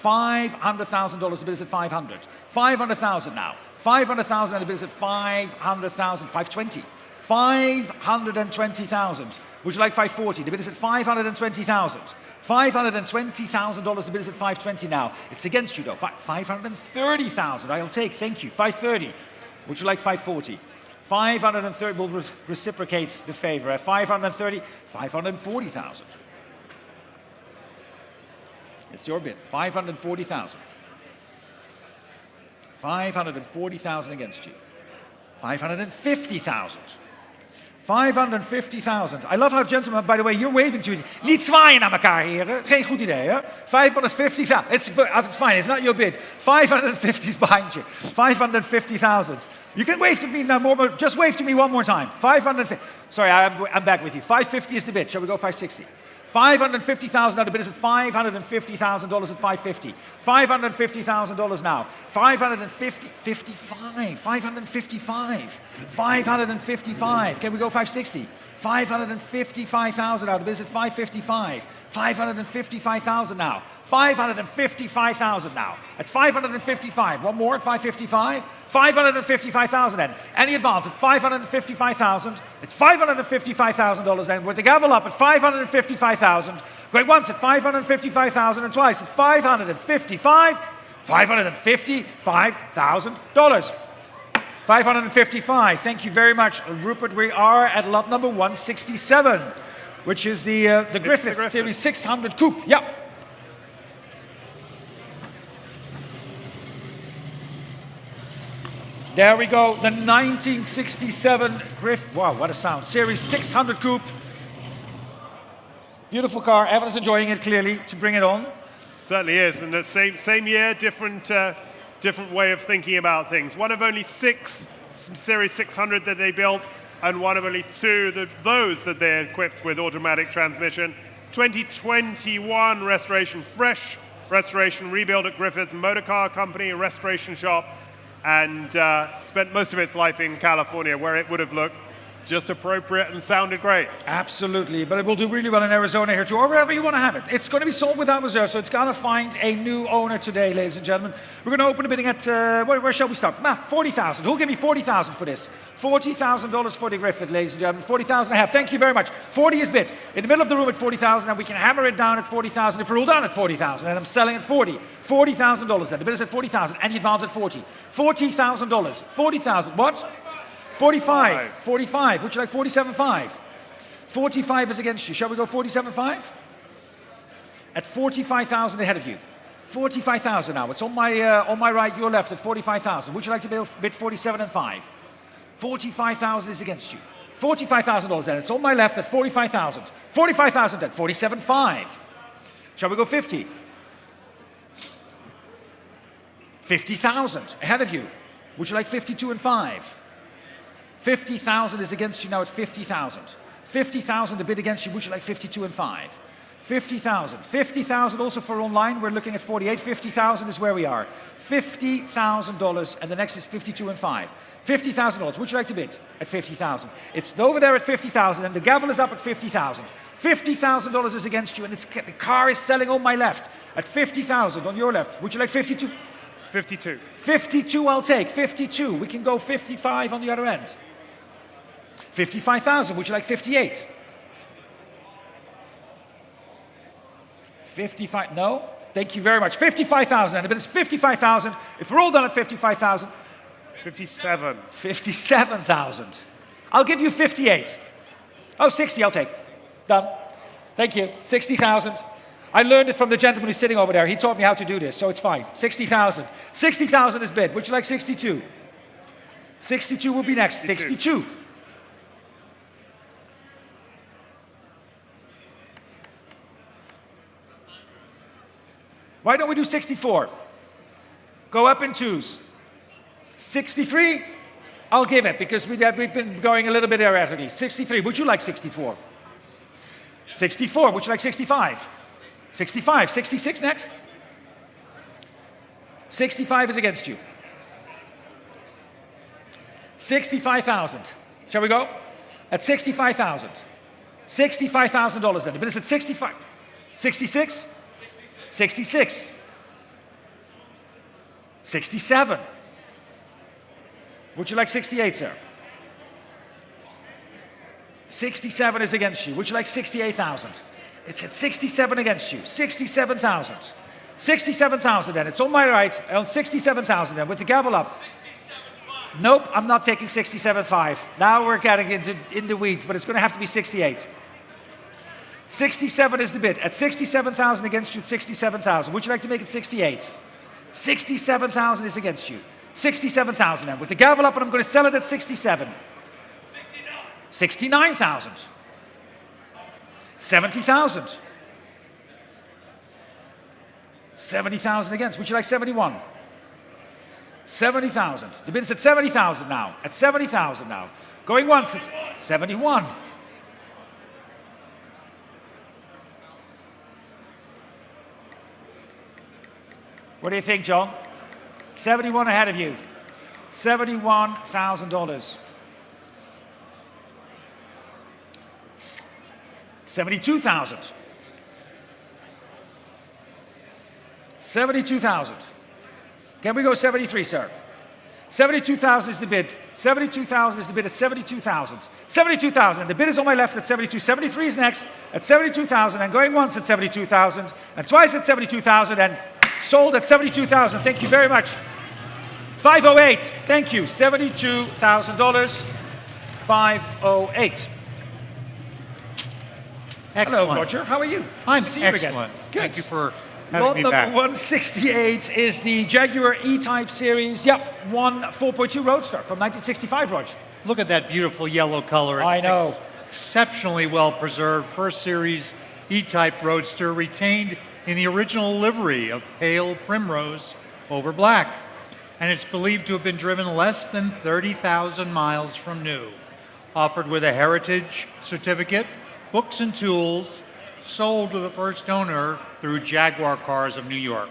$500,000. The bid is at 500. 500,000 now. 500,000 and the bid is at 500,000. 520. 520,000. Would you like 540? The bid is at 520,000. $520,000, the bid is at 520 now. It's against you though. 530,000, I'll take, thank you. 530. Would you like 540? 530 will reciprocate the favor. At 530, 540,000. It's your bid. 540,000. 540,000 against you. 550,000. 550,000. I love how, gentlemen, by the way, you're waving to me. Niet zwaaien naar elkaar, heren. Geen goed idee, hè? 550,000. It's fine, it's not your bid. 550 is behind you. 550,000. You can wave to me now more, but just wave to me one more time. 550. Sorry, I'm back with you. 550 is the bid. Shall we go 560? 550,000 now. The bid is at $550,000 at 550. $550,000 now. 550, 55, 555, 555. Can we go 560? 555,000 now. The bid is at 555. 555,000 now. 555,000 now. At 555. One more at 555. 555,000 then. Any advance at 555,000. It's $555,000 then. With the gavel up at 555,000. Going once at 555,000 and twice at 555. $555,000. 555. Thank you very much, Rupert. We are at lot number 167, which is the Griffith Series 600 Coupe. Yeah. There we go. The 1967 Griffith. Wow, what a sound. Series 600 Coupe. Beautiful car. Evan is enjoying it clearly to bring it on. Certainly is, and the same year, different way of thinking about things. One of only 6 Series 600 that they built, and one of only 2 those that they equipped with automatic transmission. 2021 restoration, fresh restoration, rebuild at Griffith Motor Car Company, restoration shop, and spent most of its life in California, where it would have looked just appropriate and sounded great. Absolutely, but it will do really well in Arizona here too, or wherever you want to have it. It's going to be sold without reserve, so it's got to find a new owner today, ladies and gentlemen. We're going to open the bidding at, where shall we start? 40,000. Who'll give me 40,000 for this? $40,000 for the Griffith, ladies and gentlemen. 40,000 and a half. Thank you very much. 40 is bid. In the middle of the room at 40,000, and we can hammer it down at 40,000 if we're all down at 40,000, and I'm selling at 40. $40,000 then. The bid is at 40,000, and the advance at 40. $40,000. 40,000. What? 45. 45. Would you like 47.5? 45 is against you. Shall we go 47.5? At 45,000 ahead of you. 45,000 now. It's on my right, your left at 45,000. Would you like to bid 47.5? 45,000 is against you. $45,000 then. It's on my left at 45,000. 45,000 then. 47.5. Shall we go 50? 50,000 ahead of you. Would you like 52.5? 50,000 is against you now at 50,000. 50,000 a bid against you. Would you like 52.5? 50,000. 50,000 also for online. We're looking at 48. 50,000 is where we are. $50,000, and the next is 52.5. $50,000. Would you like to bid at 50,000? It's over there at 50,000, and the gavel is up at 50,000. $50,000 is against you, and the car is selling on my left at 50,000 on your left. Would you like 52? 52. 52 I'll take. 52. We can go 55 on the other end. 55,000. Would you like 58? 55. No? Thank you very much. 55,000. And if it's 55,000, if we're all done at 55,000. 57. 57,000. I'll give you 58. Oh, 60 I'll take. Done. Thank you. 60,000. I learned it from the gentleman who's sitting over there. He taught me how to do this, so it's fine. 60,000. 60,000 is bid. Would you like 62? 62 will be next. 62. Why don't we do 64? Go up in twos. 63, I'll give it because we've been going a little bit erratically. 63, would you like 64? 64, would you like 65? 65, 66 next? 65 is against you. 65,000. Shall we go? At 65,000. $65,000 then. But it's at 65. 66? 66. 67. Would you like 68, sir? 67 is against you. Would you like 68,000? It's at 67 against you. 67,000. 67,000 then. It's on my right. On 67,000 then. With the gavel up. Nope, I'm not taking 67.5. Now we're getting in the weeds, but it's going to have to be 68. 67 is the bid. At 67,000 against you, at 67,000. Would you like to make it 68? 67,000 is against you. 67,000 then. With the gavel up, and I'm going to sell it at 67. 69,000. 70,000. 70,000 against. Would you like 71? 70,000. The bid is at 70,000 now. At 70,000 now. Going once, it's 71. What do you think, John? 71 ahead of you. $71,000. 72,000. 72,000. Can we go 73, sir? 72,000 is the bid. 72,000 is the bid at 72,000. 72,000. The bid is on my left at 72. 73 is next at 72,000 and going once at 72,000 and twice at 72,000 and sold at 72,000. Thank you very much. 508. Thank you. $72,000. 508. Excellent. Hello, Roger. How are you? I'm See you excellent. again. Good. Thank you for having Lot me number back. 168 is the Jaguar E-Type Series. Yep, 4.2 Roadster from 1965, Roger. Look at that beautiful yellow color. I know. Exceptionally well preserved. First series E-Type Roadster retained in the original livery of pale primrose over black. And it's believed to have been driven less than 30,000 miles from new. Offered with a heritage certificate, books and tools, sold to the first owner through Jaguar Cars of New York.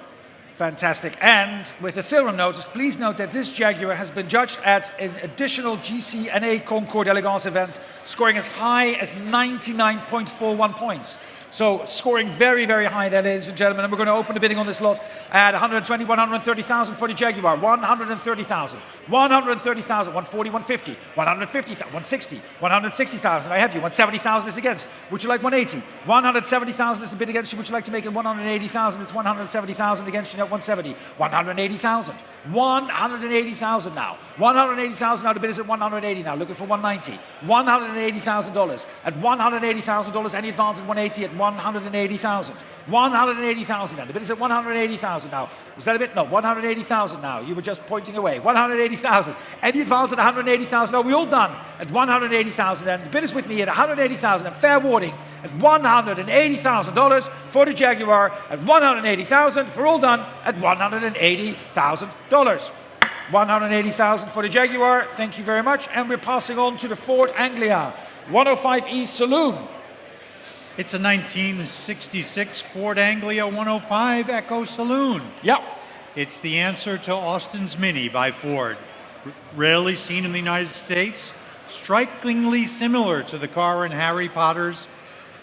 Fantastic. And with a silver notice, please note that this Jaguar has been judged at an additional GCNA Concours d'Elegance events, scoring as high as 99.41 points. So scoring very, very high there, ladies and gentlemen. And we're going to open the bidding on this lot at 120, 130,000 for the Jaguar. 130,000, 130,000, 140, 150, 150,000, 160, 160,000. I have you. 170,000 is against. Would you like 180? 170,000 is the bid against you. Would you like to make it 180,000? It's 170,000 against you at 170. 180,000. 180,000 now. 180,000 now. The bid is at 180 now. Looking for 190. $180,000. At $180,000, any advance at 180 at 180,000. 180,000 then. The bid is at 180,000 now. Was that a bit? No, 180,000 now. You were just pointing away. 180,000. Any advance at 180,000? Are we all done? At 180,000 then. The bid is with me at 180,000 and fair warning at $180,000 for the Jaguar. At 180,000 for all done at $180,000. 180,000 for the Jaguar. Thank you very much. And we're passing on to the Ford Anglia 105E Saloon. It's a 1966 Ford Anglia 105 Echo Saloon. Yep. It's the answer to Austin's Mini by Ford. Rarely seen in the United States, strikingly similar to the car in Harry Potter's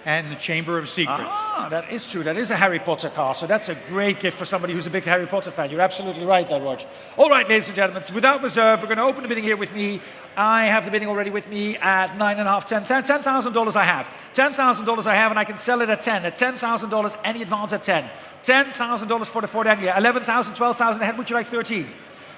and the Chamber of Secrets. Ah, that is true. That is a Harry Potter car, so that's a great gift for somebody who's a big Harry Potter fan. You're absolutely right there, Roger. All right, ladies and gentlemen, so without reserve, we're going to open the bidding here with me. I have the bidding already with me at 9.5, 10. $10,000 I have. $10,000 I have, and I can sell it at 10. At $10,000, any advance at 10. $10,000 for the Ford Anglia. 11,000, 12,000 ahead. Would you like 13?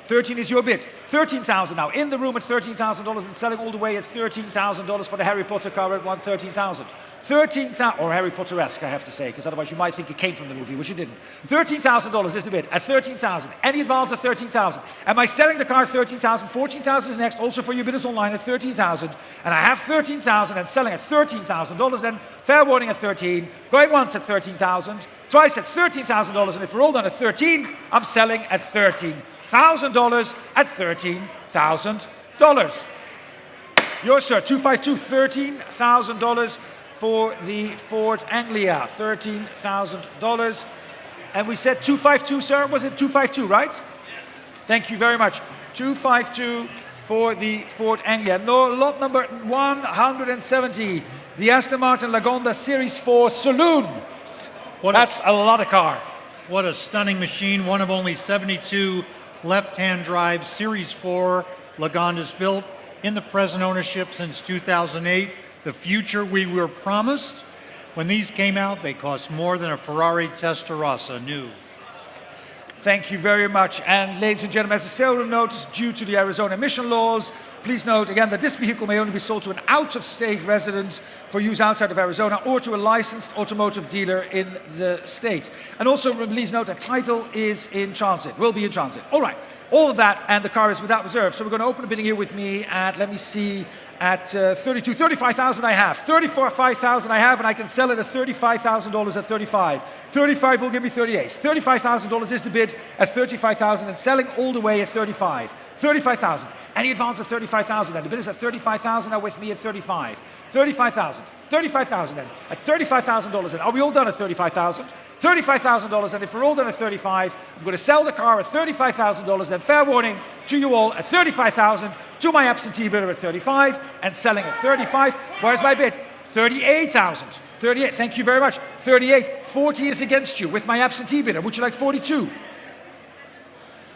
13 is your bid. 13,000 now. In the room at $13,000 and selling all the way at $13,000 for the Harry Potter car at 13,000. 13,000, or Harry Potter-esque, I have to say, because otherwise you might think it came from the movie, which it didn't. $13,000 is the bid at 13,000. Any advance at 13,000. Am I selling the car at 13,000? 14,000 is next, also for your bidders online at 13,000. And I have 13,000 and selling at $13,000. Then fair warning at 13. Going once at 13,000. Twice at $13,000, and if we're all done at 13, I'm selling at $13,000 at $13,000. Yours, sir, 252, $13,000 for the Ford Anglia, $13,000. And we said 252, sir? Was it 252, right? Thank you very much. 252 for the Ford Anglia. No, lot number 170, the Aston Martin Lagonda Series 4 Saloon. That's a lot of car. What a stunning machine. One of only 72 left-hand drive Series 4 Lagondas built in the present ownership since 2008. The future we were promised. When these came out, they cost more than a Ferrari Testarossa new. Thank you very much. And ladies and gentlemen, as a sale room notice, due to the Arizona emission laws, please note again that this vehicle may only be sold to an out-of-state resident for use outside of Arizona or to a licensed automotive dealer in the state. And also please note that title is in transit, will be in transit. All right, all of that, and the car is without reserve. So we're going to open the bidding here with me at, let me see, at 32, 35,000 I have, 35,000 I have, and I can sell it at $35,000 at 35. 35 will give me 38. $35,000 is the bid at 35,000 and selling all the way at 35. 35,000. Any advance at 35,000 then? The bid is at 35,000 now with me at 35. 35,000. 35,000 then. At $35,000 then. Are we all done at 35,000? $35,000, and if we're all done at 35, I'm going to sell the car at $35,000. Then fair warning to you all at 35,000, to my absentee bidder at 35, and selling at 35. Where's my bid? 38,000. 38. Thank you very much. 38. 40 is against you with my absentee bidder. Would you like 42?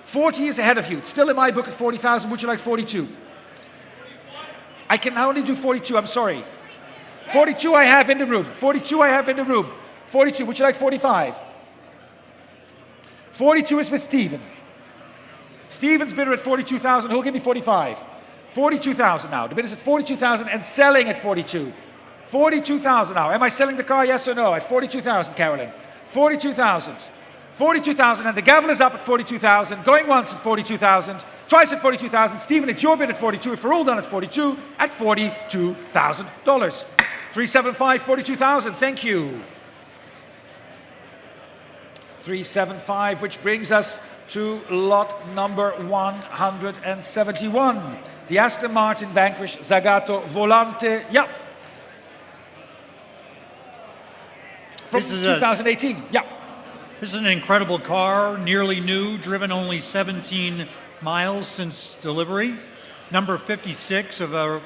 40 is ahead of you. It's still in my book at 40,000. Would you like 42? I can only do 42. I'm sorry. 42 I have in the room. 42 I have in the room. 42. Would you like 45? 42 is with Stephen. Stephen's bidder at 42,000. Who'll give me 45? 42,000 now. The bid is at 42,000 and selling at 42. 42,000 now. Am I selling the car? Yes or no? At 42,000, Carolyn. 42,000. 42,000, and the gavel is up at 42,000. Going once at 42,000. Twice at 42,000. Stephen, it's your bid at 42. If we're all done at 42, at $42,000. 375, 42,000. Thank you. 375, which brings us to lot number 171. The Aston Martin Vanquish Zagato Volante. Yeah. From 2018. Yeah. This is an incredible car, nearly new, driven only 17 miles since delivery. Number 56 of a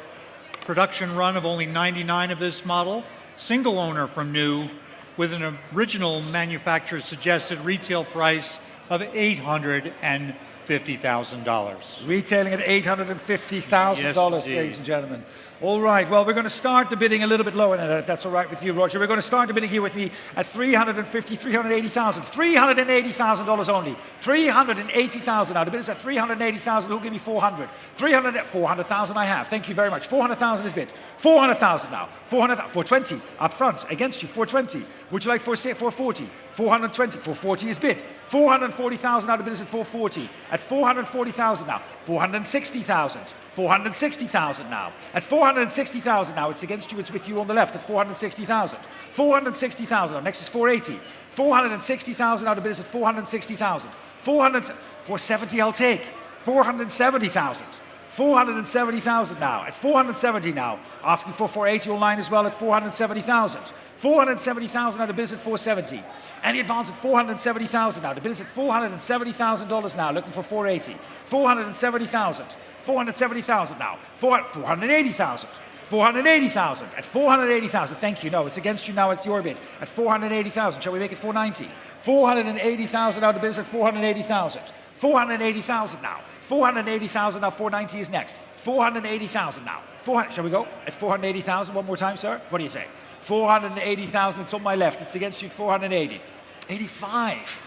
production run of only 99 of this model. Single owner from new, with an original manufacturer suggested retail price of $850,000. Retailing at $850,000, Yes, ladies and gentlemen. All right, well, we're going to start the bidding a little bit lower than that, if that's all right with you, Roger. We're going to start the bidding here with me at $380,000. $380,000 only. $380,000. Now, the bid is at $380,000. Who'll give me 400? 400,000 I have. Thank you very much. 400,000 is bid. 400,000 now. 420 up front against you. 420. Would you like 440? 420. 440 is bid. 440,000 now. The bid is at 440. At 440,000 now. 460,000. 460,000 now. At 460,000 now, it's against you, it's with you on the left at 460,000. 460,000 now, next is 480. 460,000 now, the bid is at 460,000. 470 I'll take. 470,000. 470,000 now. At 470 now, asking for 480 online as well at 470,000. 470,000 now, the bid is at 470. Any advance at 470,000 now, the bid is at $470,000 now, looking for 480. 470,000. 470,000 now. 480,000. 480,000. At 480,000. Thank you. No, it's against you now. It's your bid. At 480,000. Shall we make it 490? 480,000 now. The bid is at 480,000. 480,000 now. 480,000 now. 490 is next. 480,000 now. Shall we go at 480,000 one more time, sir? What do you say? 480,000. It's on my left. It's against you. 480. 85.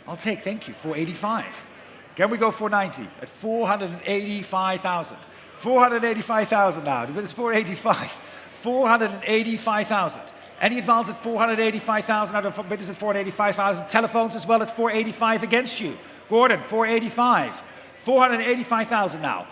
I'll take. Thank you. 485. Can we go 490 at 485,000? 485,000 now. The bid is 485. 485,000. Any advance at 485,000? Now the bid is at 485,000. Telephones as well at 485 against you. Gordon, 485. 485,000 now.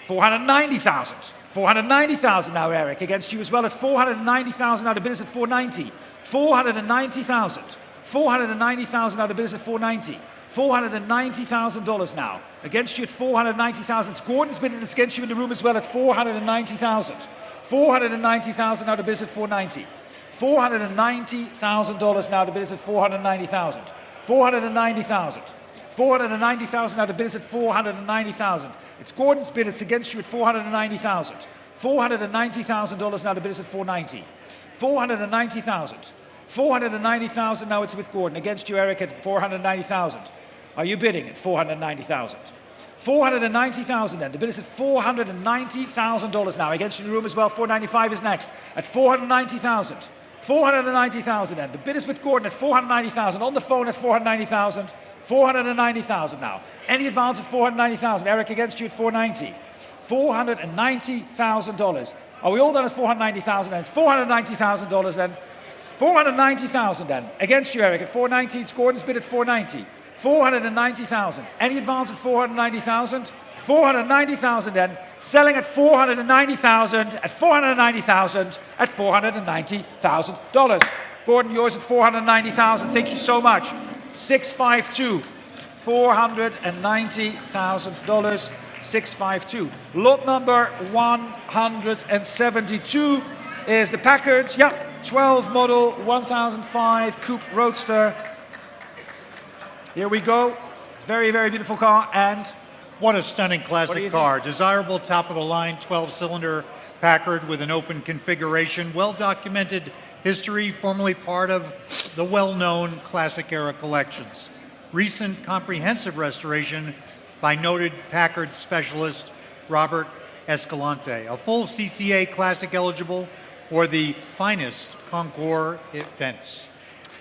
490,000. 490,000 now, Eric, against you as well at 490,000. Now the bid is at 490. 490,000. $490,000 now. The bid is at $490. $490,000 now. Against you at $490,000. It's Gordon's bid and it's against you in the room as well at $490,000. $490,000 now. The bid is at $490. $490,000 now. The bid is at $490,000. $490,000. $490,000 now. The bid is at $490,000. It's Gordon's bid. It's against you at $490,000. $490,000 now. The bid is at $490. $490,000. $490,000 now. It's with Gordon. Against you, Eric, at $490,000. Are you bidding at $490,000? $490,000 then. The bid is at $490,000 now. Against you in the room as well. $495 is next at $490,000. $490,000 then. The bid is with Gordon at $490,000. On the phone at $490,000. $490,000 now. Any advance at $490,000. Eric against you at $490. $490,000. Are we all done at $490,000 then? It's $490,000 then. $490,000 then. Against you, Eric, at $490. It's Gordon's bid at $490. $490,000. Any advance at $490,000? $490,000 then. Selling at $490,000, at $490,000, at $490,000. Gordon, yours at $490,000. Thank you so much. 652. $490,000. 652. Lot number 172 is the Packard, 12 model 1005 Coupe Roadster. Here we go. Very, very beautiful car. And what a stunning classic car. Desirable top-of-the-line 12-cylinder Packard with an open configuration. Well-documented history, formerly part of the well-known classic-era collections. Recent comprehensive restoration by noted Packard specialist Robert Escalante. A full CCA classic eligible for the finest Concours events.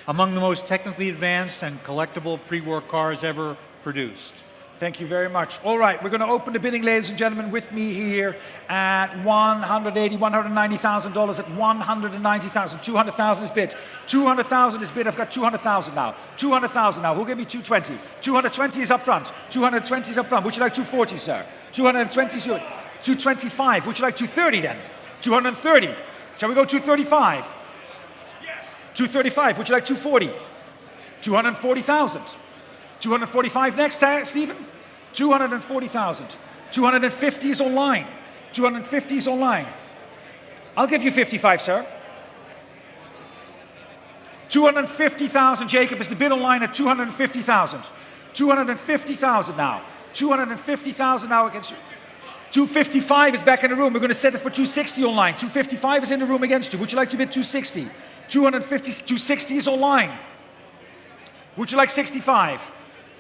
Among the most technically advanced and collectible pre-war cars ever produced. Thank you very much. All right, we're going to open the bidding, ladies and gentlemen, with me here at $190,000 at $190,000. 200,000 is bid. 200,000 is bid. I've got 200,000 now. 200,000 now. Who'll give me 220? 220 is up front. 220 is up front. Would you like 240, sir? 220 is yours. 225. Would you like 230 then? 230. Shall we go 235? Yes. 235. Would you like 240? 240,000. 245 next, Stephen? 240,000. 250 is online. 250 is online. I'll give you 55, sir. 250,000, Jacob, is the bid online at 250,000. 250,000 now. 250,000 now against you. 255 is back in the room. We're going to set it for 260 online. 255 is in the room against you. Would you like to bid 260? 260 is online. Would you like 65?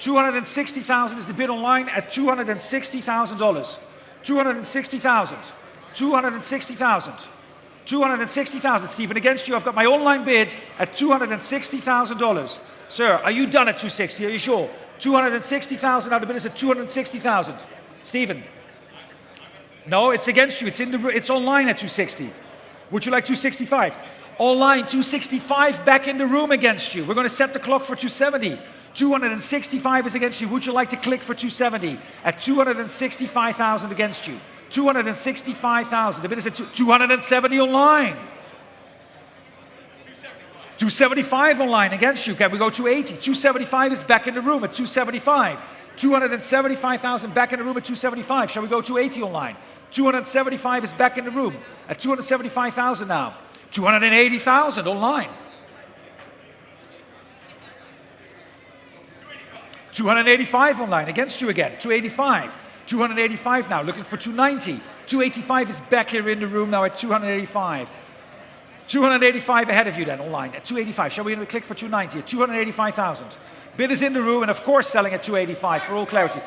260,000 is the bid online at $260,000. 260,000. 260,000. 260,000, Stephen. Against you, I've got my online bid at $260,000. Sir, are you done at 260? Are you sure? 260,000. Now the bid is at 260,000. Stephen. No, it's against you. It's online at 260. Would you like 265? Online 265 back in the room against you. We're going to set the clock for 270. 265 is against you. Would you like to click for 270? At 265,000 against you. 265,000. The bid is at 270 online. 275 online against you. Can we go 280? 275 is back in the room at 275. 275,000 back in the room at 275. Shall we go 280 online? 275 is back in the room at 275,000 now. 280,000 online. 285 online against you again. 285. 285 now. Looking for 290. 285 is back here in the room now at 285. 285 ahead of you then online at 285. Shall we click for 290 at 285,000? Bid is in the room and of course selling at 285 for all clarity.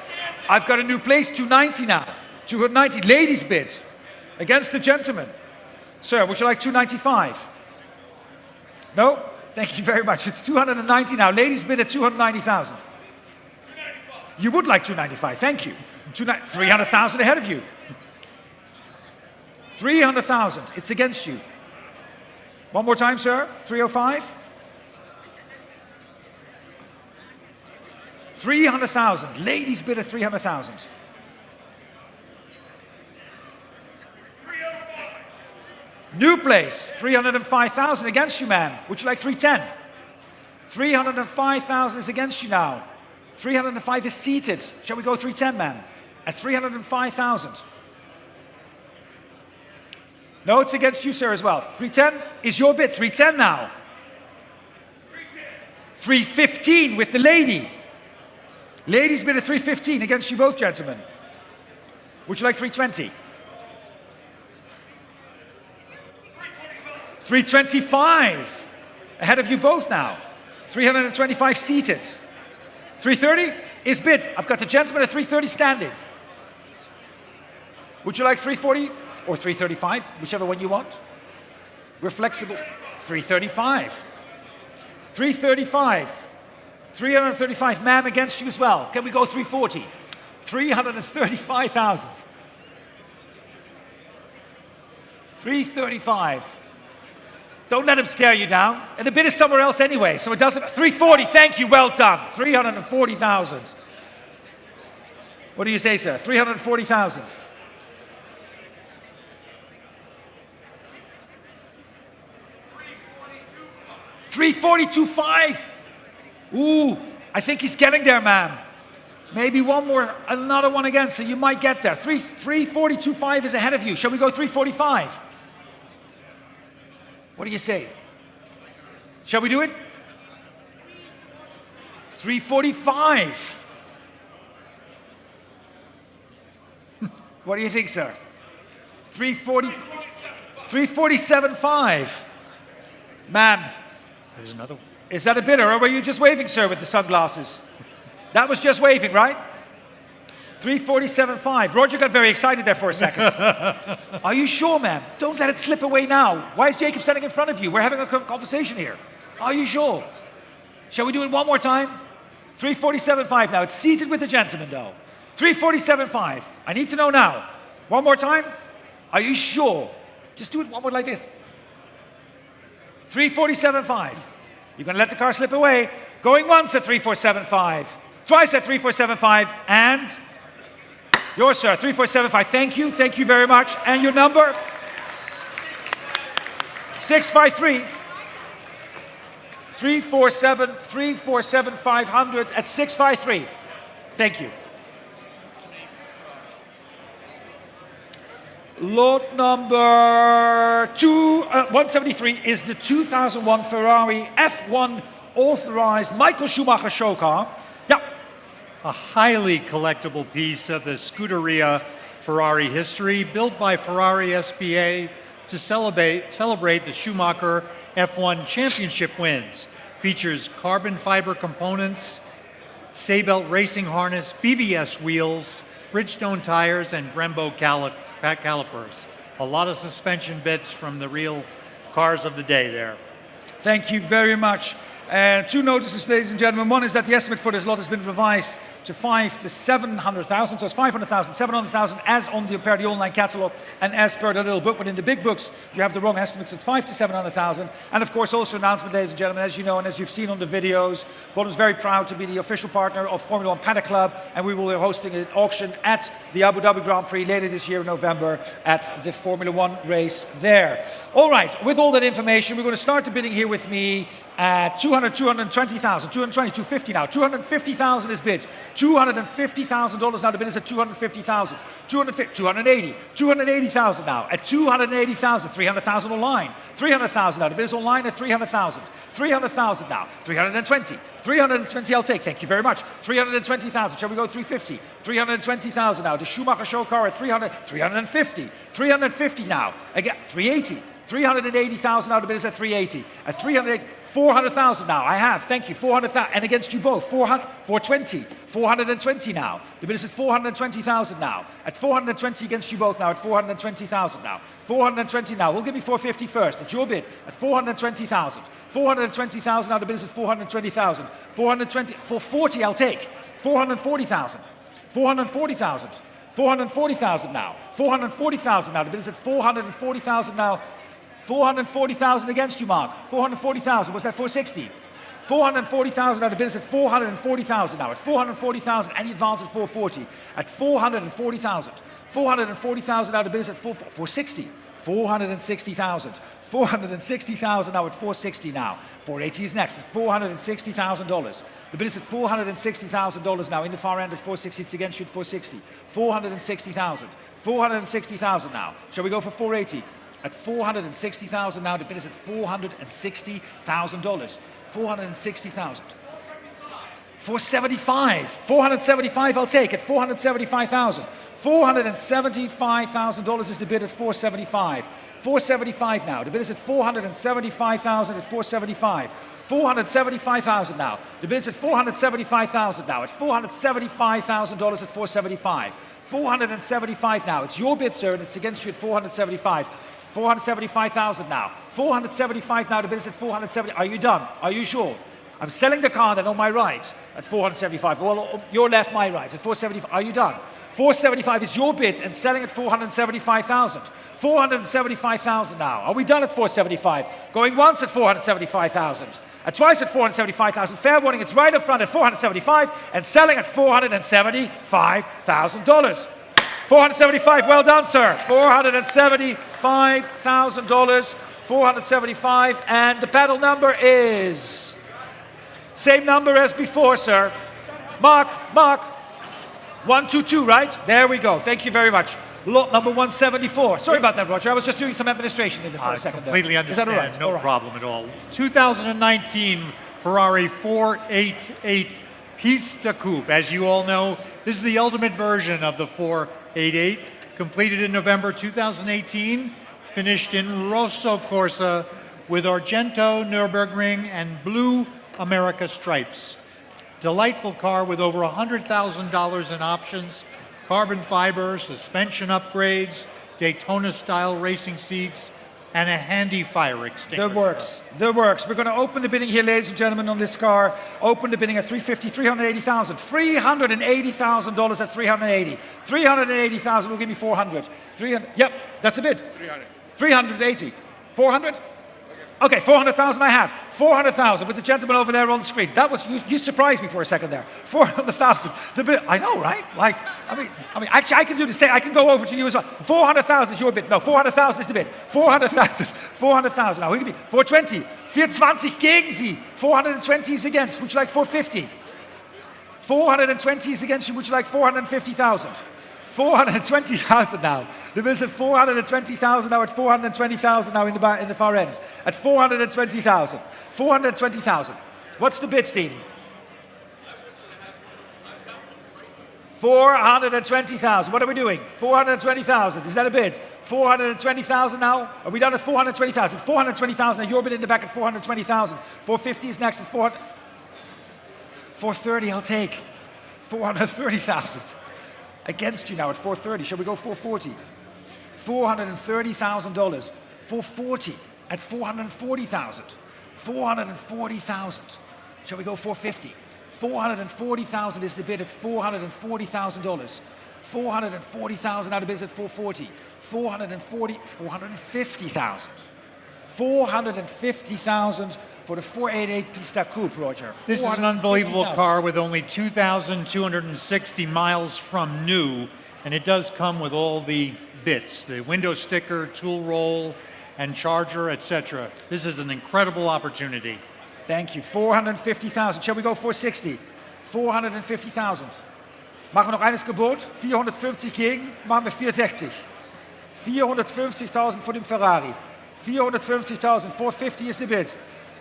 I've got a new place, 290 now. 290. Ladies bid against the gentleman. Sir, would you like 295? No? Thank you very much. It's 290 now. Ladies bid at 290,000. You would like 295. Thank you. 300,000 ahead of you. 300,000. It's against you. One more time, sir. 305. 300,000. Ladies bid at 300,000. New place, 305,000 against you, man. Would you like 310? 305,000 is against you now. 305 is seated. Shall we go 310, man? At 305,000. No, it's against you, sir, as well. 310 is your bid. 310 now. 315 with the lady. Ladies bid at 315 against you both, gentlemen. Would you like 320? 325. Ahead of you both now. 325 seated. 330 is bid. I've got the gentleman at 330 standing. Would you like 340 or 335? Whichever one you want. We're flexible. 335. 335. 335. Ma'am, against you as well. Can we go 340? 335,000. 335. Don't let him stare you down. And the bid is somewhere else anyway, so it doesn't. 340, thank you, well done. 340,000. What do you say, sir? 340,000. 342.5. Ooh, I think he's getting there, ma'am. Maybe one more, another one again, so you might get there. 342.5 is ahead of you. Shall we go 345? What do you say? Shall we do it? 345. What do you think, sir? 347.5. Ma'am, there's another one. Is that a bidder, or were you just waving, sir, with the sunglasses? That was just waving, right? 347.5. Roger got very excited there for a second. Are you sure, ma'am? Don't let it slip away now. Why is Jacob standing in front of you? We're having a conversation here. Are you sure? Shall we do it one more time? 347.5 now. It's seated with the gentleman, though. 347.5. I need to know now. One more time? Are you sure? Just do it one more like this. 347.5. You're going to let the car slip away. Going once at 347.5. Twice at 347.5. And yours, sir, 347.5. Thank you. Thank you very much. And your number? 653. 347-500 at 653. Thank you. Lot number 173 is the 2001 Ferrari F1 authorized Michael Schumacher show car. Yeah. A highly collectible piece of the Scuderia Ferrari history, built by Ferrari SPA to celebrate the Schumacher F1 championship wins. Features carbon fiber components, Seabelt racing harness, BBS wheels, Bridgestone tires, and Brembo calipers. A lot of suspension bits from the real cars of the day there. Thank you very much. Two notices, ladies and gentlemen. One is that the estimate for this lot has been revised to 500,000 to 700,000. So it's 500,000, 700,000 as on per the online catalog and as per the little book. But in the big books, you have the wrong estimates. It's 500,000 to 700,000. And of course, also announcement, ladies and gentlemen, as you know and as you've seen on the videos, Bonhams is very proud to be the official partner of Formula One Paddock Club, and we will be hosting an auction at the Abu Dhabi Grand Prix later this year in November at the Formula One race there. All right, with all that information, we're going to start the bidding here with me. 220,000, 220, 250 now. 250,000 is bid. $250,000 now. The bid is at 250,000. 280, 280,000 now. At 280,000, 300,000 online. 300,000 now. The bid is online at 300,000. 300,000 now. 320. 320 I'll take. Thank you very much. 320,000. Shall we go 350? 320,000 now. The Schumacher show car at 300. 350. 350 now. Again, 380. 380,000 now, the bid is at 380. At 400,000 now, I have, thank you, 400,000, and against you both, 420, 420 now. The bid is at 420,000 now. At 420 against you both now, at 420,000 now. 420 now, we'll give me 450 first, it's your bid, at 420,000. 420,000 now, the bid is at 420,000. 420, 440 I'll take, 440,000. 440,000. 440,000 now. 440,000 now, the bid is at 440,000 now. 440,000 against you, Mark. 440,000. Was that 460? 440,000 now. The bid is at 440,000 now. At 440,000, any advance at 440. At 440,000. 440,000 now. The bid is at 460. 460,000. 460,000 now at 460 now. 480 is next at $460,000. The bid is at $460,000 now. In the far end at 460, it's against you at 460. 460,000. 460,000 now. Shall we go for 480? At 460,000 now. The bid is at $460,000. 460,000. 475. 475 I'll take at 475,000. $475,000 is the bid at 475. 475 now. The bid is at 475,000 at 475. 475,000 now. The bid is at 475,000 now. At $475,000 at 475. 475 now. It's your bid, sir, and it's against you at 475. 475,000 now. 475 now. The bid is at 470. Are you done? Are you sure? I'm selling the car then on my right at 475. Well, your left, my right at 475. Are you done? 475 is your bid and selling at 475,000. 475,000 now. Are we done at 475? Going once at 475,000. Twice at 475,000. Fair warning, it's right up front at 475 and selling at $475,000. 475, well done, sir. $475,000. 475, and the battle number is same number as before, sir. Mark. 122, right? There we go. Thank you very much. Lot number 174. Sorry about that, Roger. I was just doing some administration in the first second. Completely understand. Is that all right? No problem at all. 2019 Ferrari 488 Pista Coupe. As you all know, this is the ultimate version of the 488. Completed in November 2018. Finished in Rosso Corsa with Argento Nürburgring and Blue America stripes. Delightful car with over $100,000 in options, carbon fiber, suspension upgrades, Daytona-style racing seats, and a handy fire extinguisher. That works. We're going to open the bidding here, ladies and gentlemen, on this car. Open the bidding at $380,000. $380,000 at 380. 380,000 will give me 400. 300. Yep, that's a bid. 380. 400? Okay, 400,000 I have. 400,000 with the gentleman over there on the screen. That was, you surprised me for a second there. 400,000. The bid, I know, right? Like, I mean, actually I can do the same. I can go over to you as well. 400,000 is your bid. No, 400,000 is the bid. 400,000. 400,000. Now, who can be? 420. 420 gegen Sie. 420 is against. Would you like 450? 420 is against you. Would you like 450,000? 420,000 now. The bid is at 420,000 now, at 420,000 now in the far end. At 420,000. 420,000. What's the bid, Stephen? 420,000. What are we doing? 420,000. Is that a bid? 420,000 now. Are we done at 420,000? 420,000. Now your bid in the back at 420,000. 450 is next at 400. 430 I'll take. 430,000. Against you now at 430. Shall we go 440? $430,000. 440 at 440,000. 440,000. Shall we go 450? 440,000 is the bid at $440,000. 440,000 now the bid is at 440. 450,000. 450,000 for the 488 Pista Coupe, Roger. This is an unbelievable car with only 2,260 miles from new, and it does come with all the bits, the window sticker, tool roll, and charger, etc. This is an incredible opportunity. Thank you. 450,000. Shall we go 460? 450,000. Machen wir noch eines Gebot? 450 gegen, machen wir 460. 450,000 für den Ferrari. 450,000. 450 is the bid.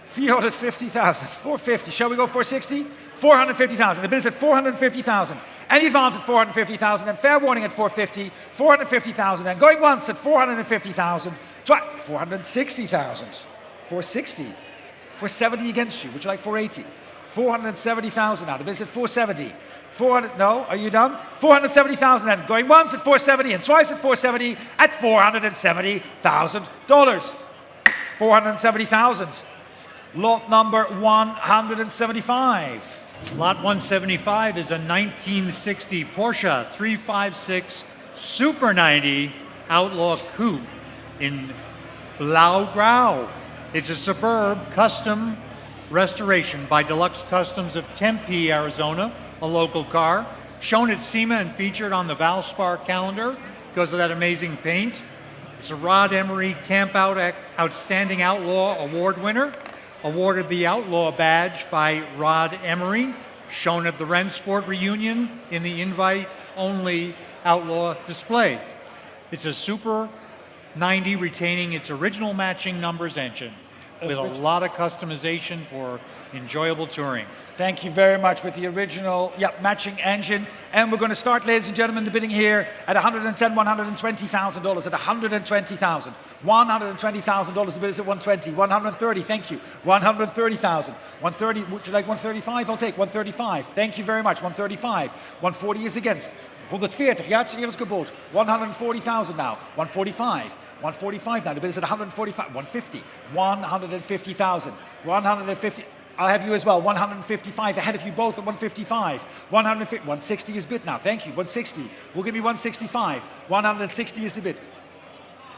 450,000. 450. Shall we go 460? 450,000. The bid is at 450,000. Any advance at 450,000 and fair warning at 450. 450,000 and going once at 450,000. 460,000. 460. 470 against you. Would you like 480? 470,000 now. The bid is at 470. 400. No, are you done? 470,000 and going once at 470 and twice at 470 at $470,000. 470,000. Lot number 175. Lot 175 is a 1960 Porsche 356 Super 90 Outlaw Coupe in Blau-Grau. It's a superb custom restoration by Deluxe Customs of Tempe, Arizona, a local car. Shown at SEMA and featured on the Valspar calendar because of that amazing paint. It's a Rod Emery Campout Outstanding Outlaw Award winner, awarded the Outlaw Badge by Rod Emery, shown at the Rennsport reunion in the invite-only Outlaw display. It's a Super 90 retaining its original matching numbers engine with a lot of customization for enjoyable touring. Thank you very much with the original matching engine. And we're going to start, ladies and gentlemen, the bidding here at $110,000, $120,000, at $120,000. $120,000, the bid is at $120,000. $130,000, thank you. $130,000. $130,000, would you like $135,000? I'll take $135,000. Thank you very much. $135,000. $140,000 is against. $140,000, ja, het is eerst gebod. $140,000 now. $145,000. $145,000 now. The bid is at $145,000. $150,000. $150,000. $150,000. I'll have you as well. $155,000 ahead of you both at $155,000. $160,000 is bid now. Thank you. $160,000. We'll give you $165,000. $160,000 is the bid.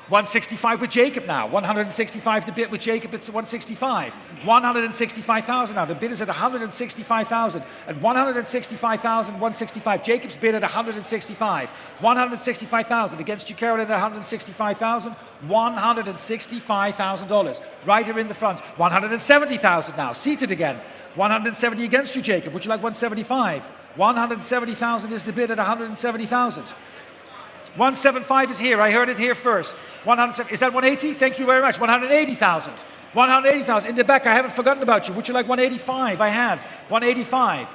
$165,000 with Jacob now. $165,000 the bid with Jacob. It's $165,000. $165,000 now. The bid is at $165,000. At $165,000, $165,000. Jacob's bid at $165,000. $165,000 against you, Kierland, at $165,000. $165,000. Right here in the front. $170,000 now. Seated again. $170,000 against you, Jacob. Would you like $175,000? $170,000 is the bid at $170,000. $175,000 is here. I heard it here first. Is that $180,000? Thank you very much. $180,000. $180,000 in the back. I haven't forgotten about you. Would you like $185,000? I have $185,000.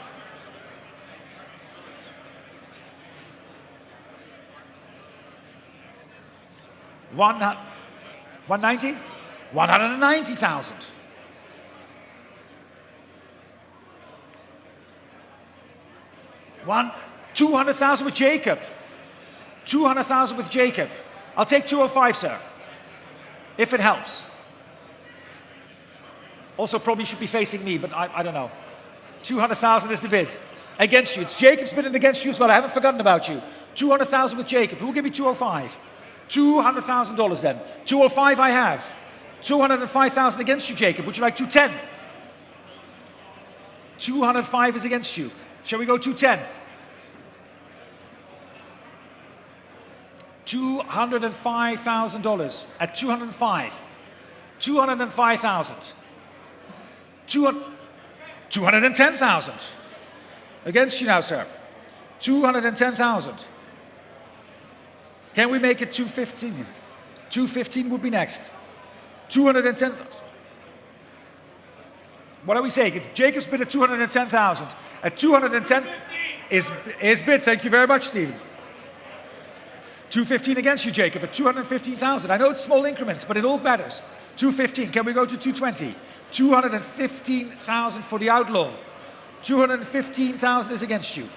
$190,000. $190,000. $200,000 with Jacob. $200,000 with Jacob. I'll take $205,000, sir, if it helps. Also, probably should be facing me, but I don't know. $200,000 is the bid. Against you. It's Jacob's bidding against you as well. I haven't forgotten about you. $200,000 with Jacob. Who will give me $205,000? $200,000 then. $205,000 I have. $205,000 against you, Jacob. Would you like $210,000? $205,000 is against you. Shall we go $210,000? $205,000 at $205,000. $205,000. $210,000 against you now, sir. $210,000. Can we make it $215,000? $215,000 would be next. $210,000. What are we saying? It's Jacob's bid at $210,000. At $210,000 is bid. Thank you very much, Stephen. $215,000 against you, Jacob, at $215,000. I know it's small increments, but it all matters. $215,000. Can we go to $220,000? $215,000 for the outlaw. $215,000 is against you.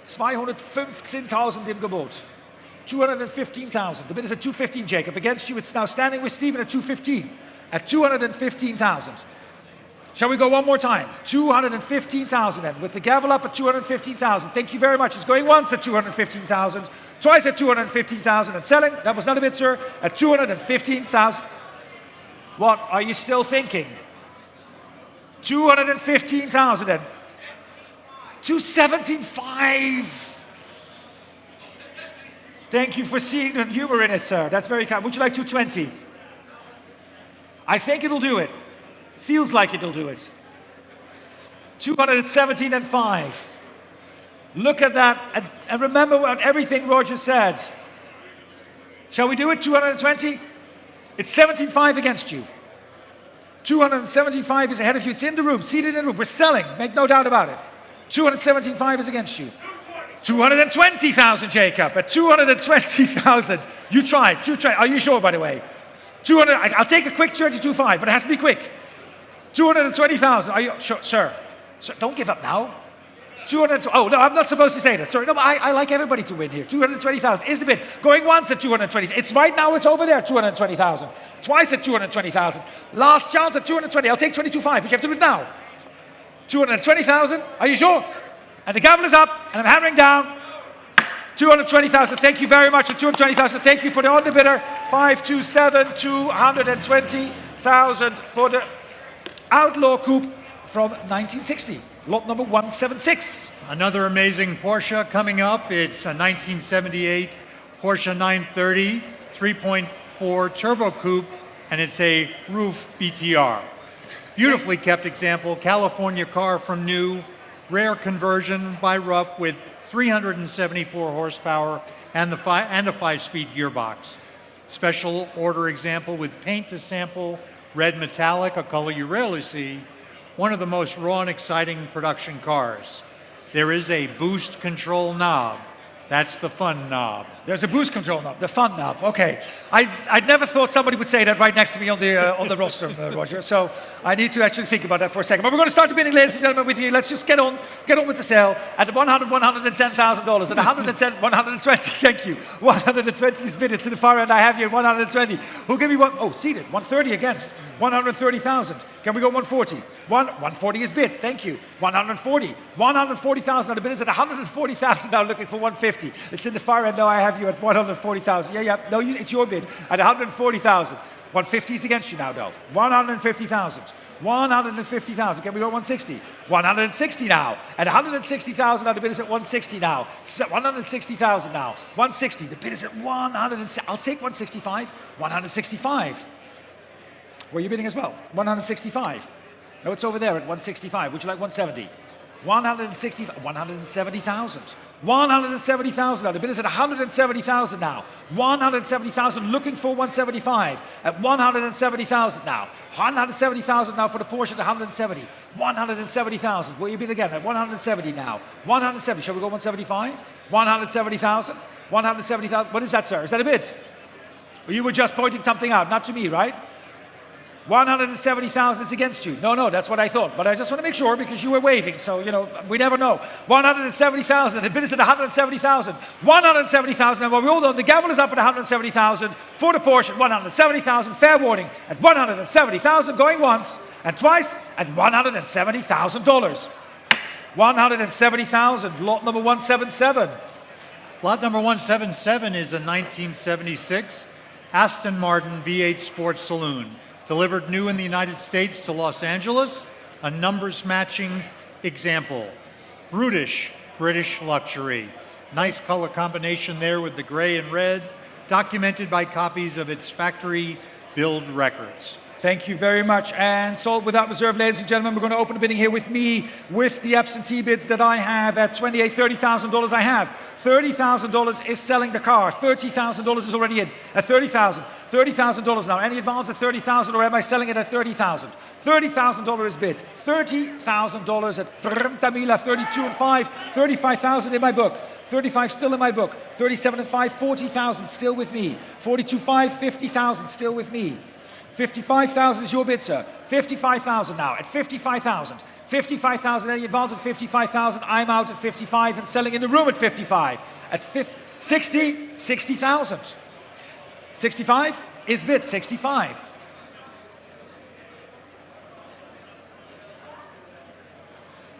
$215,000 im Gebot. $215,000. The bid is at $215,000, Jacob. Against you, it's now standing with Stephen at $215,000. At $215,000. Shall we go one more time? $215,000 then, with the gavel up at $215,000. Thank you very much. It's going once at $215,000, twice at $215,000, and selling. That was not a bid, sir. At $215,000. What are you still thinking? $215,000 then. $275,000. Thank you for seeing the humor in it, sir. That's very kind. Would you like $220,000? I think it'll do it. Feels like it'll do it. $217,500. Look at that, and remember what everything Roger said. Shall we do it? $220,000? It's $17,500 against you. $275,000 is ahead of you. It's in the room, seated in the room. We're selling, make no doubt about it. $217,500 is against you. $220,000, Jacob. At $220,000. You tried. Are you sure, by the way? I'll take a quick 32.5, but it has to be quick. $220,000. Are you sure, sir? Sir, don't give up now. Oh no, I'm not supposed to say that. Sorry, no, but I like everybody to win here. $220,000 is the bid. Going once at $220,000. It's right now. It's over there. $220,000. Twice at $220,000. Last chance at $220,000. I'll take 22.5. But you have to do it now. $220,000. Are you sure? And the gavel is up, and I'm hammering down. $220,000. Thank you very much at $220,000. Thank you for the underbidder. 527, $220,000 for the Outlaw Coupe from 1960. Lot number 176. Another amazing Porsche coming up. It's a 1978 Porsche 930 3.4 turbo coupe, and it's a roof BTR. Beautifully kept example, California car from new, rare conversion by Rough with 374 horsepower and a 5-speed gearbox. Special order example with paint to sample, red metallic, a color you rarely see. One of the most raw and exciting production cars. There is a boost control knob. That's the fun knob. There's a boost control knob, the fun knob. Okay, I'd never thought somebody would say that right next to me on the roster, Roger. So I need to actually think about that for a second. But we're going to start the bidding, ladies and gentlemen, with you. Let's just get on with the sale at $110,000. At 120. Thank you. 120 is bid. It's in the far end. I have you at 120. Who'll give me one? Oh, seated. 130 against. 130,000. Can we go 140? 140 is bid. Thank you. 140. 140,000. Now the bid is at 140,000. Now looking for 150. It's in the far end. Now I have you at 140,000. Yeah. No, it's your bid at 140,000. 150 is against you now, though. 150,000. 150,000. Can we go 160? 160 now. At 160,000. Now the bid is at 160 now. 160,000 now. 160. The bid is at 160. I'll take 165. 165. Were you bidding as well? 165. No, it's over there at 165. Would you like 170? 170,000. 170,000 now. The bid is at 170,000 now. 170,000. Looking for 175 at 170,000 now. 170,000 now for the Porsche at 170. 170,000. Will you bid again at 170 now? 170. Shall we go 175? 170,000. 170,000. What is that, sir? Is that a bid? You were just pointing something out, not to me, right? 170,000 is against you. No, that's what I thought. But I just want to make sure because you were waving. So, we never know. 170,000. The bid is at 170,000. 170,000. And while we all know, the gavel is up at 170,000 for the Porsche at 170,000. Fair warning at 170,000. Going once and twice at $170,000. 170,000. Lot number 177. Lot number 177 is a 1976 Aston Martin V8 Sports Saloon. Delivered new in the United States to Los Angeles, a numbers-matching example. Brutish British luxury. Nice color combination there with the gray and red, documented by copies of its factory build records. Thank you very much. And sold without reserve, ladies and gentlemen. We're going to open the bidding here with me, with the absentee bids that I have at $28,000, $30,000 I have. $30,000 is selling the car. $30,000 is already in at $30,000. $30,000 now. Any advance at $30,000 or am I selling it at $30,000? $30,000 is bid. $30,000 at 30,000, 32 and 5. 35,000 in my book. 35 still in my book. 37 and 5, 40,000 still with me. 42.5, 50,000 still with me. 55,000 is your bid, sir. 55,000 now at 55,000. 55,000, any advance at 55,000. I'm out at 55 and selling in the room at 55. At 60,000. 65 is bid, 65.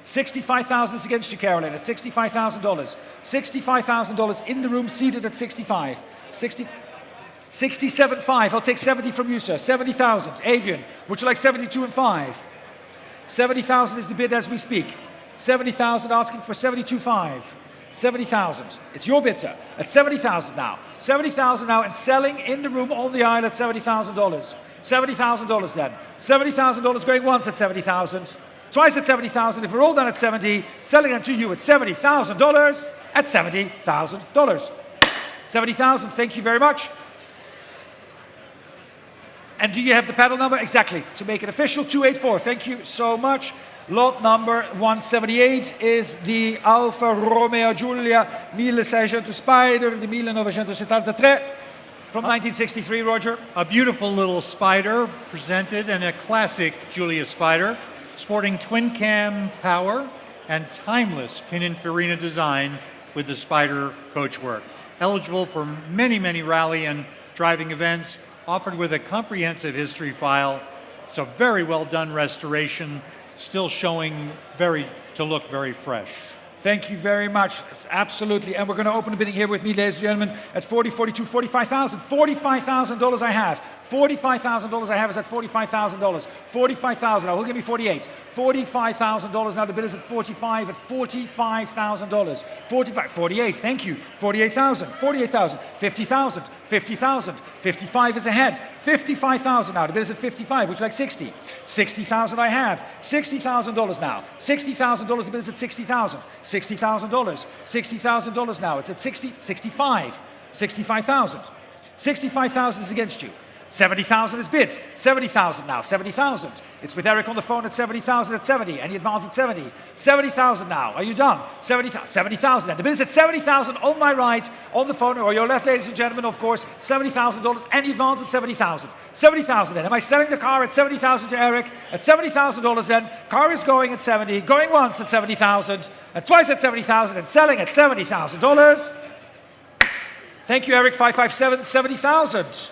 $65,000 is against you, Carolyn, at $65,000. $65,000 in the room, seated at 65. 67.5. I'll take 70 from you, sir. 70,000. Adrian, would you like 72 and 5? 70,000 is the bid as we speak. 70,000 asking for 72.5. 70,000. It's your bid, sir. At 70,000 now. 70,000 now and selling in the room on the aisle at $70,000. $70,000 then. $70,000 going once at 70,000. Twice at 70,000. If we're all done at 70, selling them to you at $70,000 at $70,000. 70,000. Thank you very much. And do you have the paddle number? Exactly. To make it official, 284. Thank you so much. Lot number 178 is the Alfa Romeo Giulia 1600 Spider, the 1973 from 1963, Roger. A beautiful little Spider presented and a classic Giulia Spider, sporting twin cam power and timeless Pininfarina design with the Spider coachwork. Eligible for many, many rally and driving events, offered with a comprehensive history file. It's a very well done restoration, still showing to look very fresh. Thank you very much. Absolutely. And we're going to open the bidding here with me, ladies and gentlemen, at 40, 42, 45,000. $45,000 I have. $45,000 I have is at $45,000. 45,000. Now, who'll give me 48? $45,000. Now the bid is at 45 at $45,000. 45, 48. Thank you. 48,000. 48,000. 50,000. 50,000. 55 is ahead. 55,000 now. The bid is at 55. Would you like 60? 60,000 I have. $60,000 now. $60,000. The bid is at 60,000. $60,000. $60,000 now. It's at 60, 65. 65,000. 65,000 is against you. 70,000 is bid. 70,000 now. 70,000. It's with Eric on the phone at 70,000 at 70. Any advance at 70? 70,000 now. Are you done? 70,000. 70,000. And the bid is at 70,000 on my right, on the phone, or your left, ladies and gentlemen, of course. $70,000. Any advance at 70,000. 70,000 then. Am I selling the car at 70,000 to Eric? At $70,000 then. Car is going at 70. Going once at 70,000. And twice at 70,000. And selling at $70,000. Thank you, Eric. 557. 70,000.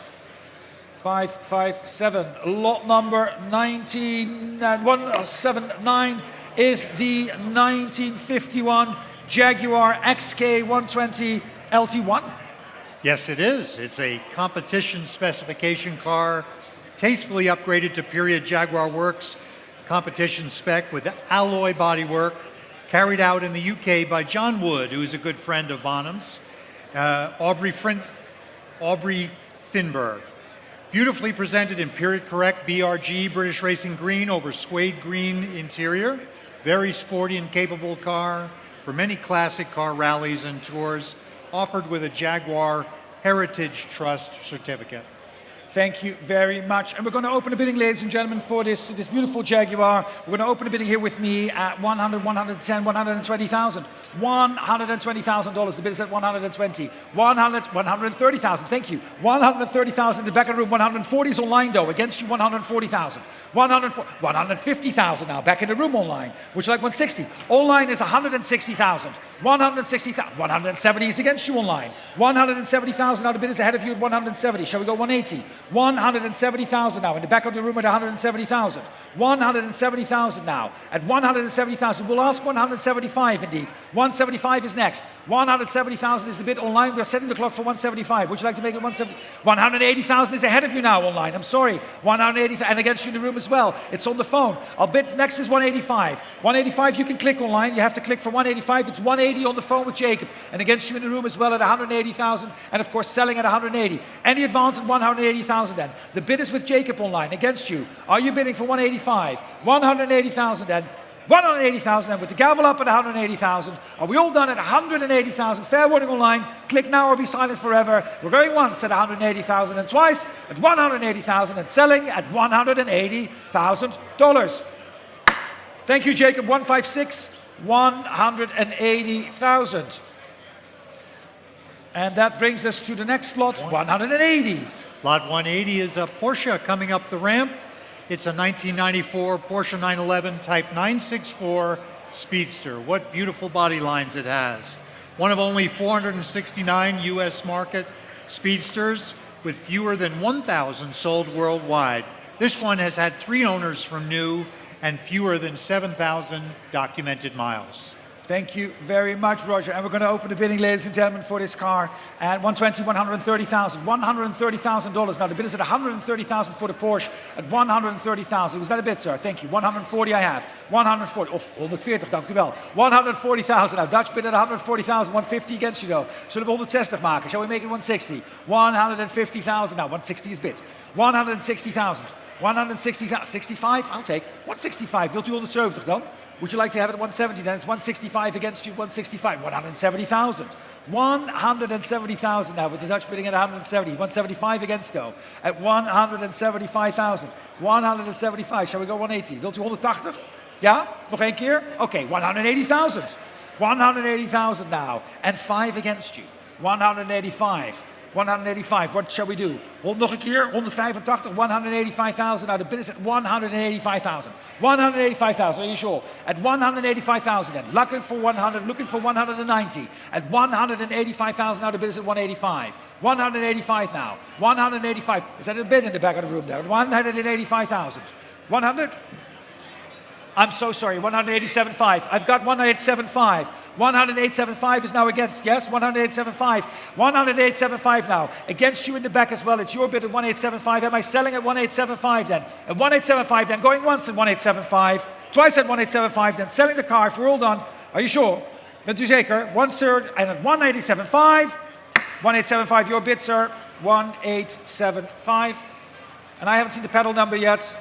557, lot number 19179 is the 1951 Jaguar XK120 LT1. Yes, it is. It's a competition specification car, tastefully upgraded to period Jaguar Works competition spec with alloy bodywork, carried out in the UK by John Wood, who is a good friend of Bonhams, Aubrey Finberg. Beautifully presented in period correct BRG British Racing Green over suede green interior. Very sporty and capable car for many classic car rallies and tours, offered with a Jaguar Heritage Trust certificate. Thank you very much. And we're going to open the bidding, ladies and gentlemen, for this beautiful Jaguar. We're going to open the bidding here with me at 100, 110, 120,000. $120,000. The bid is at 120. 130,000. Thank you. 130,000 in the back of the room. 140 is online, though. Against you, 140,000. 150,000 now. Back in the room online. Would you like 160? Online is 160,000. 160,000. 170 is against you online. 170,000 now. The bid is ahead of you at 170. Shall we go 180? 170,000 now. In the back of the room at 170,000. 170,000 now. At 170,000. We'll ask 175 indeed. 175 is next. 170,000 is the bid online. We're setting the clock for 175. Would you like to make it 170? 180,000 is ahead of you now online. I'm sorry. 180,000 and against you in the room as well. It's on the phone. I'll bid next is 185. 185 you can click online. You have to click for 185. It's 180 on the phone with Jacob. And against you in the room as well at 180,000. And of course selling at 180. Any advance at 180,000 then. The bid is with Jacob online against you. Are you bidding for 185? 180,000 then. 180,000 and with the gavel up at 180,000. Are we all done at 180,000? Fair warning online. Click now or be silent forever. We're going once at 180,000 and twice at 180,000 and selling at $180,000. Thank you, Jacob. 156, 180,000. And that brings us to the next lot, 180. Lot 180 is a Porsche coming up the ramp. It's a 1994 Porsche 911 Type 964 Speedster. What beautiful body lines it has. One of only 469 U.S. market Speedsters with fewer than 1,000 sold worldwide. This one has had 3 owners from new and fewer than 7,000 documented miles. Thank you very much, Roger. And we're going to open the bidding, ladies and gentlemen, for this car at 120, 130,000. $130,000. Now, the bid is at 130,000 for the Porsche at 130,000. Was that a bid, sir? Thank you. 140 I have. 140. Of 140, dank u wel. 140,000. Now, Dutch bid at 140,000. 150 against you, though. Zullen we 160 maken? Shall we make it 160? 150,000. Now, 160 is bid. 160,000. 160,000. 65? I'll take. 165. Wilt u 170 dan? Would you like to have it at 170? Then it's 165 against you, 165. 170,000. 170,000 now with the Dutch bidding at 170. 175 against go at 175,000. 175. Shall we go 180? Wilt u 180? Ja? Nog één keer? Okay, 180,000. 180,000 now. And 5 against you. 185. 185. What shall we do? Nog een keer. 185. 185,000. Now the bid is at 185,000. 185,000. Are you sure? At 185,000 then. Looking for 100. Looking for 190. At 185,000. Now the bid is at 185. 185 now. 185. Is that a bid in the back of the room there? 185,000. 100? I'm so sorry. 187.5. I've got 187.5. 108.75 is now against. Yes, 108.75. 108.75 now. Against you in the back as well. It's your bid at 108.75. Am I selling at 108.75 then? At 108.75 then. Going once at 108.75. Twice at 108.75 then. Selling the car. If we're all done. Are you sure? Bent u zeker? 1/3 and at 187.5. 108.75 your bid, sir. 108.75. And I haven't seen the pedal number yet.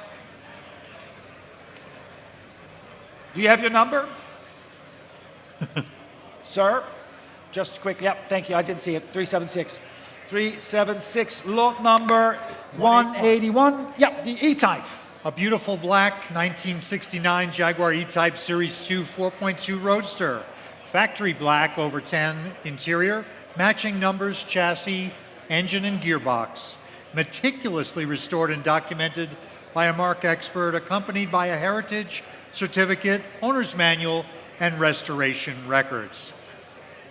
Do you have your number? Sir? Just quickly. Yep, thank you. I didn't see it. 376. 376. Lot number 181. Yep, the E-Type. A beautiful black 1969 Jaguar E-Type Series 2 4.2 Roadster. Factory black over 10 interior, matching numbers, chassis, engine, and gearbox. Meticulously restored and documented by a marque expert, accompanied by a heritage certificate, owner's manual, and restoration records.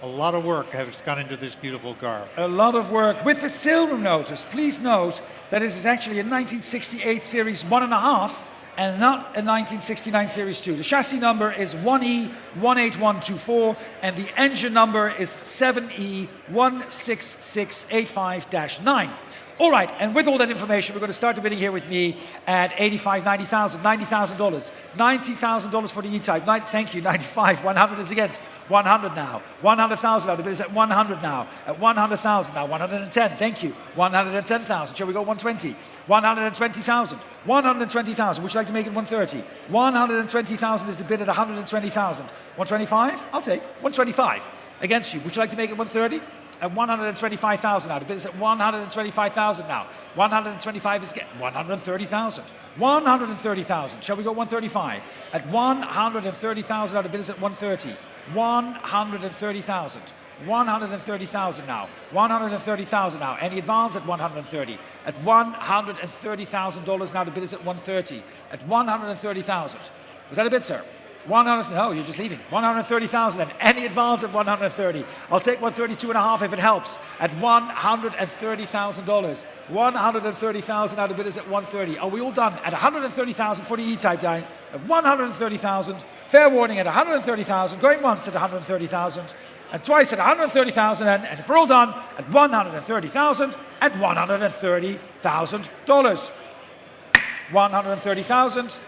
A lot of work has gone into this beautiful car. A lot of work. With the silver notice, please note that this is actually a 1968 Series 1.5 and not a 1969 Series 2. The chassis number is 1E18124 and the engine number is 7E16685-9. All right, and with all that information, we're going to start the bidding here with me at 85, 90,000, $90,000. $90,000 for the E-Type. Thank you, 95. 100 is against. 100 now. 100,000 now. The bid is at 100 now. At 100,000 now. 110. Thank you. 110,000. Shall we go 120? 120,000. 120,000. Would you like to make it 130? 120,000 is the bid at 120,000. 125? I'll take 125. Against you. Would you like to make it 130? At 125,000 now. The bid is at 125,000 now. 125 is 130,000. 130,000. Shall we go 135? At 130,000 now. The bid is at 130. 130,000. 130,000 now. 130,000 now. Any advance at 130? At $130,000 now. The bid is at 130. At 130,000. Was that a bid, sir? 100, no, you're just leaving. 130,000 and any advance at 130. I'll take 132.5 if it helps. At $130,000. 130,000 now, the bid is at 130. Are we all done? At 130,000 for the E-Type down. At 130,000. Fair warning at 130,000. Going once at 130,000. And twice at 130,000. And if we're all done, at 130,000 at $130,000. 130,000.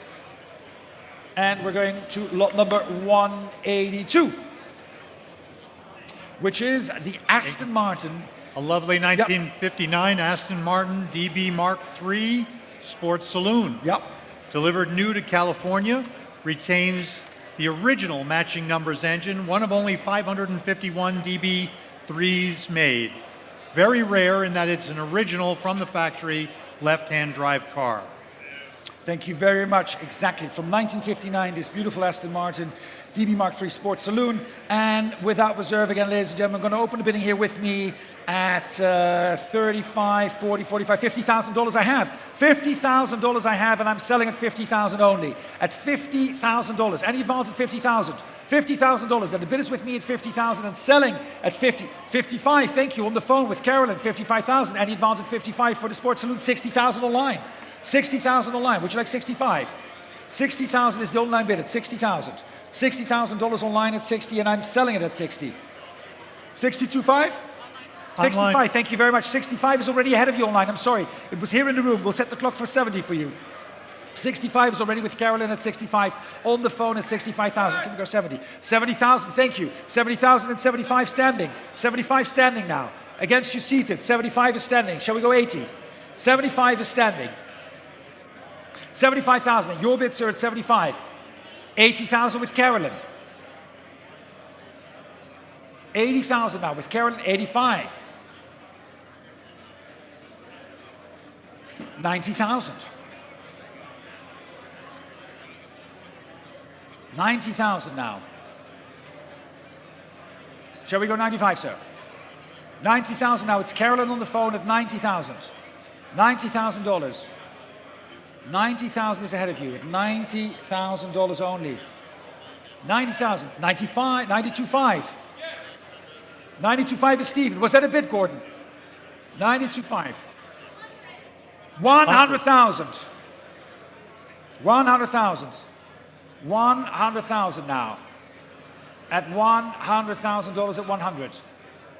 And we're going to lot number 182, which is the Aston Martin. A lovely 1959 Aston Martin DB Mark III Sports Saloon. Yep. Delivered new to California, retains the original matching numbers engine, one of only 551 DB3s made. Very rare in that it's an original from the factory left-hand drive car. Thank you very much. Exactly. From 1959, this beautiful Aston Martin DB Mark III Sports Saloon. And without reserve, again, ladies and gentlemen, I'm going to open the bidding here with me at $35, $40, $45, $50,000 I have. $50,000 I have, and I'm selling at $50,000 only. At $50,000. Any advance at $50,000? $50,000. Then the bid is with me at $50,000 and selling at 50. 55, thank you. On the phone with Kierland, $55,000. Any advance at $55 for the Sports Saloon? $60,000 online. 60,000 online. Would you like 65? 60,000 is the online bid at 60,000. $60,000 online at 60, and I'm selling it at 60. 62.5? 65, thank you very much. 65 is already ahead of you online. I'm sorry. It was here in the room. We'll set the clock for 70 for you. 65 is already with Carolyn at 65. On the phone at 65,000. Can we go 70? 70,000, thank you. 70,000 and 75 standing. 75 standing now. Against you seated. 75 is standing. Shall we go 80? 75 is standing. 75,000. Your bids are at 75. 80,000 with Carolyn. 80,000 now with Carolyn. 85. 90,000. 90,000 now. Shall we go 95, sir? 90,000 now. It's Carolyn on the phone at 90,000. $90,000. 90,000 is ahead of you at $90,000 only. 90,000. 95. 92.5. 92.5 is Stephen. Was that a bid, Gordon? 92.5. 100,000. 100,000. 100,000 now. at $100,000 at 100.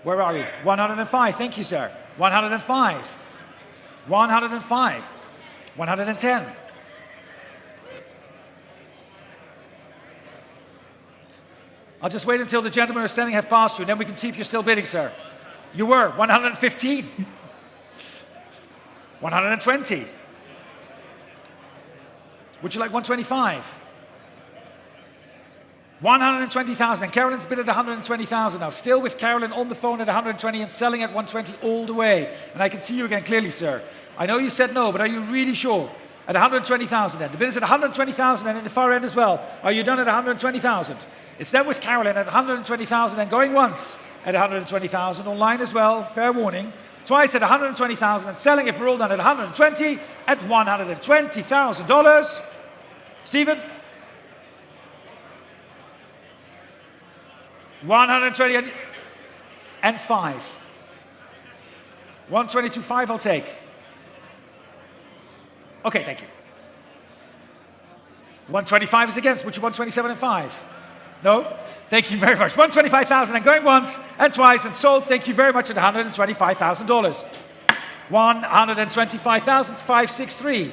Where are we? 105. Thank you, sir. 105. 105. 110. I'll just wait until the gentlemen who are standing have passed you, and then we can see if you're still bidding, sir. You were. 115. 120. Would you like 125? 120,000. And Carolyn's bid at 120,000 now. Still with Carolyn on the phone at 120 and selling at 120 all the way. And I can see you again clearly, sir. I know you said no, but are you really sure? At 120,000 then. The bid is at 120,000 and in the far end as well. Are you done at 120,000? It's then with Carolyn at 120,000 and going once at 120,000 online as well. Fair warning. Twice at 120,000 and selling if we're all done at 120 at $120,000. Stephen? 120 and 5. 122.5 I'll take. Okay, thank you. 125 is against. Would you 127 and 5? No? Thank you very much. 125,000 and going once and twice and sold. Thank you very much at $125,000. 125,563.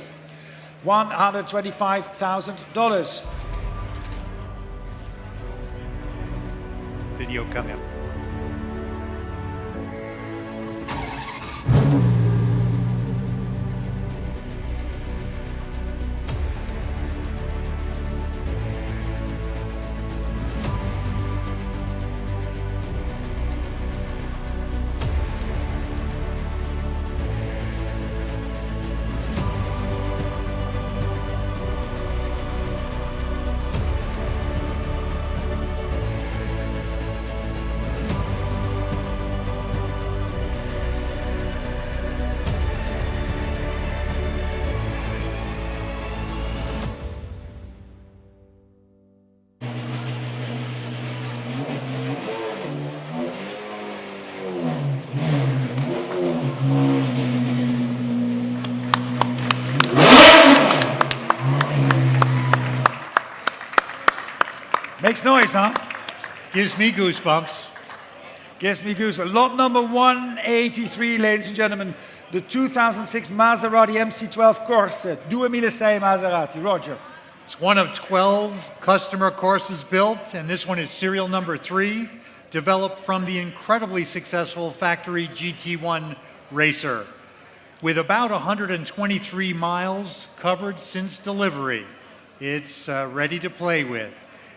$125,000. Video coming up. Makes noise, huh? Gives me goosebumps. Gives me goosebumps. Lot number 183, ladies and gentlemen. The 2006 Maserati MC12 Corsa. 2006 Maserati. Roger. It's one of 12 customer courses built, and this one is serial number 3, developed from the incredibly successful factory GT1 Racer. With about 123 miles covered since delivery, it's ready to play with.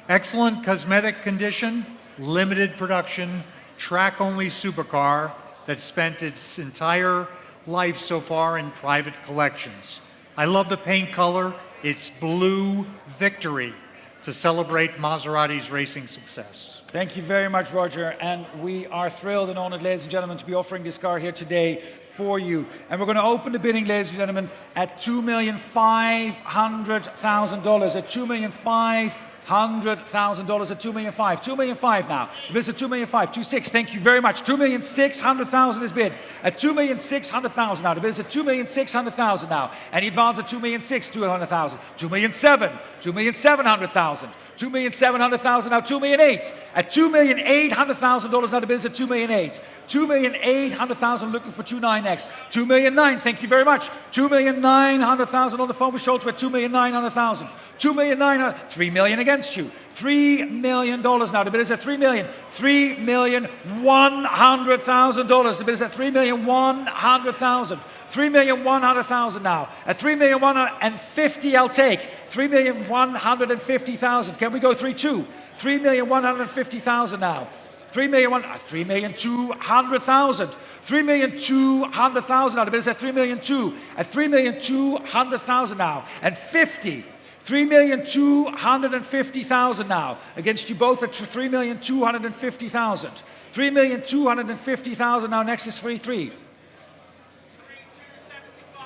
Excellent cosmetic condition, limited production, track-only supercar that spent its entire life so far in private collections. I love the paint color. It's blue victory to celebrate Maserati's racing success. Thank you very much, Roger. And we are thrilled and honored, ladies and gentlemen, to be offering this car here today for you. And we're going to open the bidding, ladies and gentlemen, at $2,500,000. At $2,500,000 at $2,500,000. $2,500,000 now. The bid is at $2,500,000. 2.6. Thank you very much. $2,600,000 is bid at $2,600,000 now. The bid is at $2,600,000 now. And he advanced at $2,600,000. $2,700,000. $2,700,000. $2,700,000 now. $2,800,000 at $2,800,000 now. The bid is at $2,800,000. $2,800,000 looking for 2.9 next. $2,900,000. Thank you very much. $2,900,000 on the phone with Schultz. We're at $2,900,000. $2,900,000. $3 million against you. $3 million now. The bid is at $3,000,000. $3,100,000. The bid is at $3,100,000. $3,100,000 now. At $3,150,000 I'll take. $3,150,000. Can we go 3.2? $3,150,000 now. $3,200,000. $3,200,000 now. The bid is at $3,200,000. At $3,200,000 now. And 50. $3,250,000 now. Against you both at $3,250,000. $3,250,000 now. Next is 3.3.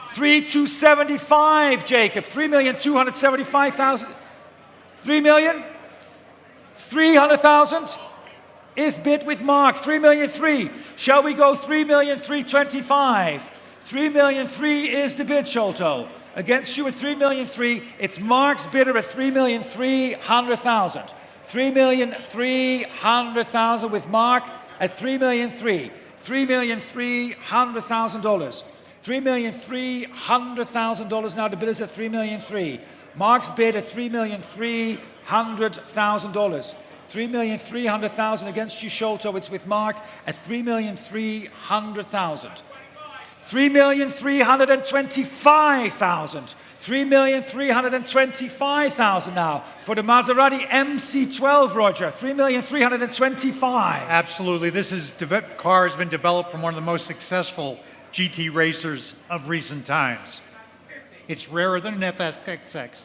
3,275, Jacob. 3,275,000. 3,300,000 is bid with Mark. 3,300,000. Shall we go 3,325,000? 3,300,000 is the bid, Sholto. Against you at 3,300,000. It's Mark's bidder at 3,300,000. 3,300,000 with Mark at $3,300,000. $3,300,000. $3,300,000 now. The bid is at $3,300,000. Mark's bid at $3,300,000. $3,300,000 against you, Sholto. It's with Mark at $3,300,000. $3,325,000. $3,325,000 now for the Maserati MC12, Roger. $3,325,000. Absolutely. Car has been developed from one of the most successful GT racers of recent times. It's rarer than an FSXX.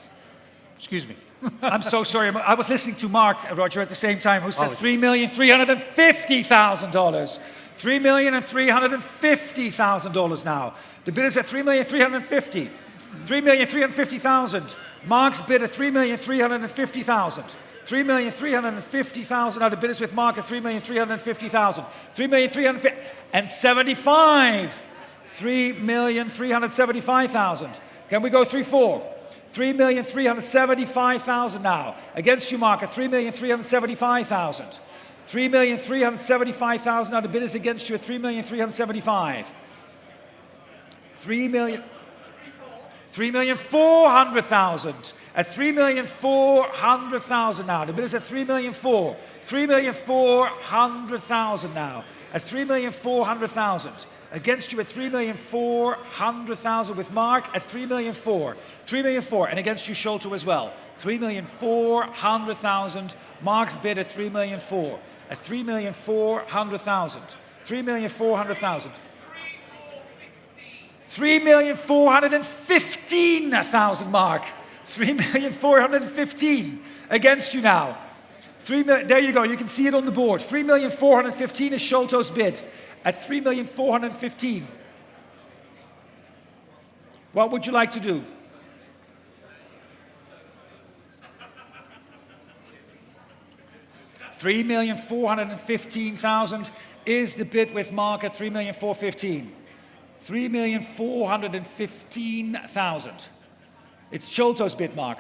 Excuse me. I'm so sorry. I was listening to Mark, Roger, at the same time, who said $3,350,000. $3,350,000 now. The bid is at $3,350,000. $3,350,000. Mark's bid at $3,350,000. $3,350,000. Now the bid is with Mark at $3,350,000. $3,375,000. $3,375,000. Can we go 3-4? $3,375,000 now. Against you, Mark, at $3,375,000. $3,375,000. Now the bid is against you at $3,375,000. $3,400,000 at $3,400,000 now. The bid is at $3,400,000. $3,400,000 now at $3,400,000. Against you at $3,400,000 with Mark at $3,400,000. $3,400,000 and against you, Sholto, as well. $3,400,000. Mark's bid at $3,400,000 at $3,400,000. $3,400,000. $3,415,000, Mark. $3,415,000 against you now. There you go. You can see it on the board. $3,415,000 is Sholto's bid at $3,415,000. What would you like to do? $3,415,000 is the bid with Mark at $3,415,000. $3,415,000. It's Sholto's bid, Mark.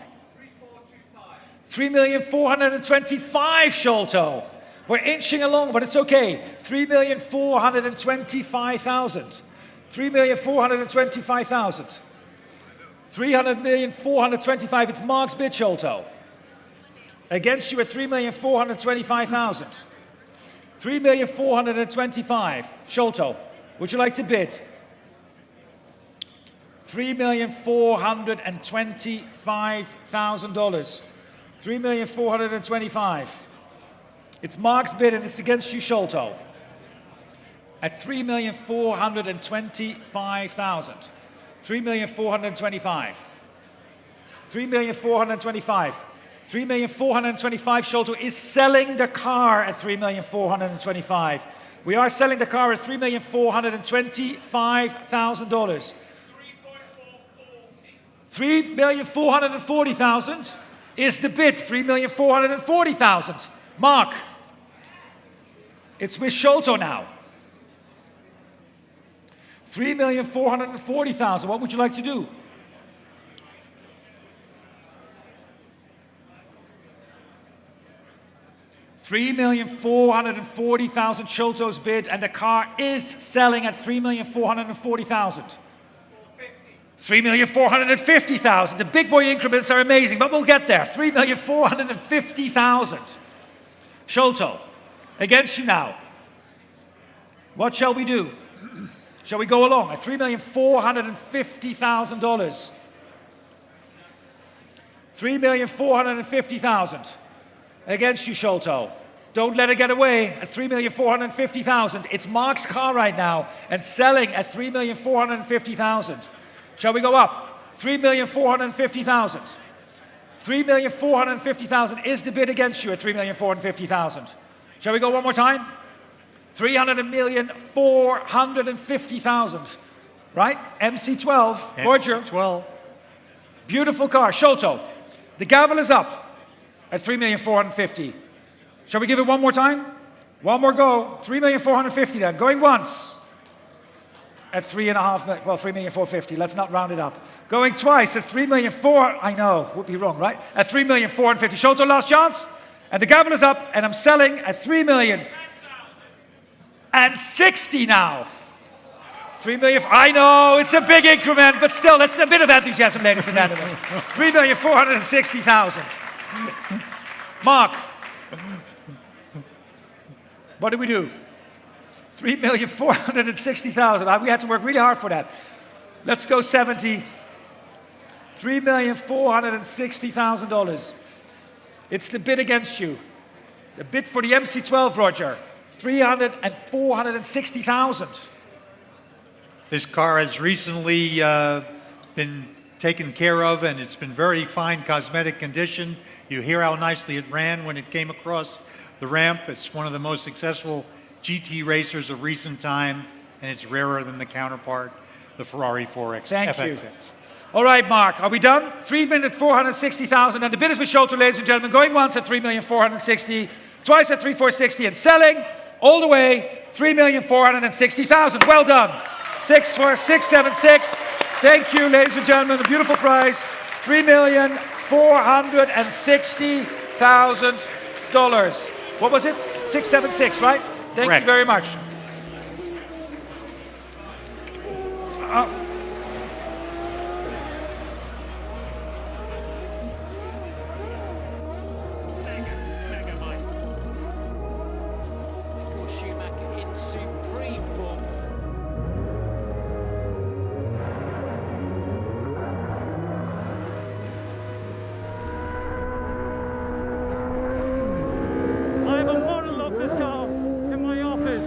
$3,425,000, Sholto. We're inching along, but it's okay. $3,425,000. $3,425,000. $300,425,000. It's Mark's bid, Sholto. Against you at $3,425,000. $3,425,000. Sholto, would you like to bid? $3,425,000. $3,425,000. It's Mark's bid and it's against you, Sholto. At $3,425,000. $3,425,000. $3,425,000. $3,425,000. Sholto is selling the car at $3,425,000. We are selling the car at $3,425,000. $3,440,000 is the bid. $3,440,000. Mark, it's with Sholto now. $3,440,000. What would you like to do? $3,440,000 Sholto's bid, and the car is selling at $3,440,000. $3,450,000. The big boy increments are amazing, but we'll get there. $3,450,000. Sholto, against you now. What shall we do? Shall we go along at $3,450,000? $3,450,000. Against you, Sholto. Don't let it get away at $3,450,000. It's Mark's car right now and selling at $3,450,000. Shall we go up? $3,450,000. $3,450,000 is the bid against you at $3,450,000. Shall we go one more time? $300,450,000. Right? MC12. Roger. MC12. Beautiful car. Sholto. The gavel is up at $3,450,000. Shall we give it one more time? One more go. $3,450,000 then. Going once. At $3.5 million, well, $3,450,000. Let's not round it up. Going twice at $3,400,000. I know, would be wrong, right? At $3,450,000. Sholto, last chance. And the gavel is up, and I'm selling at $3,060,000 now. 3 million. I know it's a big increment, but still, that's a bit of enthusiasm, ladies and gentlemen. 3,460,000. Mark, what did we do? 3,460,000. We had to work really hard for that. Let's go 70. $3,460,000. It's the bid against you. The bid for the MC12, Roger. 460,000. This car has recently been taken care of, and it's been very fine cosmetic condition. You hear how nicely it ran when it came across the ramp. It's one of the most successful GT racers of recent time, and it's rarer than the counterpart, the Ferrari 4X. Thank you. All right, Mark, are we done? 3,460,000, and the bid has been shown to, ladies and gentlemen, going once at 3,460,000, twice at 3,460,000, and selling all the way 3,460,000. Well done. 64676. Thank you, ladies and gentlemen. A beautiful prize. $3,460,000. What was it? 676, right? Thank Correct. you very much. Schumacher in supreme form. I have a model of this car in my office.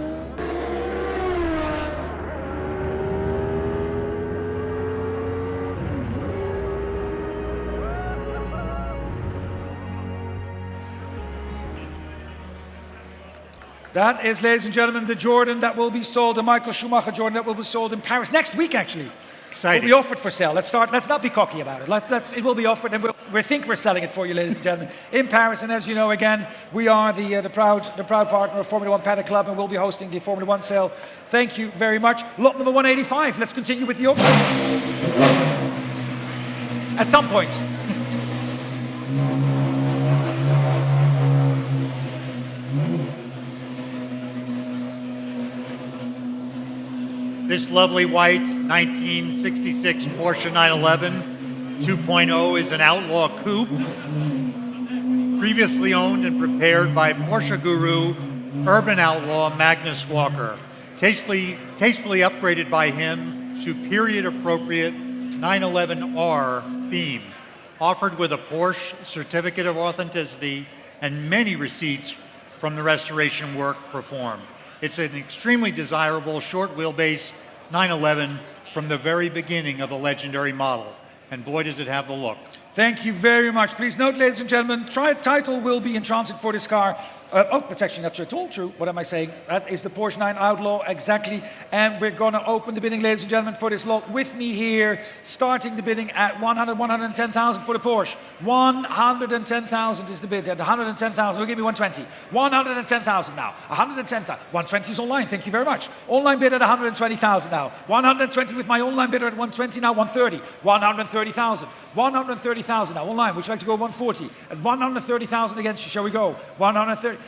That is, ladies and gentlemen, the Jordan that will be sold, the Michael Schumacher Jordan that will be sold in Paris next week, actually. Exciting. Will be offered for sale. Let's not be cocky about it. It will be offered, and we think we're selling it for you, ladies and gentlemen, in Paris. And as you know, again, we are the proud partner of Formula One Paddock Club, and we'll be hosting the Formula One sale. Thank you very much. Lot number 185. Let's continue with the auction. At some point. This lovely white 1966 Porsche 911 2.0 is an outlaw coupe, previously owned and prepared by Porsche guru, urban outlaw Magnus Walker, tastefully upgraded by him to period-appropriate 911R theme, offered with a Porsche certificate of authenticity and many receipts from the restoration work performed. It's an extremely desirable short wheelbase 911 from the very beginning of the legendary model. And boy, does it have the look. Thank you very much. Please note, ladies and gentlemen, title will be in transit for this car. That's actually not at all true. What am I saying? That is the Porsche 9 Outlaw, exactly. And we're going to open the bidding, ladies and gentlemen, for this lot with me here, starting the bidding at 110,000 for the Porsche. 110,000 is the bid. At 110,000, we'll give me 120. 110,000 now. 110,000. 120 is online. Thank you very much. Online bid at 120,000 now. 120 with my online bidder at 120 now. 130. 130,000. 130,000 now. Online. Would you like to go 140? At 130,000 against you. Shall we go? 140,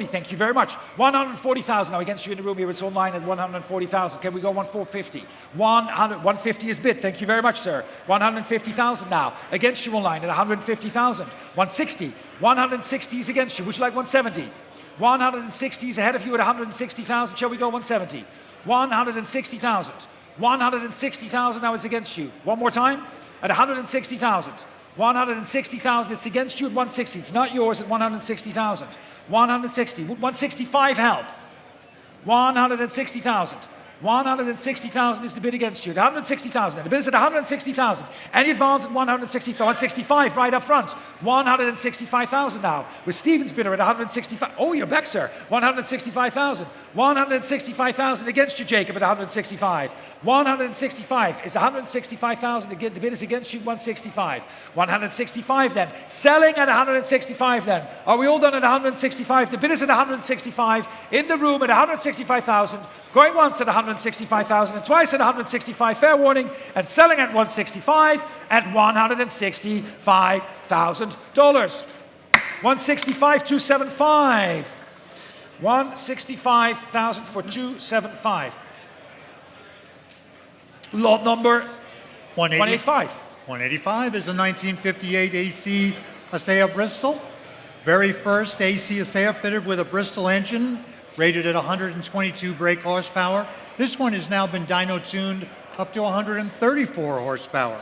thank you very much. 140,000 now against you in the room here. It's online at 140,000. Can we go 150? 150 is bid. Thank you very much, sir. 150,000 now against you online at 150,000. 160. 160 is against you. Would you like 170? 160 is ahead of you at 160,000. Shall we go 170? 160,000. 160,000 now is against you. One more time at 160,000. 160,000, it's against you at 160. It's not yours at 160,000. 160. 165 help. 160,000. 160,000 is the bid against you. At 160,000. The bid is at 160,000. Any advance at 160,000. 165 right up front. 165,000 now. With Stephen's bidder at 165. Oh, you're back, sir. 165,000. 165,000 against you, Jacob, at 165. 165 is 165,000. The bid is against you at 165. 165 then. Selling at 165 then. Are we all done at 165? The bid is at 165. In the room at 165,000. Going once at 165,000 and twice at 165, fair warning, and selling at 165 at $165,000. 165,275. 165,000 for 275. Lot number 185. 185 is a 1958 AC Asea Bristol. Very first AC Asea fitted with a Bristol engine, rated at 122 brake horsepower. This one has now been dyno tuned up to 134 horsepower.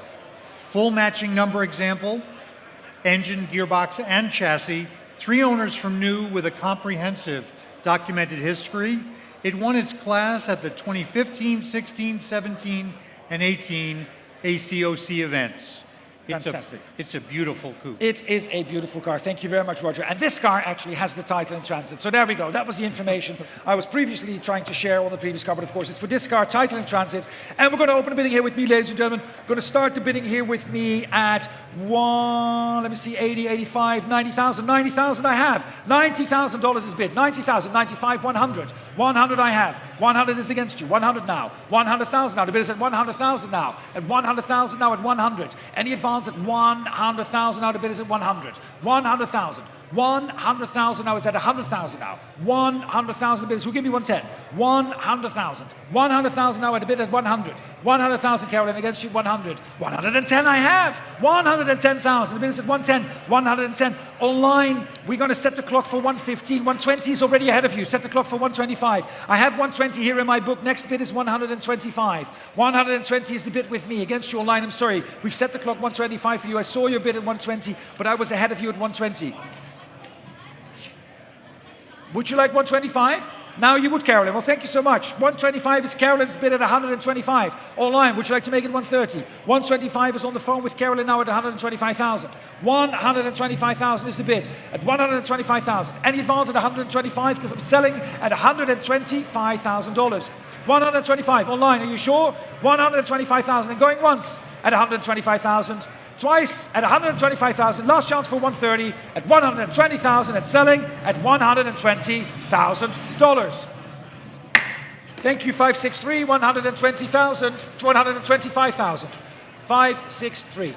Full matching number example, engine, gearbox, and chassis. 3 owners from new with a comprehensive documented history. It won its class at the 2015, 16, 17, and 18 ACOC events. Fantastic. It's a beautiful coupe. It is a beautiful car. Thank you very much, Roger. And this car actually has the title in transit. So there we go. That was the information I was previously trying to share on the previous car. But of course, it's for this car, title in transit. And we're going to open the bidding here with me, ladies and gentlemen. We're going to start the bidding here with me at 80, 85, 90,000. 90,000 I have. $90,000 is bid. 90,000, 95, 100. 100 I have. 100 is against you. 100 now. 100,000 now. The bid is at 100,000 now. At 100,000 now at 100. Any advance at 100,000 now. The bid is at 100. 100,000. 100,000 now. It's at 100,000 now. 100,000 bids. Who give me 110? 100,000. 100,000 now at a bid at 100. 100,000, Carolyn, against you, 100. 110 I have. 110,000. The bid is at 110. 110. Online, we're going to set the clock for 115. 120 is already ahead of you. Set the clock for 125. I have 120 here in my book. Next bid is 125. 120 is the bid with me. Against you online, I'm sorry. We've set the clock 125 for you. I saw your bid at 120, but I was ahead of you at 120. Would you like 125? Now you would, Carolyn. Well, thank you so much. 125 is Carolyn's bid at 125. Online, would you like to make it 130? 125 is on the phone with Carolyn now at 125,000. 125,000 is the bid at 125,000. Any advance at 125 because I'm selling at $125,000. 125 online, are you sure? 125,000 and going once at 125,000. Twice at 125,000. Last chance for 130 at 120,000 and selling at $120,000. Thank you, 563, 120,000, 125,000. 563.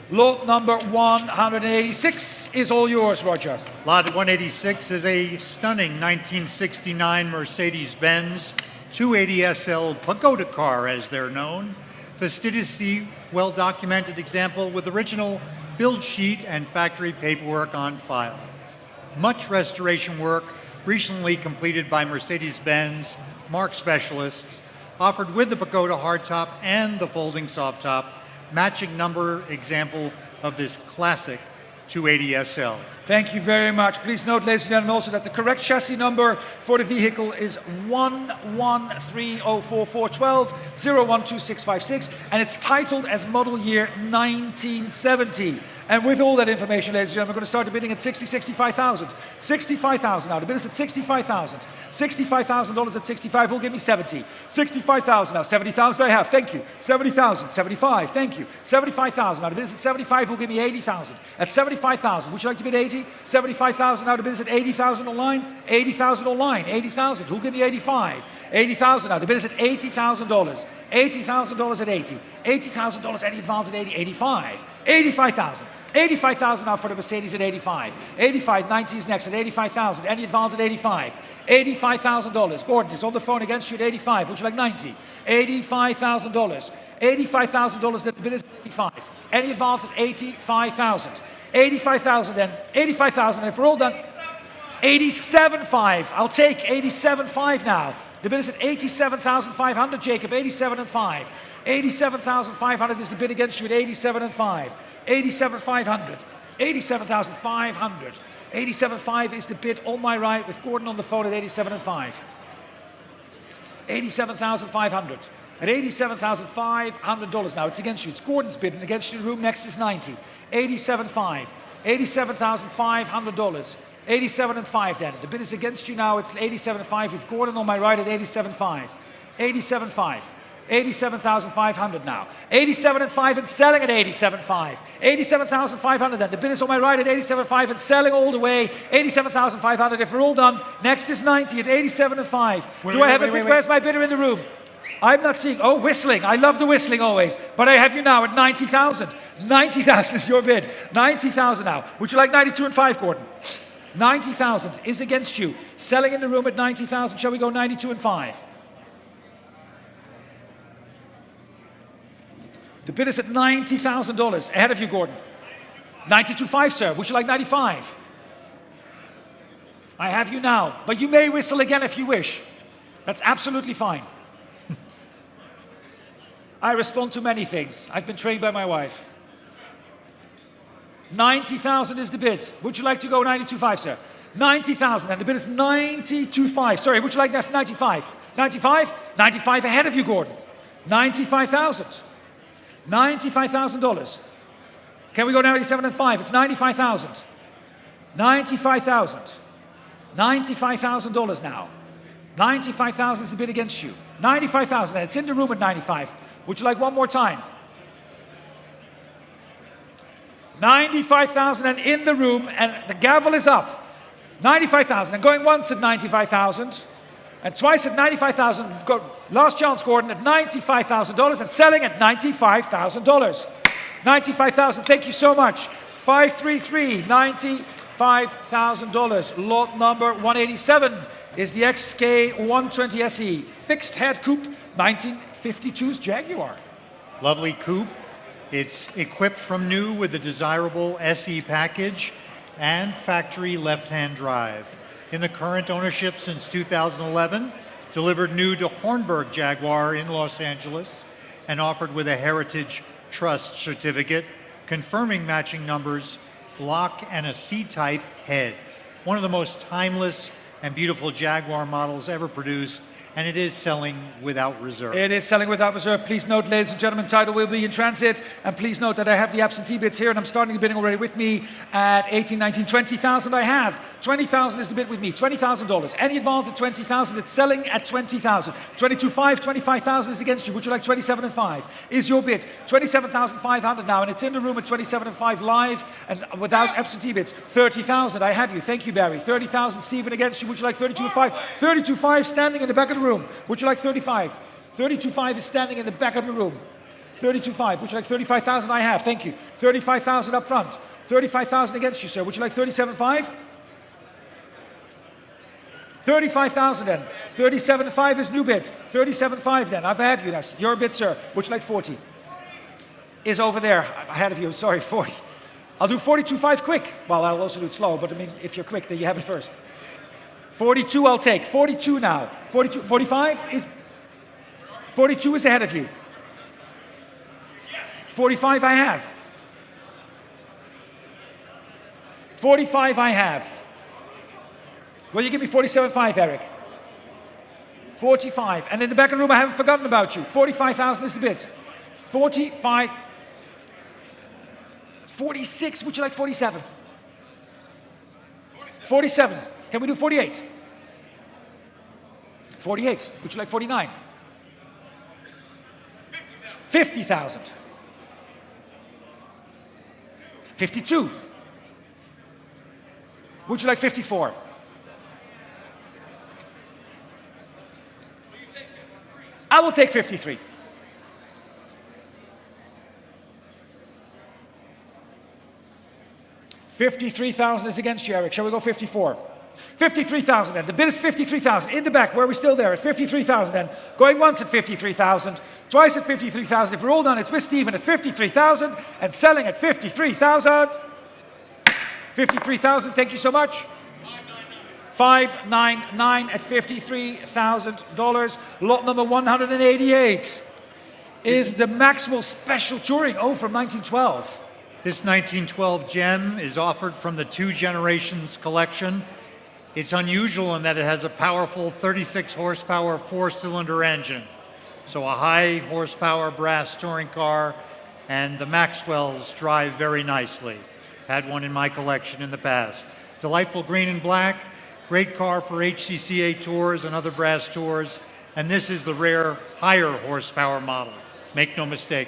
Lot number 186 is all yours, Roger. Lot 186 is a stunning 1969 Mercedes-Benz 280 SL Pagoda car, as they're known. Fastidiously well-documented example with original build sheet and factory paperwork on file. Much restoration work recently completed by Mercedes-Benz marque specialists, offered with the Pagoda hardtop and the folding soft top, matching number example of this classic 280 SL. Thank you very much. Please note, ladies and gentlemen, also that the correct chassis number for the vehicle is 113044120 012656, and it's titled as model year 1970. And with all that information, ladies and gentlemen, we're going to start the bidding at 65,000. 65,000 now. The bid is at 65,000. $65,000 at 65 will give me 70. 65,000 now. 70,000 I have. Thank you. 70,000. 75. Thank you. 75,000 now. The bid is at 75 will give me 80,000. At 75,000, would you like to bid 80? 75,000 now. The bid is at 80,000 online. 80,000 online. 80,000. Who'll give me 85? 80,000 now. The bid is at $80,000. $80,000 at 80. $80,000 any advance at 80. 85. 85,000. 85,000 now for the Mercedes at 85. 85, 90 is next at 85,000. Any advance at 85. $85,000. Gordon is on the phone against you at 85. Would you like 90? $85,000. $85,000 the bid is 85. Any advance at 85,000. 85,000 then. 85,000 if we're all done. 87.5. I'll take 87.5 now. The bid is at 87,500, Jacob. 87.5. 87,500 is the bid against you at 87.5. 87,500. 87,500. 87.5 is the bid on my right with Gordon on the phone at 87.5. 87,500. At $87,500 now. It's against you. It's Gordon's bid, and against you in the room next is 90. 87.5. $87,500. 87.5 then. The bid is against you now. It's 87.5 with Gordon on my right at 87.5. 87.5. 87,500 now. 87.5 and selling at 87.5. 87,500 then. The bid is on my right at 87.5 and selling all the way. 87,500 if we're all done. Next is 90 at 87.5. Do I have a bid? Where's my bidder in the room? I'm not seeing, oh, whistling. I love the whistling always. But I have you now at 90,000. 90,000 is your bid. 90,000 now. Would you like 92 and 5, Gordon? 90,000 is against you. Selling in the room at 90,000. Shall we go 92 and 5? The bid is at $90,000. Ahead of you, Gordon. 92.5, sir. Would you like 95? I have you now. But you may whistle again if you wish. That's absolutely fine. I respond to many things. I've been trained by my wife. 90,000 is the bid. Would you like to go 92.5, sir? 90,000, and the bid is 92.5. Sorry, would you like that for 95? 95? 95 ahead of you, Gordon. 95,000. $95,000. Can we go 97 and 5? It's 95,000. 95,000. $95,000 now. 95,000 is the bid against you. 95,000, and it's in the room at 95. Would you like one more time? 95,000 and in the room, and the gavel is up. 95,000, and going once at 95,000, and twice at 95,000. Last chance, Gordon, at $95,000, and selling at $95,000. 95,000, thank you so much. 533, $95,000. Lot number 187 is the XK120 SE. Fixed head coupe, 1952's Jaguar. Lovely coupe. It's equipped from new with the desirable SE package and factory left-hand drive. In the current ownership since 2011, delivered new to Hornburg Jaguar in Los Angeles and offered with a Heritage Trust certificate, confirming matching numbers, block, and a C-type head. One of the most timeless and beautiful Jaguar models ever produced, and it is selling without reserve. It is selling without reserve. Please note, ladies and gentlemen, title will be in transit. And please note that I have the absentee bids here, and I'm starting the bidding already with me at 18, 19, 20,000 I have. 20,000 is the bid with me, $20,000. Any advance at 20,000, it's selling at 20,000. 22.5, 25,000 is against you. Would you like 27 and 5? Is your bid. 27,500 now, and it's in the room at 27 and 5 live and without absentee bids. 30,000, I have you. Thank you, Barry. 30,000, Stephen, against you. Would you like 32 and 5? 32.5 standing in the back of the room. Would you like 35? 32.5 is standing in the back of the room. 32.5. Would you like 35,000? I have. Thank you. 35,000 up front. 35,000 against you, sir. Would you like 37.5? 35,000 then. 37.5 is new bid. 37.5 then. I've had you. That's your bid, sir. Would you like 40? Is over there. Ahead of you. Sorry, 40. I'll do 42.5 quick. Well, I'll also do it slow, but I mean, if you're quick, then you have it first. 42 I'll take. 42 now. 42. 45 is... 42 is ahead of you. 45 I have. 45 I have. Will you give me 47.5, Eric? 45. And in the back of the room, I haven't forgotten about you. 45,000 is the bid. 45. 46. Would you like 47? 47. Can we do 48? 48. Would you like 49? 50,000. 52. Would you like 54? I will take 53. $53,000 is against you, Eric. Shall we go 54? 53,000 then. The bid is 53,000. In the back, where are we still there? At 53,000 then. Going once at 53,000. Twice at 53,000. If we're all done, it's with Stephen at 53,000 and selling at 53,000. 53,000. Thank you so much. 599 at $53,000. Lot number 188 is the Maxwell Special Touring O from 1912. This 1912 gem is offered from the Two Generations collection. It's unusual in that it has a powerful 36 horsepower four-cylinder engine. So a high horsepower brass touring car, and the Maxwells drive very nicely. Had one in my collection in the past. Delightful green and black, great car for HCCA tours and other brass tours, and this is the rare higher horsepower model. Make no mistake.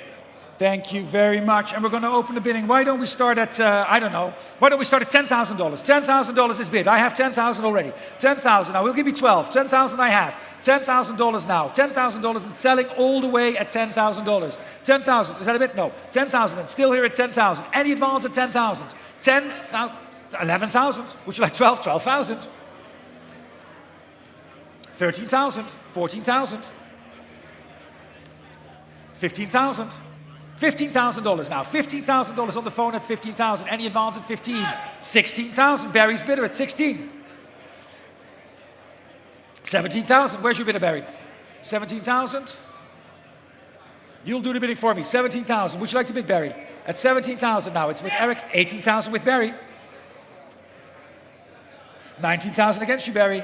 Thank you very much. And we're going to open the bidding. Why don't we start at, I don't know, why don't we start at $10,000? $10,000 is bid. I have 10,000 already. 10,000 now. We'll give you 12. 10,000 I have. $10,000 now. $10,000 and selling all the way at $10,000. 10,000. Is that a bit? No. 10,000 and still here at 10,000. Any advance at 10,000? 10,000. 11,000. Would you like 12? 12,000. 13,000. 14,000. 15,000. $15,000 now. $15,000 on the phone at 15,000. Any advance at 15? 16,000. Barry's bidder at 16. 17,000. Where's your bidder, Barry? 17,000. You'll do the bidding for me. 17,000. Would you like to bid, Barry? At 17,000 now. It's with Eric. 18,000 with Barry. 19,000 against you, Barry.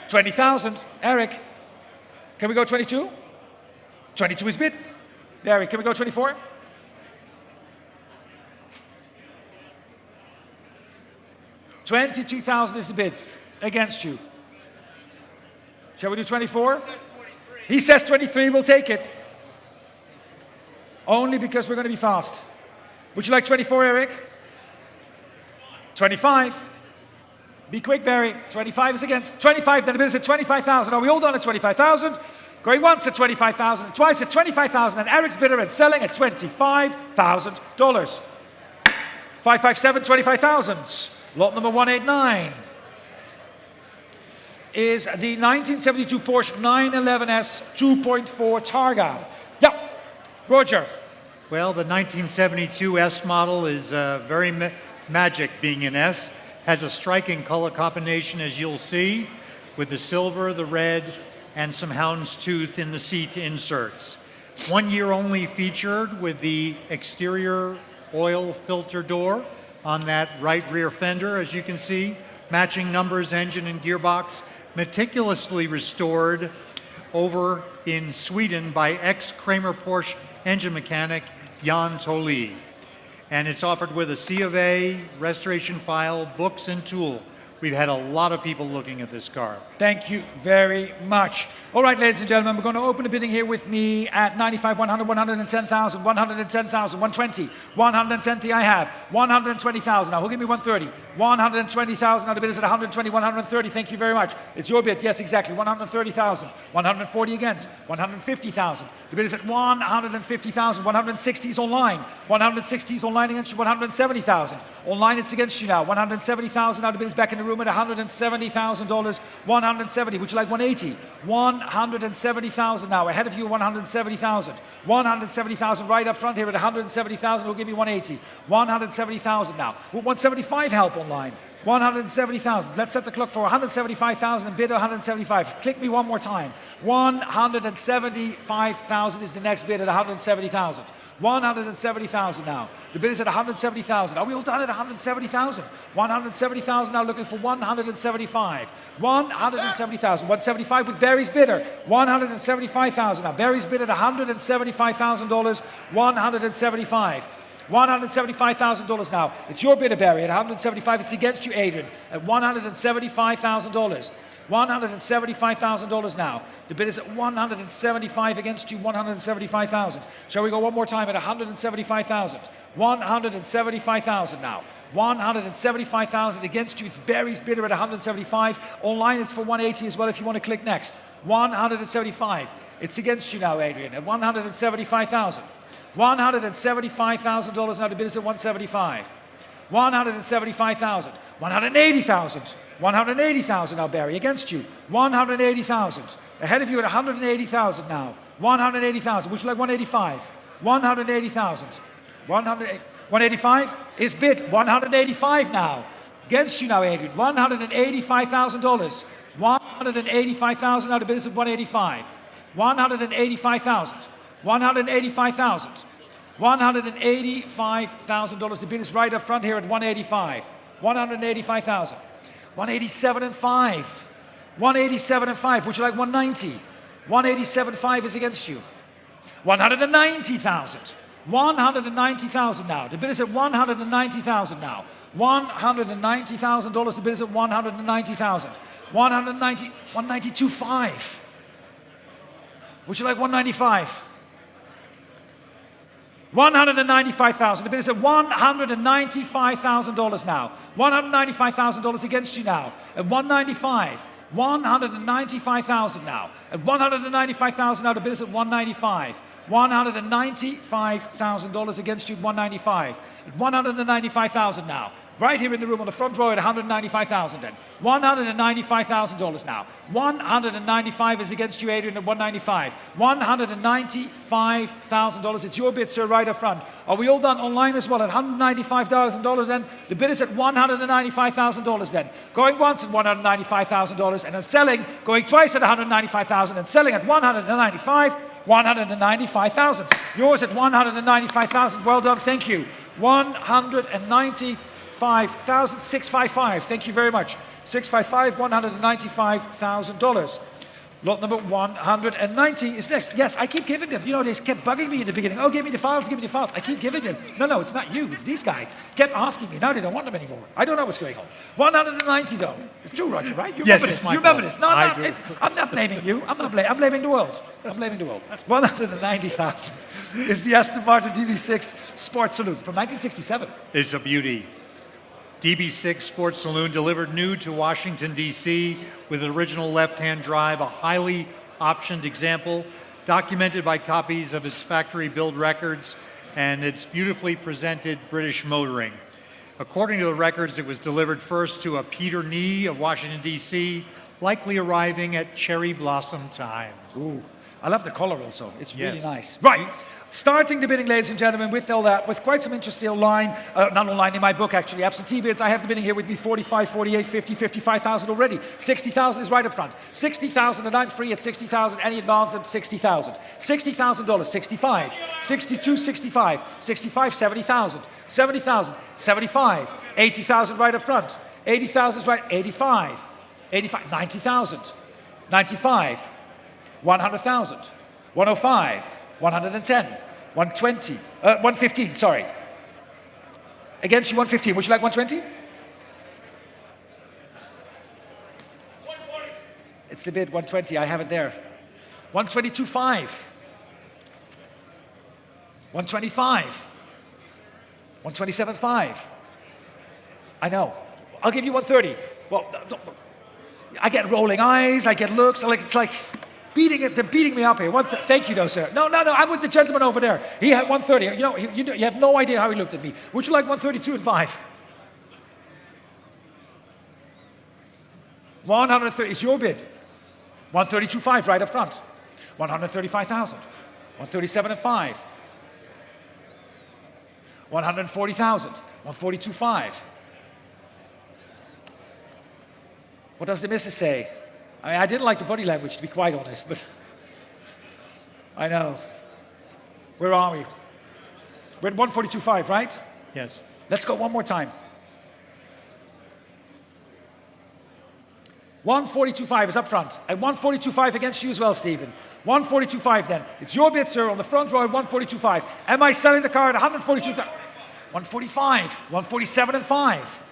20,000. Eric. Can we go 22? 22 is bid. Barry, can we go 24? $22,000 is the bid against you. Shall we do 24? He says 23, we'll take it. Only because we're going to be fast. Would you like 24, Eric? 25. Be quick, Barry. 25 is against. 25, then the bid is at 25,000. Are we all done at 25,000? Going once at 25,000, twice at 25,000, and Eric's bidder and selling at $25,000. 557, 25,000. Lot number 189 is the 1972 Porsche 911S 2.4 Targa. Yeah, Roger. Well, the 1972 S model is very magic being an S. Has a striking color combination, as you'll see, with the silver, the red, and some houndstooth in the seat inserts. 1 year only featured with the exterior oil filter door on that right rear fender, as you can see. Matching numbers, engine and gearbox, meticulously restored over in Sweden by ex-Kramer Porsche engine mechanic Jan Tolli. And it's offered with a C of A, restoration file, books and tool. We've had a lot of people looking at this car. Thank you very much. All right, ladies and gentlemen, we're going to open the bidding here with me at 95, 100, 110,000, 110,000, 120, 110 I have, 120,000. Now, who'll give me 130? 120,000. Now, the bid is at 120, 130. Thank you very much. It's your bid. Yes, exactly. 130,000. 140 against. 150,000. The bid is at 150,000. 160 is online. 160 is online against you. 170,000. Online, it's against you now. 170,000. Now, the bid is back in the room at $170,000. 170. Would you like 180? 170,000 now. Ahead of you, 170,000. 170,000 right up front here at 170,000. We'll give you 180. 170,000 now. Will 175 help online? 170,000. Let's set the clock for 175,000 and bid 175. Click me one more time. 175,000 is the next bid at 170,000. 170,000 now. The bid is at 170,000. Are we all done at 170,000? 170,000 now, looking for 175. 170,000. 175 with Barry's bidder. 175,000 now. Barry's bid at $175,000. 175. $175,000 now. It's your bidder, Barry, at 175. It's against you, Adrian, at $175,000. $175,000 now. The bid is at 175 against you, 175,000. Shall we go one more time at 175,000? 175,000 now. 175,000 against you. It's Barry's bidder at 175. Online, it's for 180 as well if you want to click next. 175. It's against you now, Adrian, at 175,000. $175,000 now. The bid is at 175. 175,000. 180,000. 180,000 now, Barry, against you. 180,000. Ahead of you at 180,000 now. 180,000. Would you like 185? 180,000. 185 is bid. 185 now. Against you now, Adrian. $185,000. 185,000 now. The bid is at 185. 185,000. 185,000. $185,000. The bid is right up front here at 185. 185,000. 187.5. 187.5. Would you like 190? 187.5 is against you. 190,000. 190,000 now. The bid is at 190,000 now. $190,000. The bid is at 190,000. 190. 192.5. Would you like 195? $195,000. The bid is at $195,000 now. $195,000 against you now. At $195,000. $195,000 now. At $195,000 now, the bid is at $195,000. $195,000 against you, $195,000. At $195,000 now. Right here in the room on the front row at $195,000 then. $195,000 now. $195,000 is against you, Adrian, at $195,000. $195,000. It's your bid, sir, right up front. Are we all done online as well at $195,000 then? The bid is at $195,000 then. Going once at $195,000 and I'm selling, going twice at $195,000 and selling at $195,000. $195,000. Yours at $195,000. Well done, thank you. $195,655. Thank you very much. 655, $195,000. Lot number 190 is next. Yes, I keep giving them. You know, they kept bugging me in the beginning. Oh, give me the files, give me the files. I keep giving them. No, it's not you. It's these guys. Kept asking me. Now they don't want them anymore. I don't know what's going on. 190 though. It's true, Roger, right? You remember this? You remember this? No, I'm not blaming you. I'm blaming the world. I'm blaming the world. 190,000 is the Aston Martin DB6 Sports Saloon from 1967. It's a beauty. DB6 Sports Saloon delivered new to Washington, D.C. with an original left-hand drive, a highly optioned example, documented by copies of its factory build records, and its beautifully presented British motoring. According to the records, it was delivered first to a Peter Nee of Washington, D.C., likely arriving at cherry blossom time. Ooh, I love the color also. It's really nice. Right. Starting the bidding, ladies and gentlemen, with all that, with quite some interest online, not online, in my book actually, absentee bids. I have the bidding here with me, 45, 48, 50, 55,000 already. 60,000 is right up front. 60,000 and I'm free at 60,000, any advance at 60,000. $60,000, 65, 62, 65, 65, 70,000, 70,000, 75, 80,000 right up front. 80,000 is right, 85, 85, 90,000, 95, 100,000, 105, 110, 120, 115, sorry. Against you, 115. Would you like 120? 140. It's the bid, 120. I have it there. 122.5. 125. 127.5. I know. I'll give you 130. Well, I get rolling eyes. I get looks. It's like they're beating me up here. Thank you, though, sir. No, I'm with the gentleman over there. He had 130. You have no idea how he looked at me. Would you like 132.5? 130 is your bid. 132.5 right up front. 135,000. 137.5. 140,000. 142.5. What does the missus say? I mean, I didn't like the body language, to be quite honest, but I know. Where are we? We're at 142.5, right? Yes. Let's go one more time. 142.5 is up front. At 142.5 against you as well, Stephen. 142.5 then. It's your bid, sir, on the front row at 142.5. Am I selling the car at 142? 145. 147.5.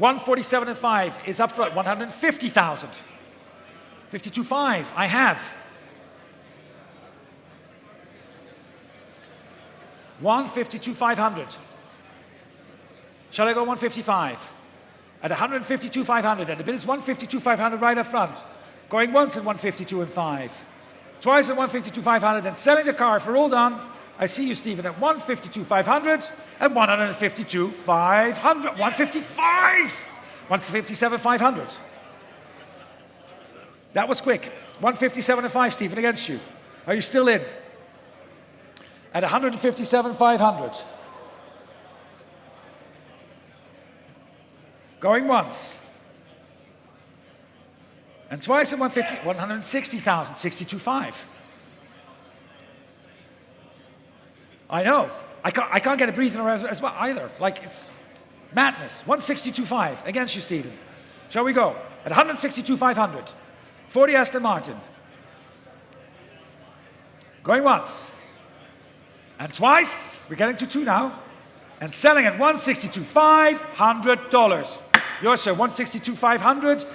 147.5 is up front, 150,000. 52.5, I have. 152,500. Shall I go 155? At 152,500, and the bid is 152,500 right up front. Going once at 152.5. Twice at 152,500, and selling the car for all done. I see you, Stephen, at 152,500 and 152,500. 155! 157,500. That was quick. 157.5, Stephen, against you. Are you still in? At 157,500. Going once. And twice at 160,000, 62.5. I know. I can't get a breather as well either. Like, it's madness. 162.5 against you, Stephen. Shall we go? At 162,500 for the Aston Martin. Going once. And twice. We're getting to two now. And selling at $162,500. Yours, sir. $162,500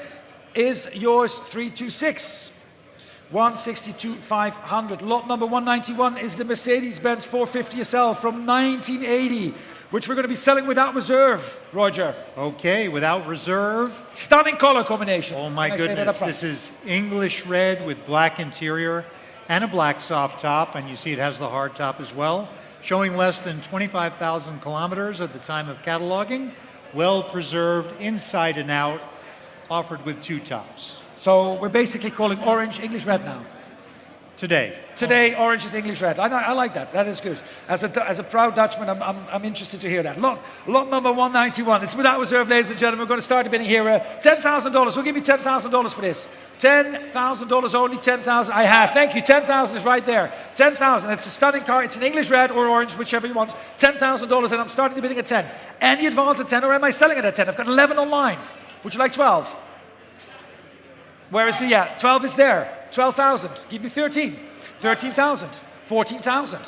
is yours. 326. 162,500. Lot number 191 is the Mercedes-Benz 450 SL from 1980, which we're going to be selling without reserve, Roger. Okay, without reserve. Stunning color combination. Oh my Can I say that up goodness, front? this is English red with black interior and a black soft top, and you see it has the hard top as well, showing less than 25,000 kilometers at the time of cataloging, well preserved inside and out, offered with 2 tops. So we're basically calling orange English red now. Today. Today, orange is English red. I like that. That is good. As a proud Dutchman, I'm interested to hear that. Lot number 191. It's without reserve, ladies and gentlemen. We're going to start the bidding here. $10,000. We'll give you $10,000 for this. $10,000 only. 10,000. I have. Thank you. 10,000 is right there. 10,000. It's a stunning car. It's an English red or orange, whichever you want. $10,000, and I'm starting the bidding at 10. Any advance at 10, or am I selling it at 10? I've got 11 online. Would you like 12? Where is the 12 is there. 12,000. Give me 13. 13,000. 14,000.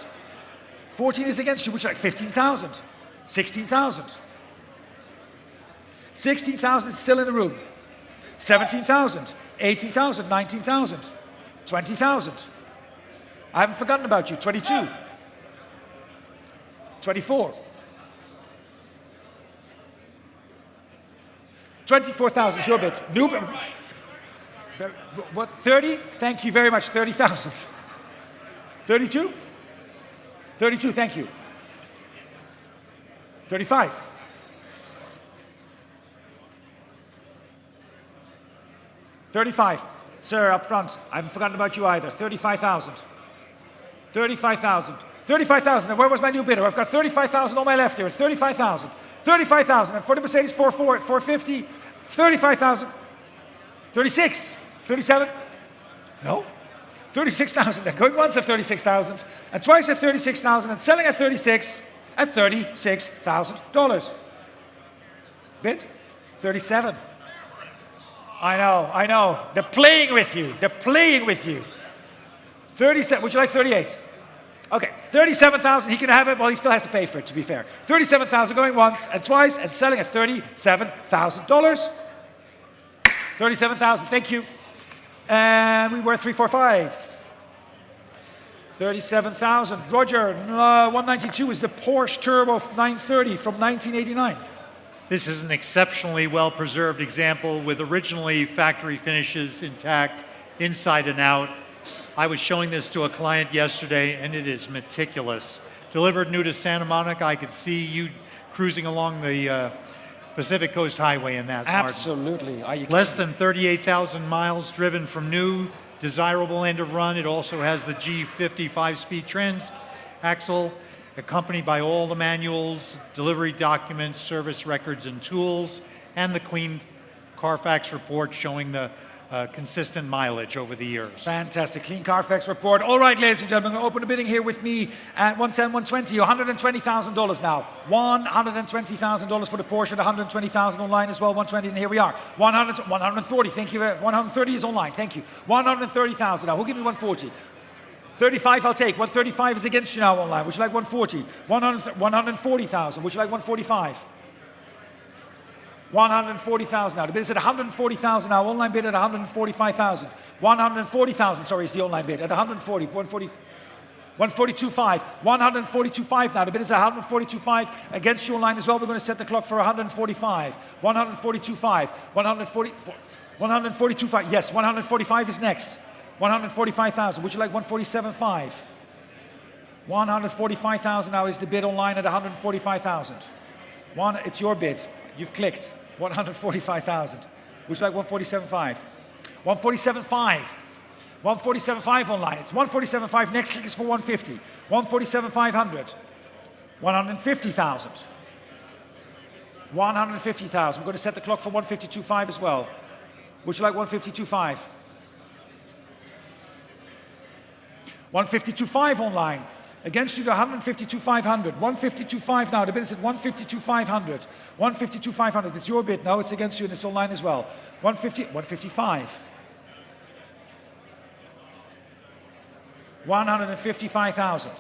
14 is against you. Would you like 15,000? 16,000. 16,000 is still in the room. 17,000. 18,000. 19,000. 20,000. I haven't forgotten about you. 22. 24. 24,000 is your bid. New bid. What, 30? Thank you very much, 30,000. 32? 32, thank you. 35. 35. Sir, up front. I haven't forgotten about you either. 35,000. 35,000. 35,000. And where was my new bidder? I've got 35,000 on my left here. 35,000. 35,000. And for the Mercedes 450, 35,000. 36. 37? No. 36,000. They're going once at 36,000 and twice at 36,000 and selling at 36 at $36,000. Bid? 37. I know. They're playing with you. 37. Would you like 38? Okay. 37,000. He can have it. Well, he still has to pay for it, to be fair. 37,000 going once and twice and selling at $37,000. 37,000. Thank you. And we were 345. 37,000. Roger, 192 is the Porsche Turbo 930 from 1989. This is an exceptionally well-preserved example with originally factory finishes intact, inside and out. I was showing this to a client yesterday, and it is meticulous. Delivered new to Santa Monica. I could see you cruising along the Pacific Coast Highway in that. Absolutely. Less than 38,000 miles driven from new, desirable end of run. It also has the G50 5-speed trans axle, accompanied by all the manuals, delivery documents, service records, and tools, and the clean Carfax report showing the consistent mileage over the years. Fantastic. Clean Carfax report. All right, ladies and gentlemen, I'm going to open the bidding here with me at 110, 120, $120,000 now. $120,000 for the Porsche, $120,000 online as well, 120, and here we are. 140, thank you. 130 is online, thank you. 130,000 now. Who'll give me 140? 35 I'll take. 135 is against you now online. Would you like 140? 140,000. Would you like 145? 140,000 now. The bid is at 140,000 now. Online bid at 145,000. 140,000, sorry, is the online bid at 140. 142.5. 142.5 now. The bid is at 142.5 against you online as well. We're going to set the clock for 145. 142.5. 142.5. Yes, 145 is next. 145,000. Would you like 147.5? 145,000 now is the bid online at 145,000. It's your bid. You've clicked. 145,000. Would you like 147.5? 147.5. 147.5 online. It's 147.5. Next click is for 150. 147,500. 150,000. 150,000. We're going to set the clock for 152.5 as well. Would you like 152.5? 152.5 online. Against you to 152,500. 152.5 now. The bid is at 152,500. 152,500. It's your bid. No, it's against you and it's online as well. 155. 155,000.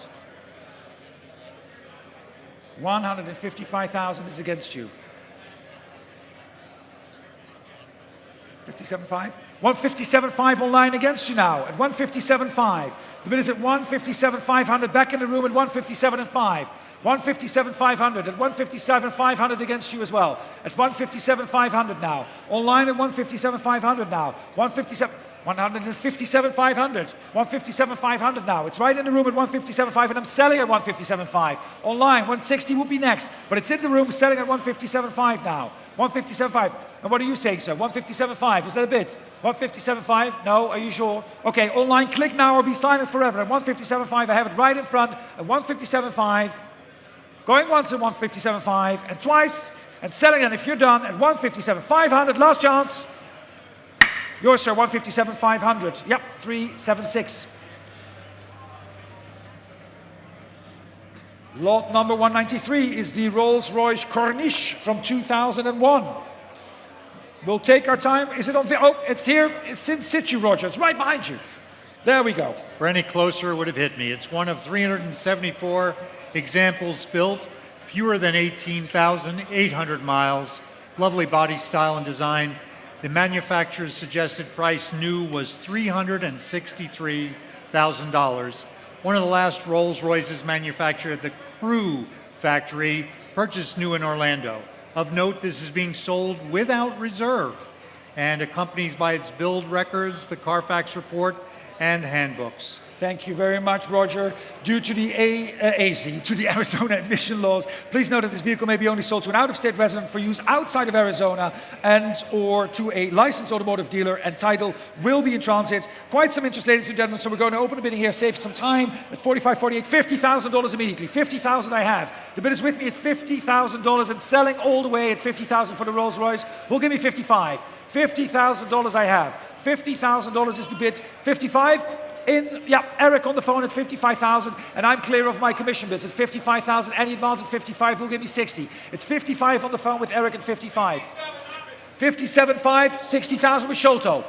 155,000 is against you. 57.5. 157.5 online against you now at 157.5. The bid is at 157.500, back in the room at 157.5. 157.500 at 157.500 against you as well. At 157.500 now. Online at 157.500 now. 157.500. 157.500 now. It's right in the room at 157.5 and I'm selling at 157.5. Online, 160 will be next. But it's in the room selling at 157.5 now. 157.5. And what are you saying, sir? 157.5. Is that a bid? 157.5? No? Are you sure? Okay, online, click now or be silent forever. At 157.5, I have it right in front. At 157.5. Going once at 157.5 and twice and selling it if you're done at 157.500. Last chance. Yours, sir, 157.500. Yep, 376. Lot number 193 is the Rolls-Royce Corniche from 2001. We'll take our time. Is it on? Oh, it's here. It's in situ, Roger. It's right behind you. There we go. For any closer, it would have hit me. It's one of 374 examples built, fewer than 18,800 miles. Lovely body style and design. The manufacturer's suggested price new was $363,000. One of the last Rolls-Royces manufactured at the Crewe factory, purchased new in Orlando. Of note, this is being sold without reserve and accompanies by its build records, the Carfax report, and handbooks. Thank you very much, Roger. Due to the to the Arizona emission laws, please note that this vehicle may be only sold to an out-of-state resident for use outside of Arizona and or to a licensed automotive dealer, and title will be in transit. Quite some interest, ladies and gentlemen, so we're going to open the bidding here, save some time at $45.48, $50,000 immediately. $50,000 I have. The bid is with me at $50,000 and selling all the way at $50,000 for the Rolls-Royce. Who'll give me $55,000? $50,000 I have. $50,000 is the bid. 55. Eric on the phone at 55,000, and I'm clear of my commission bids at 55,000. Any advance at 55 will give me 60. It's 55 on the phone with Eric at 55. 57.5, 60,000 with Sholto.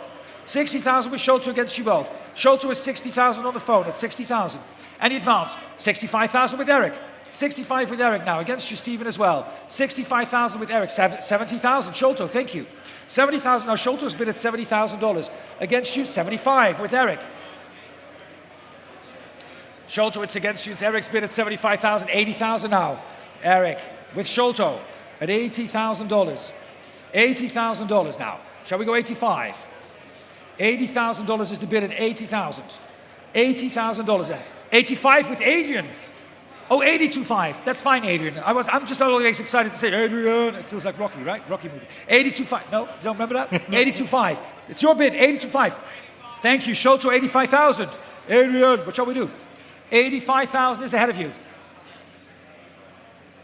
60,000 with Sholto against you both. Sholto is 60,000 on the phone at 60,000. Any advance? 65,000 with Eric. 65 with Eric now against you, Stephen, as well. 65,000 with Eric. 70,000. Sholto, thank you. 70,000. Now Sholto's bid at $70,000 against you. 75 with Eric. Sholto, it's against you. It's Eric's bid at 75,000, 80,000 now. Eric with Sholto at $80,000. $80,000 now. Shall we go 85? $80,000 is the bid at 80,000. $80,000 then. 85 with Adrian. Oh, 82.5. That's fine, Adrian. I'm just always excited to say Adrian. It feels like Rocky, right? Rocky movie. 82.5. No, you don't remember that? 82.5. It's your bid. 82.5. Thank you, Sholto. 85,000. Adrian, what shall we do? 85,000 is ahead of you.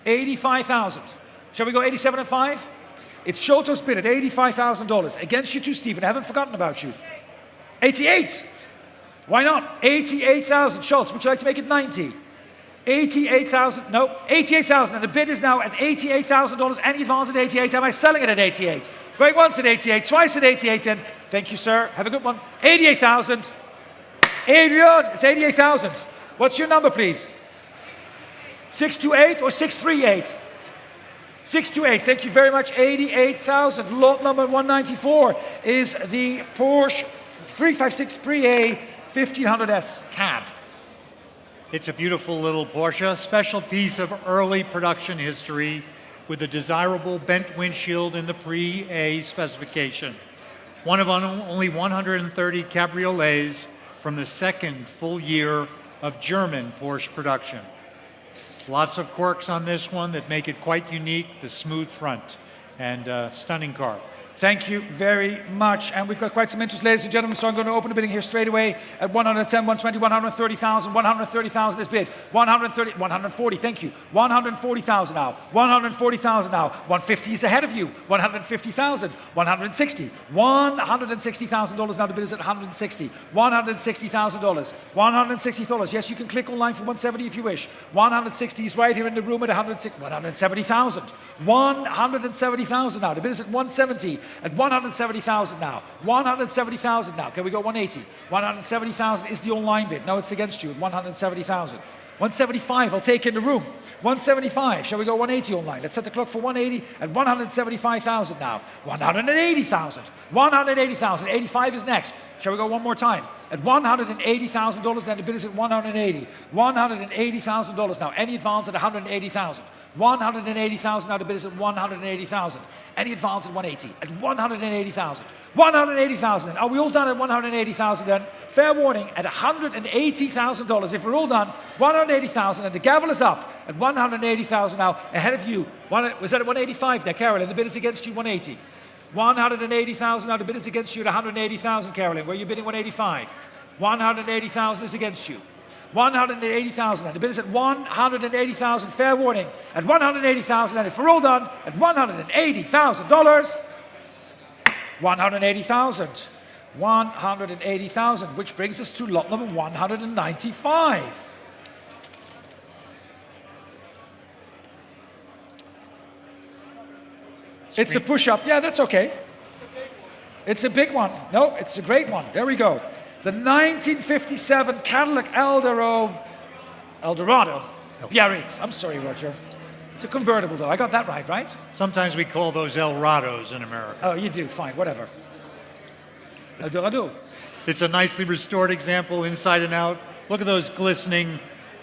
85,000. Shall we go 87.5? It's Sholto's bid at $85,000. Against you too, Stephen. I haven't forgotten about you. 88. Why not? 88,000. Schultz, would you like to make it 90? 88,000. No, 88,000. And the bid is now at $88,000. Any advance at 88? Am I selling it at 88? Going once at 88, twice at 88 then. Thank you, sir. Have a good one. 88,000. Adrian, it's 88,000. What's your number, please? 628 or 638? 628, thank you very much. 88,000. Lot number 194 is the Porsche 356 Pre-A 1500S cab. It's a beautiful little Porsche, special piece of early production history with a desirable bent windshield in the Pre-A specification. One of only 130 cabriolets from the second full year of German Porsche production. Lots of quirks on this one that make it quite unique, the smooth front, and stunning car. Thank you very much. And we've got quite some interest, ladies and gentlemen, so I'm going to open the bidding here straight away at 110, 120, 130,000. 130,000 is bid. 140, thank you. 140,000 now. 140,000 now. 150 is ahead of you. 150,000. 160. $160,000 now. The bid is at 160. $160,000. $160. Yes, you can click online for 170 if you wish. 160 is right here in the room at 170,000. 170,000 now. The bid is at 170. At 170,000 now. 170,000 now. Can we go 180? 170,000 is the online bid. No, it's against you at 170,000. 175, I'll take in the room. 175, shall we go 180 online? Let's set the clock for 180 at 175,000 now. 180,000, 180,000, 85 is next. Shall we go one more time? At $180,000, then the bid is at 180. $180,000 now. Any advance at 180,000. 180,000 now, the bid is at 180,000. Any advance at 180, at 180,000. 180,000. Are we all done at 180,000 then? Fair warning, at $180,000. If we're all done, 180,000, and the gavel is up at 180,000 now, ahead of you. Was that at 185 there, Carolyn? The bid is against you, 180. 180,000 now, the bid is against you at 180,000, Carolyn. Where are you bidding 185? 180,000 is against you. 180,000, and the bid is at 180,000, fair warning, at 180,000, and if we're all done, at $180,000, 180,000, 180,000, which brings us to lot number 195. It's a push-up, yeah, that's okay. It's a big one, no, it's a great one, there we go. The 1957 Cadillac Eldorado, Biarritz. I'm sorry, Roger. It's a convertible, though. I got that right? Sometimes we call those Eldorados in America. Oh, you do. Fine, whatever. Eldorado. It's a nicely restored example inside and out. Look at those glistening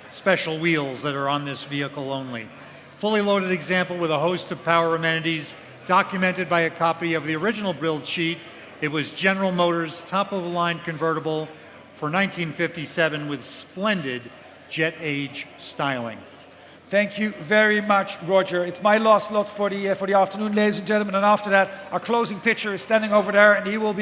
special wheels that are on this vehicle only. Fully loaded example with a host of power amenities, documented by a copy of the original build sheet. It was General Motors' top-of-the-line convertible for 1957 with splendid jet age styling. Thank you very much, Roger. It's my last lot for the afternoon, ladies and gentlemen. And after that, our closing pitcher is standing over there, and we'll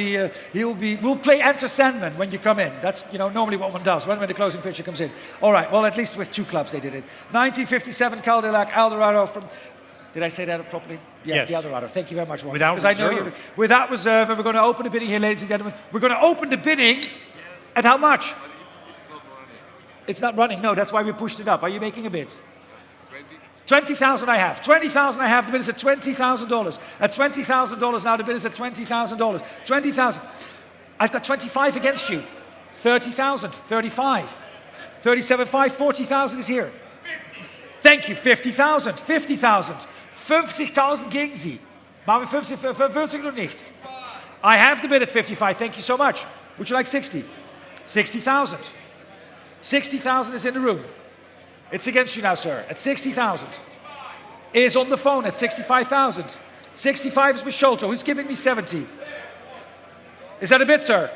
play Enter Sandman when you come in. That's normally what one does when the closing pitcher comes in. All right. Well, at least with two clubs they did it. 1957 Cadillac Eldorado from. Did I say that properly? Yeah, yes. The Eldorado. Thank you very much, Roger. Without reserve. I know without reserve, and we're going to open the bidding here, ladies and gentlemen. We're going to open the bidding at how much? It's not running. It's not running. No, that's why we pushed it up. Are you making a bid? 20,000 I have. 20,000 I have. The bid is at $20,000. At $20,000 now, the bid is at $20,000. 20,000. I've got 25 against you. 30,000. 35. 37,500. 40,000 is here. Thank you. 50,000. 50,000. 50,000 gegen Sie. Machen wir 50 oder nicht? I have the bid at 55. Thank you so much. Would you like 60? 60,000. 60,000 is in the room. It's against you now, sir. At 60,000. Is on the phone at 65,000. 65 is with Sholto. Who's giving me 70? Is that a bid, sir?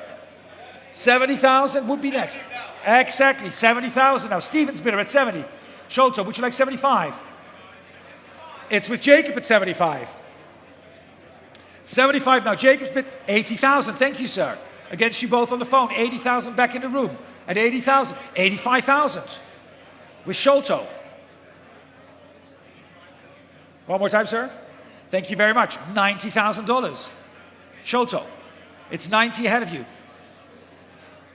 70,000 would be next. Exactly. 70,000 now. Stephen's bidder at 70. Sholto, would you like 75? It's with Jacob at 75. 75 now. Jacob's bid 80,000. Thank you, sir. Against you both on the phone. 80,000 back in the room. At 80,000. 85,000. With Sholto. One more time, sir. Thank you very much. $90,000. Sholto. It's 90 ahead of you.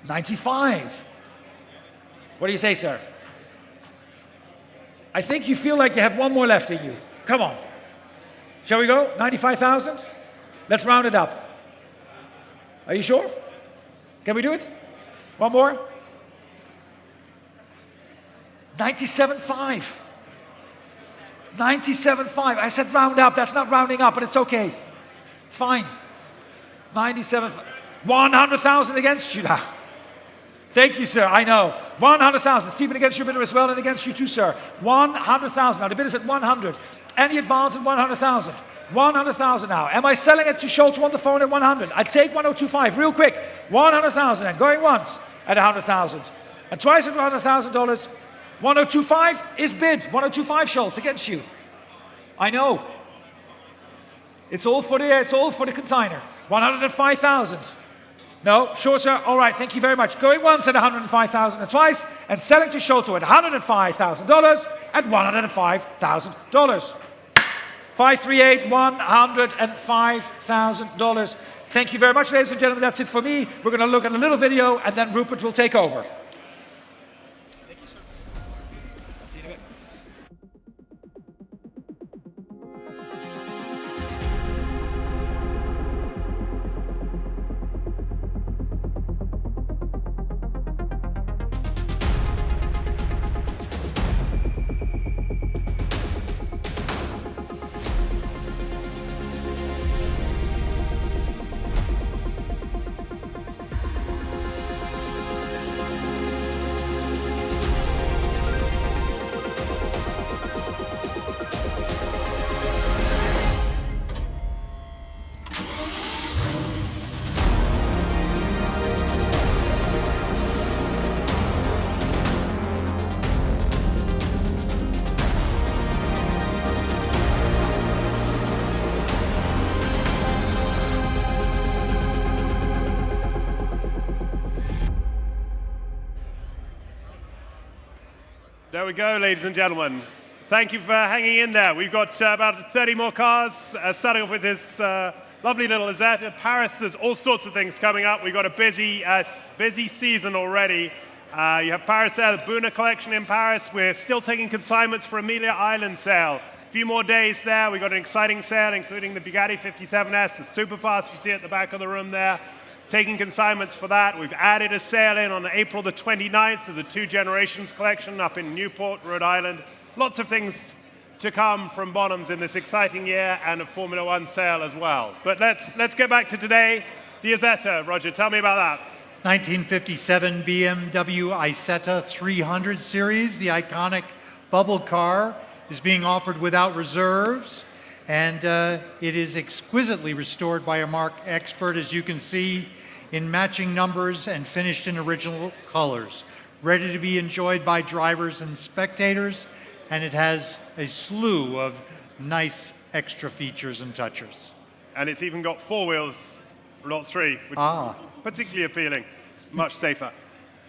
95. What do you say, sir? I think you feel like you have one more left in you. Come on. Shall we go? 95,000? Let's round it up. Are you sure? Can we do it? One more? 97.5. 97.5. I said round up. That's not rounding up, but it's okay. It's fine. 97. 100,000 against you now. Thank you, sir. I know. 100,000. Stephen against your bidder as well, and against you too, sir. 100,000. Now the bid is at 100. Any advance at 100,000. 100,000 now. Am I selling it to Sholto on the phone at 100? I'd take 102.5 real quick. 100,000 and going once at 100,000. And twice at $100,000. 102.5 is bid. 102.5 Schultz against you. I know. It's all for the consigner. 105,000. No, sure, sir. All right, thank you very much. Going once at 105,000 and twice, and selling to Sholto at $105,000 at $105,000. 538, $105,000. Thank you very much, ladies and gentlemen. That's it for me. We're going to look at a little video, and then Rupert will take over. Thank you, sir. I'll see you in a bit. There we go, ladies and gentlemen. Thank you for hanging in there. We've got about 30 more cars, starting off with this lovely little Isetta. Paris, there's all sorts of things coming up. We've got a busy season already. You have Paris there, the Buna collection in Paris. We're still taking consignments for Amelia Island sale. A few more days there. We've got an exciting sale, including the Bugatti 57S, the Superfast you see at the back of the room there. Taking consignments for that. We've added a sale in on April the 29th of the Two Generations collection up in Newport, Rhode Island. Lots of things to come from Bonhams in this exciting year, and a Formula One sale as well. But let's get back to today. The Isetta, Roger, tell me about that. 1957 BMW Isetta 300 series, the iconic bubble car, is being offered without reserves, and it is exquisitely restored by a marque expert, as you can see, in matching numbers and finished in original colors, ready to be enjoyed by drivers and spectators, and it has a slew of nice extra features and touches. And it's even got four wheels, lot 3, which is particularly appealing, much safer.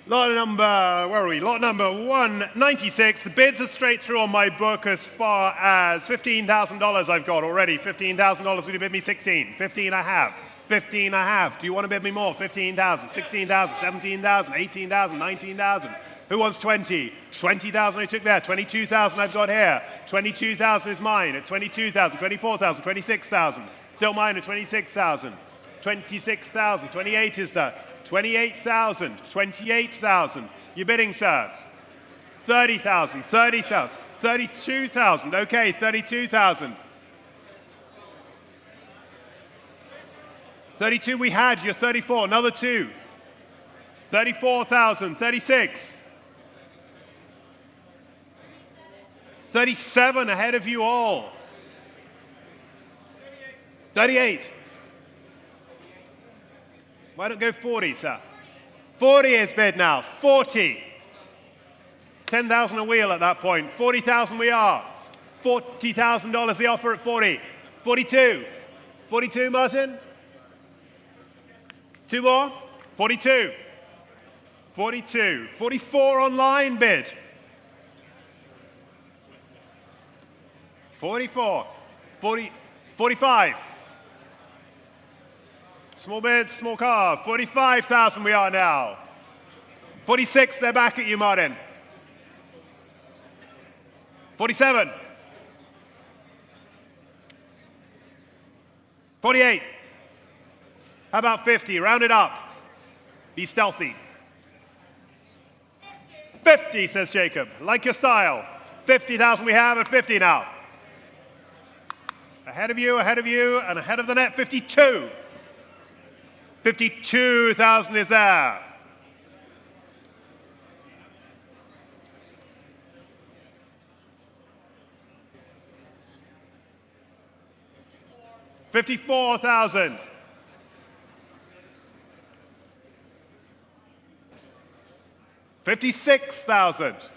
Lot number, where are we? Lot number 196. The bids are straight through on my book as far as $15,000 I've got already. $15,000, would you bid me 16? 15 I have. 15 I have. Do you want to bid me more? 15,000, 16,000, 17,000, 18,000, 19,000. Who wants 20? 20,000 I took there. 22,000 I've got here. 22,000 is mine at 22,000, 24,000, 26,000. Still mine at 26,000. 26,000, 28 is there. 28,000, 28,000. You're bidding, sir? 30,000, 30,000, 32,000. Okay, 32,000. 32 we had, you're 34, another 2. 34,000, 36. 37 ahead of you all. 38. Why don't go 40, sir? 40 is bid now. 40. 10,000 a wheel at that point. 40,000 we are. $40,000 the offer at 40. 42. 42, Martin? 2 more? 42. 42. 44 online bid. 44. 40. 45. Small bid, small car. 45,000 we are now. 46, they're back at you, Martin. 47. 48. How about 50? Round it up. Be stealthy. 50, says Jacob. Like your style. 50,000 we have at 50 now. Ahead of you, and ahead of the net, 52. 52,000 is there. $54,000. $56,000.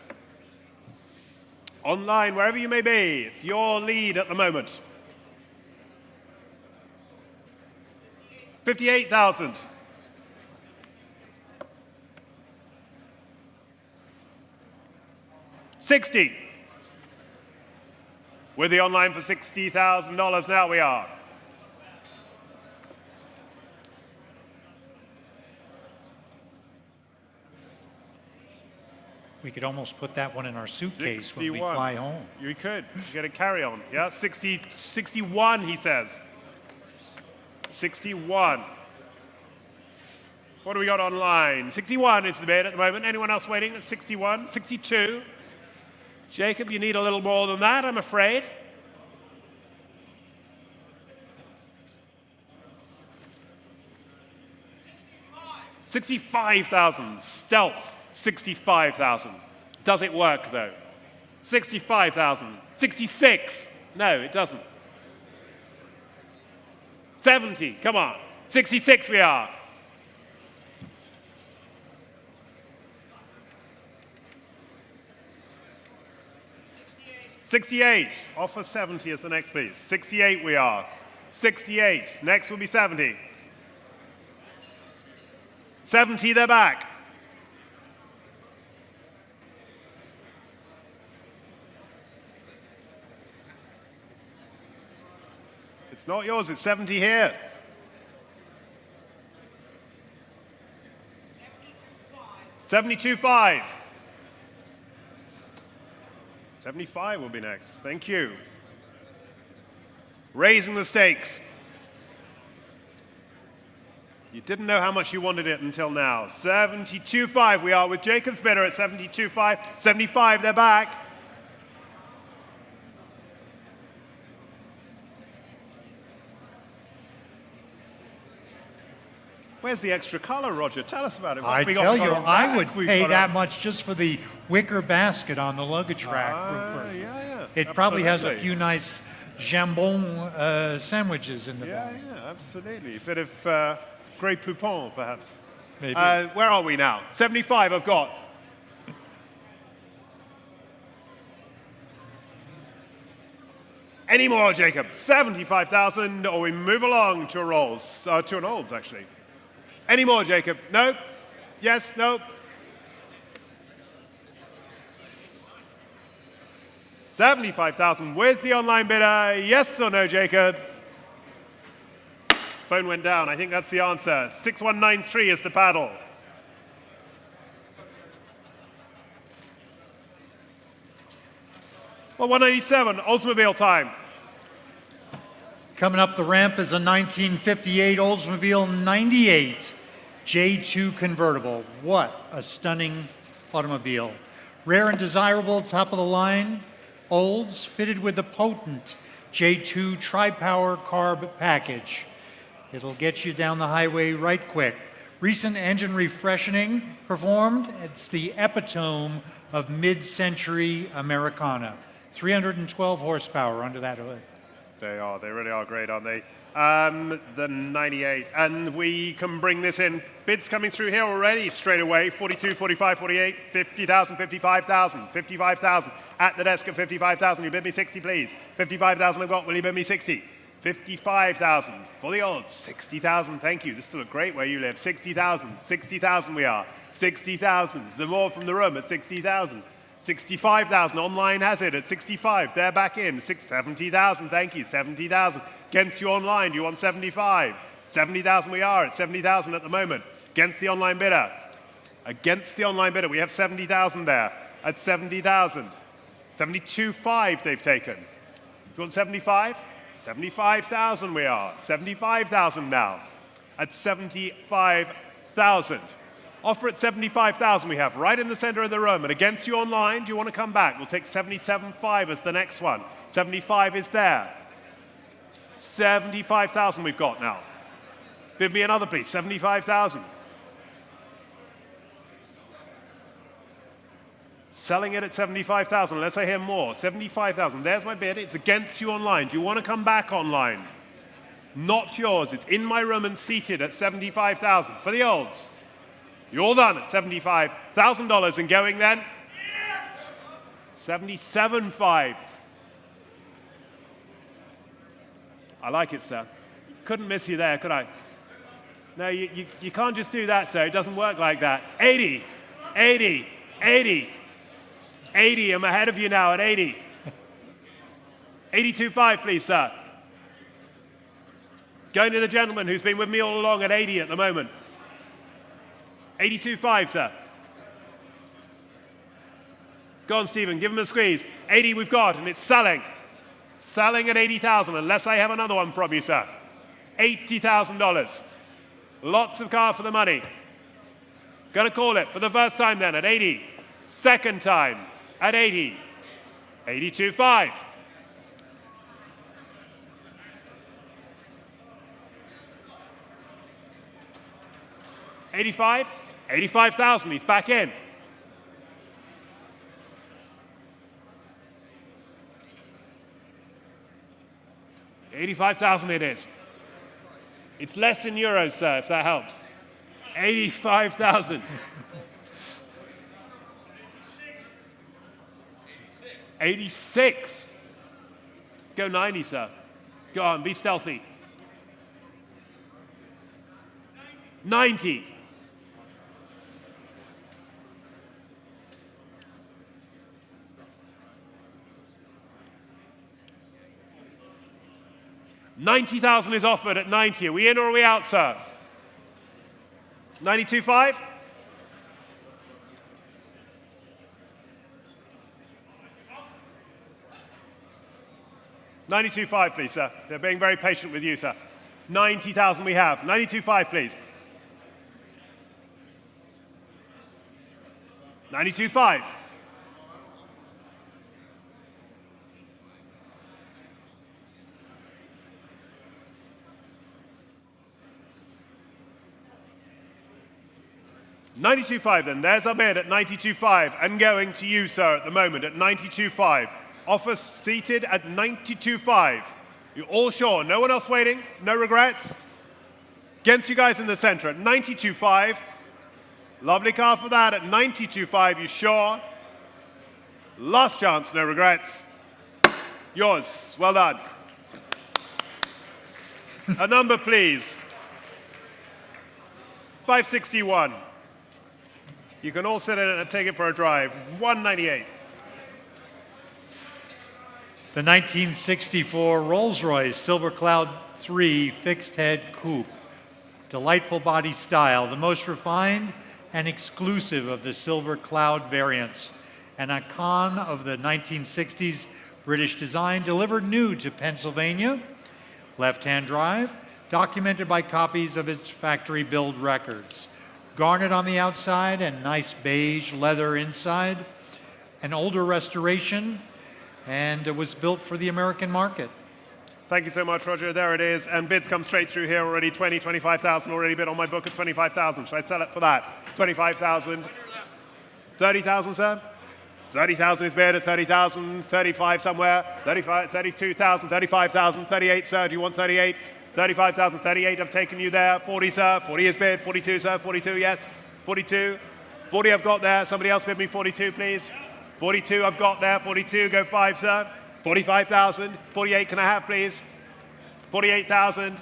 Online, wherever you may be, it's your lead at the moment. 58,000. 60. With the online for $60,000 now we are. We could almost put that one in our suitcase 61. when we fly home. You could. Get a carry-on. Yeah, 61, he says. 61. What do we got online? 61 is the bid at the moment. Anyone else waiting at 61? 62? Jacob, you need a little more than that, I'm afraid. $65,000. Stealth. 65,000. Does it work, though? 65,000. 66. No, it doesn't. 70. Come on. 66 we are. $68. Offer 70 as the next, please. 68 we are. 68. Next will be 70. 70, they're back. It's not yours, it's 70 here. 72.5. 75 will be next. Thank you. Raising the stakes. You didn't know how much you wanted it until now. 72.5. We are with Jacob's bidder at 72.5. 75, they're back. Where's the extra color, Roger? Tell us about it. I tell you, I would pay that much just for the wicker basket on the luggage rack. Yeah. It probably has a few nice jambon sandwiches in the back. Yeah, absolutely. A bit of Grey Poupon, perhaps. Maybe. Where are we now? 75 I've got. Any more, Jacob? 75,000, or we move along to a Rolls, to an Olds, actually. Any more, Jacob? No? Yes? No? 75,000 with the online bidder. Yes or no, Jacob? Phone went down. I think that's the answer. 6193 is the paddle. Well, 197, Oldsmobile time. Coming up the ramp is a 1958 Oldsmobile 98 J2 convertible. What a stunning automobile. Rare and desirable, top of the line. Olds, fitted with the potent J2 tri-power carb package. It'll get you down the highway right quick. Recent engine refreshening performed. It's the epitome of mid-century Americana. 312 horsepower under that hood. They are. They really are great, aren't they? The 98. And we can bring this in. Bids coming through here already straight away. 42, 45, 48, 50,000, 55,000, 55,000. At the desk at 55,000. You bid me 60, please. 55,000 I've got. Will you bid me 60? 55,000 for the odds. 60,000. Thank you. This will look great where you live. 60,000. 60,000 we are. 60,000. The more from the room at 60,000. 65,000, online has it at 65, they're back in, 70,000, thank you, 70,000, against you online, do you want 75? 70,000 we are at 70,000 at the moment, against the online bidder, we have 70,000 there, at 70,000, 72.5 they've taken, do you want 75? 75,000 we are, 75,000 now, at 75,000. Offer at 75,000 we have, right in the center of the room. And against you online, do you want to come back? We'll take 77.5 as the next one. 75 is there. 75,000 we've got now. Bid me another, please. 75,000. Selling it at 75,000. Let's say hear more. 75,000. There's my bid. It's against you online. Do you want to come back online? Not yours. It's in my room and seated at 75,000 for the olds. You're all done at $75,000 and going then? 77.5. I like it, sir. Couldn't miss you there, could I? No, you can't just do that, sir. It doesn't work like that. 80, 80, 80, 80. I'm ahead of you now at 80. 82.5, please, sir. Going to the gentleman who's been with me all along at 80 at the moment. 82.5, sir. Go on, Stephen, give him a squeeze. 80 we've got, and it's selling. Selling at 80,000, unless I have another one from you, sir. $80,000. Lots of car for the money. Gonna call it for the first time then at 80. Second time at 80. 82.5. $85,000. 85,000, he's back in. $85,000 it is. It's less in euros, sir, if that helps. 85,000. 86. Go 90, sir. Go on, be stealthy. 90. 90,000 is offered at 90. Are we in or are we out, sir? 92.5? $92.5, please, sir. They're being very patient with you, sir. 90,000 we have. 92.5, please. 92.5. $92.5 then. There's our bid at $92.5 and going to you, sir, at the moment at $92.5. Offer seated at $92.5. You're all sure? No one else waiting? No regrets? Against you guys in the center at $92.5. Lovely car for that at $92.5. You sure? Last chance, no regrets. Yours. Well done. A number, please. 561. You can all sit in it and take it for a drive. 198. The 1964 Rolls-Royce Silver Cloud 3 fixed head coupe. Delightful body style, the most refined and exclusive of the Silver Cloud variants. An icon of the 1960s British design, delivered new to Pennsylvania. Left-hand drive, documented by copies of its factory build records. Garnet on the outside and nice beige leather inside. An older restoration, and it was built for the American market. Thank you so much, Roger. There it is. And bids come straight through here already. 25,000 already bid on my book at 25,000. Should I sell it for that? 25,000. 30,000, sir? 30,000 is bid at 30,000. 35 somewhere. 35, 32,000, 35,000, 38, sir. Do you want 38? 35,000, 38. I've taken you there. 40, sir. 40 is bid. 42, sir. 42, yes. 42. 40 I've got there. Somebody else bid me 42, please. 42 I've got there. 42. Go 5, sir. 45,000. 48 can I have, please? 48,000.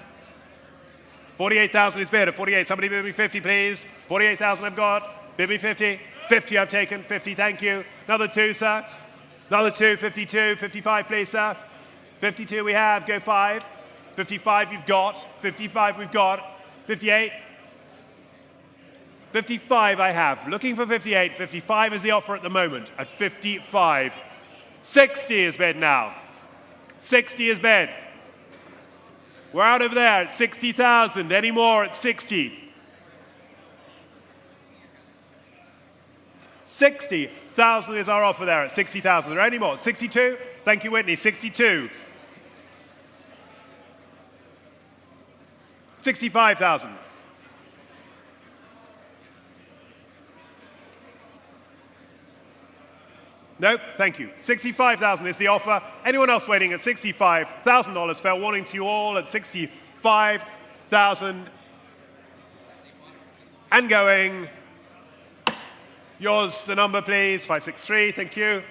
48,000 is bid at 48. Somebody bid me 50, please. 48,000 I've got. Bid me 50. 50 I've taken. 50, thank you. Another 2, sir. Another 2. 52. 55, please, sir. 52 we have. Go 5. 55 you've got. 55 we've got. 58. 55 I have. Looking for 58. 55 is the offer at the moment at 55. 60 is bid now. 60 is bid. We're out over there at 60,000. Any more at 60? 60,000 is our offer there at 60,000. Are there any more? 62? Thank you, Whitney. 62. 65,000. Nope, thank you. 65,000 is the offer. Anyone else waiting at $65,000? Fair warning to you all at 65,000. And going. Yours, the number, please. 563, thank you.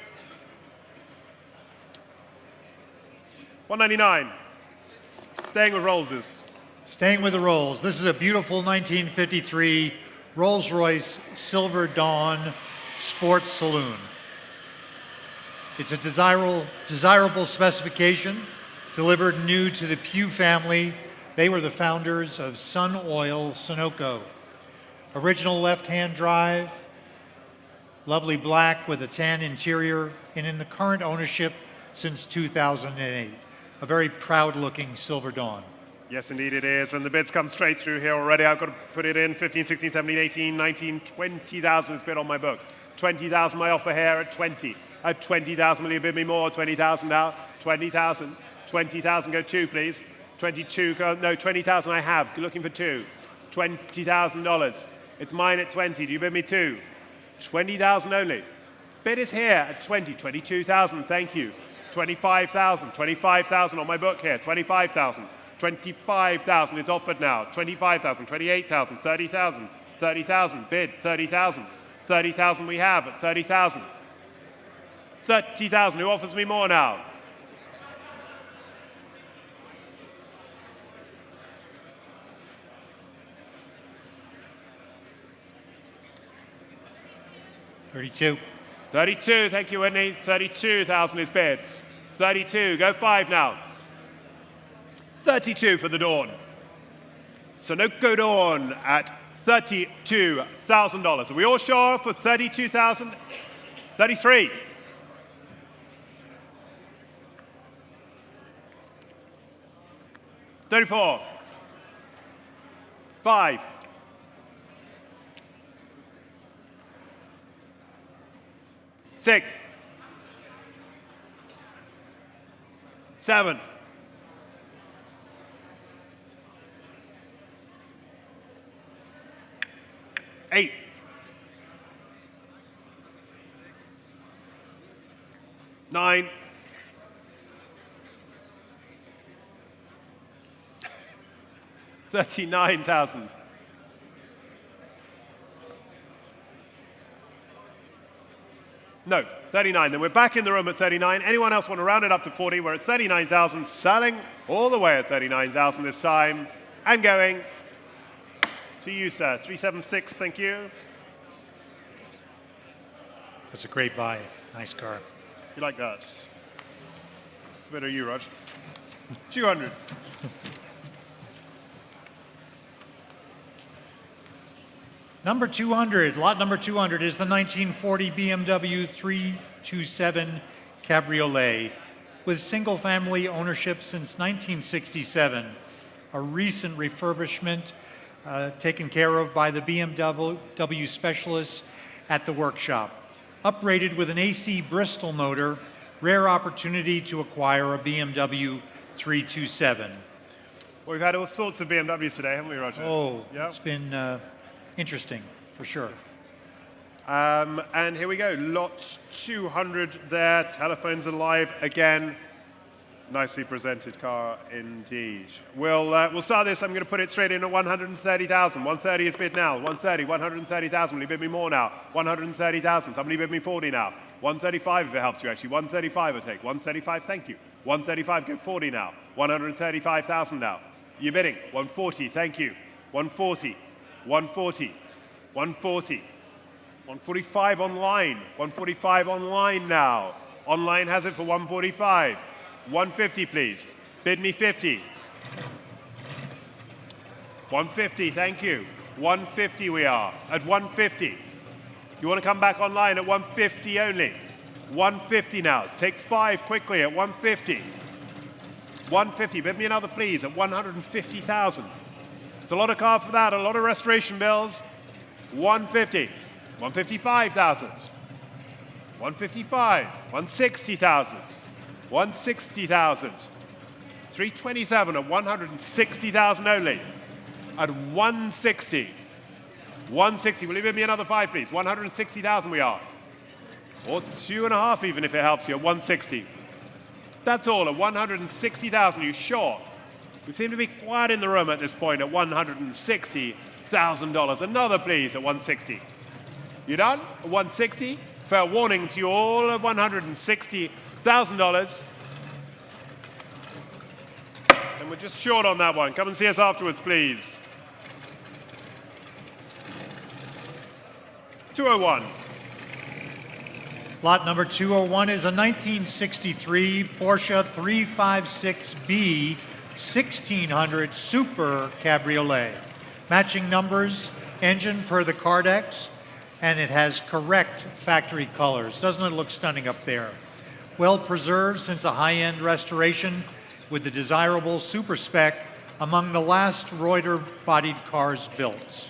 199. Staying with Rolls's. Staying with the Rolls. This is a beautiful 1953 Rolls-Royce Silver Dawn Sports Saloon. It's a desirable specification, delivered new to the Pugh family. They were the founders of Sun Oil Sunoco. Original left-hand drive, lovely black with a tan interior, and in the current ownership since 2008. A very proud-looking Silver Dawn. Yes, indeed it is. And the bids come straight through here already. I've got to put it in 15, 16, 17, 18, 19, 20,000 is bid on my book. 20,000 my offer here at 20. At 20,000, will you bid me more? 20,000 now. 20,000. 20,000, go 2, please. 22, go, no, 20,000 I have. Looking for 2. $20,000. It's mine at 20. Do you bid me 2? 20,000 only. Bid is here at 20. 22,000, thank you. 25,000. 25,000 on my book here. 25,000. 25,000 is offered now. 25,000. 28,000. 30,000. 30,000. Bid. 30,000. 30,000 we have at 30,000. 30,000. Who offers me more now? $32,000. 32, thank you, Whitney. 32,000 is bid. 32, go 5 now. 32 for the Dawn. Sunoco Dawn at $32,000. Are we all sure for 32,000? 33. 34. 5. 6. 7. 8. 9. 39,000. No, 39. Then we're back in the room at 39. Anyone else want to round it up to 40? We're at 39,000, selling all the way at 39,000 this time. And going to you, sir. 376, thank you. That's a great buy. Nice car. You like that? It's a bit of you, Raj. 200. Number 200, lot number 200 is the 1940 BMW 327 Cabriolet with single-family ownership since 1967. A recent refurbishment taken care of by the BMW specialists at the workshop. Uprated with an AC Bristol motor, rare opportunity to acquire a BMW 327. Well, we've had all sorts of BMWs today, haven't we, Roger? Oh, Yep. It's been interesting, for sure. And here we go, lot 200 there. Telephones alive again. Nicely presented car indeed. We'll start this. I'm going to put it straight in at 130,000. 130 is bid now. 130, 130,000. Will you bid me more now? 130,000. Somebody bid me 40 now. 135 if it helps you actually. 135 I'll take. 135, thank you. 135, go 40 now. 135,000 now. You're bidding. 140, thank you. 140, 140, 140. 145 online. 145 online now. Online has it for 145. 150, please. Bid me 50. 150, thank you. 150 we are. At 150. You want to come back online at 150 only. 150 now. Take 5 quickly at 150. 150. Bid me another, please, at 150,000. It's a lot of car for that. A lot of restoration bills. 150. 155,000. 155. 160,000. 160,000. 327 at 160,000 only. At 160. 160. Will you give me another 5, please? 160,000 we are. Or 2.5 even if it helps you at 160. That's all at 160,000. You sure? We seem to be quiet in the room at this point at $160,000. Another, please, at 160. You done? At 160? Fair warning to you all at $160,000. And we're just short on that one. Come and see us afterwards, please. 201. Lot number 201 is a 1963 Porsche 356B 1600 Super Cabriolet. Matching numbers, engine per the Cardex, and it has correct factory colors. Doesn't it look stunning up there? Well preserved since a high-end restoration with the desirable super spec among the last Reuter-bodied cars built.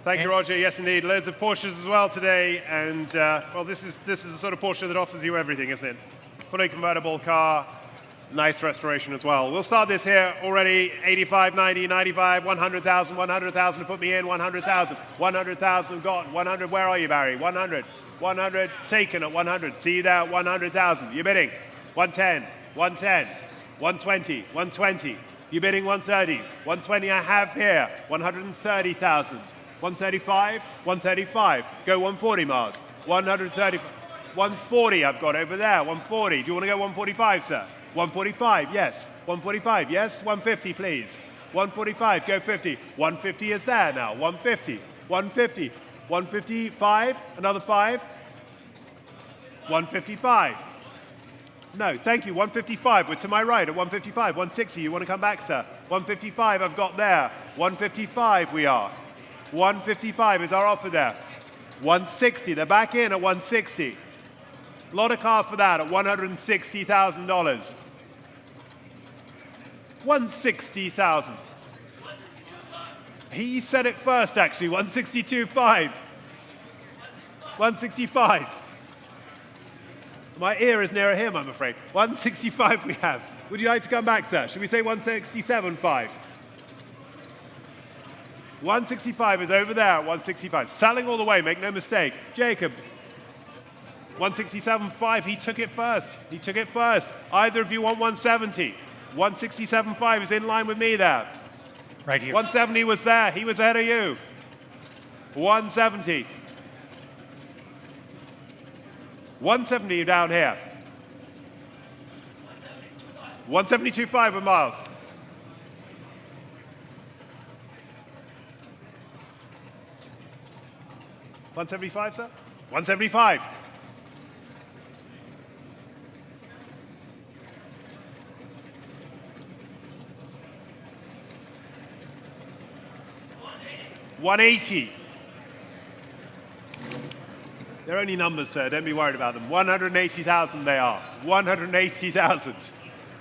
Thank you, Roger. Yes, indeed. Loads of Porsches as well today. And, well, this is the sort of Porsche that offers you everything, isn't it? Fully convertible car, nice restoration as well. We'll start this here already. 85, 90, 95, 100,000, 100,000 to put me in, 100,000. 100,000 got. 100, where are you, Barry? 100. 100 taken at 100. See you there at 100,000. You're bidding. 110, 110, 120, 120. You're bidding 130. 120 I have here. 130,000. 135, 135. Go 140, Mars. 130, 140 I've got over there. 140. Do you want to go 145, sir? 145, yes. 145, yes. 150, please. 145, go 50. 150 is there now. 150, 150, 155, another 5. 155. No, thank you. 155. We're to my right at 155. 160. You want to come back, sir? 155. I've got there. 155. We are. 155 is our offer there. 160. They're back in at 160. A lot of cars for that at $160,000. 160,000. He said it first, actually. 162.5. 165. My ear is nearer him, I'm afraid. 165 we have. Would you like to come back, sir? Should we say 167.5? 165 is over there at 165. Selling all the way, make no mistake. Jacob, 167.5, he took it first. He took it first. Either of you want 170? 167.5 is in line with me there. Right here. 170 was there. He was ahead of you. 170. 170 down here. 172.5 with Miles. $175, sir? 175. $180. They're only numbers, sir. Don't be worried about them. 180,000 they are. 180,000.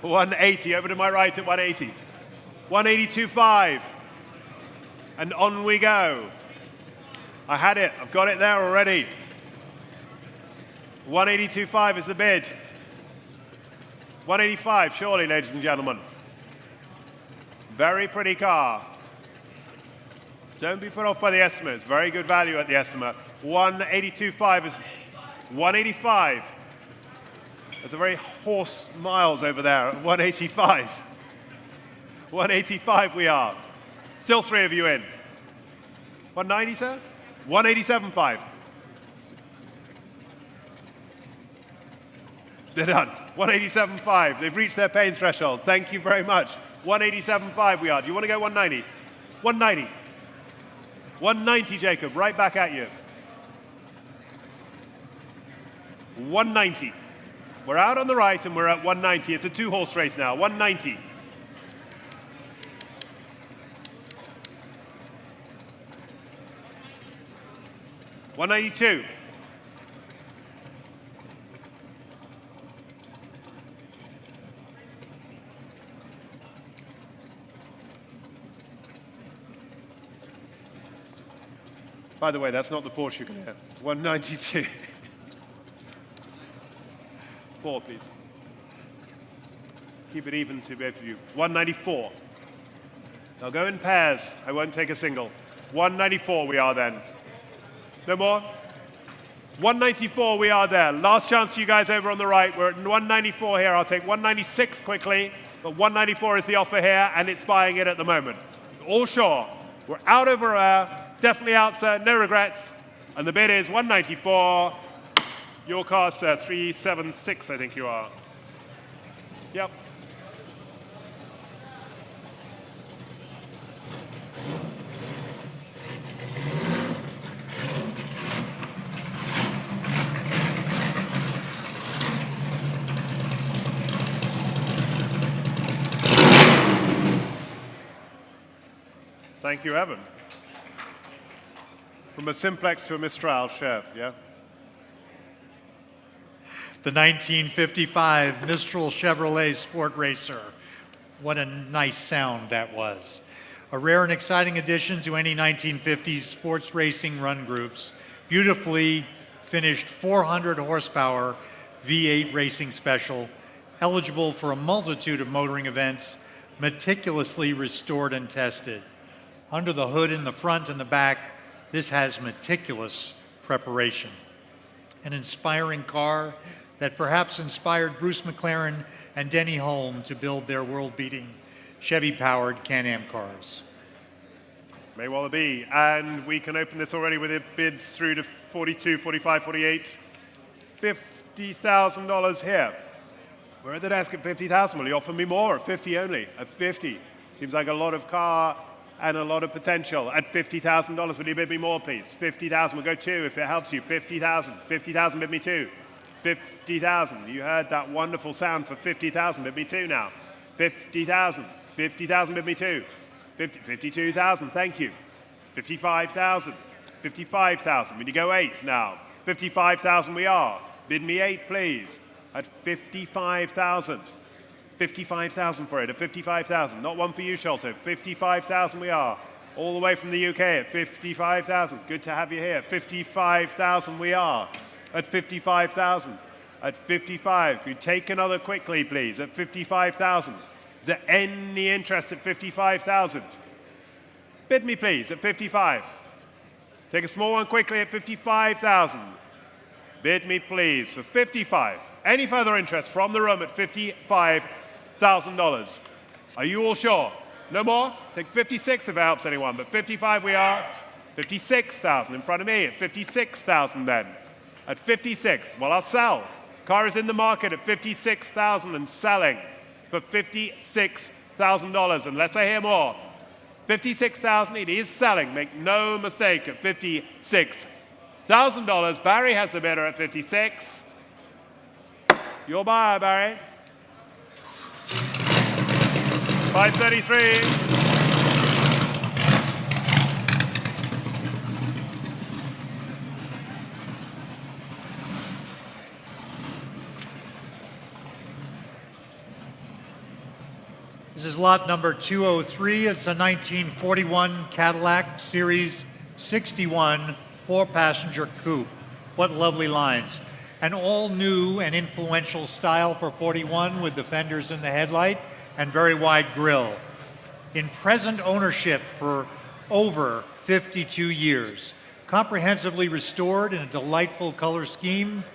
180. Over to my right at 180. 182.5. And on we go. I had it. I've got it there already. 182.5 is the bid. 185, surely, ladies and gentlemen. Very pretty car. Don't be put off by the estimate. It's very good value at the estimate. 182.5 is 185. That's a very horse miles over there at 185. 185 we are. Still three of you in. 190, sir? 187.5. They're done. 187.5. They've reached their pain threshold. Thank you very much. 187.5 we are. Do you want to go 190? 190. 190, Jacob. Right back at you. 190. We're out on the right and we're at 190. It's a two-horse race now. 190. $192. By the way, that's not the Porsche you're going to get. 192. 4, please. Keep it even to both of you. 194. They'll go in pairs. I won't take a single. 194 we are then. No more? 194 we are there. Last chance for you guys over on the right. We're at 194 here. I'll take 196 quickly, but 194 is the offer here, and it's buying it at the moment. All sure. We're out over air. Definitely out, sir. No regrets. And the bid is 194. Your car, sir. 376, I think you are. Yep. Thank you, Evan. From a Simplex to a Mistral, chef, yeah? The 1955 Mistral Chevrolet Sport Racer. What a nice sound that was. A rare and exciting addition to any 1950s sports racing run groups. Beautifully finished 400 horsepower V8 racing special, eligible for a multitude of motoring events, meticulously restored and tested. Under the hood in the front and the back, this has meticulous preparation. An inspiring car that perhaps inspired Bruce McLaren and Denny Hulme to build their world-beating Chevy-powered Can-Am cars. May well be. And we can open this already with bids through to 42, 45, 48. $50,000 here. We're at the desk at 50,000. Will you offer me more? At 50 only. At 50. Seems like a lot of car and a lot of potential. At $50,000, will you bid me more, please? 50,000. We'll go 2 if it helps you. 50,000. 50,000, bid me 2. 50,000. You heard that wonderful sound for 50,000. Bid me 2 now. 50,000. 50,000. Bid me 2. 52,000. Thank you. 55,000. 55,000. Will you go 8 now? 55,000 we are. Bid me 8, please. At 55,000. 55,000 for it. At 55,000. Not one for you, Sholto. 55,000 we are. All the way from the UK at 55,000. Good to have you here. 55,000 we are. At 55,000. At 55. Could you take another quickly, please? At 55,000. Is there any interest at 55,000? Bid me, please, at 55. Take a small one quickly at 55,000. Bid me, please, for 55. Any further interest from the room at $55,000? Are you all sure? No more? Take 56 if it helps anyone, but 55 we are. 56,000 in front of me at 56,000 then. At 56, well, I'll sell. Car is in the market at 56,000 and selling for $56,000, unless I hear more. 56,000, it is selling, make no mistake, at $56,000. Barry has the bidder at 56. Your buyer, Barry. 533. This is lot number 203. It's a 1941 Cadillac Series 61 4-passenger coupe. What lovely lines. An all-new and influential style for 41 with the fenders in the headlight and very wide grille. In present ownership for over 52 years. Comprehensively restored in a delightful color scheme,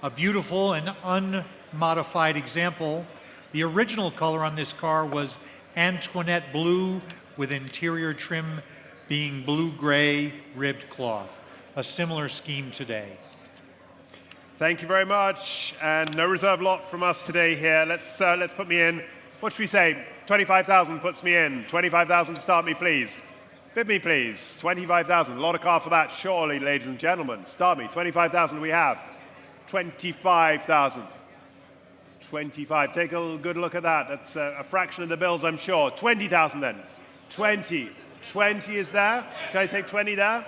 a beautiful and unmodified example. The original color on this car was Antoinette blue with interior trim being blue-gray ribbed cloth. A similar scheme today. Thank you very much, and no reserve lot from us today here. Let's put me in. What should we say? 25,000 puts me in. 25,000 to start me, please. Bid me, please. 25,000. A lot of car for that, surely, ladies and gentlemen. Start me. 25,000 we have. 25,000. 25. Take a good look at that. That's a fraction of the bills, I'm sure. 20,000 then. 20. 20 is there. Can I take 20 there?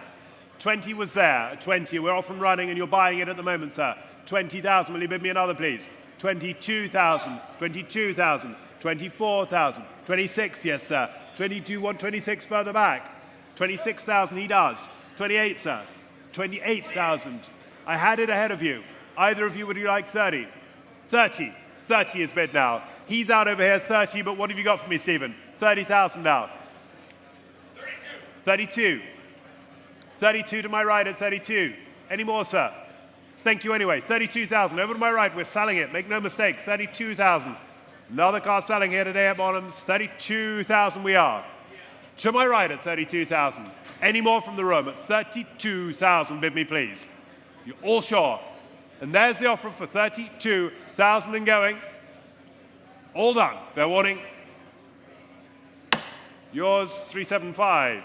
20 was there. 20. We're off and running, and you're buying it at the moment, sir. 20,000. Will you bid me another, please? 22,000. 22,000. 24,000. 26, yes, sir. 22, 126 further back. 26,000, he does. 28, sir. 28,000. I had it ahead of you. Either of you, would you like 30? 30. 30 is bid now. He's out over here, 30, but what have you got for me, Stephen? 30,000 now. 32. 32 to my right at 32. Any more, sir? Thank you anyway. 32,000. Over to my right, we're selling it. Make no mistake, 32,000. Another car selling here today at Bonhams. 32,000 we are. To my right at 32,000. Any more from the room at 32,000, bid me please. You're all sure. And there's the offer for 32,000 and going. All done. Fair warning. Yours, 375.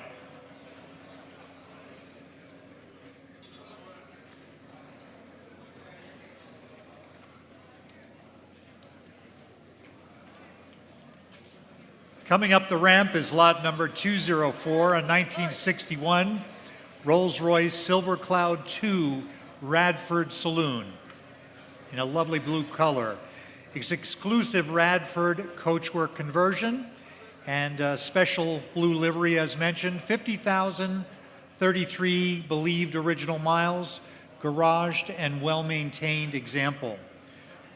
Coming up the ramp is lot number 204, a 1961 Rolls-Royce Silver Cloud 2 Radford Saloon in a lovely blue color. It's exclusive Radford coachwork conversion and special blue livery as mentioned. 50,033 believed original miles, garaged and well-maintained example.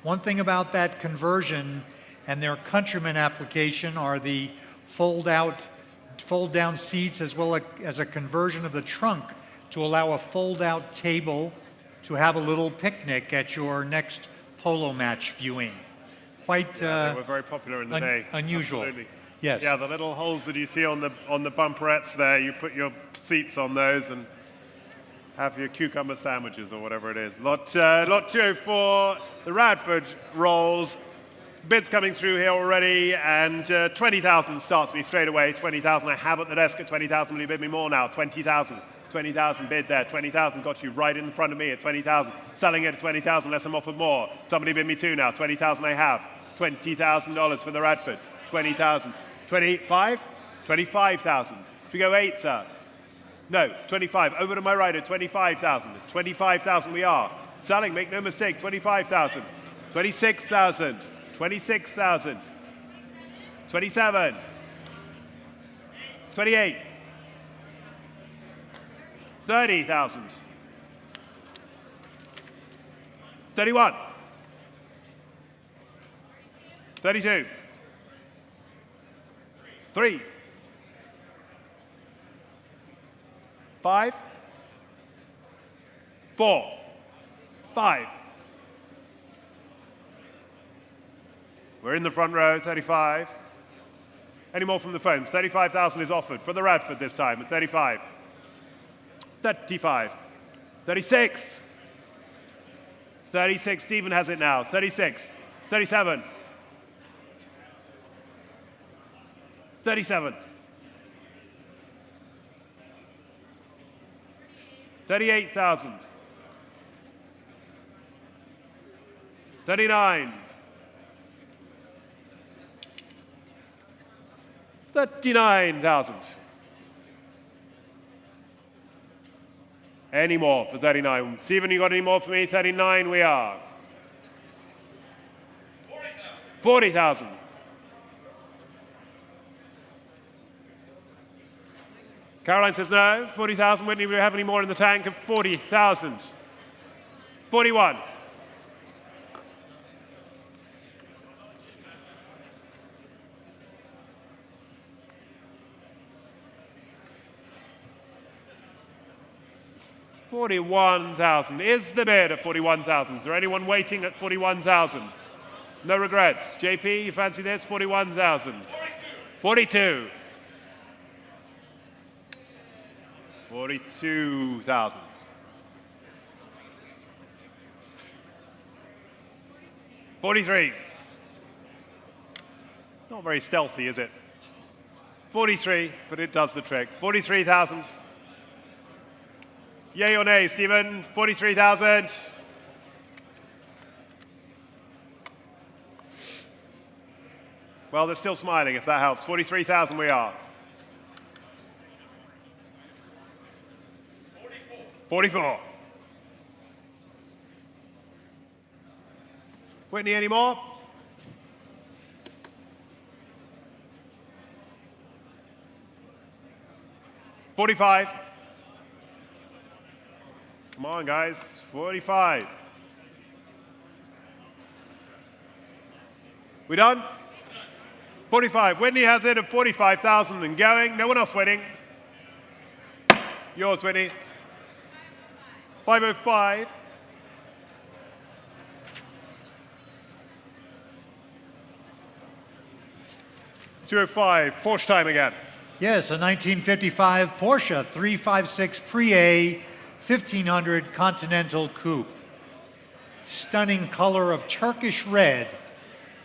One thing about that conversion and their Countryman application are the fold-down seats as well as a conversion of the trunk to allow a fold-out table to have a little picnic at your next polo match viewing. Quite they were very popular in the day. Unusual. Absolutely. Yes. Yeah, the little holes that you see on the bumperettes there, you put your seats on those and have your cucumber sandwiches or whatever it is. Lot 2 for the Radford Rolls. Bids coming through here already, and 20,000 starts me straight away. 20,000 I have at the desk at 20,000. Will you bid me more now? 20,000. 20,000 bid there. 20,000 got you right in front of me at 20,000. Selling it at 20,000 unless I'm offered more. Somebody bid me 2 now. 20,000 I have. $20,000 for the Radford. 20,000. 25? 25,000. Should we go 8, sir? No, 25. Over to my right at 25,000. 25,000 we are. Selling, make no mistake, 25,000. 26,000. 26,000. 27. 28. 30,000. 31. 32. 3. 5. 4. 5. We're in the front row, 35. Any more from the phones? 35,000 is offered for the Radford this time at 35. 35. 36. 36, Stephen has it now. 36. 37. 37. 38,000. 39. 39,000. Any more for 39? Stephen, you got any more for me? 39 we are. 40,000. Caroline says no. 40,000. Whitney, do we have any more in the tank? 40,000. 41. 41,000 is the bid at 41,000. Is there anyone waiting at 41,000? No regrets. JP, you fancy this? 41,000. 42. 42,000. 43. Not very stealthy, is it? 43, but it does the trick. 43,000. Yay or nay, Stephen? 43,000. Well, they're still smiling, if that helps. 43,000 we are. 44. Whitney, any more? $45. Come on, guys. 45. We done? 45. Whitney has it at 45,000 and going. No one else waiting. Yours, Whitney. 505. $205. Porsche time again. Yes, a 1955 Porsche 356 Pre-A 1500 Continental Coupe. Stunning color of Turkish red,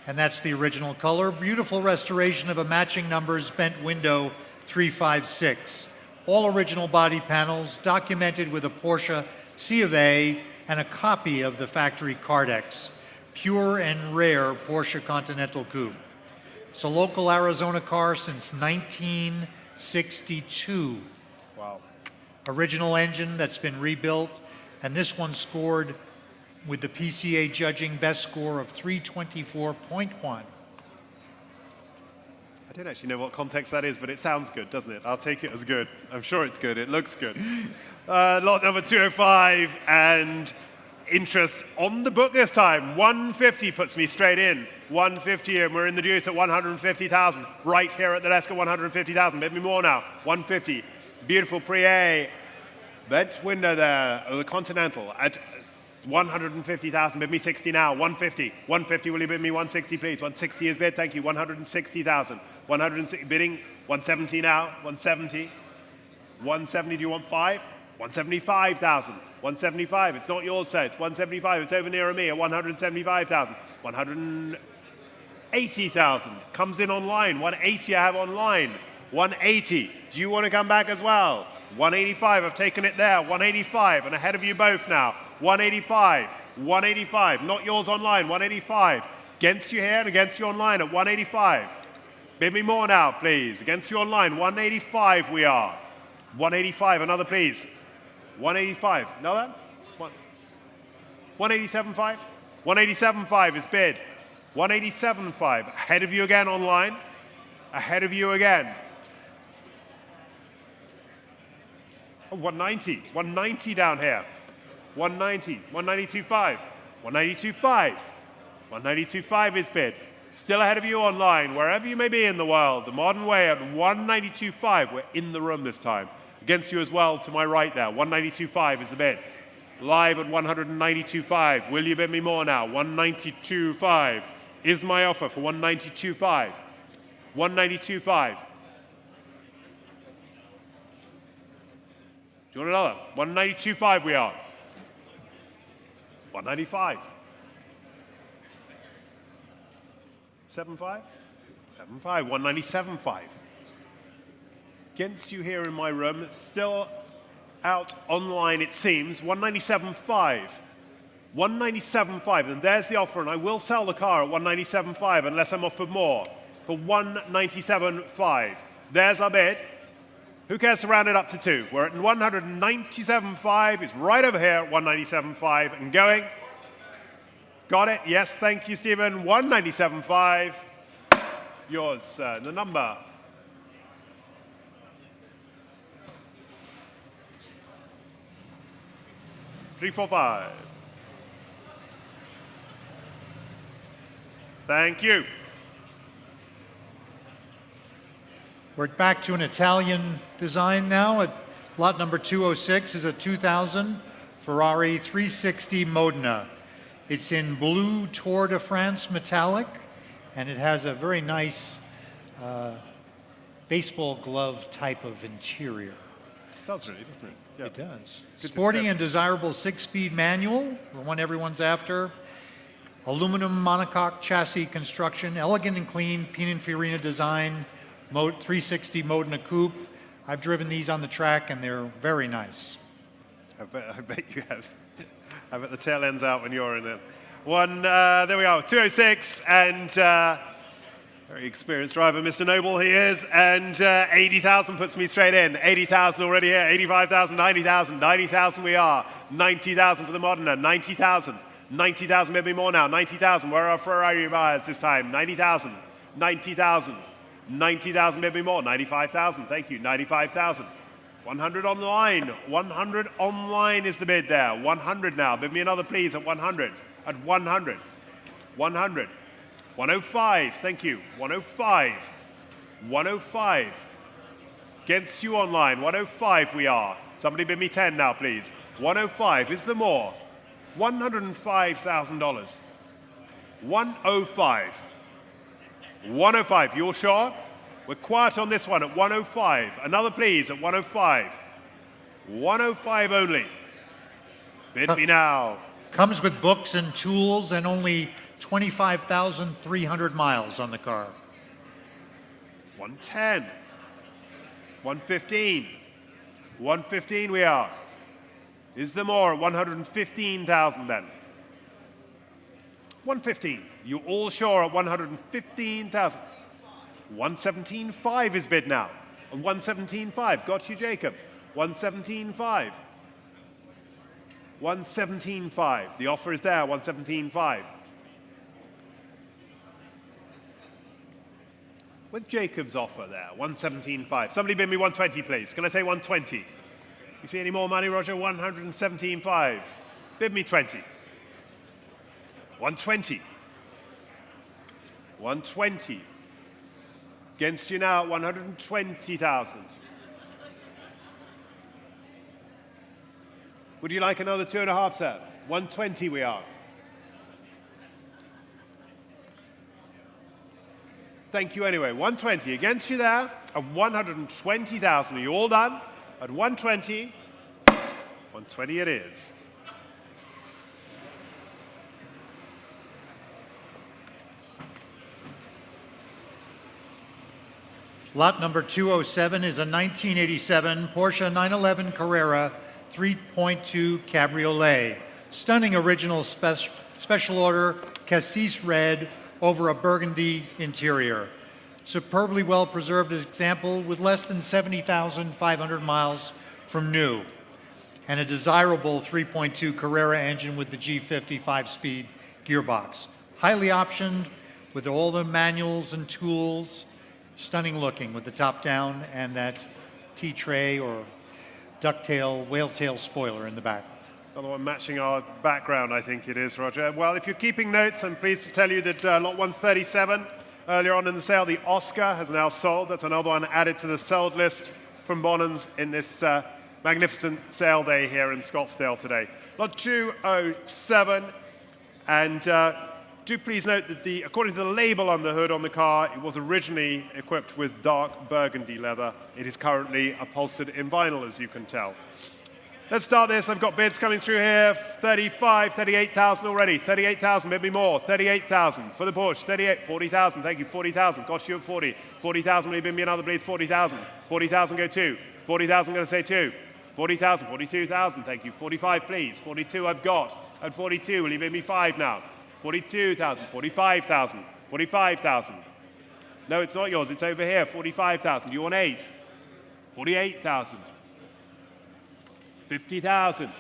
and that's the original color. Beautiful restoration of a matching numbers bent window 356. All original body panels documented with a Porsche C of A and a copy of the factory Cardex. Pure and rare Porsche Continental Coupe. It's a local Arizona car since 1962. Wow. Original engine that's been rebuilt, and this one scored with the PCA judging best score of 324.1. I don't actually know what context that is, but it sounds good, doesn't it? I'll take it as good. I'm sure it's good. It looks good. Lot number 205, and interest on the book this time. 150 puts me straight in. 150, and we're in the juice at 150,000. Right here at the desk at 150,000. Maybe more now. 150. Beautiful Pre-A. Bent window there of the Continental at 150,000. Bid me 60 now. 150. 150. Will you bid me 160, please? 160 is bid. Thank you. 160,000. 160 bidding. 170 now. 170. 170. Do you want 5? 175,000. 175. It's not yours, sir. It's 175. It's over near me at 175,000. 180,000 comes in online. 180 I have online. 180. Do you want to come back as well? 185, I've taken it there. 185, and ahead of you both now. 185, 185, not yours online. 185, against you here and against you online at 185. Bid me more now, please. Against you online, 185 we are. 185, another please. 185, another? 187.5? 187.5 is bid. 187.5, ahead of you again online. Ahead of you again. Oh, 190, 190 down here. 190, 192.5, 192.5. 192.5 is bid. Still ahead of you online, wherever you may be in the world. The modern way at 192.5. We're in the room this time. Against you as well, to my right there. 192.5 is the bid. Live at 192.5. Will you bid me more now? 192.5 is my offer for 192.5. 192.5. Do you want another? 192.5 we are. 195. 75? 75, 197.5. Against you here in my room, still out online it seems, 197.5. 197.5, and there's the offer, and I will sell the car at 197.5 unless I'm offered more, for 197.5. There's our bid. Who cares to round it up to 2? We're at 197.5. It's right over here at 197.5 and going. Got it? Yes, thank you, Stephen. 197.5. Yours, the number. Three, 4, 5. Thank you. We're back to an Italian design now. Lot number 206 is a 2000 Ferrari 360 Modena. It's in blue Tour de France metallic, and it has a very nice baseball glove type of interior. It does really, doesn't it? Yeah. It does. Good Sporty and desirable 6-speed manual, the one everyone's after. Aluminum monocoque chassis construction, elegant and clean Pininfarina design, 360 Modena Coupe. I've driven these on the track, and they're very nice. I bet you have. I bet the tail ends out when you're in it. There we are, 206, and very experienced driver, Mr. Noble, he is, and 80,000 puts me straight in. 80,000 already here, 85,000, 90,000, 90,000 we are. 90,000 for the Modena, 90,000. 90,000, maybe more now, 90,000. Where are our Ferrari buyers this time? 90,000, 90,000, 90,000, maybe more, 95,000, thank you, 95,000. 100 online, 100 online is the bid there. 100 now, bid me another please at 100, at 100, 100. 105, thank you, 105, 105. Against you online, 105 we are. Somebody bid me 10 now, please. 105, is there more? $105,000. 105. 105, you're sure? We're quiet on this one at 105. Another please at 105. 105 only. Bid me now. Comes with books and tools and only 25,300 miles on the car. 110. 115. 115 we are. Is there more? 115,000 then. 115. You all sure at 115,000? 117.5 is bid now. 117.5. Got you, Jacob. 117.5. 117.5. The offer is there. 117.5. With Jacob's offer there. 117.5. Somebody bid me 120, please. Can I say 120? You see any more money, Roger? 117.5. Bid me 20. 120. 120. Against you now at 120,000. Would you like another 2.5, sir? 120 we are. Thank you anyway. 120 against you there at 120,000. Are you all done? At 120. 120 it is. Lot number 207 is a 1987 Porsche 911 Carrera 3.2 Cabriolet. Stunning original special order cassis red over a burgundy interior. Superbly well preserved example with less than 70,500 miles from new. And a desirable 3.2 Carrera engine with the G50 5-speed gearbox. Highly optioned with all the manuals and tools. Stunning looking with the top down and that T-tray or ducktail, whale-tail spoiler in the back. Another one matching our background, I think it is, Roger. Well, if you're keeping notes, I'm pleased to tell you that lot 137, earlier on in the sale, the Oscar has now sold. That's another one added to the sold list from Bonhams in this magnificent sale day here in Scottsdale today. Lot 207, and do please note that according to the label on the hood on the car, it was originally equipped with dark burgundy leather. It is currently upholstered in vinyl, as you can tell. Let's start this. I've got bids coming through here. 35, 38,000 already. 38,000, maybe more. 38,000 for the Porsche. 38, 40,000. Thank you. 40,000. Cost you at 40. 40,000. Will you bid me another, please? 40,000. 40,000. Go two. 40,000. Going to say two. 40,000. 42,000. Thank you. 45, please. 42. I've got. At 42, will you bid me five now? 42,000. 45,000. 45,000. No, it's not yours. It's over here. 45,000. You want eight? 48,000. 50,000.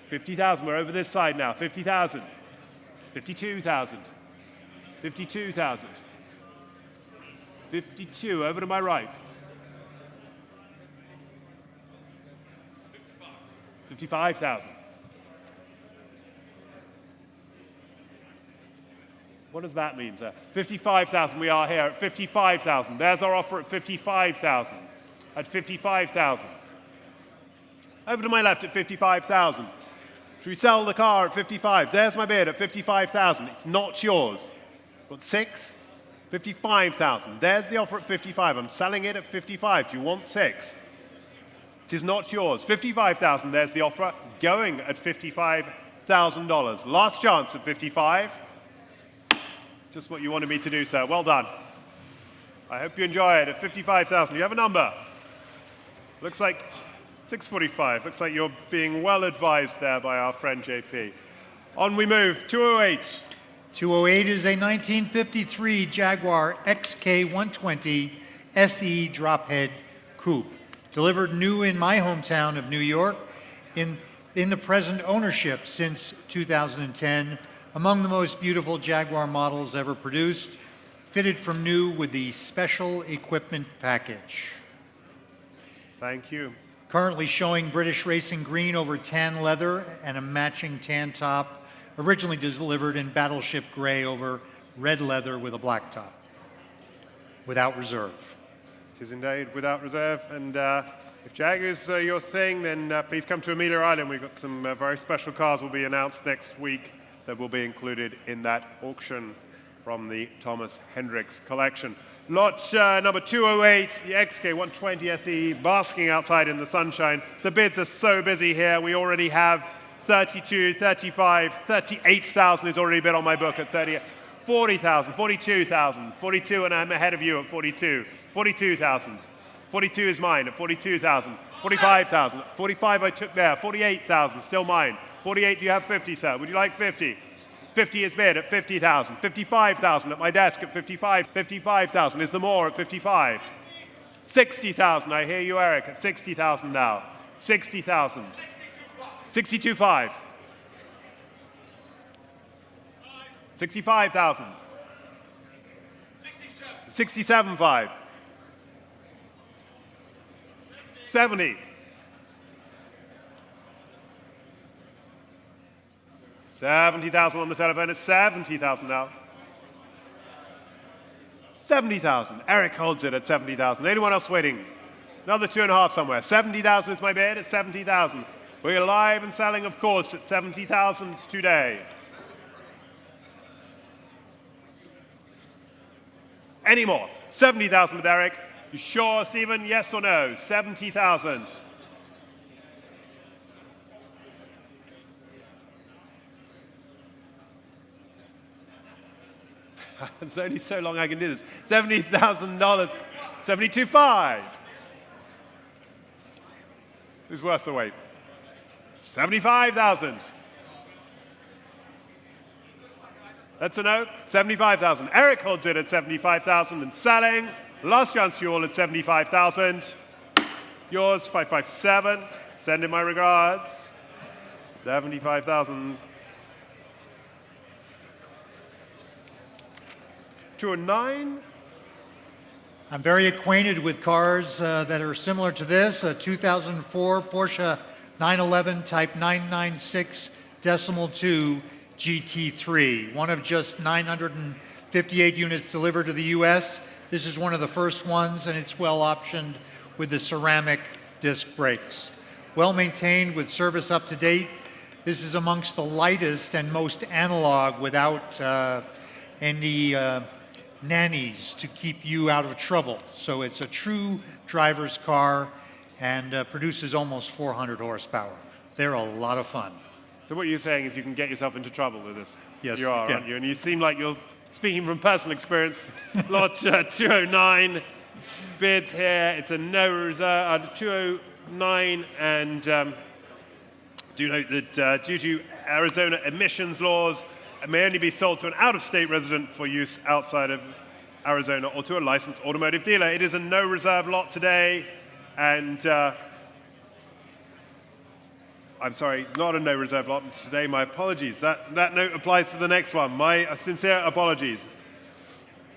50,000. We're over this side now. 50,000. 52,000. 52,000. 52. Over to my right. 55,000. What does that mean, sir? 55,000. We are here at 55,000. There's our offer at 55,000. At 55,000. Over to my left at 55,000. Should we sell the car at 55? There's my bid at 55,000. It's not yours. Got six? 55,000. There's the offer at 55. I'm selling it at 55. Do you want six? It is not yours. 55,000. There's the offer. Going at $55,000. Last chance at 55. Just what you wanted me to do, sir. Well done. I hope you enjoy it at 55,000. You have a number? Looks like 645. Looks like you're being well advised there by our friend JP. On we move. 208. 208 is a 1953 Jaguar XK120 SE drophead coupe. Delivered new in my hometown of New York in the present ownership since 2010. Among the most beautiful Jaguar models ever produced. Fitted from new with the special equipment package. Thank you. Currently showing British Racing Green over tan leather and a matching tan top. Originally delivered in Battleship Gray over red leather with a black top. Without reserve. It is indeed without reserve. And if Jag is your thing, then please come to Amelia Island. We've got some very special cars will be announced next week that will be included in that auction from the Thomas Hendricks collection. Lot number 208, the XK120 SE, basking outside in the sunshine. The bids are so busy here. We already have 32, 35, 38,000 is already bid on my book at 30, 40,000, 42,000, 42, and I'm ahead of you at 42, 42,000. 42 is mine at 42,000, 45,000, 45 I took there, 48,000, still mine. 48, do you have 50, sir? Would you like 50? 50 is bid at 50,000. 55,000 at my desk at 55. 55,000 is the more at 55. 60,000, I hear you, Eric, at 60,000 now. 60,000. 62.5. 65,000. 67.5. 70. 70,000 on the telephone. It's 70,000 now. 70,000. Eric holds it at 70,000. Anyone else waiting? Another 2.5 somewhere. 70,000 is my bid at 70,000. We're live and selling, of course, at 70,000 today. Any more? 70,000 with Eric. You sure, Stephen? Yes or no? 70,000. It's only so long I can do this. $70,000. 72.5. Who's worth the wait? 75,000. That's a no. 75,000. Eric holds it at 75,000 and selling. Last chance to you all at 75,000. Yours, 557. Send in my regards. 75,000. 209. I'm very acquainted with cars that are similar to this. A 2004 Porsche 911 Type 996.2 GT3, one of just 958 units delivered to the U.S. This is one of the first ones, and it's well optioned with the ceramic disc brakes. Well maintained with service up to date. This is amongst the lightest and most analog without any nannies to keep you out of trouble. So it's a true driver's car and produces almost 400 horsepower. They're a lot of fun. So what you're saying is you can get yourself into trouble with this. Yes, you are, yeah. aren't you? And you seem like you're speaking from personal experience. Lot 209 bids here. It's a no reserve. 209, and do note that due to Arizona emissions laws, it may only be sold to an out-of-state resident for use outside of Arizona or to a licensed automotive dealer. It is a no reserve lot today, and I'm sorry, not a no reserve lot today. My apologies. That note applies to the next one. My sincere apologies.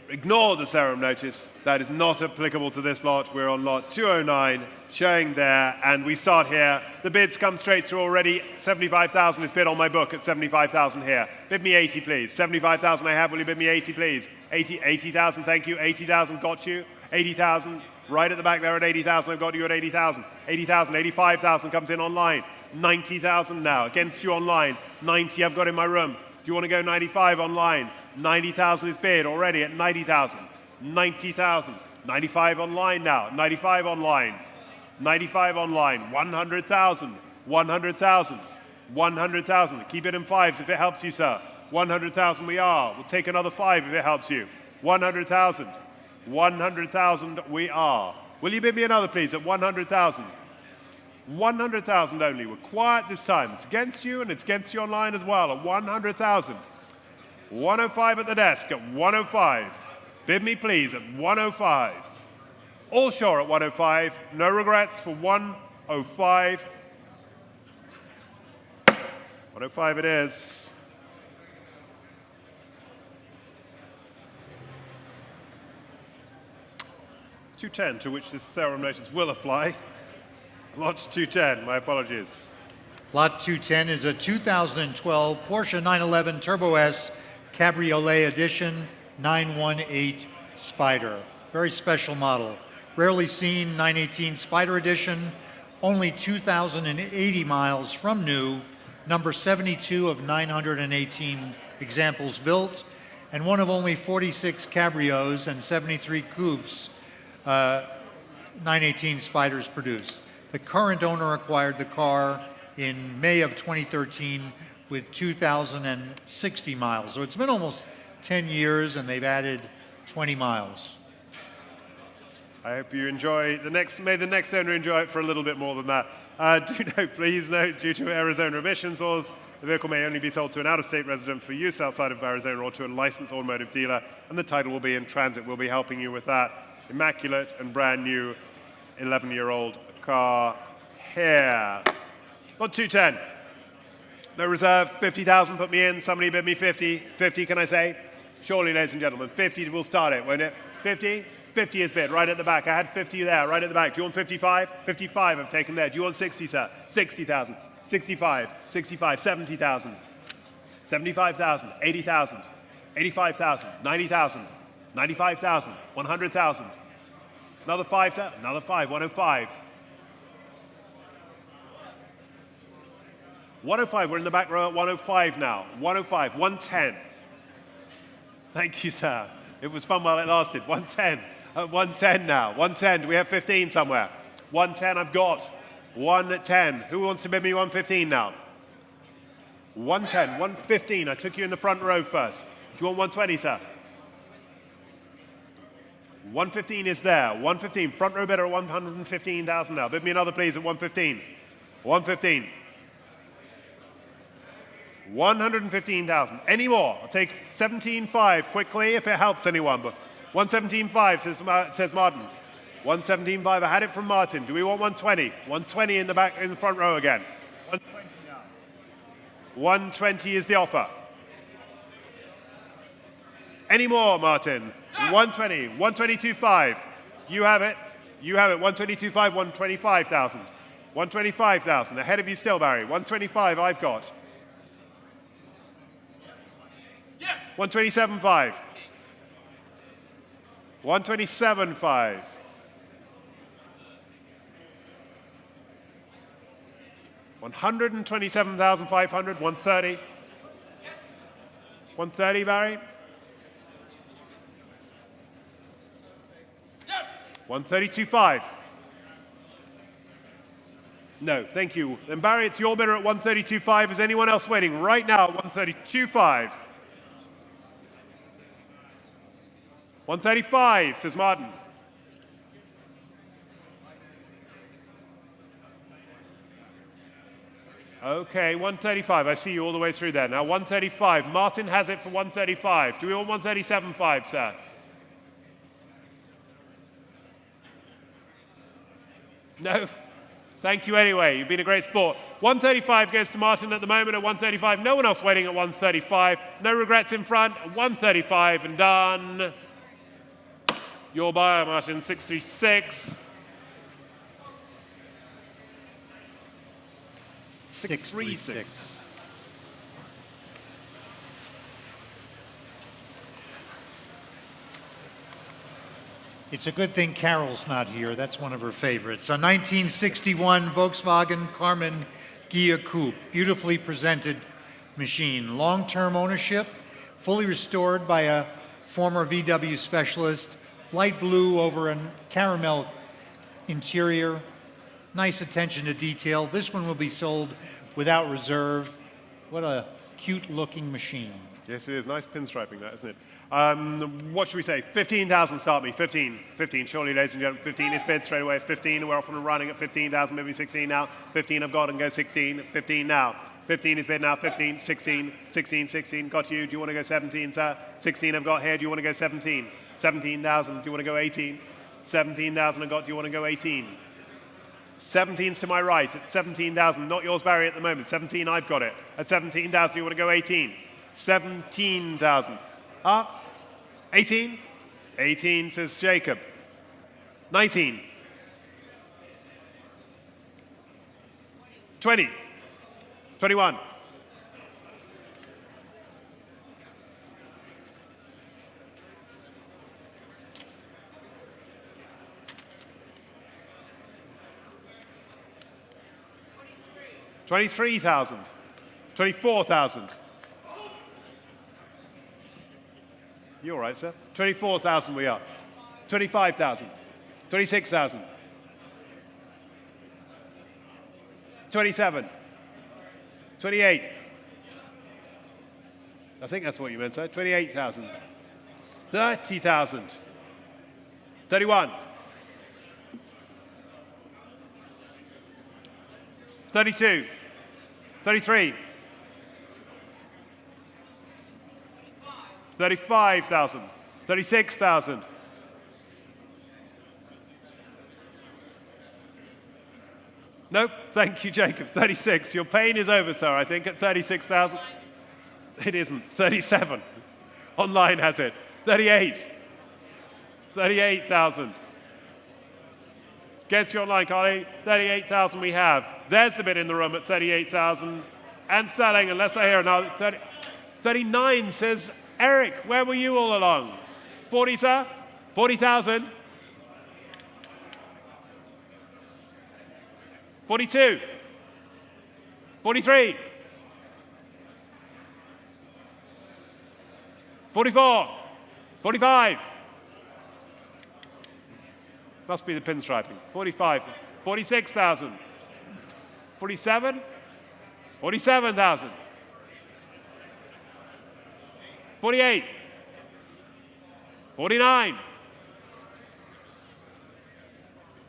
Ignore the serum notice. That is not applicable to this lot. We're on lot 209, showing there, and we start here. The bids come straight through already. 75,000 is bid on my book at 75,000 here. Bid me 80, please. 75,000 I have. Will you bid me 80, please? 80,000, thank you. 80,000, got you. 80,000, right at the back there at 80,000. I've got you at 80,000. 80,000, 85,000 comes in online. 90,000 now, against you online. 90 I've got in my room. Do you want to go 95 online? 90,000 is bid already at 90,000. 90,000. 95 online now. 95 online. 95 online. 100,000. 100,000. 100,000. Keep it in fives if it helps you, sir. 100,000 we are. We'll take another 5 if it helps you. 100,000. 100,000 we are. Will you bid me another, please, at 100,000? 100,000 only. We're quiet this time. It's against you and it's against you online as well at 100,000. 105 at the desk at 105. Bid me please at 105. All sure at 105. No regrets for 105. 105 it is. $210 to which this serum notice will apply. Lot 210, my apologies. Lot 210 is a 2012 Porsche 911 Turbo S Cabriolet Edition 918 Spider. Very special model. Rarely seen 918 Spider Edition, only 2,080 miles from new, number 72 of 918 examples built, and one of only 46 Cabrios and 73 Coupes 918 Spiders produced. The current owner acquired the car in May of 2013 with 2,060 miles. So it's been almost 10 years and they've added 20 miles. I hope you enjoy may the next owner enjoy it for a little bit more than that. Please note, due to Arizona emissions laws, the vehicle may only be sold to an out-of-state resident for use outside of Arizona or to a licensed automotive dealer, and the title will be in transit. We'll be helping you with that. Immaculate and brand new 11-year-old car here. Lot 210. No reserve, 50,000, put me in. Somebody bid me 50. 50, can I say? Surely, ladies and gentlemen. 50, we'll start it, won't it? 50? 50 is bid, right at the back. I had 50 there, right at the back. Do you want 55? 55 I've taken there. Do you want 60, sir? 60,000. 65. 65. 70,000. 75,000. 80,000. 85,000. 90,000. 95,000. 100,000. Another 5, sir? Another 5. 105. 105, we're in the back row at 105 now. 105, 110. Thank you, sir. It was fun while it lasted. 110. 110 now. 110. Do we have 15 somewhere? 110 I've got. 110. Who wants to bid me 115 now? 110. 115. I took you in the front row first. Do you want 120, sir? 115 is there. 115. Front row bidder at 115,000 now. Bid me another, please, at 115. 115. 115,000. Any more? I'll take 17.5 quickly if it helps anyone. But 117.5 says Martin. 117.5. I had it from Martin. Do we want 120? 120 in the back, in the front row again. 120 now. 120 is the offer. Any more, Martin? 120. 122.5. You have it. You have it. 122.5. 125,000. 125,000. Ahead of you still, Barry. 125 I've got. 127.5. 127.5. 127,500. 130. 130, Barry. 132.5. No, thank you. Then Barry, it's your bidder at 132.5. Is anyone else waiting right now at 132.5? 135, says Martin. Okay, 135. I see you all the way through there. Now 135. Martin has it for 135. Do we want 137.5, sir? No? Thank you anyway. You've been a great sport. 135 goes to Martin at the moment at 135. No one else waiting at 135. No regrets in front. 135 and done. Your buyer, Martin, 636. 636. It's a good thing Carol's not here. That's one of her favorites. A 1961 Volkswagen Carmen Ghia Coupe. Beautifully presented machine. Long-term ownership, fully restored by a former VW specialist. Light blue over a caramel interior. Nice attention to detail. This one will be sold without reserve. What a cute-looking machine. Yes, it is. Nice pinstriping, that, isn't it? What should we say? 15,000, start me. 15. 15. Surely, ladies and gentlemen, 15 is bid straight away. 15. We're off and running at 15,000, maybe 16 now. 15 I've got and go 16. 15 now. 15 is bid now. 15. 16. 16. 16. Got you. Do you want to go 17, sir? 16 I've got here. Do you want to go 17? 17,000. Do you want to go 18? 17,000 I've got. Do you want to go 18? 17's to my right at 17,000. Not yours, Barry, at the moment. 17, I've got it. At 17,000, you want to go 18? 17,000. Up. 18. 18, says Jacob. 19. 20. 21. 23,000. 24,000. You all right, sir? 24,000 we are. 25,000. 26,000. 27. 28. I think that's what you meant, sir. 28,000. 30,000. 31. 32. 33. 35,000. 36,000. Nope, thank you, Jacob. 36. Your pain is over, sir, I think, at 36,000. It isn't. 37. Online has it. 38. 38,000. Gets you online, Carly. 38,000 we have. There's the bid in the room at 38,000 and selling, unless I hear another. 39 says Eric. Where were you all along? 40, sir? 40,000. 42. 43. 44. 45. Must be the pinstriping. 45. 46,000. 47. 47,000. 48. 49.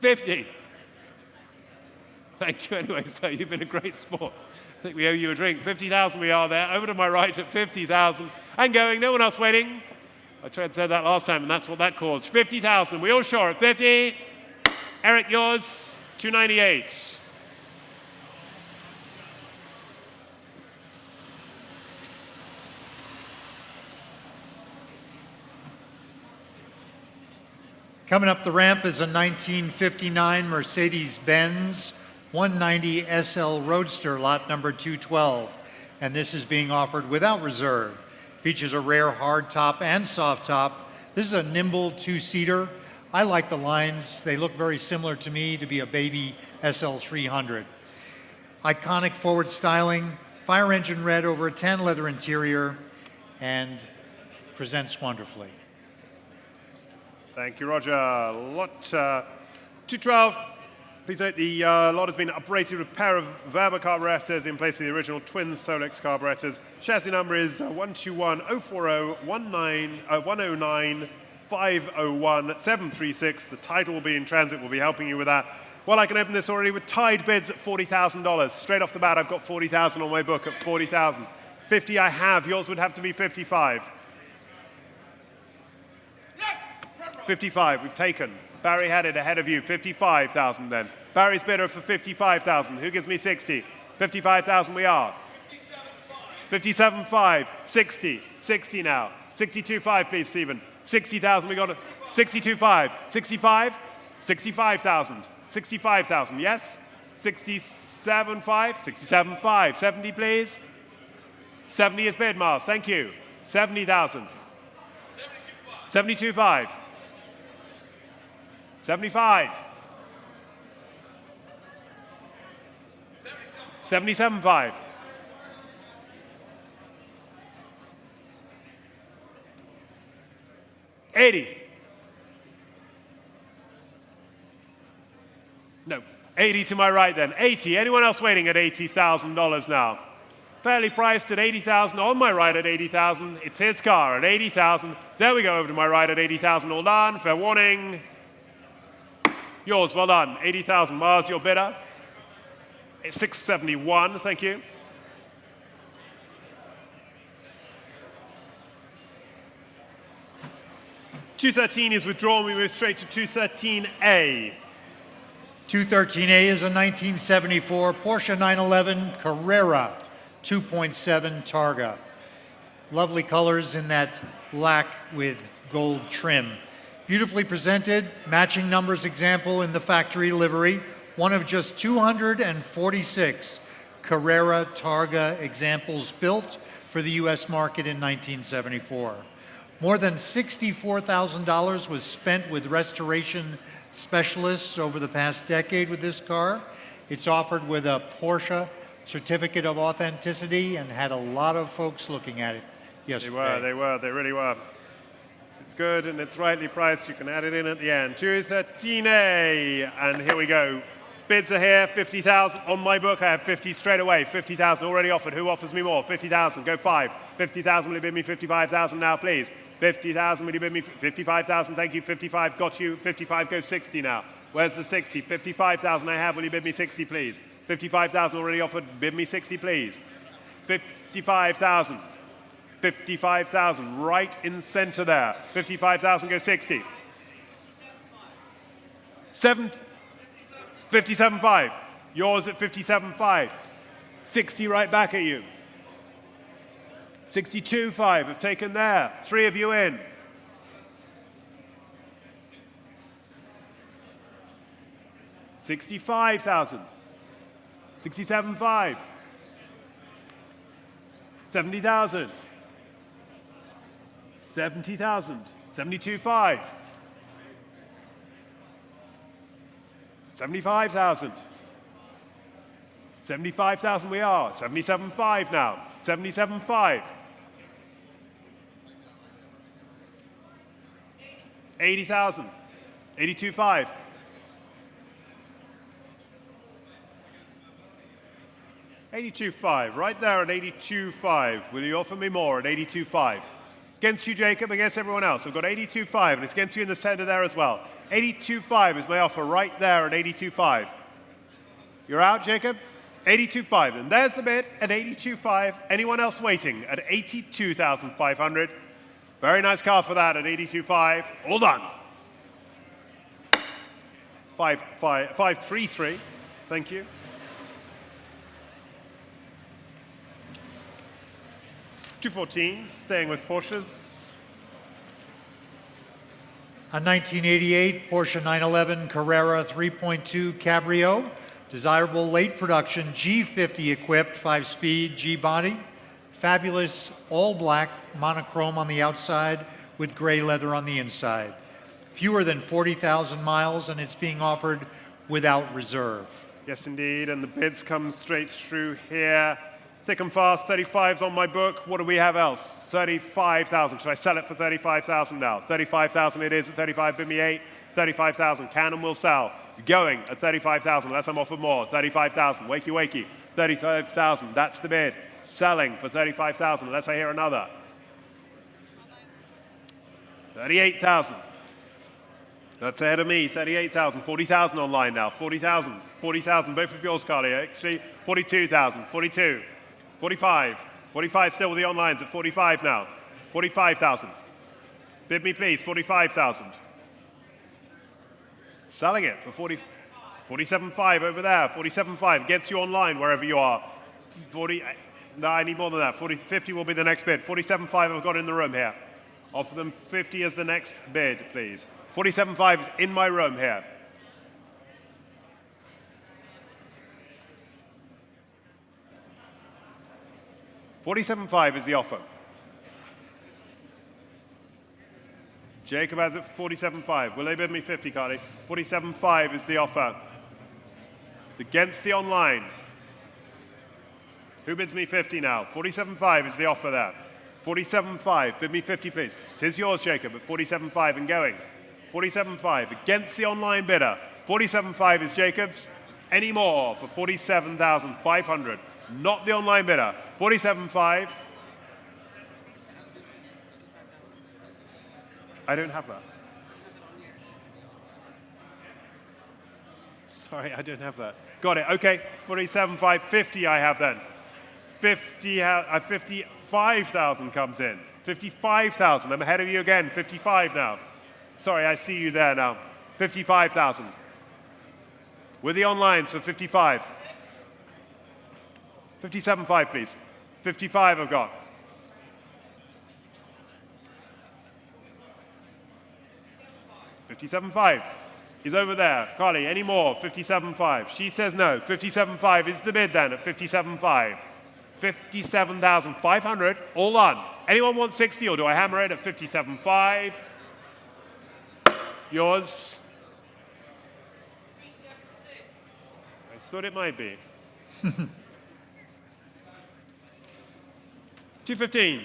50. Thank you anyway, sir. You've been a great sport. I think we owe you a drink. 50,000 we are there. Over to my right at 50,000. And going. No one else waiting. I tried to say that last time, and that's what that caused. 50,000. We all sure at 50. Eric, yours. 298. Coming up the ramp is a 1959 Mercedes-Benz 190 SL Roadster, lot number 212. And this is being offered without reserve. Features a rare hard top and soft top. This is a nimble two-seater. I like the lines. They look very similar to me to be a baby SL300. Iconic forward styling, fire engine red over a tan leather interior, and presents wonderfully. Thank you, Roger. Lot 212. Please note the lot has been uprated with a pair of Weber carburetors in place of the original twin Solex carburetors. Chassis number is 121-040-109-501-736. The title will be in transit. We'll be helping you with that. Well, I can open this already with tied bids at $40,000. Straight off the bat, I've got 40,000 on my book at 40,000. 50 I have. Yours would have to be 55. 55, we've taken. Barry had it ahead of you. 55,000 then. Barry's bidder for 55,000. Who gives me 60? 55,000 we are. 57.5. 60. 60 now. 62.5, please, Stephen. 60,000 we got. 62.5. 65. 65,000. 65,000. Yes. 67.5. 67.5. 70, please. 70 is bid, Mars. Thank you. 70,000. 72.5. 75. 77.5. 80. No, 80 to my right then. 80. Anyone else waiting at $80,000 now? Fairly priced at 80,000. On my right at 80,000. It's his car at 80,000. There we go over to my right at 80,000. All done. Fair warning. Yours, well done. 80,000. Mars, your bidder. It's 671. Thank you. $213 is withdrawn. We move straight to 213A. 213A is a 1974 Porsche 911 Carrera 2.7 Targa. Lovely colors in that black with gold trim. Beautifully presented, matching numbers example in the factory livery. One of just 246 Carrera Targa examples built for the U.S. market in 1974. More than $64,000 was spent with restoration specialists over the past decade with this car. It's offered with a Porsche certificate of authenticity and had a lot of folks looking at it yesterday. They really were. It's good and it's rightly priced. You can add it in at the end. 213A, and here we go. Bids are here, 50,000 on my book. I have 50 straight away. 50,000 already offered. Who offers me more? 50,000. Go 5. 50,000. Will you bid me 55,000 now, please? 50,000. Will you bid me 55,000? Thank you. 55. Got you. 55. Go 60 now. Where's the 60? 55,000 I have. Will you bid me 60, please? 55,000 already offered. Bid me 60, please. 55,000. 55,000. Right in center there. 55,000. Go 60. 57.5. Yours at 57.5. 60 right back at you. 62.5 have taken there. 3 of you in. 65,000. 67.5. 70,000. 70,000. 72.5. 75,000. 75,000 we are. 77.5 now. 77.5. 80,000. 82.5. 82.5. Right there at 82.5. Will you offer me more at 82.5? Against you, Jacob, against everyone else. I've got 82.5, and it's against you in the center there as well. 82.5 is my offer right there at 82.5. You're out, Jacob? 82.5. And there's the bid at 82.5. Anyone else waiting at 82,500? Very nice car for that at 82.5. All done. 533. Thank you. $214, staying with Porsches. A 1988 Porsche 911 Carrera 3.2 Cabrio. Desirable late production G50 equipped 5-speed G-body. Fabulous all black monochrome on the outside with gray leather on the inside. Fewer than 40,000 miles, and it's being offered without reserve. Yes, indeed, and the bids come straight through here. Thick and fast, 35's on my book. What do we have else? 35,000. Should I sell it for 35,000 now? 35,000 it is at 35, bid me 8. 35,000, can and will sell. It's going at 35,000, unless I'm offered more. 35,000, wakey, wakey. 35,000, that's the bid. Selling for 35,000, unless I hear another. 38,000. That's ahead of me, 38,000. 40,000 online now, 40,000. 40,000, both of yours, Carly. Actually, 42,000, 42. 45. 45 still with the onlines at 45 now. 45,000. Bid me, please, 45,000. Selling it for 47.5 over there. 47.5 gets you online wherever you are. 40. No, I need more than that. 50 will be the next bid. 47.5 I've got in the room here. Offer them 50 as the next bid, please. 47.5 is in my room here. $47.5 is the offer. Jacob has it for 47.5. Will they bid me 50, Carly? 47.5 is the offer. Against the online. Who bids me 50 now? 47.5 is the offer there. 47.5. Bid me 50, please. Tis yours, Jacob, at 47.5 and going. 47.5 against the online bidder. 47.5 is Jacob's. Any more for 47,500. Not the online bidder. 47.5. I don't have that. Sorry, I don't have that. Got it. Okay. 47.5. 50 I have then. 55,000 comes in. 55,000. I'm ahead of you again. 55 now. Sorry, I see you there now. 55,000. With the onlines for 55. 57.5, please. 55 I've got. 57.5. He's over there. Carly, any more? 57.5. She says no. 57.5 is the bid then at 57.5. 57,500. All on. Anyone want 60 or do I hammer it at 57.5? Yours. I thought it might be. 215.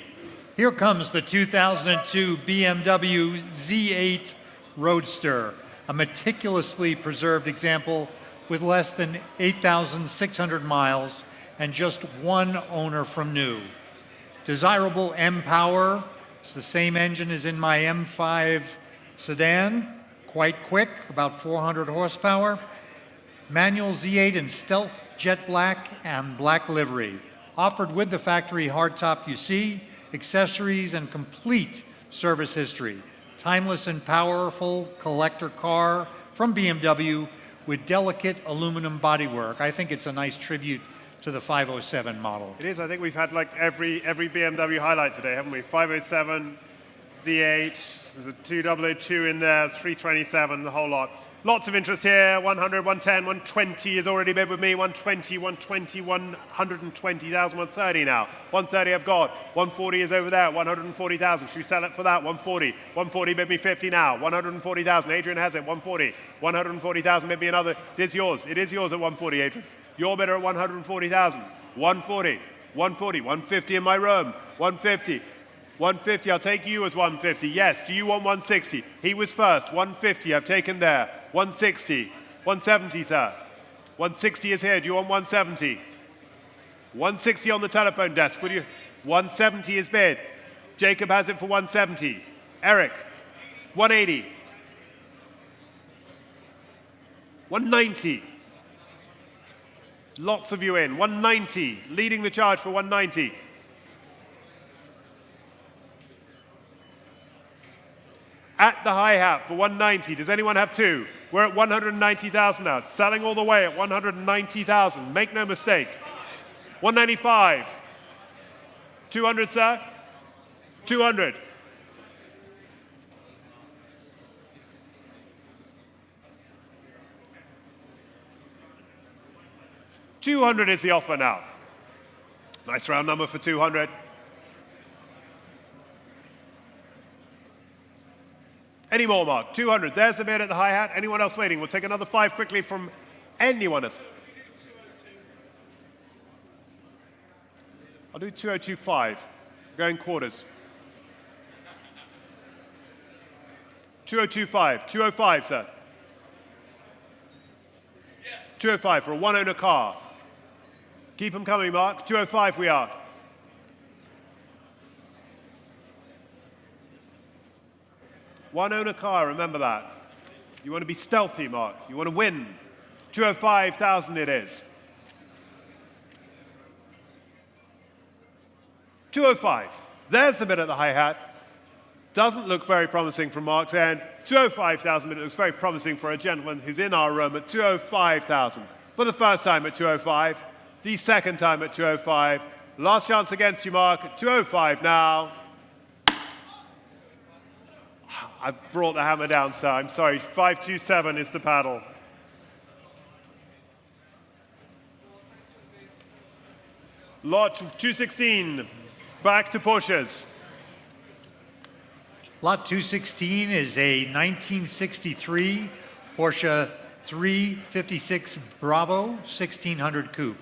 Here comes the 2002 BMW Z8 Roadster, a meticulously preserved example with less than 8,600 miles and just one owner from new. Desirable M-Power. It's the same engine as in my M5 sedan. Quite quick, about 400 horsepower. Manual Z8 in stealth jet black and black livery. Offered with the factory hardtop you see, accessories, and complete service history. Timeless and powerful collector car from BMW with delicate aluminum bodywork. I think it's a nice tribute to the 507 model. It is. I think we've had like every BMW highlight today, haven't we? 507, Z8, there's a 2002 in there, it's 327, the whole lot. Lots of interest here. 100, 110, 120 is already bid with me. 120, 120, 120,000, 130 now. 130 I've got. 140 is over there. 140,000. Should we sell it for that? 140. 140 bid me 50 now. 140,000. Adrian has it. 140. 140,000 bid me another. It is yours. It is yours at 140, Adrian. Your bidder at 140,000. 140. 140. 150 in my room. 150. 150, I'll take you as 150. Yes, do you want 160? He was first. 150, I've taken there. 160. 170, sir. 160 is here. Do you want 170? 160 on the telephone desk. Would you? 170 is bid. Jacob has it for 170. Eric, 180. 190. Lots of you in. 190, leading the charge for 190. At the hi-hat for 190. Does anyone have two? We're at 190,000 now. Selling all the way at 190,000. Make no mistake. 195. 200, sir? 200. $200 is the offer now. Nice round number for 200. Any more, Mark? 200. There's the bid at the hi-hat. Anyone else waiting? We'll take another 5 quickly from anyone else. I'll do 2025. Going quarters. 2025. 205, sir. 205 for a one-owner car. Keep them coming, Mark. 205 we are. One-owner car, remember that. You want to be stealthy, Mark. You want to win. 205,000 it is. 205. There's the bid at the hi-hat. Doesn't look very promising from Mark's end. 205,000, but it looks very promising for a gentleman who's in our room at 205,000. For the first time at 205, the second time at 205. Last chance against you, Mark, at 205 now. I've brought the hammer down, sir. I'm sorry. 527 is the paddle. Lot 216. Back to Porsches. Lot 216 is a 1963 Porsche 356 Bravo 1600 Coupe.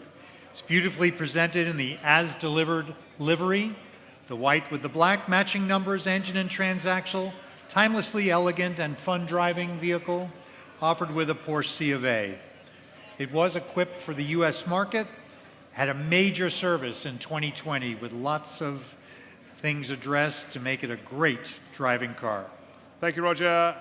It's beautifully presented in the as-delivered livery, the white with the black, matching numbers, engine and transaxle, timelessly elegant and fun driving vehicle, offered with a Porsche C of A. It was equipped for the U.S. market, had a major service in 2020 with lots of things addressed to make it a great driving car. Thank you, Roger.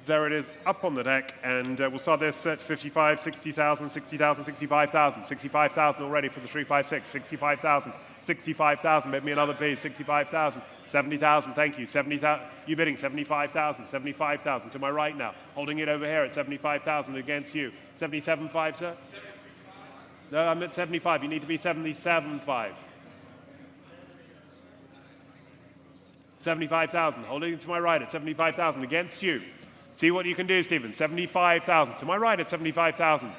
There it is up on the deck, and we'll start this at 55, 60,000, 60,000, 65,000, 65,000 already for the 356, 65,000, 65,000, bid me another please, 65,000, 70,000, thank you, 70,000, you bidding 75,000, 75,000 to my right now, holding it over here at 75,000 against you, 77.5, sir? No, I'm at 75, you need to be 77.5. 75,000, holding it to my right at 75,000 against you. See what you can do, Stephen. 75,000. To my right at 75,000.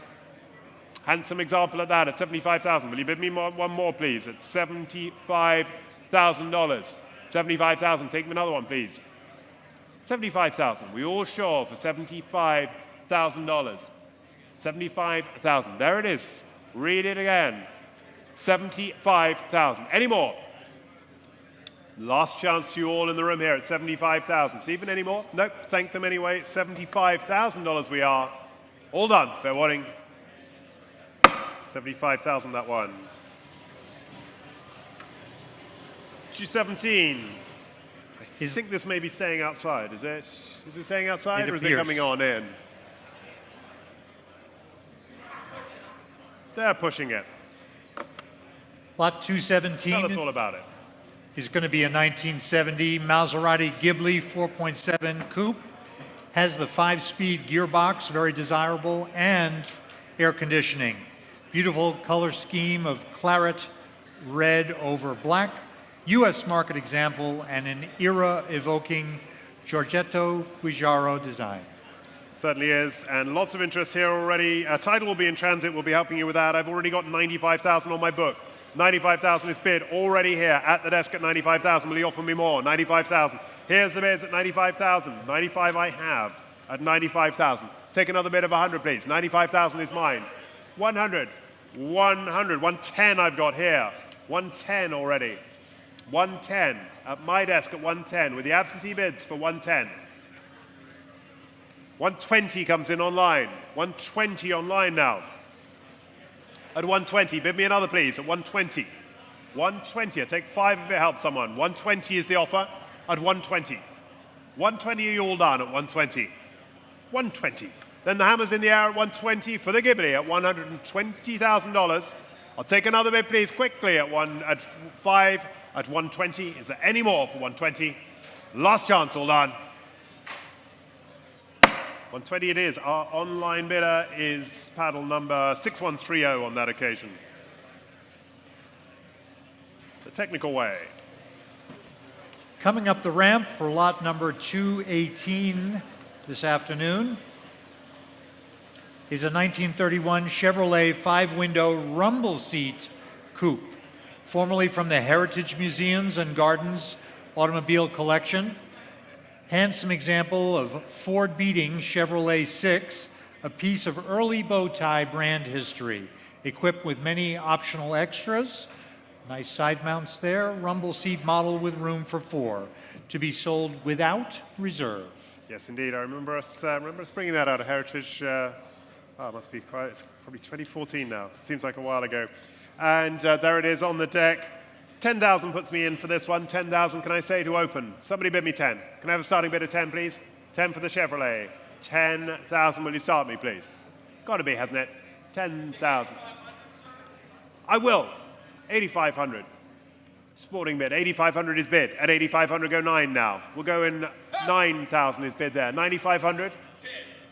Handsome example at that at 75,000. Will you bid me one more, please? At $75,000. 75,000. Take me another one, please. 75,000. We all sure for $75,000. 75,000. There it is. Read it again. 75,000. Any more? Last chance to you all in the room here at 75,000. Stephen, any more? Nope. Thank them anyway. $75,000 we are. All done. Fair warning. 75,000 that one. 217. I think this may be staying outside. Is it? Is it staying outside or is it coming on in? They're pushing it. Lot 217. Tell us all about it. Is going to be a 1970 Maserati Ghibli 4.7 coupe. Has the 5-speed gearbox, very desirable, and air conditioning. Beautiful color scheme of claret red over black. U.S. market example and an era-evoking Giorgetto Giugiaro design. Certainly is, and lots of interest here already. Title will be in transit. We'll be helping you with that. I've already got 95,000 on my book. 95,000 is bid already here at the desk at 95,000. Will you offer me more? 95,000. Here's the bids at 95,000. 95 I have at 95,000. Take another bid of 100, please. 95,000 is mine. 100. 100. 110 I've got here. 110 already. 110 at my desk at 110 with the absentee bids for 110. 120 comes in online. 120 online now. At 120, bid me another please, at 120. 120. I take 5 if it helps someone. 120 is the offer at 120. 120, are you all done at 120? 120. Then the hammer's in the air at 120 for the Ghibli at $120,000. I'll take another bid, please, quickly at 5 at 120. Is there any more for 120? Last chance, all done. 120 it is. Our online bidder is paddle number 6130 on that occasion. The technical way. Coming up the ramp for lot number 218 this afternoon is a 1931 Chevrolet 5-window rumble seat coupe, formerly from the Heritage Museums and Gardens automobile collection. Handsome example of Ford beating Chevrolet 6, a piece of early bow tie brand history, equipped with many optional extras. Nice side mounts there. Rumble seat model with room for 4, to be sold without reserve. Yes, indeed. I remember us bringing that out of Heritage. It must be it's probably 2014 now. Seems like a while ago. And there it is on the deck. 10,000 puts me in for this one. 10,000, can I say to open? Somebody bid me 10. Can I have a starting bid of 10, please? 10 for the Chevrolet. 10,000, will you start me, please? Got to be, hasn't it? 10,000. I will. 8,500. Sporting bid. 8,500 is bid. At 8,500, go 9 now. We'll go in 9,000 is bid there. 9,500?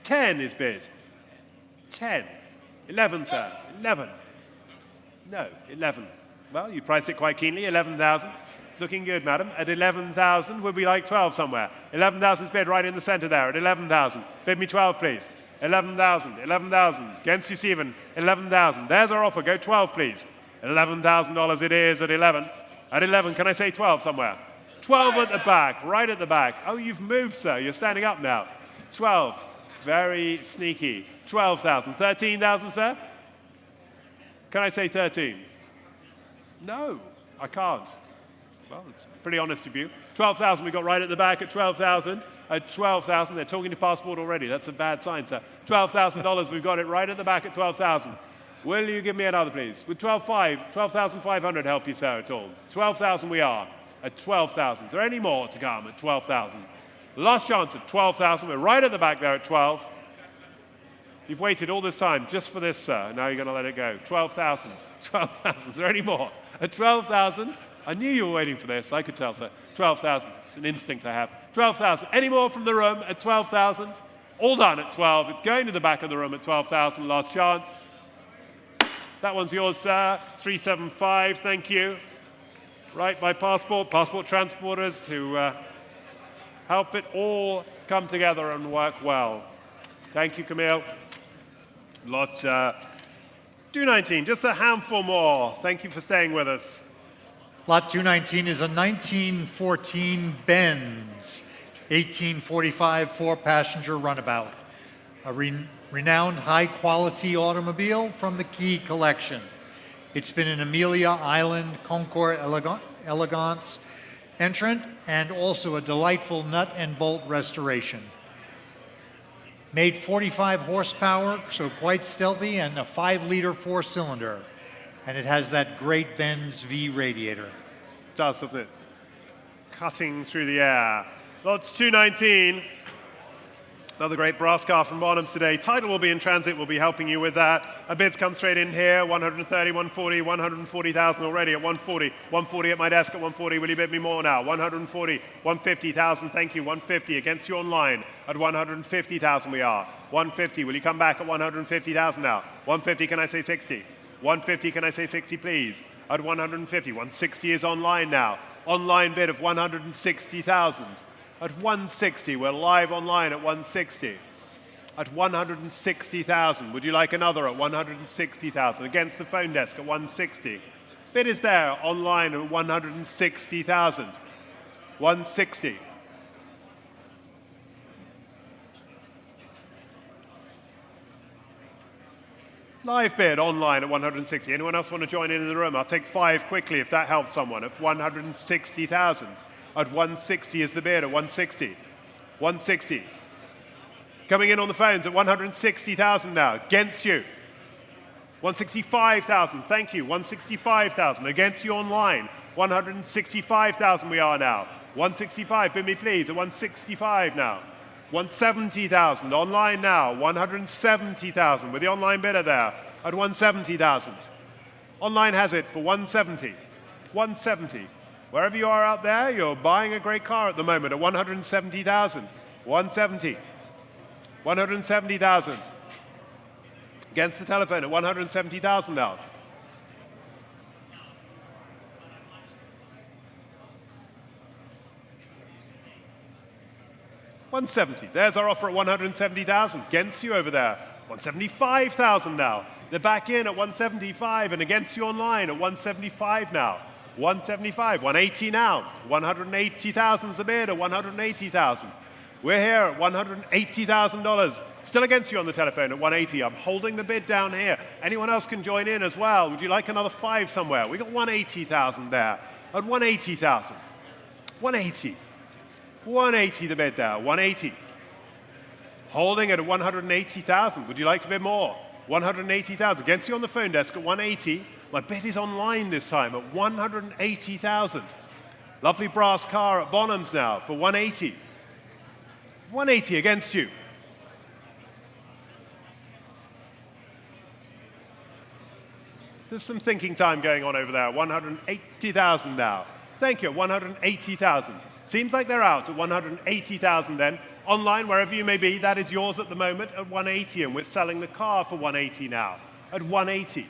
10 is bid. 10. 11, sir. 11. No, 11. Well, you priced it quite keenly. 11,000. It's looking good, madam. At 11,000, would we like 12 somewhere? 11,000 is bid right in the center there. At 11,000. Bid me 12, please. 11,000. 11,000. Against you, Stephen. 11,000. There's our offer. Go 12, please. $11,000 it is at 11. At 11, can I say 12 somewhere? 12 at the back, right at the back. Oh, you've moved, sir. You're standing up now. 12. Very sneaky. 12,000. 13,000, sir? Can I say 13? No, I can't. Well, it's pretty honest of you. 12,000 we got right at the back at 12,000. At 12,000, they're talking to Passport already. That's a bad sign, sir. $12,000, we've got it right at the back at 12,000. Will you give me another, please? Would 12,500 help you, sir, at all? 12,000 we are. At 12,000. Is there any more to come at 12,000? Last chance at 12,000. We're right at the back there at 12. You've waited all this time just for this, sir. Now you're going to let it go. 12,000. 12,000. Is there any more? At 12,000. I knew you were waiting for this. I could tell, sir. 12,000. It's an instinct I have. 12,000. Any more from the room at 12,000? All done at 12. It's going to the back of the room at 12,000. Last chance. That one's yours, sir. 375. Thank you. Right by Passport transporters who help it all come together and work well. Thank you, Camille. Lot 219, just a handful more. Thank you for staying with us. Lot 219 is a 1914 Benz, 1845 4-passenger runabout, a renowned high-quality automobile from the Key collection. It's been an Amelia Island Concours Elegance entrant and also a delightful nut and bolt restoration. Made 45 horsepower, so quite stealthy, and a 5-liter 4-cylinder. And it has that great Benz V radiator. It does, doesn't it? Cutting through the air. Lots 219. Another great brass car from Bonhams today. Title will be in transit. We'll be helping you with that. Our bids come straight in here. 130, 140, 140,000 already at 140. 140 at my desk at 140. Will you bid me more now? 140, 150,000. Thank you. 150 against you online. At 150,000 we are. 150. Will you come back at 150,000 now? 150. Can I say 60? 150. Can I say 60, please? At 150. 160 is online now. Online bid of 160,000. At 160, we're live online at 160. At 160,000, would you like another at 160,000? Against the phone desk at 160. Bid is there online at 160,000. 160. Live bid online at 160. Anyone else want to join in the room? I'll take 5 quickly if that helps someone. At 160,000. At 160 is the bid, at 160. 160. Coming in on the phones at 160,000 now. Against you. 165,000, thank you, 165,000. Against you online, 165,000 we are now. 165, bid me please, at 165 now. 170,000, online now, 170,000, with the online bidder there at 170,000. Online has it for 170, 170. Wherever you are out there, you're buying a great car at the moment at 170,000. 170, 170,000. Against the telephone at 170,000 now. $170. There's our offer at 170,000. Against you over there. 175,000 now. They're back in at 175 and against you online at 175 now. 175, 180 now. 180,000 is the bid at 180,000. We're here at $180,000. Still against you on the telephone at 180. I'm holding the bid down here. Anyone else can join in as well. Would you like another 5 somewhere? We got 180,000 there at 180,000. 180. 180 the bid there, 180. Holding it at 180,000. Would you like to bid more? 180,000. Against you on the phone desk at 180. My bid is online this time at 180,000. Lovely brass car at Bonhams now for 180. 180 against you. There's some thinking time going on over there. 180,000 now. Thank you, 180,000. Seems like they're out at 180,000 then. Online, wherever you may be, that is yours at the moment at 180, and we're selling the car for 180 now, at 180.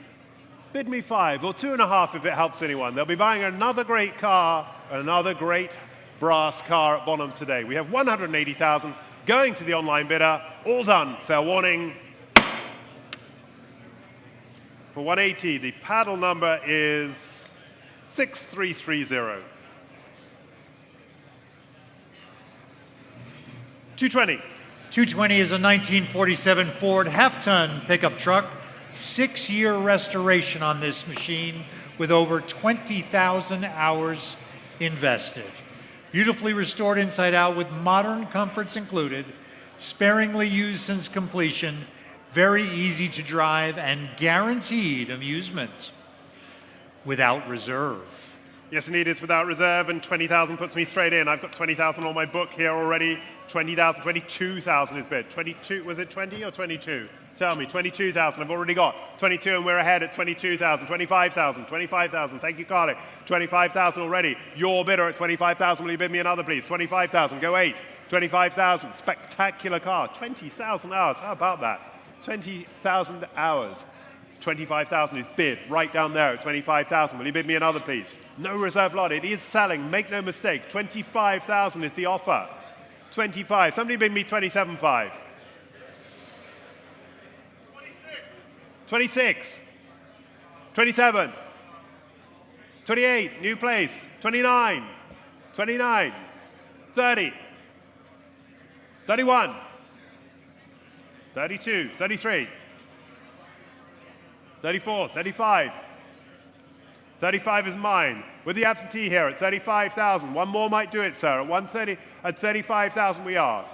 Bid me 5 or 2.5 if it helps anyone. They'll be buying another great car, another great brass car at Bonhams today. We have 180,000 going to the online bidder. All done. Fair warning. For 180, the paddle number is 6330. 220. 220 is a 1947 Ford half-ton pickup truck. 6-year restoration on this machine with over 20,000 hours invested. Beautifully restored inside out with modern comforts included, sparingly used since completion, very easy to drive, and guaranteed amusement without reserve. Yes, indeed, it's without reserve, and 20,000 puts me straight in. I've got 20,000 on my book here already. 20,000, 22,000 is bid. 22, was it 20 or 22? Tell me, 22,000, I've already got 22, and we're ahead at 22,000, 25,000, 25,000, thank you, Carly. 25,000 already. Your bidder at 25,000, will you bid me another, please? 25,000, go 8. 25,000, spectacular car. 20,000 hours, how about that? 20,000 hours. 25,000 is bid right down there at 25,000. Will you bid me another, please? No reserve lot. It is selling. Make no mistake. 25,000 is the offer. 25. Somebody bid me 27.5. 26. 27. 28. New place. 29. 29. 30. 31. 32. 33. 34, 35. 35 is mine. With the absentee here at 35,000. One more might do it, sir. At 130, at 35,000 we are.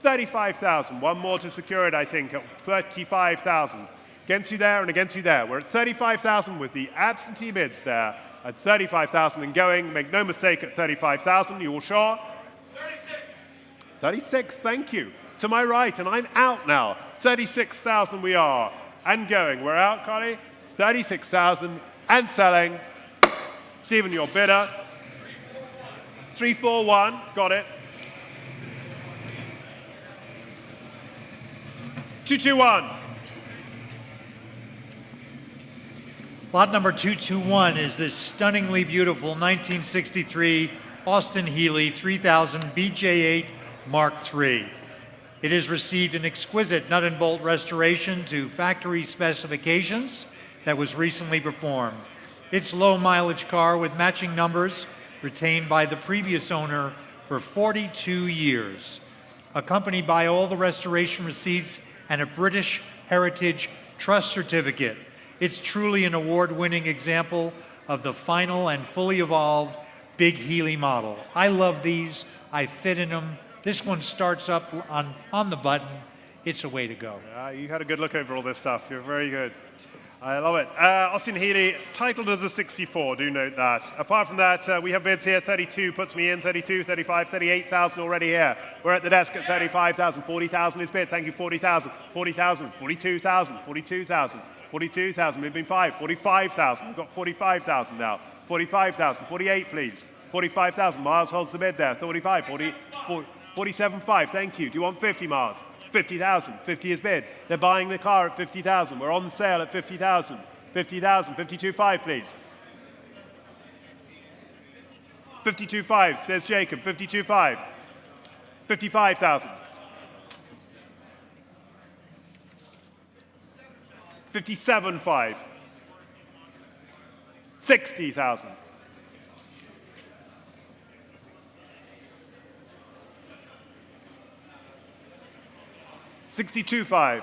35,000. One more to secure it, I think, at 35,000. Against you there and against you there. We're at 35,000 with the absentee bids there at 35,000 and going. Make no mistake at 35,000. You all sure? 36. 36, thank you. To my right, and I'm out now. 36,000 we are. And going. We're out, Connie. 36,000 and selling. Stephen, your bidder. 341. Got it. 221. Lot number 221 is this stunningly beautiful 1963 Austin Healey 3000 BJ8 Mark III. It has received an exquisite nut and bolt restoration to factory specifications that was recently performed. Its low mileage car with matching numbers retained by the previous owner for 42 years, accompanied by all the restoration receipts and a British Heritage Trust Certificate. It's truly an award-winning example of the final and fully evolved Big Healey model. I love these. I fit in them. This one starts up on the button. It's a way to go. You had a good look over all this stuff. You're very good. I love it. Austin Healey, titled as a 64, do note that. Apart from that, we have bids here. 32 puts me in, 32, 35, 38,000 already here. We're at the desk at 35,000, 40,000 is bid. Thank you, 40,000, 40,000, 42,000, 42,000, 42,000, we've been 5, 45,000. We've got 45,000 now. 45,000, 48 please. 45,000, Mars holds the bid there. 45, 40, 47.5, thank you. Do you want 50, Mars? 50,000, 50 is bid. They're buying the car at 50,000. We're on sale at 50,000. 50,000, 52.5 please. 52.5 says Jacob, 52.5. 55,000. 57.5. 60,000. 62.5.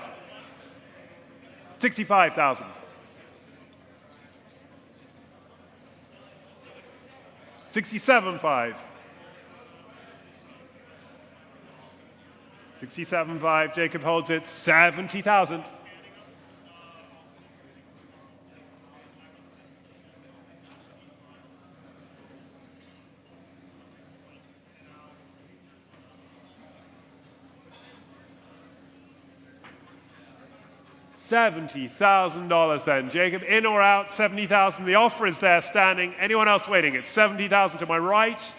65,000. 67.5. 67.5. Jacob holds it. 70,000. 70,000 then. Jacob, in or out? 70,000. The offer is there standing. Anyone else waiting? It's 70,000 to my right.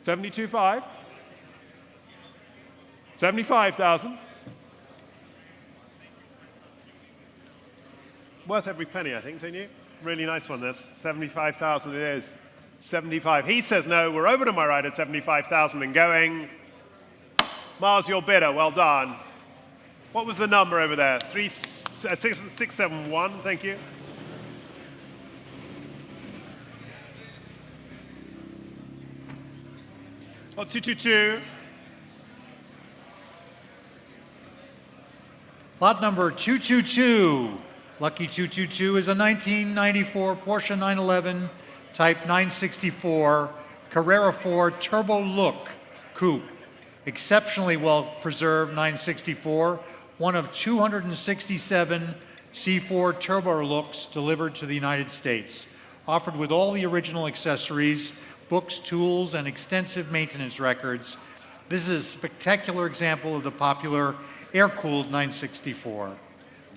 $72,500. 75,000. Worth every penny, I think, don't you? Really nice one, this. 75,000 it is. 75. He says no. We're over to my right at 75,000 and going. Mars, your bidder. Well done. What was the number over there? 671. Thank you. Oh, 222. Lot number 222. Lucky 222 is a 1994 Porsche 911 Type 964 Carrera 4 Turbo Look Coupe. Exceptionally well preserved 964, one of 267 C4 Turbo Looks delivered to the United States. Offered with all the original accessories, books, tools, and extensive maintenance records. This is a spectacular example of the popular air-cooled 964.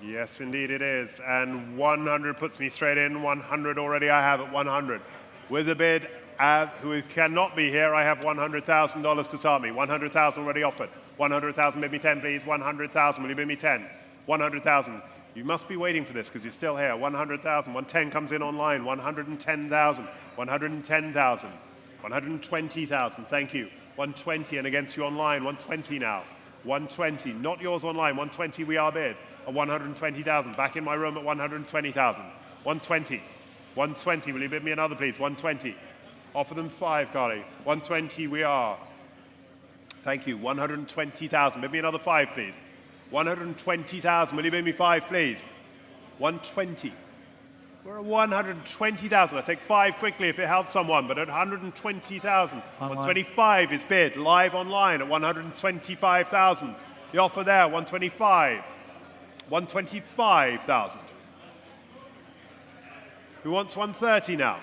Yes, indeed it is. And 100 puts me straight in. 100 already I have at 100. With a bid, who cannot be here, I have $100,000 to start me. 100,000 already offered. 100,000, bid me 10, please. 100,000, will you bid me 10? 100,000. You must be waiting for this because you're still here. 100,000. 110 comes in online. 110,000. 110,000. 120,000. Thank you. 120 and against you online. 120 now. 120. Not yours online. 120 we are bid. At 120,000. Back in my room at 120,000. 120. 120. Will you bid me another, please? 120. Offer them 5, Carly. 120 we are. Thank you. 120,000. Bid me another 5, please. 120,000. Will you bid me 5, please? 120. We're at 120,000. I'll take 5 quickly if it helps someone, but at 120,000. 125 is bid. Live online at 125,000. The offer there, 125. 125,000. Who wants 130 now?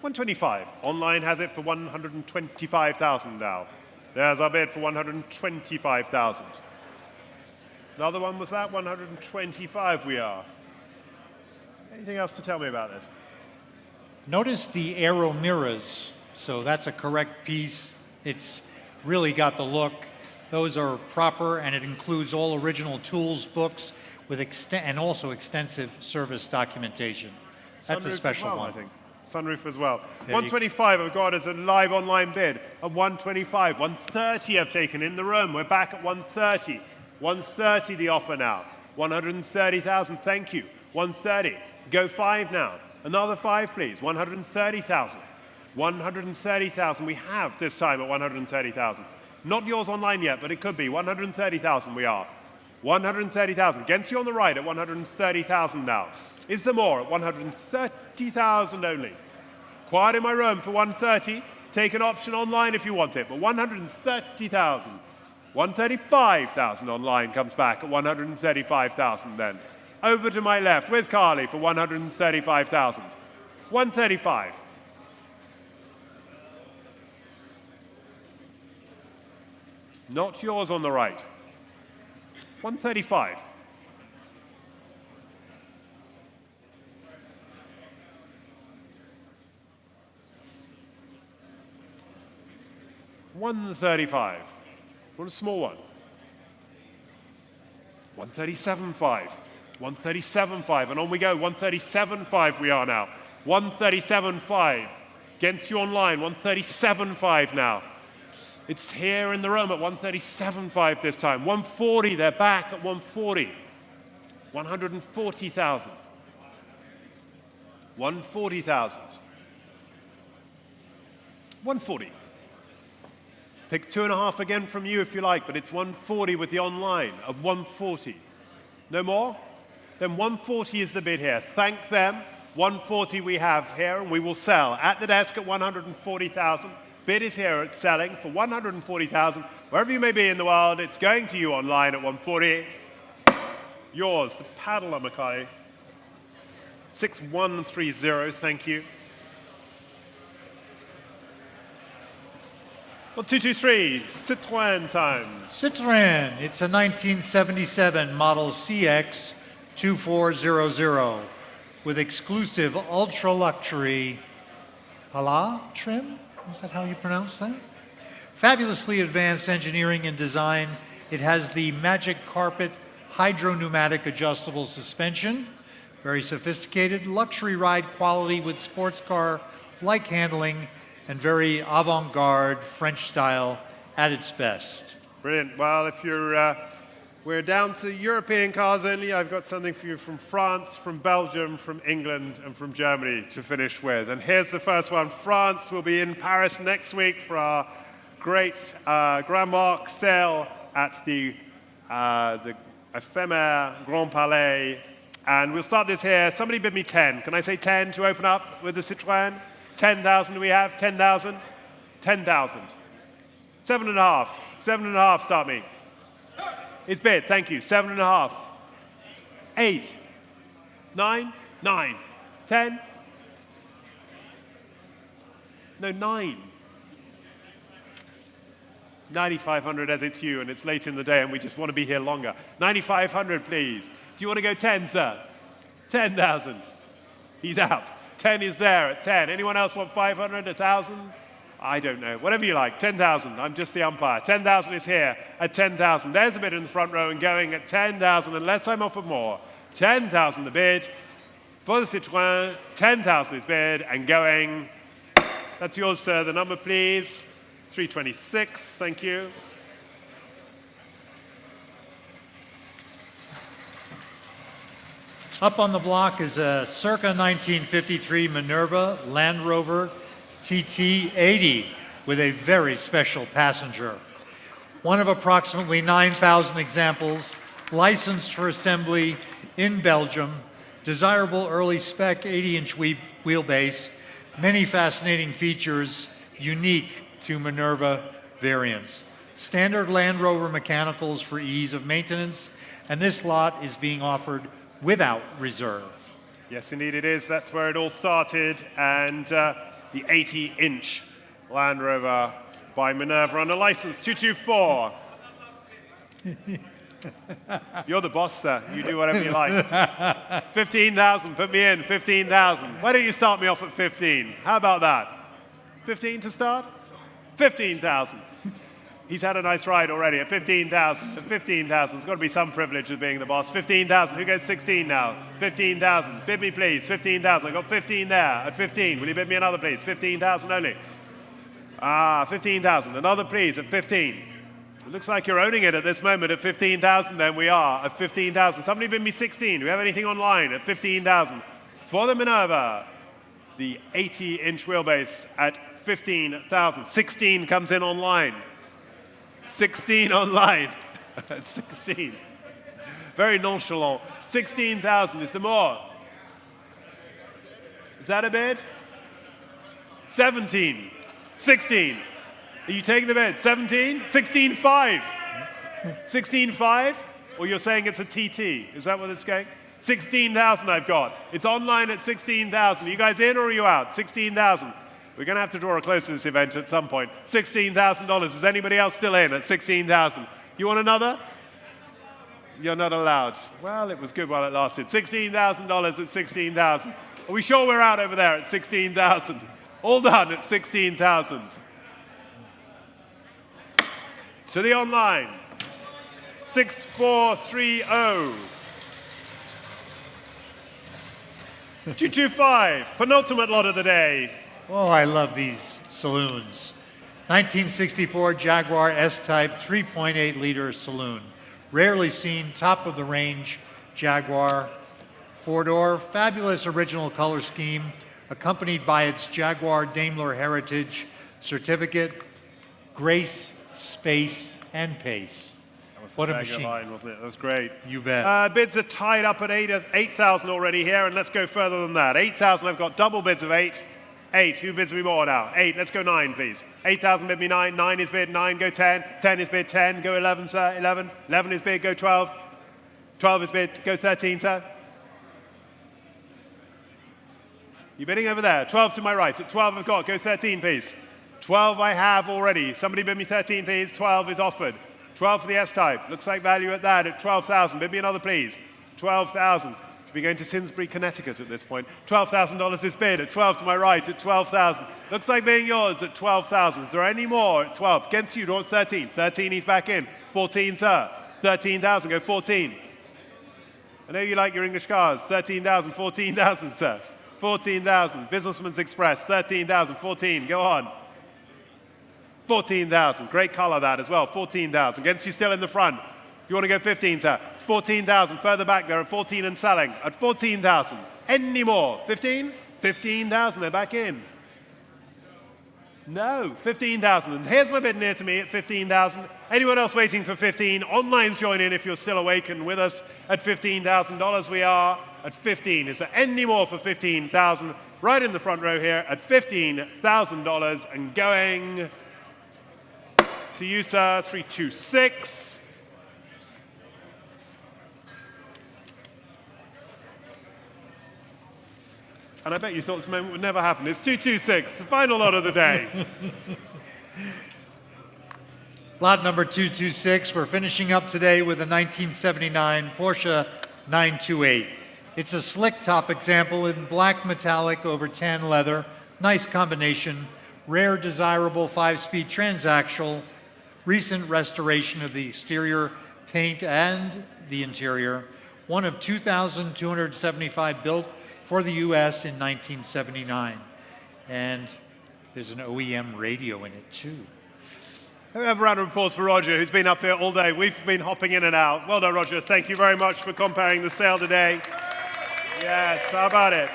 $125. Online has it for 125,000 now. There's our bid for 125,000. Another one was that 125 we are. Anything else to tell me about this? Notice the aero mirrors. So that's a correct piece. It's really got the look. Those are proper, and it includes all original tools, books, with and also extensive service documentation. That's Sunroof a special as well, one. I think. Sunroof as well. 125 I've got as a live online bid at 125. 130 I've taken in the room. We're back at 130. 130 the offer now. 130,000, thank you. 130. Go 5 now. Another 5, please. 130,000. 130,000 we have this time at 130,000. Not yours online yet, but it could be. 130,000 we are. 130,000. Against you on the right at 130,000 now. Is there more at 130,000 only? Quiet in my room for 130. Take an option online if you want it, but 130,000. 135,000 online comes back at 135,000 then. Over to my left with Carly for 135,000. 135. Not yours on the right. 135. $135. What a small one. 137.5. 137.5. And on we go. 137.5 we are now. 137.5. Against you online. 137.5 now. It's here in the room at 137.5 this time. 140. They're back at 140. 140,000. 140,000. 140. Take 2.5 again from you if you like, but it's 140 with the online at 140. No more? Then 140 is the bid here. Thank them. 140 we have here, and we will sell at the desk at 140,000. Bid is here at selling for 140,000. Wherever you may be in the world, it's going to you online at 140. Yours, the paddler, Mackay. 6130, thank you. Well, 223, Citroën time. Citroën, it's a 1977 model CX 2400 with exclusive ultra-luxury Hala trim. Is that how you pronounce that? Fabulously advanced engineering and design. It has the Magic Carpet hydro-pneumatic adjustable suspension. Very sophisticated, luxury ride quality with sports car-like handling and very avant-garde French style at its best. Brilliant. Well, if you're, we're down to European cars only. I've got something for you from France, from Belgium, from England, and from Germany to finish with. And here's the first one. France will be in Paris next week for our great Grand Marque sale at the Ephémère Grand Palais. And we'll start this here. Somebody bid me 10. Can I say 10 to open up with the Citroën? 10,000 do we have? 10,000? 10,000. 7.5. 7.5, start me. It's bid, thank you. 7.5. 8. 9. 9. 10. No, 9. 9,500 as it's you, and it's late in the day, and we just want to be here longer. 9,500, please. Do you want to go 10, sir? 10,000. He's out. 10 is there at 10. Anyone else want 500, 1,000? I don't know. Whatever you like. 10,000. I'm just the umpire. 10,000 is here at 10,000. There's a bid in the front row and going at 10,000 unless I'm offered more. 10,000 the bid for the Citroën. 10,000 is bid and going. That's yours, sir. The number, please. 326. Thank you. Up on the block is a circa 1953 Minerva Land Rover TT80 with a very special passenger. One of approximately 9,000 examples, licensed for assembly in Belgium, desirable early spec 80-inch wheelbase, many fascinating features unique to Minerva variants. Standard Land Rover mechanicals for ease of maintenance, and this lot is being offered without reserve. Yes, indeed it is. That's where it all started. And the 80-inch Land Rover by Minerva under license 224. You're the boss, sir. You do whatever you like. 15,000. Put me in. 15,000. Why don't you start me off at 15? How about that? 15 to start? 15,000. He's had a nice ride already at 15,000. At 15,000, there's got to be some privilege of being the boss. 15,000. Who goes 16 now? 15,000. Bid me, please. 15,000. I got 15 there. At 15, will you bid me another, please? 15,000 only. 15,000. Another, please. At 15. It looks like you're owning it at this moment. At 15,000, then we are at 15,000. Somebody bid me 16. Do we have anything online at 15,000 for the Minerva? The 80-inch wheelbase at 15,000. 16 comes in online. 16 online at 16. Very nonchalant. 16,000. Is there more? Is that a bid? 17, 16. Are you taking the bid? 17, 16.5. 16.5? Or you're saying it's a TT? Is that what it's going? 16,000 I've got. It's online at 16,000. Are you guys in or are you out? 16,000. We're going to have to draw a close to this event at some point. $16,000. Is anybody else still in at 16,000? You want another? You're not allowed. Well, it was good while it lasted. $16,000 at 16,000. Are we sure we're out over there at 16,000? All done at 16,000. To the online. 6430. 225. Penultimate lot of the day. Oh, I love these saloons. 1964 Jaguar S-Type 3.8 liter saloon. Rarely seen, top of the range Jaguar. Four-door, fabulous original color scheme, accompanied by its Jaguar Daimler Heritage certificate, grace, space, and pace. What a machine. Line, wasn't it? That was great. You bet. Bids are tied up at 8,000 already here, and let's go further than that. 8,000, I've got double bids of 8. 8, who bids me more now? 8, let's go 9, please. 8,000 bid me 9, 9 is bid, 9, go 10, 10 is bid, 10, go 11, sir, 11, 11 is bid, go 12, 12 is bid, go 13, sir. You bidding over there? 12 to my right, at 12 I've got, go 13, please. 12 I have already, somebody bid me 13, please, 12 is offered. 12 for the S-Type, looks like value at that, at 12,000, bid me another, please. 12,000. We're going to Simsbury, Connecticut at this point. $12,000 is bid at 12 to my right at 12,000. Looks like being yours at 12,000. Is there any more at 12? Against you, don't 13. 13, he's back in. 14, sir. 13,000, go 14. I know you like your English cars. 13,000, 14,000, sir. 14,000. Businessman's Express, 13,000, 14. Go on. 14,000. Great color that as well. 14,000. Against you still in the front. You want to go 15, sir? It's 14,000. Further back there at 14 and selling. At 14,000. Any more? 15? 15,000. They're back in. No, 15,000. And here's my bid near to me at 15,000. Anyone else waiting for 15? Online's join in if you're still awake and with us at $15,000. We are at 15. Is there any more for 15,000? Right in the front row here at $15,000 and going to you, sir. 326. And I bet you thought this moment would never happen. It's 226, the final lot of the day. Lot number 226. We're finishing up today with a 1979 Porsche 928. It's a slick top example in black metallic over tan leather. Nice combination. Rare, desirable 5-speed transaxle. Recent restoration of the exterior paint and the interior. One of 2,275 built for the U.S. in 1979. And there's an OEM radio in it, too. We have a round of applause for Roger, who's been up here all day. We've been hopping in and out. Well done, Roger. Thank you very much for comparing the sale today. Yes, how about it?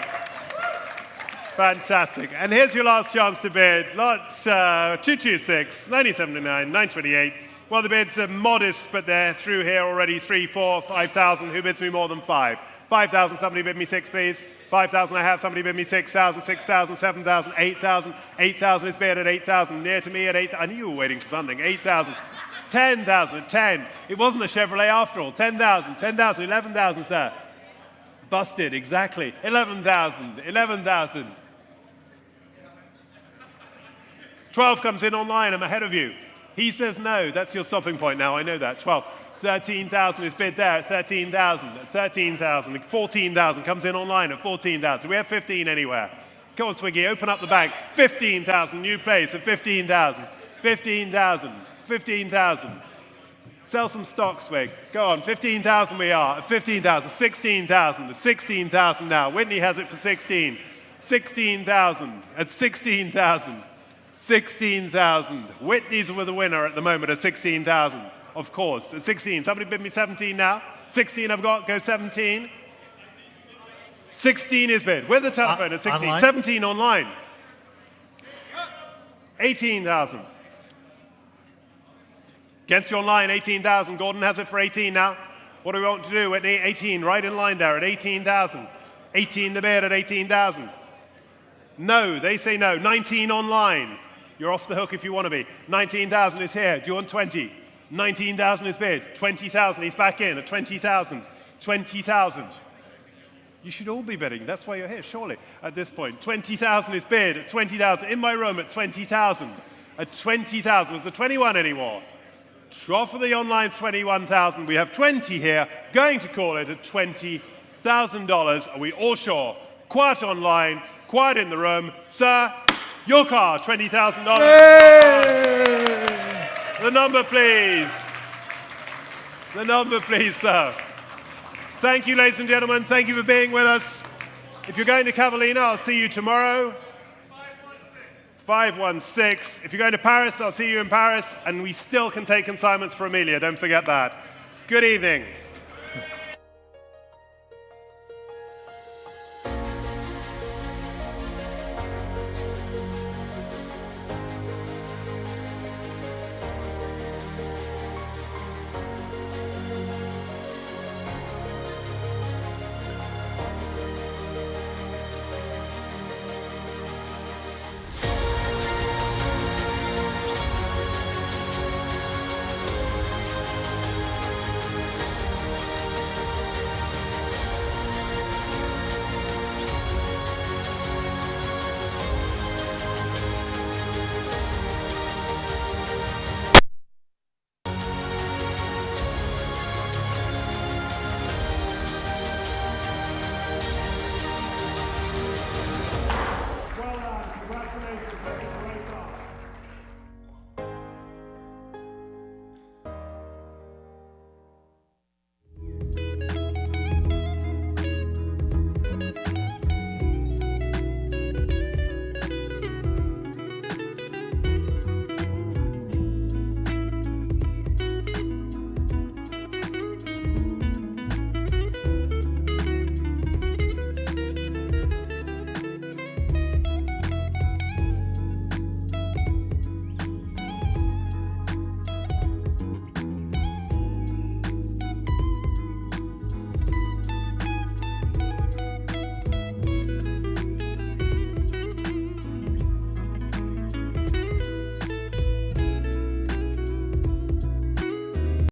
Fantastic. And here's your last chance to bid. Lot 226, 1979, 928. Well, the bids are modest, but they're through here already. 3, 4, 5,000. Who bids me more than 5? 5,000, somebody bid me 6, please. 5,000 I have, somebody bid me 6,000, 6,000, 7,000, 8,000. 8,000 is bid at 8,000, near to me at 8,000. I knew you were waiting for something. 8,000, 10,000 at 10. It wasn't a Chevrolet after all. 10,000, 10,000, 11,000, sir. Busted, exactly. 11,000, 11,000. 12 comes in online, I'm ahead of you. He says no, that's your stopping point now, I know that. 12. 13,000 is bid there at 13,000, at 13,000, 14,000 comes in online at 14,000. We have 15 anywhere. Come on, Swiggy, open up the bank. 15,000, new place at 15,000, 15,000, 15,000. Sell some stock, Swig. Go on, 15,000 we are, at 15,000, 16,000, at 16,000 now. Whitney has it for 16, 16,000, at 16,000, 16,000. Whitney's with the winner at the moment at 16,000. Of course, at 16. Somebody bid me 17 now. 16 I've got, go 17. 16 is bid, with the telephone at 16. Online? 17 online. 18,000. Against your line, 18,000. Gordon has it for 18 now. What do we want to do? Whitney, 18, right in line there at 18,000. 18 the bid at 18,000. No, they say no. 19 online. You're off the hook if you want to be. 19,000 is here. Do you want 20? 19,000 is bid. 20,000, he's back in at 20,000. 20,000. You should all be bidding. That's why you're here, surely, at this point. 20,000 is bid at 20,000. In my room at 20,000. At 20,000. Was there 21 anymore? Trough for the online 21,000. We have 20 here. Going to call it at $20,000. Are we all sure? Quiet online, quiet in the room. Sir, your car, $20,000. The number, please. The number, please, sir. Thank you, ladies and gentlemen. Thank you for being with us. If you're going to Cavallina, I'll see you tomorrow. 516. If you're going to Paris, I'll see you in Paris. And we still can take consignments for Amelia. Don't forget that. Good evening.